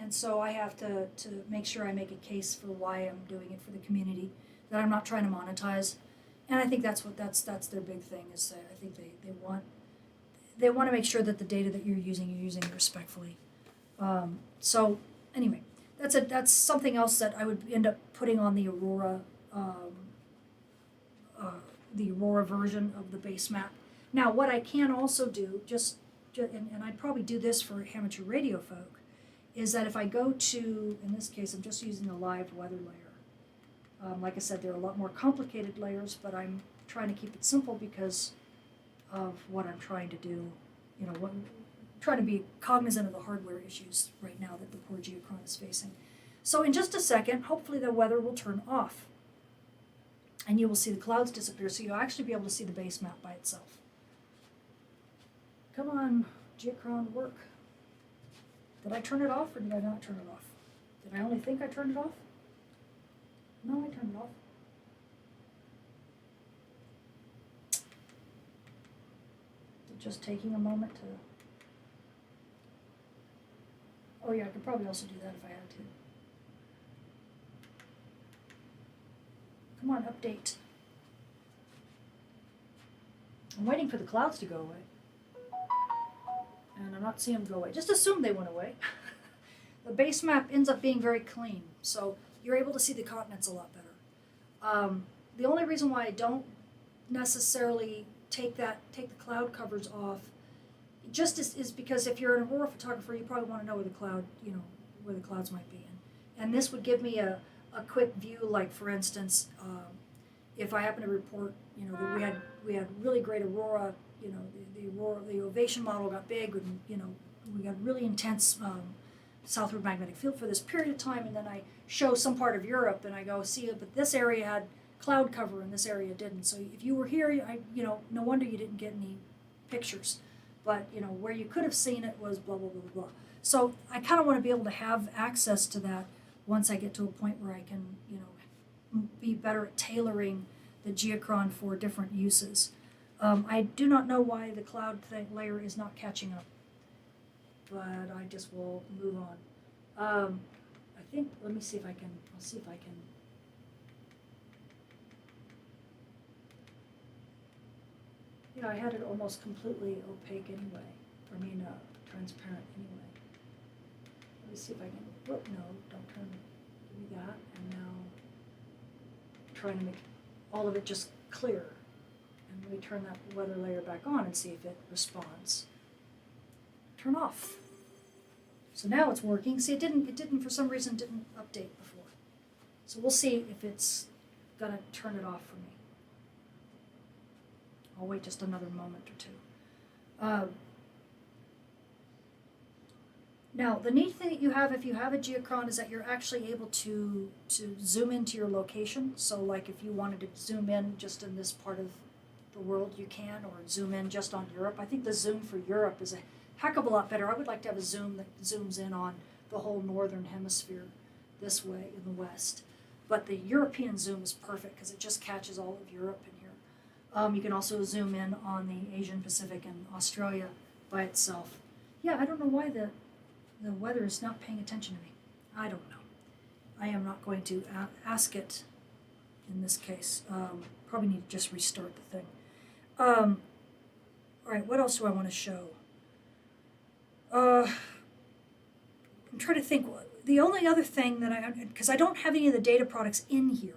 And so I have to make sure I make a case for why I'm doing it for the community, that I'm not trying to monetize. And I think that's their big thing, is that I think they want to make sure that the data that you're using respectfully. So anyway, that's something else that I would end up putting on the Aurora version of the base map. Now, what I can also do, and I'd probably do this for amateur radio folk, is that if I go to, in this case, I'm just using the live weather layer. Like I said, there are a lot more complicated layers, but I'm trying to keep it simple because of what I'm trying to do. Trying to be cognizant of the hardware issues right now that the poor Geocron is facing. So in just a second, hopefully the weather will turn off, and you will see the clouds disappear, so you'll actually be able to see the base map by itself. Come on, Geocron, work. Did I turn it off, or did I not turn it off? Did I only think I turned it off? No, I turned it off. Just taking a moment to... Oh yeah, I could probably also do that if I had to. Come on, update. I'm waiting for the clouds to go away. And I'm not seeing them go away. Just assume they went away. The base map ends up being very clean, so you're able to see the continents a lot better. The only reason why I don't necessarily take the cloud covers off just is because if you're an aurora photographer, you probably want to know where the clouds might be. And this would give me a quick view, like for instance, if I happen to report, that we had really great aurora, the Ovation model got big, and we got really intense southward magnetic field for this period of time, and then I show some part of Europe, and I go, see it, but this area had cloud cover and this area didn't. So if you were here, no wonder you didn't get any pictures. But where you could have seen it was blah blah blah blah blah. So I kind of want to be able to have access to that once I get to a point where I can be better at tailoring the Geocron for different uses. I do not know why the cloud layer is not catching up, but I just will move on. I think, let me see if I can, I'll see if I can. Yeah, I had it almost completely opaque anyway, transparent anyway. Let me see if I can, whoop, no, don't turn, give me that, and now I'm trying to make all of it just clear. And let me turn that weather layer back on and see if it responds. Turn off. So now it's working. See, it didn't for some reason didn't update before. So we'll see if it's gonna turn it off for me. I'll wait just another moment or two. Now, the neat thing that you have if you have a Geocron is that you're actually able to zoom into your location. So like if you wanted to zoom in just in this part of the world, you can, or zoom in just on Europe. I think the zoom for Europe is a heck of a lot better. I would like to have a zoom that zooms in on the whole northern hemisphere this way in the west. But the European zoom is perfect because it just catches all of Europe in here. You can also zoom in on the Asian Pacific and Australia by itself. Yeah, I don't know why the weather is not paying attention to me. I don't know. I am not going to ask it in this case. Probably need to just restart the thing. All right, what else do I want to show? I'm trying to think. The only other thing that because I don't have any of the data products in here,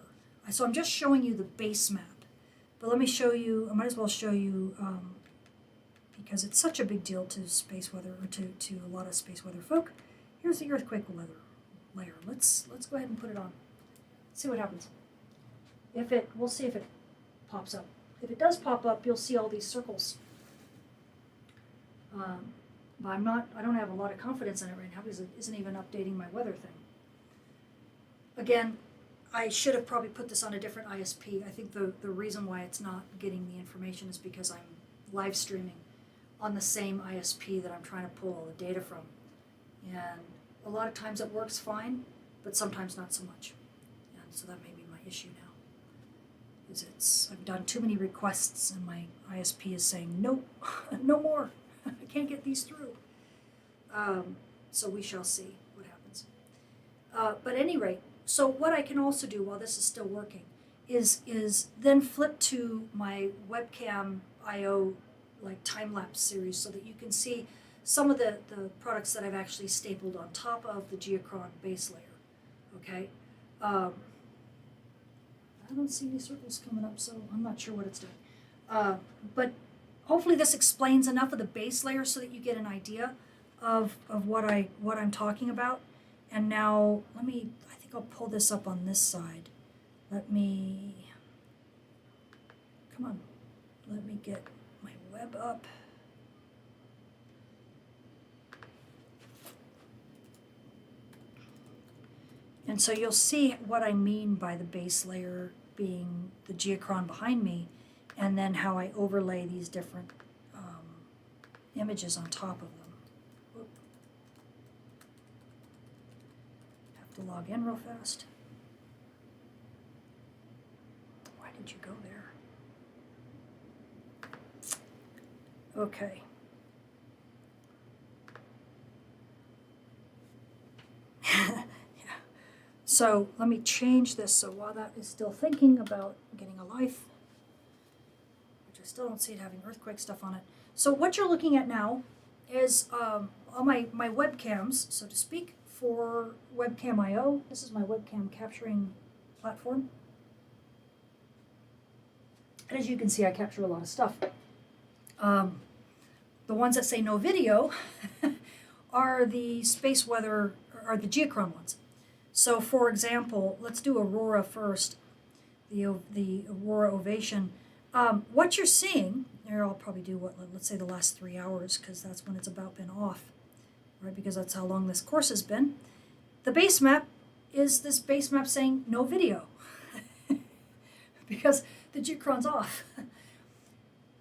so I'm just showing you the base map. But let me show you, I might as well show you, because it's such a big deal to space weather, or to a lot of space weather folk. Here's the earthquake weather layer. Let's go ahead and put it on. See what happens. We'll see if it pops up. If it does pop up, you'll see all these circles. But I don't have a lot of confidence in it right now because it isn't even updating my weather thing. Again, I should have probably put this on a different ISP. I think the reason why it's not getting the information is because I'm live streaming on the same ISP that I'm trying to pull all the data from. And a lot of times it works fine, but sometimes not so much. And so that may be my issue now. Is I've done too many requests and my ISP is saying, nope, no more. I can't get these through. So we shall see what happens. But at any rate, so what I can also do while this is still working is then flip to my webcam I/O like time-lapse series so that you can see some of the products that I've actually stapled on top of the Geocron base layer. Okay? I don't see any circles coming up, so I'm not sure what it's doing. But hopefully this explains enough of the base layer so that you get an idea of what I'm talking about. And now I think I'll pull this up on this side. Come on, let me get my web up. And so you'll see what I mean by the base layer being the Geocron behind me, and then how I overlay these different images on top of them. Whoop. Have to log in real fast. Why did you go there? Okay. Yeah. So let me change this so while that is still thinking about getting a life, still don't see it having earthquake stuff on it. So what you're looking at now is all my webcams, so to speak, for webcam I/O. This is my webcam capturing platform. And as you can see, I capture a lot of stuff. The ones that say no video are the space weather, are the Geocron ones. So for example, let's do Aurora first, the Aurora Ovation. What you're seeing, here I'll probably do let's say the last 3 hours, because that's when it's about been off, right? Because that's how long this course has been. The base map is this base map saying no video, because the Geocron's off.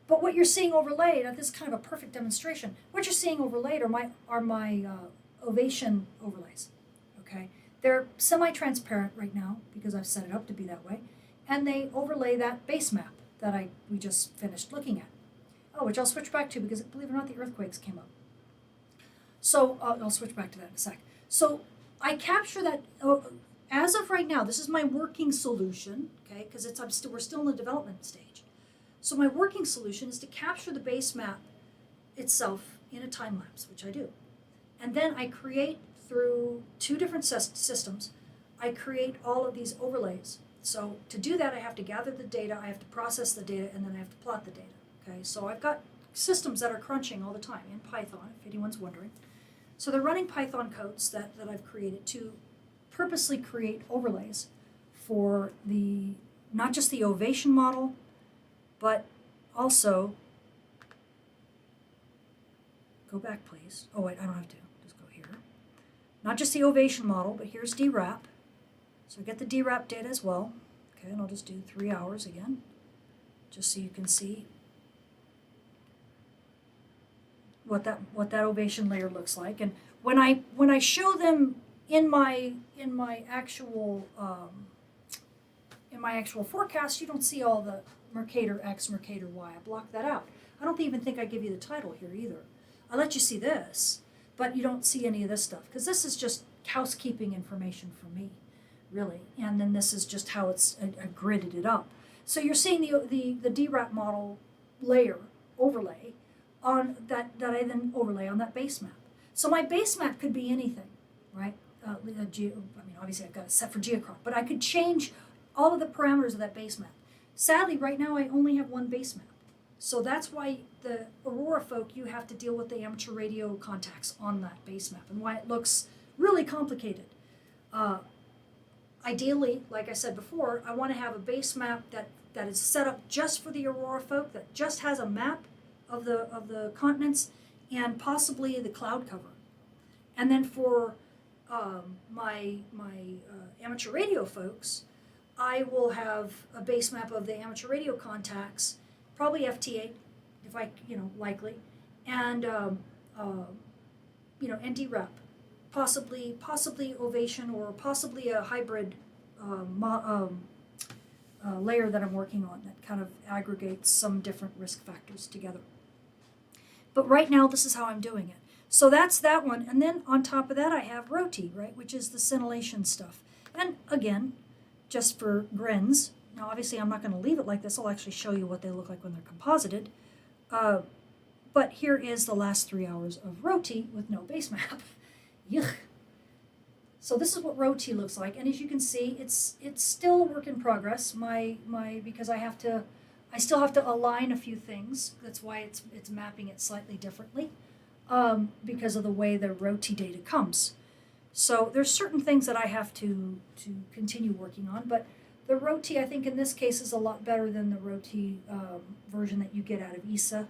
But what you're seeing overlaid, this is kind of a perfect demonstration. What you're seeing overlaid are my Ovation overlays. Okay, they're semi-transparent right now because I've set it up to be that way, and they overlay that base map that we just finished looking at. Oh, which I'll switch back to because, believe it or not, the earthquakes came up. So I'll switch back to that in a sec. So I capture that. As of right now, this is my working solution. Okay, because we're still in the development stage. So my working solution is to capture the base map itself in a time lapse, which I do. And then I create, through 2 different systems, I create all of these overlays. So to do that, I have to gather the data, I have to process the data, and then I have to plot the data. Okay, so I've got systems that are crunching all the time in Python, if anyone's wondering. So they're running Python codes that I've created to purposely create overlays for not just the Ovation model, but also, go back please. Oh wait, I don't have to, just go here. Not just the Ovation model, but here's DRAP. So I get the DRAP data as well. Okay, and I'll just do 3 hours again, just so you can see what that Ovation layer looks like. And when I show them in my actual forecast, you don't see all the Mercator X, Mercator Y. I block that out. I don't even think I give you the title here either. I let you see this, but you don't see any of this stuff, because this is just housekeeping information for me, really. And then this is just how it's gridded it up. So you're seeing the DRAP model layer overlay on that I then overlay on that base map. So my base map could be anything, right? I mean, obviously I've got it set for Geocron, but I could change all of the parameters of that base map. Sadly, right now I only have one base map. So that's why the Aurora folk, you have to deal with the amateur radio contacts on that base map, and why it looks really complicated. Ideally, like I said before, I want to have a base map that is set up just for the Aurora folk, that just has a map of the continents and possibly the cloud cover. And then for my amateur radio folks, I will have a base map of the amateur radio contacts, probably FT8, if likely, and ND-Rep, possibly Ovation, or possibly a hybrid layer that I'm working on that kind of aggregates some different risk factors together. But right now, this is how I'm doing it. So that's that one, and then on top of that, I have Roti, right, which is the scintillation stuff. And again, just for grins, now obviously I'm not going to leave it like this. I'll actually show you what they look like when they're composited. But here is the last 3 hours of Roti with no base map. Yuck. So this is what Roti looks like, and as you can see, it's still a work in progress. Because I still have to align a few things. That's why it's mapping it slightly differently, because of the way the Roti data comes. So there's certain things that I have to continue working on, but the Roti, I think in this case, is a lot better than the Roti version that you get out of ISWA.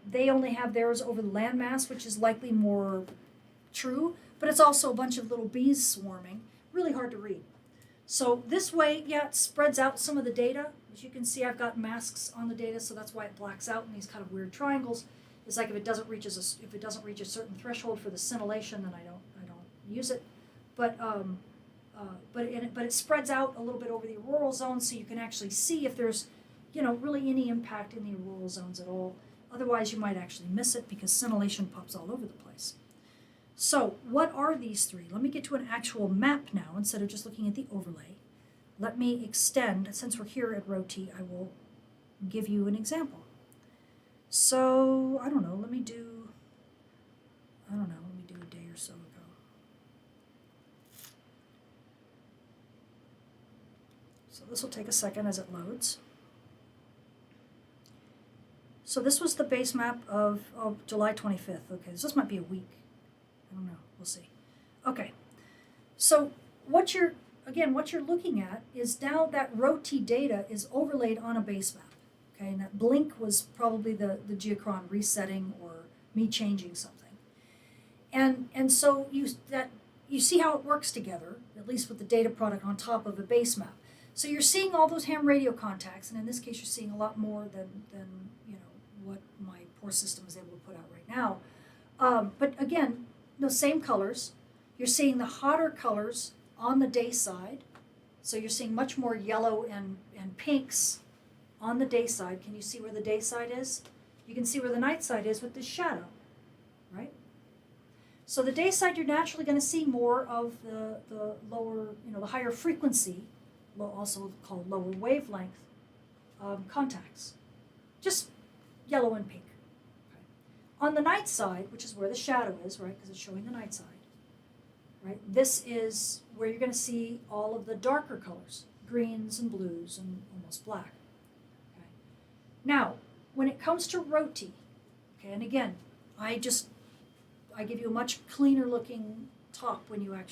They only have theirs over the landmass, which is likely more true, but it's also a bunch of little bees swarming, really hard to read. So this way, yeah, it spreads out some of the data. As you can see, I've got masks on the data, so that's why it blacks out in these kind of weird triangles. It's like if it doesn't reach a certain threshold for the scintillation, then I don't use it. But it spreads out a little bit over the auroral zones, so you can actually see if there's really any impact in the auroral zones at all. Otherwise, you might actually miss it because scintillation pops all over the place. So what are these three? Let me get to an actual map now instead of just looking at the overlay. Let me extend, since we're here at Roti, I will give you an example. So, I don't know, let me do a day or so ago. So this will take a second as it loads. So this was the base map of July 25th. Okay, so this might be a week. I don't know, we'll see. Okay, so what you're looking at is now that Roti data is overlaid on a base map. Okay, and that blink was probably the Geocron resetting or me changing something. And so you see how it works together, at least with the data product on top of a base map. So you're seeing all those ham radio contacts, and in this case you're seeing a lot more than what my poor system is able to put out right now. But again, the same colors. You're seeing the hotter colors on the day side. So you're seeing much more yellow and pinks on the day side. Can you see where the day side is? You can see where the night side is with this shadow, right? So the day side, you're naturally going to see more of the lower, the higher frequency, also called lower wavelength contacts. Just yellow and pink. Okay. On the night side, which is where the shadow is, right, because it's showing the night side, right, this is where you're going to see all of the darker colors, greens and blues and almost black. Okay. Now, when it comes to Roti, okay, and again, I give you a much cleaner looking top when I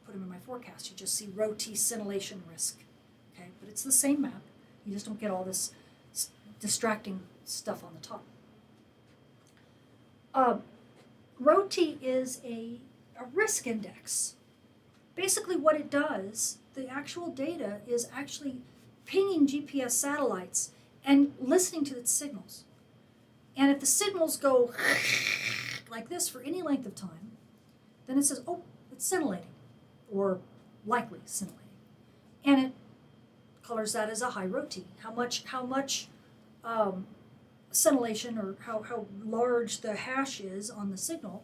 put them in my forecast. You just see Roti scintillation risk, okay, but it's the same map. You just don't get all this distracting stuff on the top. Roti is a risk index. Basically what it does, the actual data is actually pinging GPS satellites and listening to its signals. And if the signals go like this for any length of time, then it says, oh, it's scintillating, or likely scintillating. And it colors that as a high Roti. How much scintillation, or how large the hash is on the signal,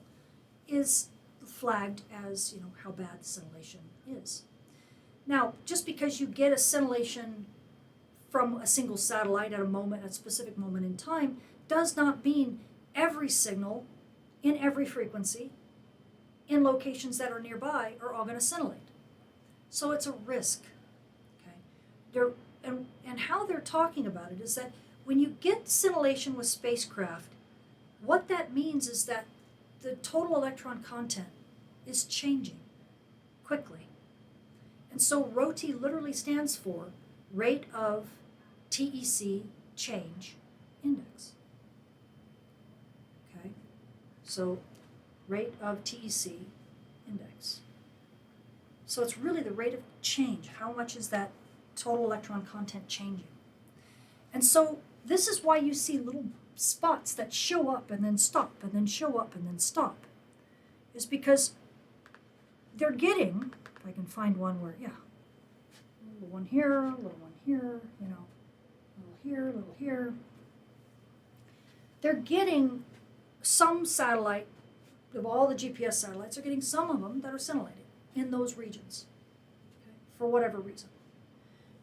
is flagged as how bad the scintillation is. Now, just because you get a scintillation from a single satellite at a specific moment in time, does not mean every signal in every frequency in locations that are nearby are all going to scintillate. So it's a risk. Okay, and how they're talking about it is that when you get scintillation with spacecraft, what that means is that the total electron content is changing quickly. And so Roti literally stands for rate of TEC change index. Okay, so rate of TEC index. So it's really the rate of change. How much is that total electron content changing? And so this is why you see little spots that show up and then stop and then show up and then stop. Is because they're getting, if I can find one where, yeah, a little one here, a little one here, a little here, a little here. They're getting some satellite, of all the GPS satellites, they're getting some of them that are scintillating in those regions, okay, for whatever reason.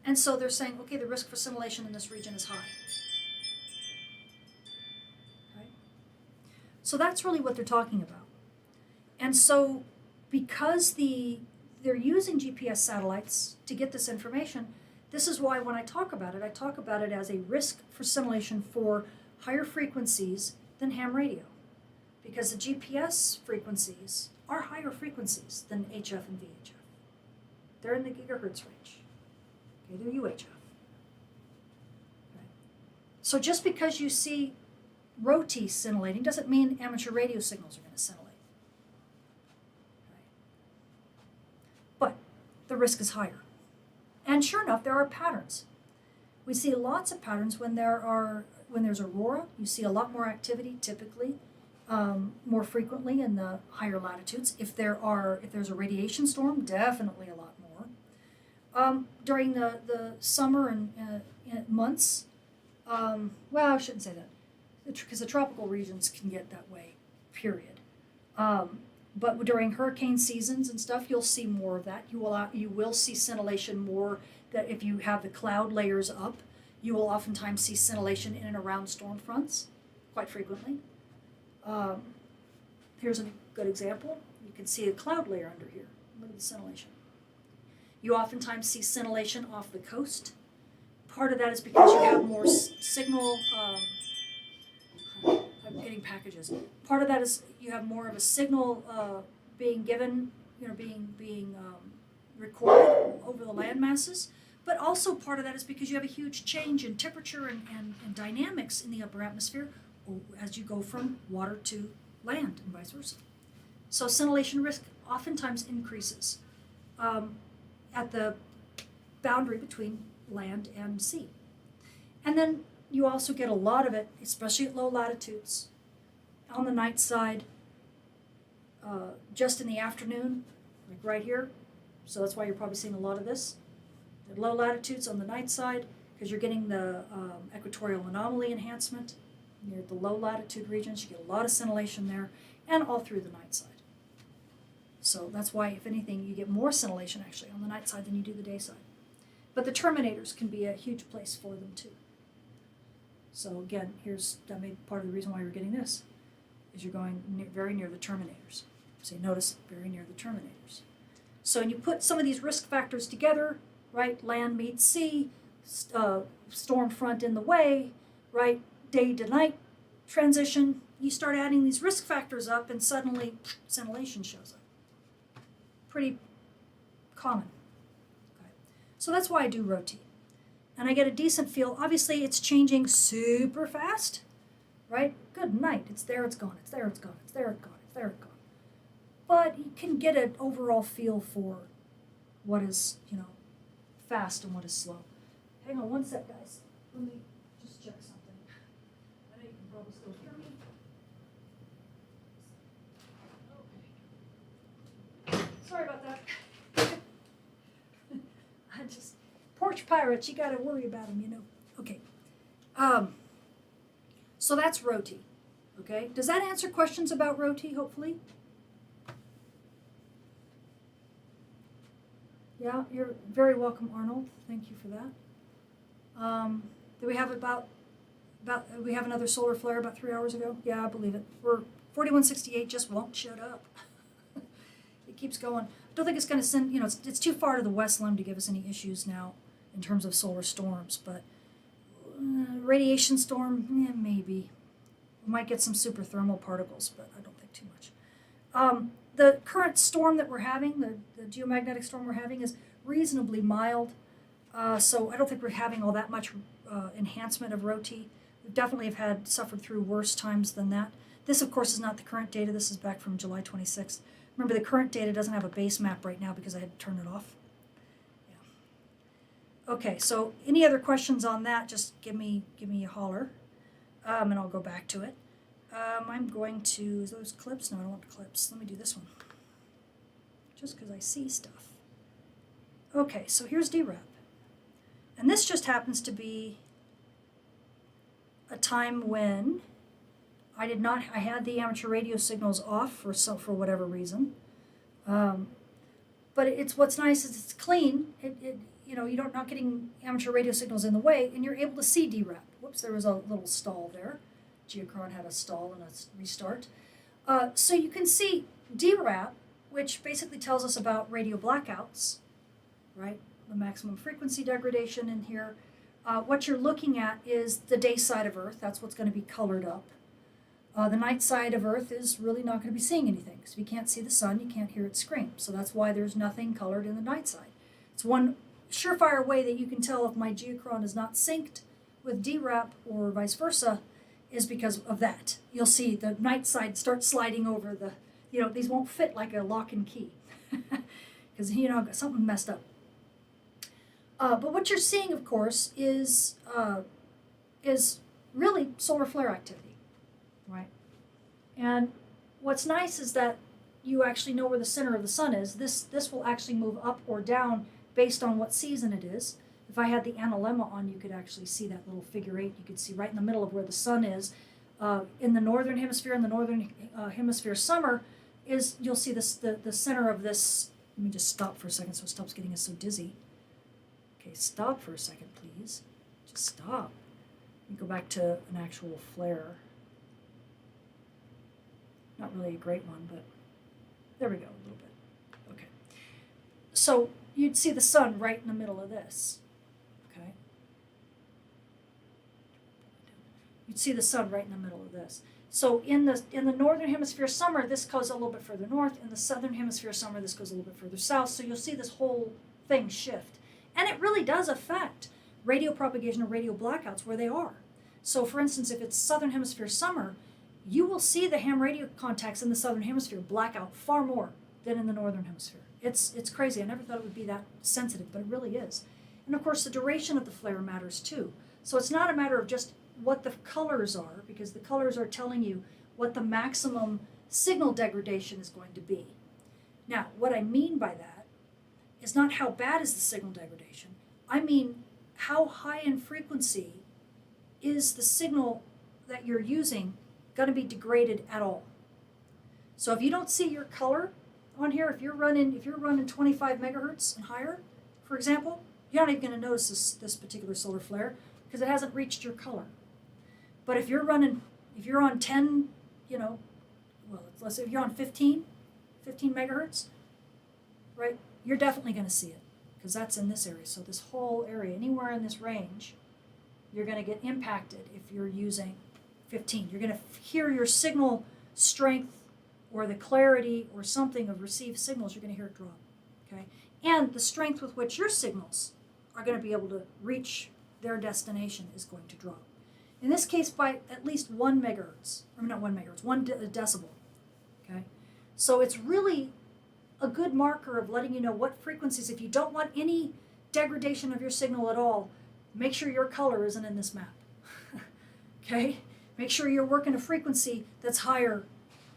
And so they're saying, okay, the risk for scintillation in this region is high. Okay? So that's really what they're talking about. And so because they're using GPS satellites to get this information, this is why when I talk about it as a risk for scintillation for higher frequencies than ham radio. Because the GPS frequencies are higher frequencies than HF and VHF. They're in the gigahertz range. Okay, they're UHF. Okay. So just because you see Roti scintillating doesn't mean amateur radio signals are going to scintillate. Okay. But the risk is higher. And sure enough, there are patterns. We see lots of patterns when there's aurora. You see a lot more activity typically. More frequently in the higher latitudes. If there's a radiation storm, definitely a lot more. During the summer and months, well, I shouldn't say that, because the tropical regions can get that way, period. But during hurricane seasons and stuff, you'll see more of that. You will see scintillation more, that if you have the cloud layers up, You will oftentimes see scintillation in and around storm fronts, quite frequently. Here's a good example. You can see a cloud layer under here. Look at the scintillation. You oftentimes see scintillation off the coast. Part of that is because you have more signal. I'm getting packages. Part of that is you have more of a signal being given, being recorded over the land masses. But also part of that is because you have a huge change in temperature and dynamics in the upper atmosphere as you go from water to land and vice versa. So scintillation risk oftentimes increases at the boundary between land and sea. And then you also get a lot of it, especially at low latitudes, on the night side, just in the afternoon, like right here. So that's why you're probably seeing a lot of this. At low latitudes on the night side, because you're getting the equatorial anomaly enhancement. Near the low latitude regions, you get a lot of scintillation there, and all through the night side. So that's why, if anything, you get more scintillation actually on the night side than you do the day side. But the terminators can be a huge place for them too. So again, that may be part of the reason why you're getting this, is you're going very near the terminators. So you notice very near the terminators. So when you put some of these risk factors together, right, land meets sea, storm front in the way, right, day to night transition, you start adding these risk factors up and suddenly scintillation shows up. Pretty common. Okay. So that's why I do Roti. And I get a decent feel. Obviously it's changing super fast, right? Good night. It's there, it's gone, it's there, it's gone, it's there, it's gone, it's there, it's gone. But you can get an overall feel for what is, fast and what is slow. Hang on one sec, guys. Let me just check something. I know you can probably still hear me. Okay. Sorry about that. Porch pirates, you gotta worry about them, Okay. So that's Roti. Okay. Does that answer questions about Roti, hopefully? Yeah, you're very welcome, Arnold. Thank you for that. Do we have we have another solar flare about 3 hours ago? Yeah, I believe it. 4168 just won't shut up. It keeps going. I don't think it's going to send, it's too far to the west limb to give us any issues now in terms of solar storms, but radiation storm, maybe. We might get some super thermal particles, but I don't think too much. The current storm that we're having, the geomagnetic storm we're having, is reasonably mild. So I don't think we're having all that much enhancement of Roti. We definitely have suffered through worse times than that. This, of course, is not the current data. This is back from July 26th. Remember, the current data doesn't have a base map right now because I had to turn it off. Yeah. Okay, so any other questions on that, just give me a holler, and I'll go back to it. I'm going to, is those clips? No, I don't want clips. Let me do this one. Just because I see stuff. Okay, so here's DRAP. And this just happens to be a time when I had the amateur radio signals off for whatever reason. But what's nice is it's clean. You're not getting amateur radio signals in the way, and you're able to see DRAP. Whoops, there was a little stall there. Geocron had a stall and a restart. So you can see DRAP, which basically tells us about radio blackouts, right? The maximum frequency degradation in here. What you're looking at is the day side of Earth. That's what's going to be colored up. The night side of Earth is really not going to be seeing anything. Because if you can't see the sun, you can't hear it scream. So that's why there's nothing colored in the night side. It's one surefire way that you can tell if my Geocron is not synced with DRAP or vice versa, is because of that. You'll see the night side start sliding over these won't fit like a lock and key. Because, something messed up. But what you're seeing, of course, is really solar flare activity, right? And what's nice is that you actually know where the center of the sun is. This will actually move up or down based on what season it is. If I had the analemma on, you could actually see that little figure 8. You could see right in the middle of where the sun is. In the northern hemisphere, in the northern hemisphere summer, you'll see the center of this. Let me just stop for a second so it stops getting us so dizzy. Okay, stop for a second, please. Just stop. Let me go back to an actual flare. Not really a great one, but there we go, a little bit. Okay. So you'd see the sun right in the middle of this. Okay. You'd see the sun right in the middle of this. So in the northern hemisphere summer, this goes a little bit further north. In the southern hemisphere summer, this goes a little bit further south. So you'll see this whole thing shift. And it really does affect radio propagation or radio blackouts where they are. So for instance, if it's southern hemisphere summer, you will see the ham radio contacts in the southern hemisphere blackout far more than in the northern hemisphere. It's crazy. I never thought it would be that sensitive, but it really is. And of course, the duration of the flare matters too. So it's not a matter of just what the colors are, because the colors are telling you what the maximum signal degradation is going to be. Now, what I mean by that is not how bad is the signal degradation. I mean, how high in frequency is the signal that you're using going to be degraded at all? So if you don't see your color on here, if you're running 25 megahertz and higher, for example, you're not even going to notice this particular solar flare because it hasn't reached your color. But if you're on 10, let's say if you're on 15 megahertz, right, you're definitely going to see it because that's in this area. So this whole area, anywhere in this range, you're going to get impacted if you're using 15. You're going to hear your signal strength or the clarity or something of received signals, you're going to hear it drop, okay? And the strength with which your signals are going to be able to reach their destination is going to drop. In this case, by at least 1 megahertz, I mean not 1 megahertz, 1 decibel, okay? So it's really a good marker of letting you know what frequencies, if you don't want any degradation of your signal at all, make sure your color isn't in this map, okay? Make sure you're working a frequency that's higher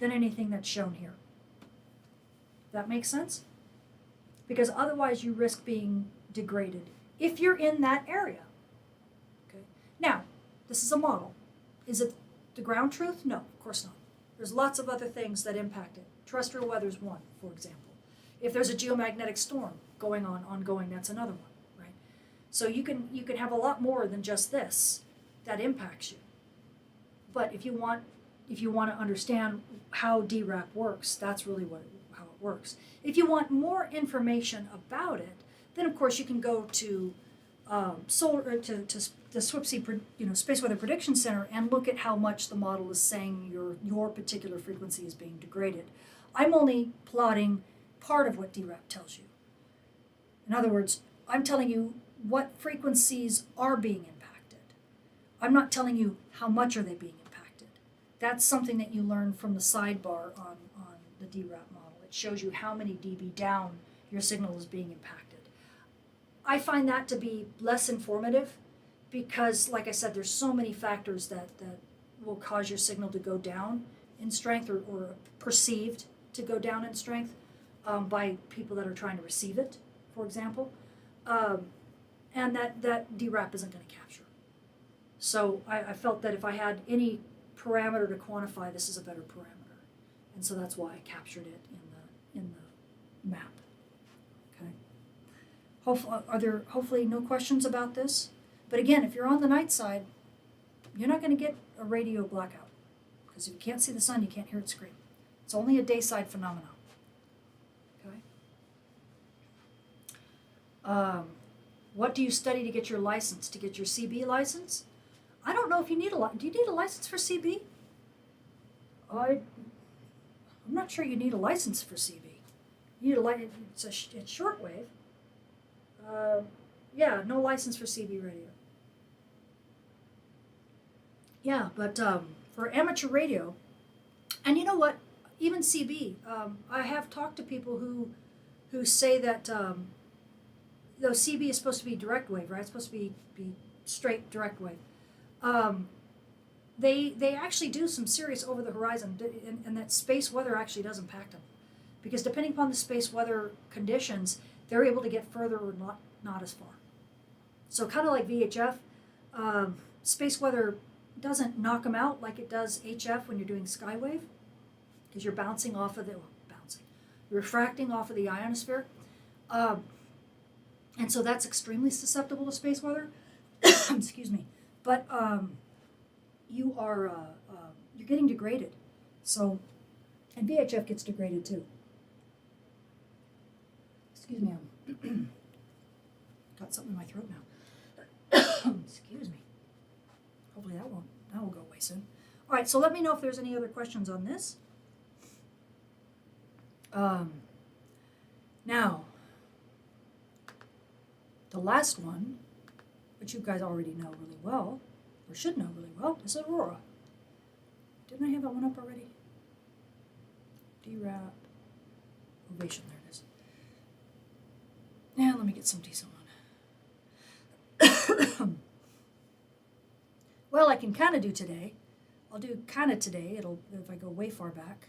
than anything that's shown here. That makes sense? Because otherwise you risk being degraded if you're in that area. Okay. Now, this is a model. Is it the ground truth? No, of course not. There's lots of other things that impact it. Terrestrial weather's one, for example. If there's a geomagnetic storm ongoing, that's another one, right? So you can have a lot more than just this that impacts you. But if you want to understand how DRAP works, that's really how it works. If you want more information about it, then of course you can go to the SWPC, Space Weather Prediction Center, and look at how much the model is saying your particular frequency is being degraded. I'm only plotting part of what DRAP tells you. In other words, I'm telling you what frequencies are being impacted. I'm not telling you how much are they being impacted. That's something that you learn from the sidebar on the DRAP model. It shows you how many dB down your signal is being impacted. I find that to be less informative because, like I said, there's so many factors that will cause your signal to go down in strength or perceived to go down in strength by people that are trying to receive it, for example, and that DRAP isn't going to capture. So I felt that if I had any parameter to quantify, this is a better parameter, and so that's why I captured it in the map. Are there hopefully no questions about this? But again, if you're on the night side, you're not going to get a radio blackout because if you can't see the sun, you can't hear it scream. It's only a dayside phenomenon. Okay. What do you study to get your license? To get your CB license? I don't know if you need a license. Do you need a license for CB? I'm not sure you need a license for CB. You need a license. It's shortwave. Yeah, no license for CB radio. Yeah, but for amateur radio, and you know what? Even CB, I have talked to people who say that though CB is supposed to be direct wave, right? It's supposed to be straight direct wave. They actually do some serious over the horizon, and that space weather actually does impact them, because depending upon the space weather conditions, they're able to get further or not as far. So kind of like VHF, space weather doesn't knock them out like it does HF when you're doing skywave, because you're bouncing off of you're refracting off of the ionosphere. And so that's extremely susceptible to space weather. excuse me, but you are you're getting degraded. So, and VHF gets degraded too. Excuse me, I'm got something in my throat now. Excuse me. Hopefully that will go away soon. All right, so let me know if there's any other questions on this. Now, the last one, which you guys already know really well, or should know really well, is Aurora. Didn't I have that one up already? DRAP, Ovation, there it is. Now let me get some decent one. Well, I can kind of do today. I'll do kind of today. It'll if I go way far back,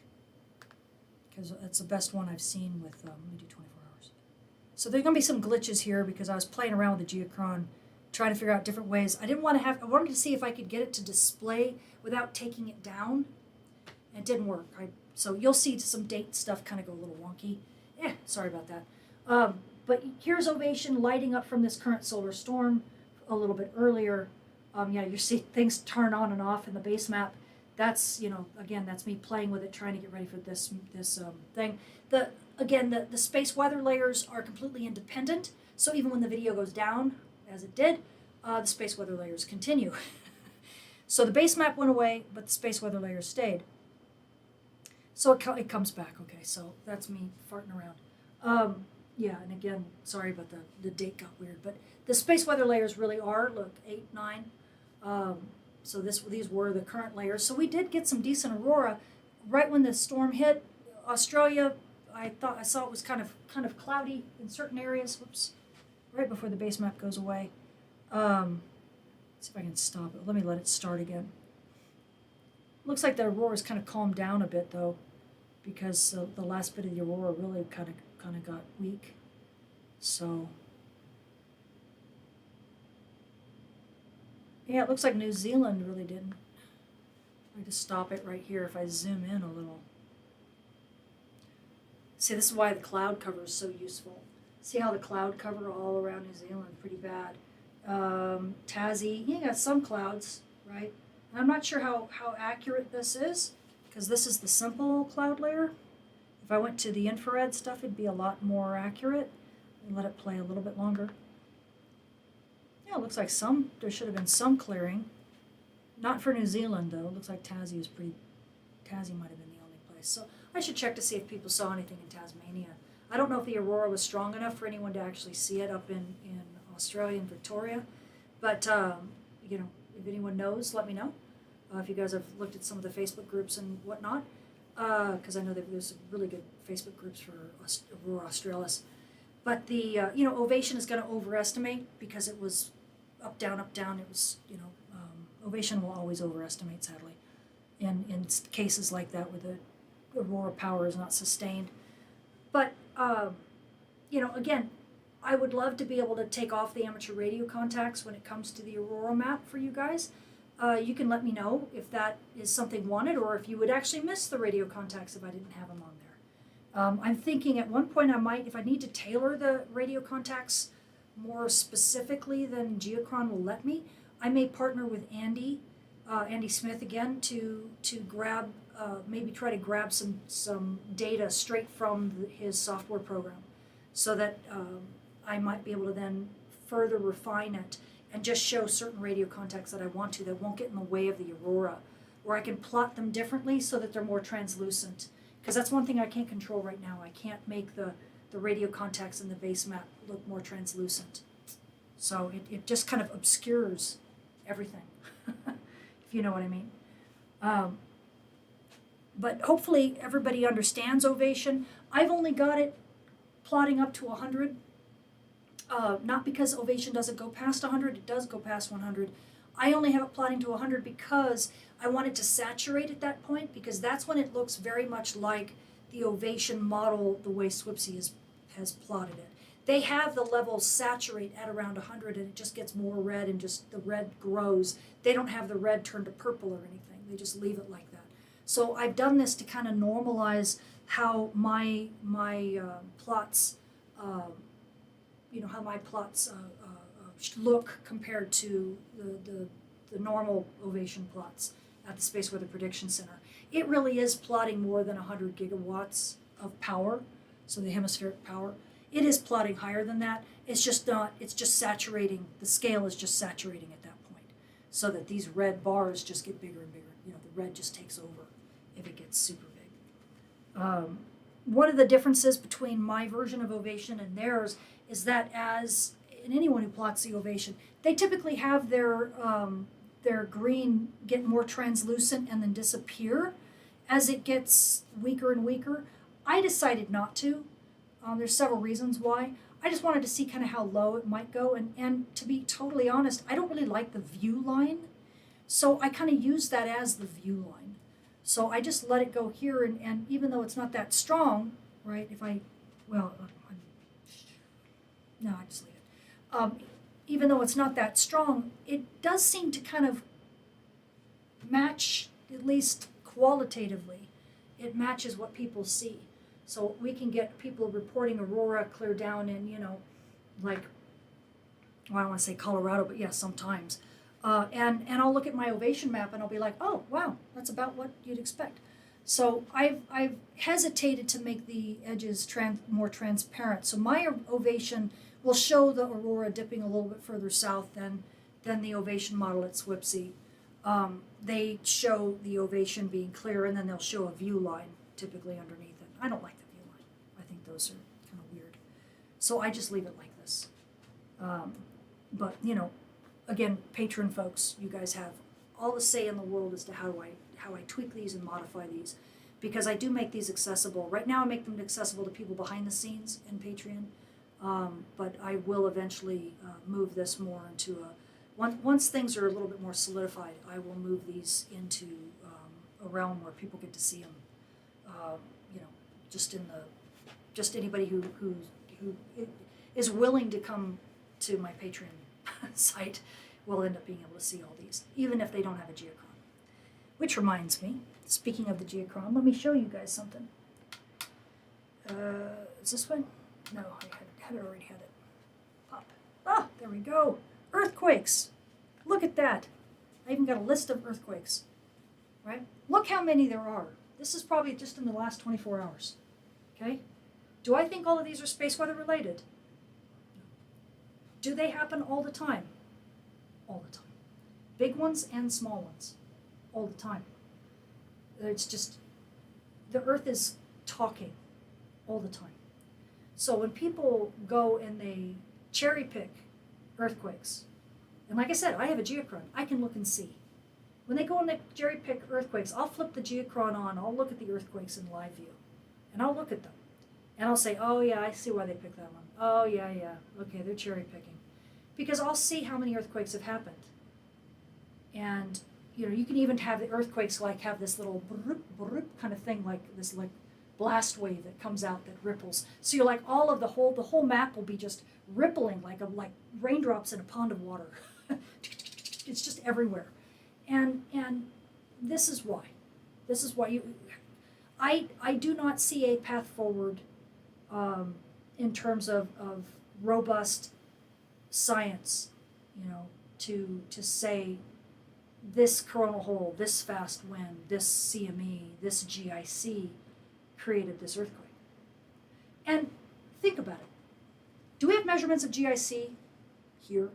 because that's the best one I've seen with. Let me do 24 hours. So there's gonna be some glitches here because I was playing around with the Geocron, trying to figure out different ways. I wanted to see if I could get it to display without taking it down. And it didn't work. So you'll see some date stuff kind of go a little wonky. Sorry about that. But here's Ovation lighting up from this current solar storm a little bit earlier. Yeah, you see things turn on and off in the base map. That's, again, that's me playing with it, trying to get ready for this thing. The space weather layers are completely independent. So even when the video goes down, as it did, the space weather layers continue. So the base map went away, but the space weather layers stayed. So it comes back. Okay, so that's me farting around. Yeah, and again, sorry about the date got weird, but the space weather layers really are, look, 8, 9. So these were the current layers. So we did get some decent aurora right when the storm hit Australia. I saw it was kind of cloudy in certain areas. Whoops, right before the base map goes away. Let's see if I can stop it. Let me let it start again. Looks like the aurora's kind of calmed down a bit though, because the last bit of the aurora really kind of got weak. So yeah, it looks like New Zealand really didn't. I just stop it right here if I zoom in a little. See, this is why the cloud cover is so useful. See how the cloud cover all around New Zealand pretty bad. Tassie, you got some clouds, right? I'm not sure how accurate this is, because this is the simple cloud layer. If I went to the infrared stuff, it'd be a lot more accurate. And let it play a little bit longer. Yeah, it looks like there should have been some clearing. Not for New Zealand, though. It looks like Tassie might have been the only place. So I should check to see if people saw anything in Tasmania. I don't know if the aurora was strong enough for anyone to actually see it up in Australia and Victoria. But, if anyone knows, let me know. If you guys have looked at some of the Facebook groups and whatnot, because I know that there's some really good Facebook groups for Aurora Australis. But the, Ovation is going to overestimate because it was up, down, up, down. It was, Ovation will always overestimate, sadly, in cases like that where the Aurora power is not sustained. But, again, I would love to be able to take off the amateur radio contacts when it comes to the Aurora map for you guys. You can let me know if that is something wanted, or if you would actually miss the radio contacts if I didn't have them on there. I'm thinking at one point I might, if I need to tailor the radio contacts more specifically than Geocron will let me, I may partner with Andy Smith again to grab, maybe try to grab some data straight from his software program, so that I might be able to then further refine it and just show certain radio contacts that I want to that won't get in the way of the aurora, or I can plot them differently so that they're more translucent. Because that's one thing I can't control right now. I can't make the radio contacts in the base map look more translucent. So it just kind of obscures everything, if you know what I mean. But hopefully everybody understands Ovation. I've only got it plotting up to 100. Not because Ovation doesn't go past 100, it does go past 100. I only have it plotting to 100 because I want it to saturate at that point, because that's when it looks very much like the Ovation model, the way Swipsy has plotted it. They have the levels saturate at around 100 and it just gets more red and just the red grows. They don't have the red turn to purple or anything. They just leave it like that. So I've done this to kind of normalize how my plots look compared to the normal Ovation plots at the Space Weather Prediction Center. It really is plotting more than 100 gigawatts of power, so the hemispheric power. It is plotting higher than that. It's just not, it's just saturating, the scale is just saturating at that point, so that these red bars just get bigger and bigger. You know, the red just takes over if it gets super big. One of the differences between my version of Ovation and theirs is that and anyone who plots the Ovation, they typically have their green get more translucent and then disappear as it gets weaker and weaker. I decided not to. There's several reasons why. I just wanted to see kind of how low it might go, and to be totally honest, I don't really like the view line, so I kind of use that as the view line. So I just let it go here, and even though it's not that strong, right, no, I just leave it. Even though it's not that strong, it does seem to kind of match, at least qualitatively, it matches what people see. So we can get people reporting aurora clear down in, like, well, I don't want to say Colorado, but yeah, sometimes. And I'll look at my Ovation map and I'll be like, oh, wow, that's about what you'd expect. So I've hesitated to make the edges more transparent. So my Ovation will show the aurora dipping a little bit further south than the Ovation model at SWPC. They show the Ovation being clear, and then they'll show a view line typically underneath it. I don't like the view line. I think those are kind of weird. So I just leave it like this. But, again, patron folks, you guys have all the say in the world as to how I tweak these and modify these, because I do make these accessible. Right now I make them accessible to people behind the scenes in Patreon, but I will eventually move this more into once things are a little bit more solidified, I will move these into a realm where people get to see them, just anybody who is willing to come to my Patreon site will end up being able to see all these, even if they don't have a Geocron. Which reminds me, speaking of the Geocron, let me show you guys something. Is this one? No, I already had it. Pop. Ah, there we go. Earthquakes. Look at that. I even got a list of earthquakes. Right? Look how many there are. This is probably just in the last 24 hours. Okay? Do I think all of these are space weather related? Do they happen all the time? All the time. Big ones and small ones. All the time. It's just, the Earth is talking all the time. So when people go and they cherry pick earthquakes, and like I said, I have a Geocron, I can look and see. When they go and they cherry pick earthquakes, I'll flip the Geocron on, I'll look at the earthquakes in live view, and I'll look at them. And I'll say, oh yeah, I see why they picked that one. Oh yeah, okay, they're cherry picking. Because I'll see how many earthquakes have happened. And you can even have the earthquakes have this little broop, broop kind of thing, like this blast wave that comes out that ripples. So you're like the whole map will be just rippling like raindrops in a pond of water. It's just everywhere. And this is why. This is why I do not see a path forward in terms of robust science, to say this coronal hole, this fast wind, this CME, this GIC created this earthquake. And think about it. Do we have measurements of GIC here?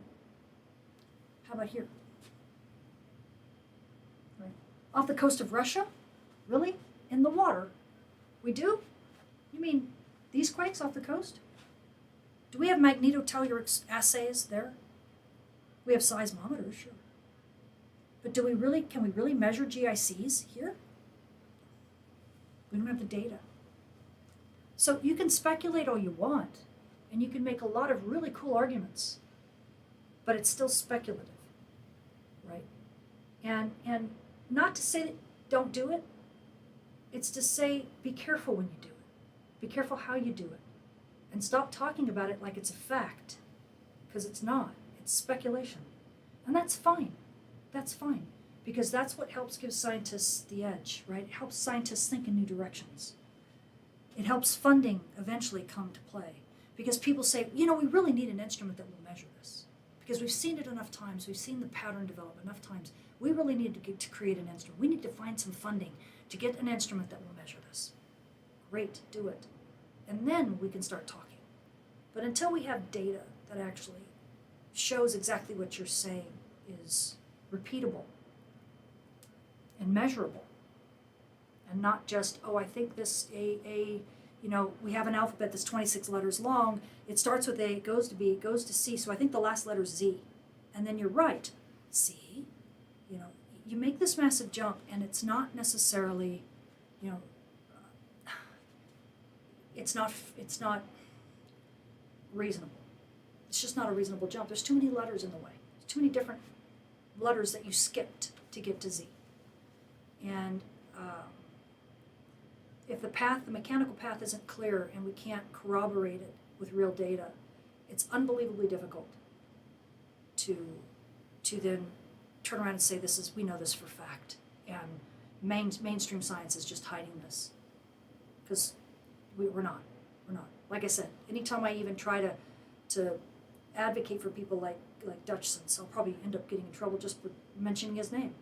How about here? Right. Off the coast of Russia? Really? In the water? We do? You mean these quakes off the coast? Do we have magnetotelluric assays there? We have seismometers, sure. But can we really measure GICs here? We don't have the data. So you can speculate all you want, and you can make a lot of really cool arguments, but it's still speculative, right? And not to say that don't do it, it's to say be careful when you do it. Be careful how you do it. And stop talking about it like it's a fact, because it's not. It's speculation. And that's fine. That's fine, because that's what helps give scientists the edge, right? It helps scientists think in new directions. It helps funding eventually come to play, because people say, we really need an instrument that will measure this, because we've seen it enough times, we've seen the pattern develop enough times. We really need to get to create an instrument. We need to find some funding to get an instrument that will measure this. Great, do it. And then we can start talking. But until we have data that actually shows exactly what you're saying is repeatable and measurable, and not just, oh, I think this we have an alphabet that's 26 letters long. It starts with A, it goes to B, it goes to C, so I think the last letter is Z. And then you're right. C, you make this massive jump, and it's not necessarily, it's not reasonable. It's just not a reasonable jump. There's too many letters in the way. There's too many different letters that you skipped to get to Z. And if the mechanical path isn't clear and we can't corroborate it with real data, it's unbelievably difficult to then turn around and say we know this for fact, and mainstream science is just hiding this, because we're not. Like I said, anytime I even try to advocate for people like Dutchson, so I'll probably end up getting in trouble just for mentioning his name.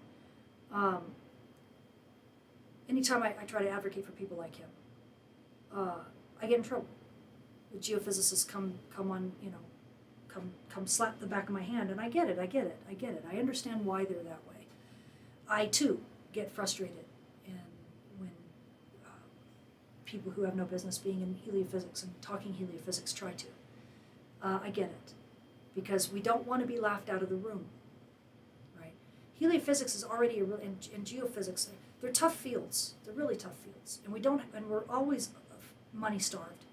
Anytime I try to advocate for people like him, I get in trouble. The geophysicists come slap the back of my hand, and I get it. I understand why they're that way. I too get frustrated when people who have no business being in heliophysics and talking heliophysics try to. I get it, because we don't want to be laughed out of the room, right? Heliophysics is already and geophysics. They're tough fields. They're really tough fields, and we're always money starved.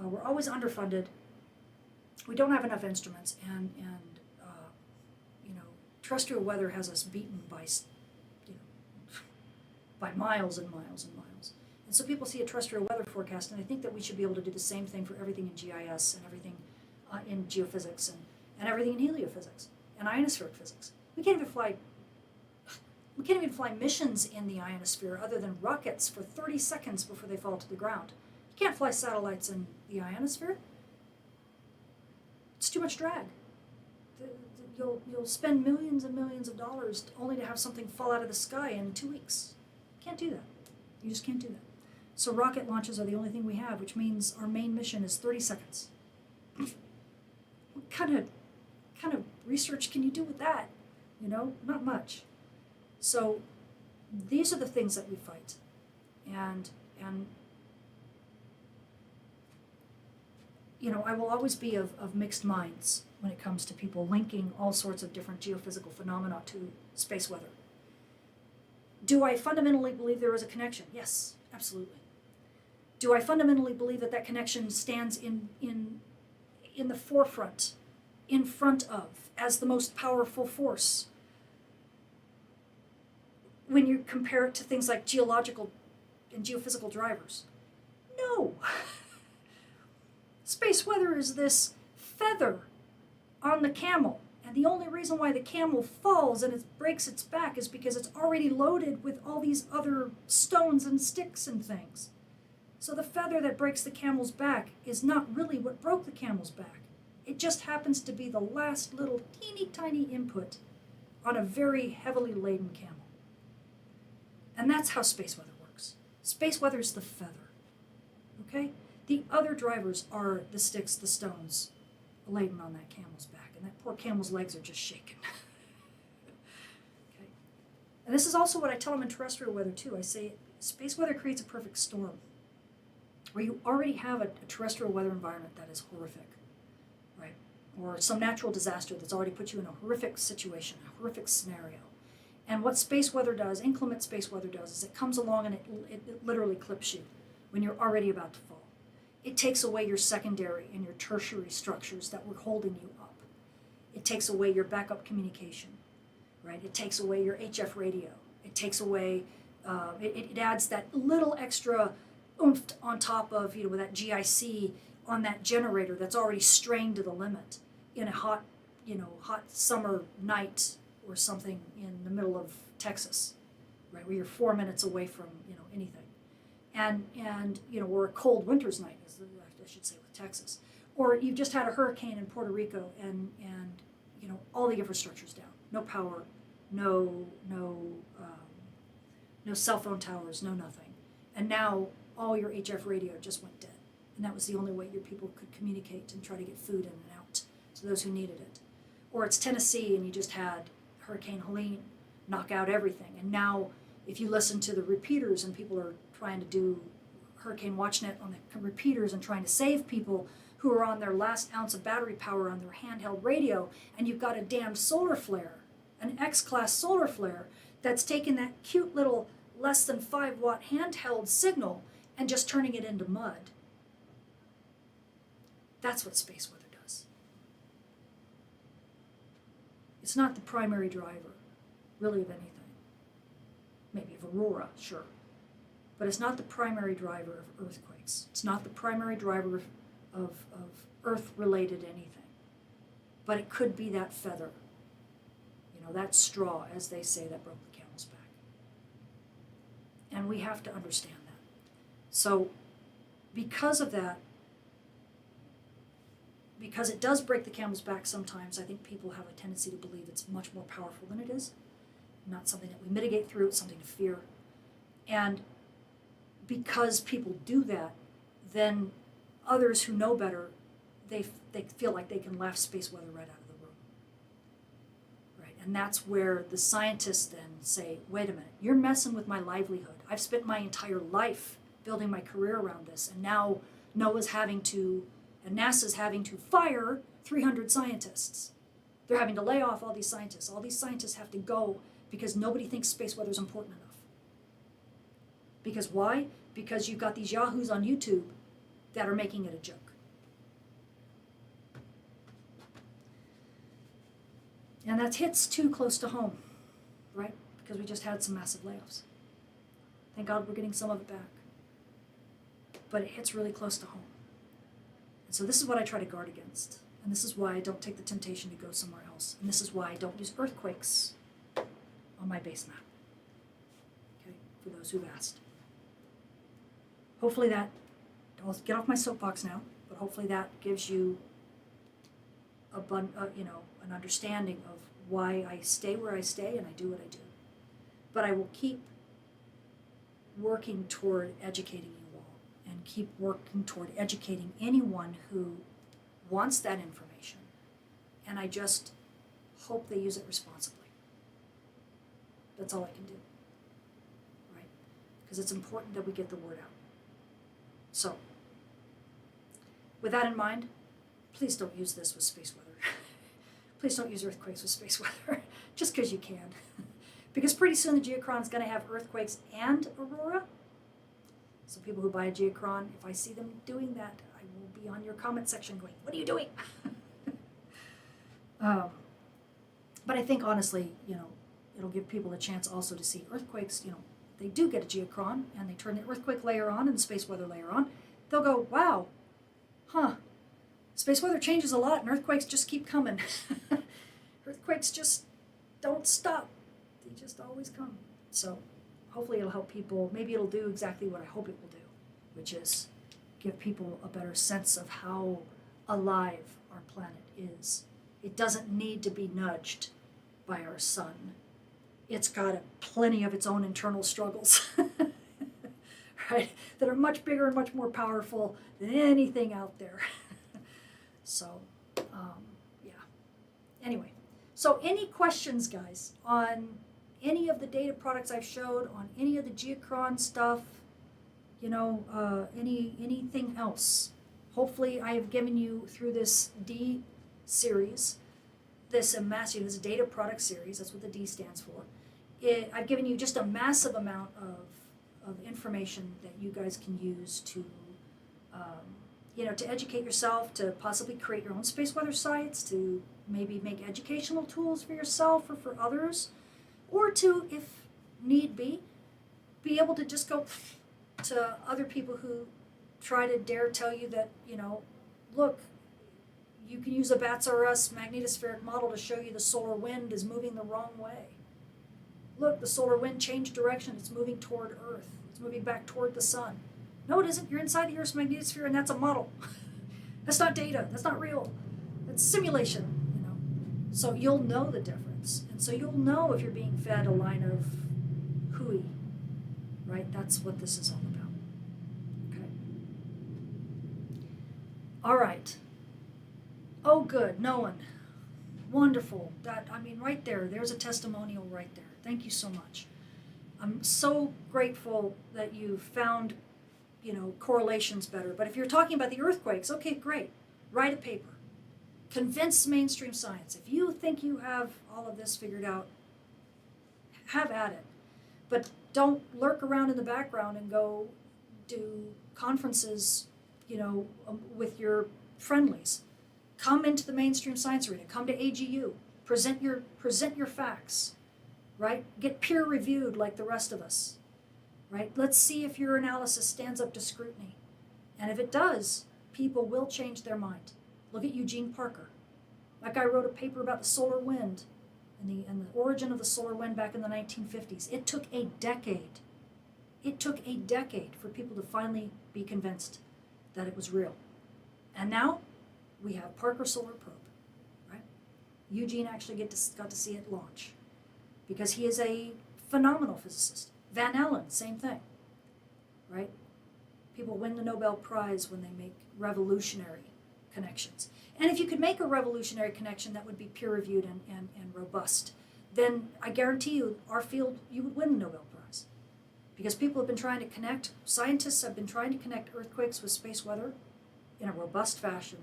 We're always underfunded. We don't have enough instruments, and terrestrial weather has us beaten by miles and miles and miles. And so people see a terrestrial weather forecast, and I think that we should be able to do the same thing for everything in GIS and everything in geophysics and everything in heliophysics and ionospheric physics. We can't even fly missions in the ionosphere other than rockets for 30 seconds before they fall to the ground. You can't fly satellites in the ionosphere. It's too much drag. You'll spend millions and millions of dollars only to have something fall out of the sky in 2 weeks. You can't do that. You just can't do that. So rocket launches are the only thing we have, which means our main mission is 30 seconds. What kind of research can you do with that? Not much. So these are the things that we fight. And I will always be of mixed minds when it comes to people linking all sorts of different geophysical phenomena to space weather. Do I fundamentally believe there is a connection? Yes, absolutely. Do I fundamentally believe that connection stands in the forefront, in front of, as the most powerful force when you compare it to things like geological and geophysical drivers? No. Space weather is this feather on the camel, and the only reason why the camel falls and it breaks its back is because it's already loaded with all these other stones and sticks and things. So the feather that breaks the camel's back is not really what broke the camel's back. It just happens to be the last little teeny tiny input on a very heavily laden camel. And that's how space weather works. Space weather is the feather, okay? The other drivers are the sticks, the stones, laden on that camel's back, and that poor camel's legs are just shaking. Okay. And this is also what I tell them in terrestrial weather too. I say space weather creates a perfect storm, where you already have a terrestrial weather environment that is horrific, right? Or some natural disaster that's already put you in a horrific situation, a horrific scenario. And what space weather does, inclement space weather does, is it comes along and it literally clips you when you're already about to fall. It takes away your secondary and your tertiary structures that were holding you up. It takes away your backup communication, right? It takes away your HF radio. It takes away, it adds that little extra oomph on top of, with that GIC on that generator that's already strained to the limit in a hot summer night or something in the middle of Texas, right? Where you're 4 minutes away from, anything. And or a cold winter's night, I should say, with Texas. Or you've just had a hurricane in Puerto Rico and all the infrastructure's down. No power, no cell phone towers, no nothing. And now all your HF radio just went dead. And that was the only way your people could communicate and try to get food in and out to those who needed it. Or it's Tennessee and you just had Hurricane Helene knock out everything. And now if you listen to the repeaters and people are trying to do Hurricane WatchNet on the repeaters and trying to save people who are on their last ounce of battery power on their handheld radio, and you've got a damned solar flare, an X-class solar flare, that's taking that cute little less than 5-watt handheld signal and just turning it into mud. That's what space weather does. It's not the primary driver, really, of anything. Maybe of aurora, sure. But it's not the primary driver of earthquakes. It's not the primary driver of earth-related anything. But it could be that feather, that straw, as they say, that broke the camel's back. And we have to understand that. So because of that, because it does break the camel's back sometimes, I think people have a tendency to believe it's much more powerful than it is. Not something that we mitigate through, it's something to fear. And because people do that, then others who know better, they feel like they can laugh space weather right out of the room. Right? And that's where the scientists then say, wait a minute, you're messing with my livelihood. I've spent my entire life building my career around this, and now NOAA's having to, and NASA's having to fire 300 scientists. They're having to lay off all these scientists. All these scientists have to go because nobody thinks space weather is important enough. Because why? Because you've got these yahoos on YouTube that are making it a joke. And that hits too close to home, right? Because we just had some massive layoffs. Thank God we're getting some of it back. But it hits really close to home. And so this is what I try to guard against. And this is why I don't take the temptation to go somewhere else. And this is why I don't use earthquakes on my base map. Okay, for those who've asked. Hopefully that, I'll get off my soapbox now, but hopefully that gives you an understanding of why I stay where I stay and I do what I do. But I will keep working toward educating you all and keep working toward educating anyone who wants that information. And I just hope they use it responsibly. That's all I can do, right? Because it's important that we get the word out. So, with that in mind, please don't use this with space weather. Please don't use earthquakes with space weather, just because you can. Because pretty soon the Geocron is going to have earthquakes and aurora. So people who buy a Geocron, if I see them doing that, I will be on your comment section going, what are you doing? But I think honestly, it'll give people a chance also to see earthquakes. They do get a Geocron and they turn the earthquake layer on and the space weather layer on. They'll go, wow, space weather changes a lot and earthquakes just keep coming. Earthquakes just don't stop. They just always come. So hopefully it'll help people. Maybe it'll do exactly what I hope it will do, which is give people a better sense of how alive our planet is. It doesn't need to be nudged by our sun. It's got plenty of its own internal struggles, right? That are much bigger and much more powerful than anything out there. So, yeah. Anyway, so any questions, guys, on any of the data products I've showed, on any of the Geocron stuff, anything else? Hopefully I have given you through this D series, this data product series, that's what the D stands for. I've given you just a massive amount of information that you guys can use to, to educate yourself, to possibly create your own space weather sites, to maybe make educational tools for yourself or for others, or to, if need be able to just go to other people who try to dare tell you that, look, you can use a BATS-RS magnetospheric model to show you the solar wind is moving the wrong way. Look, the solar wind changed direction. It's moving toward Earth. It's moving back toward the sun. No, it isn't. You're inside the Earth's magnetosphere, and that's a model. That's not data. That's not real. That's simulation, So you'll know the difference. And so you'll know if you're being fed a line of hooey, right? That's what this is all about. Okay. All right. Oh, good. No one. Wonderful. Right there. There's a testimonial right there. Thank you so much. I'm so grateful that you found, correlations better. But if you're talking about the earthquakes, okay, great. Write a paper. Convince mainstream science. If you think you have all of this figured out, have at it. But don't lurk around in the background and go do conferences, with your friendlies. Come into the mainstream science arena. Come to AGU. Present your facts, right? Get peer reviewed like the rest of us, right? Let's see if your analysis stands up to scrutiny. And if it does, people will change their mind. Look at Eugene Parker. That guy wrote a paper about the solar wind and the origin of the solar wind back in the 1950s. It took a decade. It took a decade for people to finally be convinced that it was real. And now we have Parker Solar Probe, right? Eugene actually got to see it launch because he is a phenomenal physicist. Van Allen, same thing, right? People win the Nobel Prize when they make revolutionary connections. And if you could make a revolutionary connection that would be peer-reviewed and robust, then I guarantee you, our field, you would win the Nobel Prize. Because people have been trying to connect, scientists have been trying to connect earthquakes with space weather in a robust fashion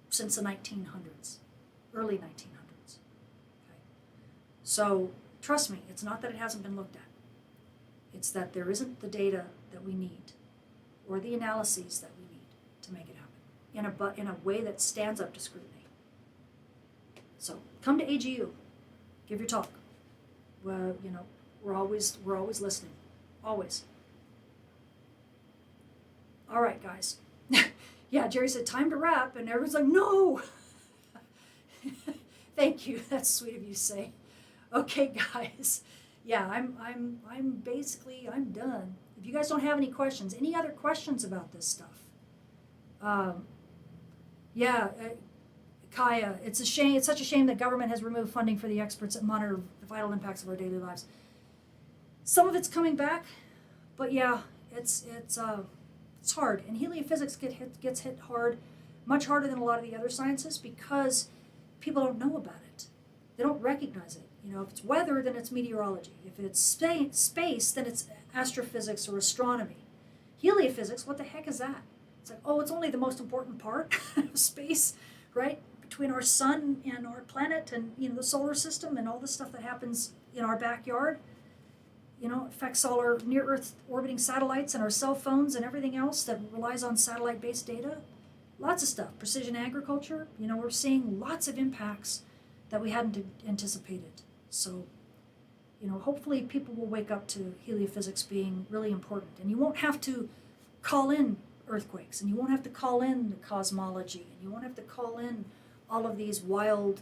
since the 1900s, early 1900s. Okay? So trust me, it's not that it hasn't been looked at. It's that there isn't the data that we need or the analyses that we need to make it happen in a way that stands up to scrutiny. So come to AGU, give your talk. Well, we're always listening, always. All right, guys. Yeah, Jerry said time to wrap, and everyone's like, no. Thank you. That's sweet of you to say. Okay, guys. Yeah, I'm basically done. If you guys don't have any questions, any other questions about this stuff? Kaya, it's a shame. It's such a shame that government has removed funding for the experts that monitor the vital impacts of our daily lives. Some of it's coming back, but yeah, it's hard. And heliophysics gets hit hard, much harder than a lot of the other sciences because people don't know about it. They don't recognize it. If it's weather, then it's meteorology. If it's space, then it's astrophysics or astronomy. Heliophysics, what the heck is that? It's like, it's only the most important part of space, right? Between our sun and our planet and, the solar system and all the stuff that happens in our backyard. Affects all our near-Earth orbiting satellites and our cell phones and everything else that relies on satellite-based data. Lots of stuff. Precision agriculture. We're seeing lots of impacts that we hadn't anticipated. So, hopefully people will wake up to heliophysics being really important. And you won't have to call in earthquakes, and you won't have to call in the cosmology, and you won't have to call in all of these wild,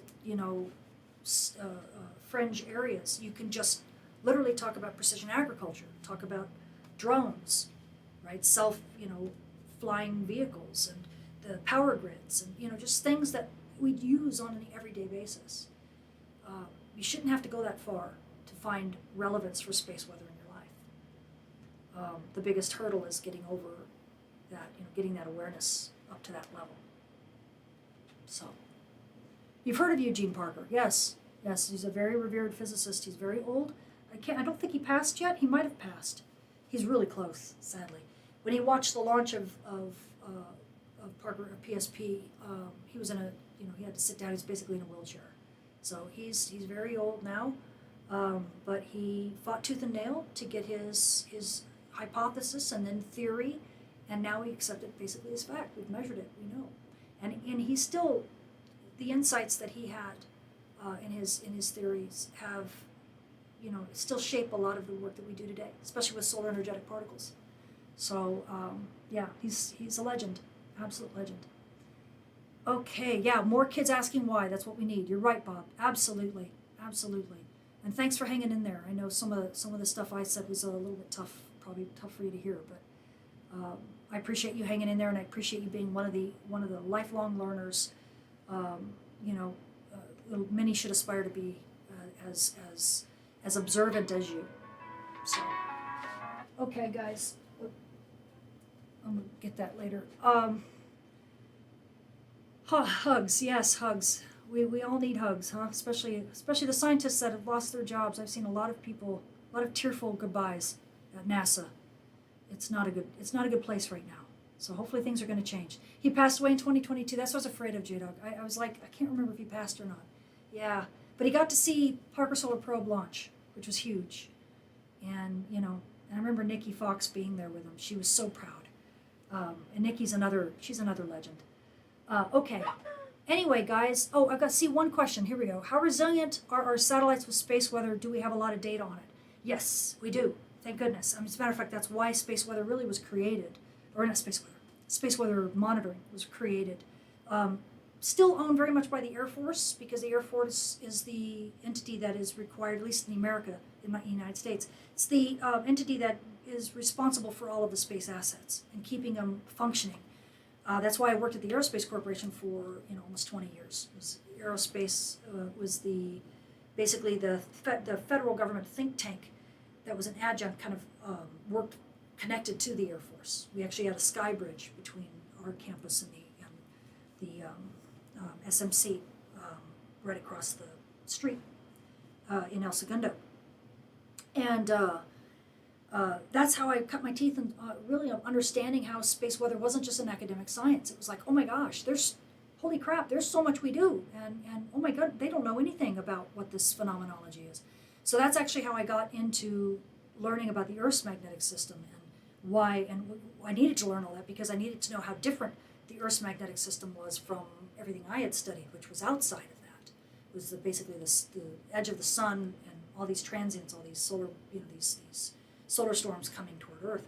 fringe areas. You can just literally talk about precision agriculture, talk about drones, right? Flying vehicles and the power grids and, just things that we use on an everyday basis. You shouldn't have to go that far to find relevance for space weather in your life. The biggest hurdle is getting over that, getting that awareness up to that level. So, you've heard of Eugene Parker. Yes, he's a very revered physicist. He's very old. I don't think he passed yet. He might have passed. He's really close, sadly. When he watched the launch of Parker of PSP, he was he had to sit down. He's basically in a wheelchair. So he's very old now, but he fought tooth and nail to get his hypothesis and then theory, and now we accept it basically as fact. We've measured it. We know, and he's still, the insights that he had in his theories have, still shape a lot of the work that we do today, especially with solar energetic particles. So, he's a legend, absolute legend. Okay, yeah, more kids asking why. That's what we need. You're right, Bob. Absolutely. And thanks for hanging in there. I know some of the stuff I said was a little bit tough, probably tough for you to hear, but I appreciate you hanging in there, and I appreciate you being one of the lifelong learners. many should aspire to be as observant as you. So, okay, guys, I'm gonna get that later. Hugs, yes, hugs. We all need hugs, huh? Especially the scientists that have lost their jobs. I've seen a lot of people, a lot of tearful goodbyes at NASA. It's not a good place right now. So hopefully things are going to change. He passed away in 2022. That's what I was afraid of, J-Dog. I was like, I can't remember if he passed or not. Yeah, but he got to see Parker Solar Probe launch, which was huge. And, you know, and I remember Nikki Fox being there with him. She was so proud. And Nikki's she's another legend. Okay. Anyway, guys, I've got to see one question. Here we go. How resilient are our satellites with space weather? Do we have a lot of data on it? Yes, we do. Thank goodness. I mean, as a matter of fact, that's why space weather really was created. Or not space weather. Space weather monitoring was created. Still owned very much by the Air Force, because the Air Force is the entity that is required, at least in America, in the United States. It's the entity that is responsible for all of the space assets and keeping them functioning. That's why I worked at the Aerospace Corporation for almost 20 years. Aerospace was basically the federal government think tank that was an adjunct, kind of worked connected to the Air Force. We actually had a sky bridge between our campus and the SMC right across the street in El Segundo. And that's how I cut my teeth in really understanding how space weather wasn't just an academic science. It was like, oh my gosh, holy crap, there's so much we do. And oh my God, they don't know anything about what this phenomenology is. So that's actually how I got into learning about the Earth's magnetic system and why. And I needed to learn all that because I needed to know how different the Earth's magnetic system was from everything I had studied, which was outside of that. It was basically the edge of the sun and all these transients, all these solar, these solar storms coming toward Earth.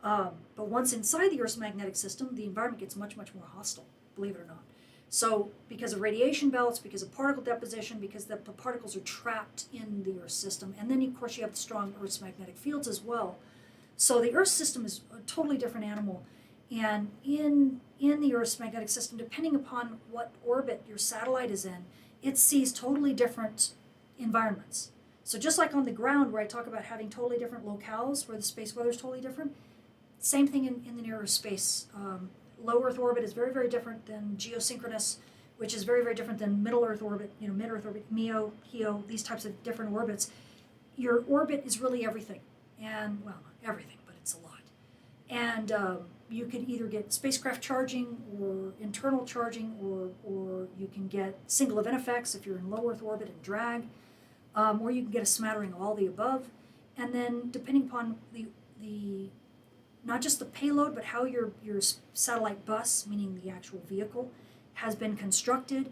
But once inside the Earth's magnetic system, the environment gets much, much more hostile, believe it or not. So because of radiation belts, because of particle deposition, because the particles are trapped in the Earth's system, and then of course you have the strong Earth's magnetic fields as well. So the Earth's system is a totally different animal. And in the Earth's magnetic system, depending upon what orbit your satellite is in, it sees totally different environments. So just like on the ground where I talk about having totally different locales where the space weather is totally different, same thing in the near Earth space. Low Earth orbit is very, very different than geosynchronous, which is very, very different than middle Earth orbit, mid-Earth orbit, MEO, HEO, these types of different orbits. Your orbit is really everything. And, well, not everything, but it's a lot. And you can either get spacecraft charging or internal charging, or you can get single event effects if you're in low Earth orbit and drag, or you can get a smattering of all the above. And then depending upon the not just the payload, but how your satellite bus, meaning the actual vehicle, has been constructed,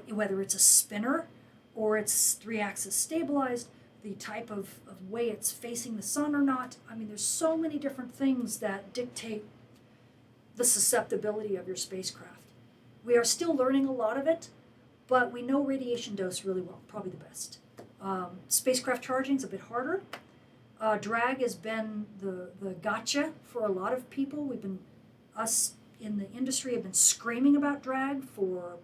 whether it's a spinner or it's 3-axis stabilized, the type of way it's facing the sun or not. I mean, there's so many different things that dictate the susceptibility of your spacecraft. We are still learning a lot of it, but we know radiation dose really well, probably the best. Spacecraft charging is a bit harder. Drag has been the gotcha for a lot of people. Us in the industry have been screaming about drag for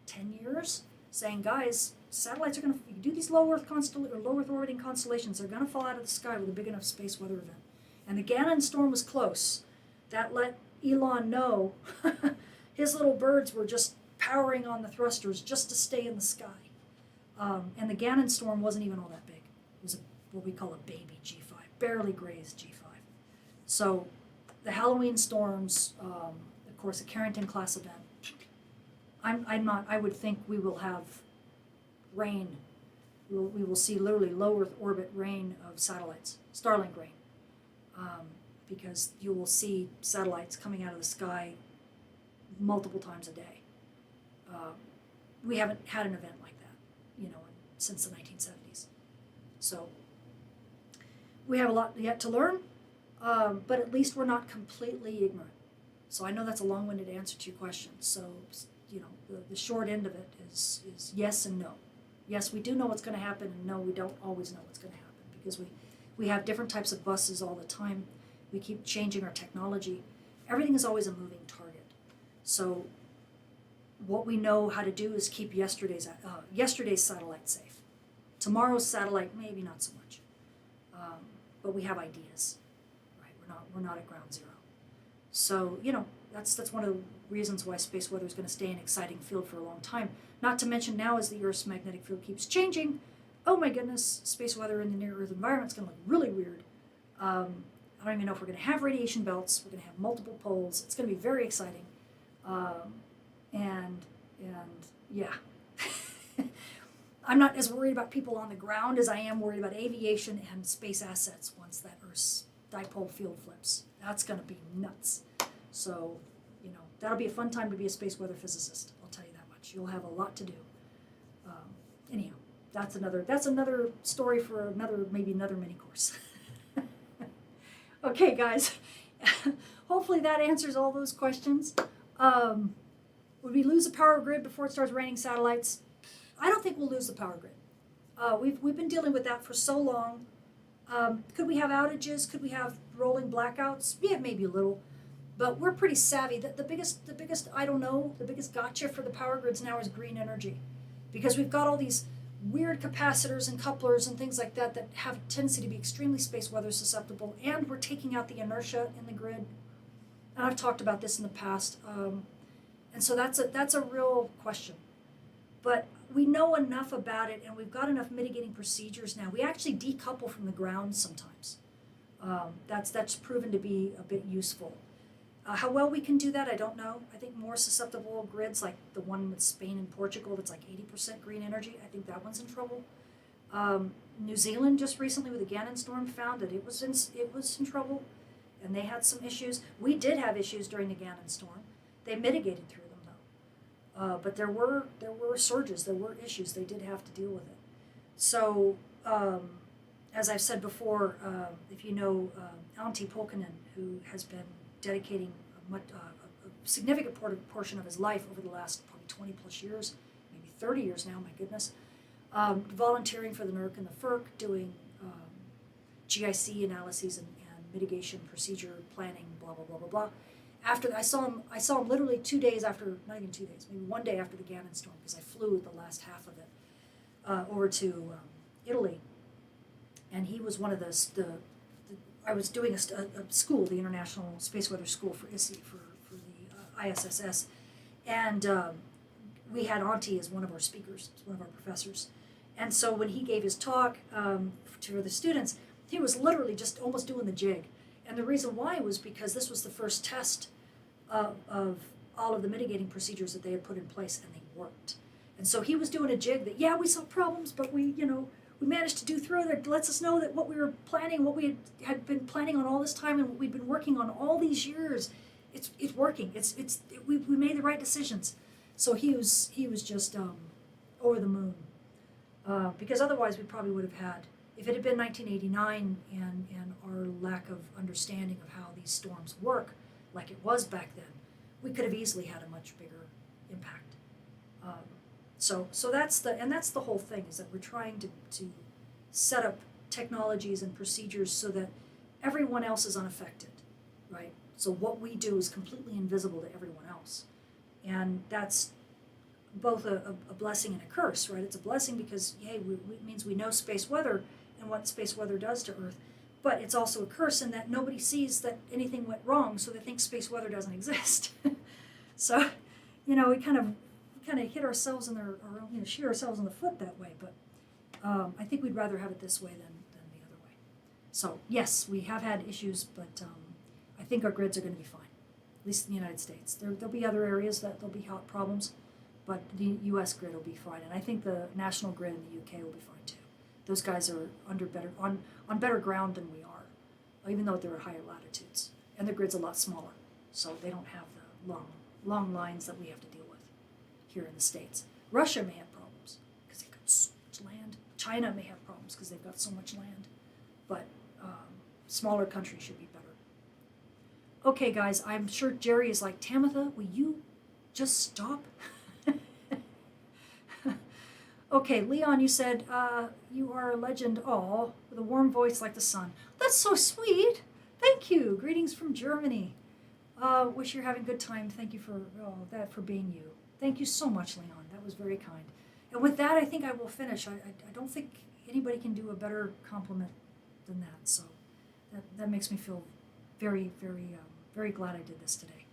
10 years, saying, guys, satellites are going to, you do these low Earth orbiting constellations, they're going to fall out of the sky with a big enough space weather event. And the Gannon storm was close. That let Elon know his little birds were just powering on the thrusters just to stay in the sky. And the Gannon storm wasn't even all that big. It was what we call a baby G5, barely grazed G5. So the Halloween storms, of course, the Carrington class event, I would think we will have rain. We will see literally low Earth orbit rain of satellites, Starlink rain, because you will see satellites coming out of the sky multiple times a day. We haven't had an event like that, since the 1970s. So we have a lot yet to learn, but at least we're not completely ignorant. So I know that's a long-winded answer to your question. So, the short end of it is yes and no. Yes, we do know what's going to happen, and no, we don't always know what's going to happen because we have different types of buses all the time. We keep changing our technology. Everything is always a moving target. So what we know how to do is keep yesterday's satellite safe. Tomorrow's satellite, maybe not so much, but we have ideas, right? We're not at ground zero. So that's one of the reasons why space weather is going to stay an exciting field for a long time. Not to mention now, as the Earth's magnetic field keeps changing, oh my goodness, space weather in the near Earth environment is going to look really weird. I don't even know if we're going to have radiation belts. We're going to have multiple poles. It's going to be very exciting. And yeah, I'm not as worried about people on the ground as I am worried about aviation and space assets once that Earth's dipole field flips. That's going to be nuts. So, that'll be a fun time to be a space weather physicist. I'll tell you that much. You'll have a lot to do. Anyhow, that's another story for maybe another mini course. Okay, guys. Hopefully that answers all those questions. Would we lose the power grid before it starts raining satellites? I don't think we'll lose the power grid. We've been dealing with that for so long. Could we have outages? Could we have rolling blackouts? Yeah, maybe a little. But we're pretty savvy. The biggest I don't know, the biggest gotcha for the power grids now is green energy. Because we've got all these weird capacitors and couplers and things like that have a tendency to be extremely space weather susceptible, and we're taking out the inertia in the grid. And I've talked about this in the past. And so that's a real question. But we know enough about it, and we've got enough mitigating procedures now. We actually decouple from the ground sometimes. That's proven to be a bit useful. How well we can do that, I don't know. I think more susceptible grids, like the one with Spain and Portugal, that's like 80% green energy, I think that one's in trouble. New Zealand just recently with the Gannon storm found that it was in trouble, and they had some issues. We did have issues during the Gannon storm. They mitigated through them though. But there were surges, there were issues. They did have to deal with it. So as I've said before, if you know Antti Polkinen, who has been dedicating a significant portion of his life over the last probably 20 plus years, maybe 30 years now, my goodness, volunteering for the NERC and the FERC, doing GIC analyses and mitigation procedure planning, blah, blah, blah, blah, blah. After I saw him literally 2 days after, not even 2 days, maybe 1 day after the Gannon storm, because I flew the last half of it over to Italy, and he was one of the I was doing a school, the International Space Weather School for ISI, for the ISSS, and we had Antti as one of our speakers, one of our professors. And so when he gave his talk to the students, he was literally just almost doing the jig. And the reason why was because this was the first test of all of the mitigating procedures that they had put in place, and they worked. And so he was doing a jig that, yeah, we saw problems, but we managed to do through it. It lets us know that what we were planning, what we had been planning on all this time, and what we'd been working on all these years, it's working. We made the right decisions. So he was just over the moon, because otherwise we probably would have had, if it had been 1989 and our lack of understanding of how these storms work, like it was back then, we could have easily had a much bigger impact. So that's the whole thing, is that we're trying to set up technologies and procedures so that everyone else is unaffected, right? So what we do is completely invisible to everyone else. And that's both a blessing and a curse, right? It's a blessing because, hey, it means we know space weather and what space weather does to Earth. But it's also a curse in that nobody sees that anything went wrong, so they think space weather doesn't exist. So, we kind of hit ourselves in shoot ourselves in the foot that way. But I think we'd rather have it this way than the other way. So yes, we have had issues, but I think our grids are going to be fine, at least in the United States. There'll be other areas that there'll be hot problems, but the U.S. grid will be fine, and I think the national grid in the UK will be fine too. Those guys are on better ground than we are, even though they're at higher latitudes, and their grid's a lot smaller, so they don't have the long lines that we have to deal with here in the States. Russia may have problems because they've got so much land. China may have problems because they've got so much land, but smaller countries should be better. Okay, guys, I'm sure Jerry is like, Tamitha, will you just stop? Okay, Leon, you said you are a legend, with a warm voice like the sun. That's so sweet. Thank you. Greetings from Germany. Wish you're having a good time. Thank you for being you. Thank you so much, Leon. That was very kind. And with that, I think I will finish. I don't think anybody can do a better compliment than that. So that makes me feel very, very, very glad I did this today.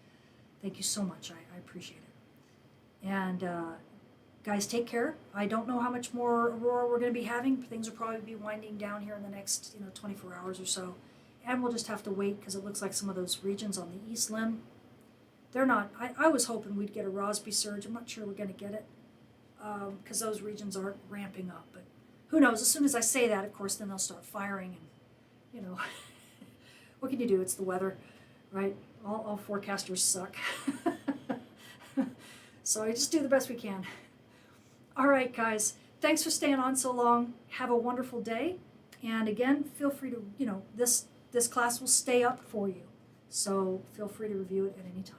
Thank you so much. I appreciate it. And guys, take care. I don't know how much more aurora we're going to be having. Things will probably be winding down here in the next 24 hours or so. And we'll just have to wait because it looks like some of those regions on the east limb, they're not. I was hoping we'd get a Rossby surge. I'm not sure we're going to get it because those regions aren't ramping up. But who knows? As soon as I say that, of course, then they'll start firing. And, what can you do? It's the weather, right? All forecasters suck. So I just do the best we can. All right, guys. Thanks for staying on so long. Have a wonderful day. And again, feel free to, this class will stay up for you. So feel free to review it at any time.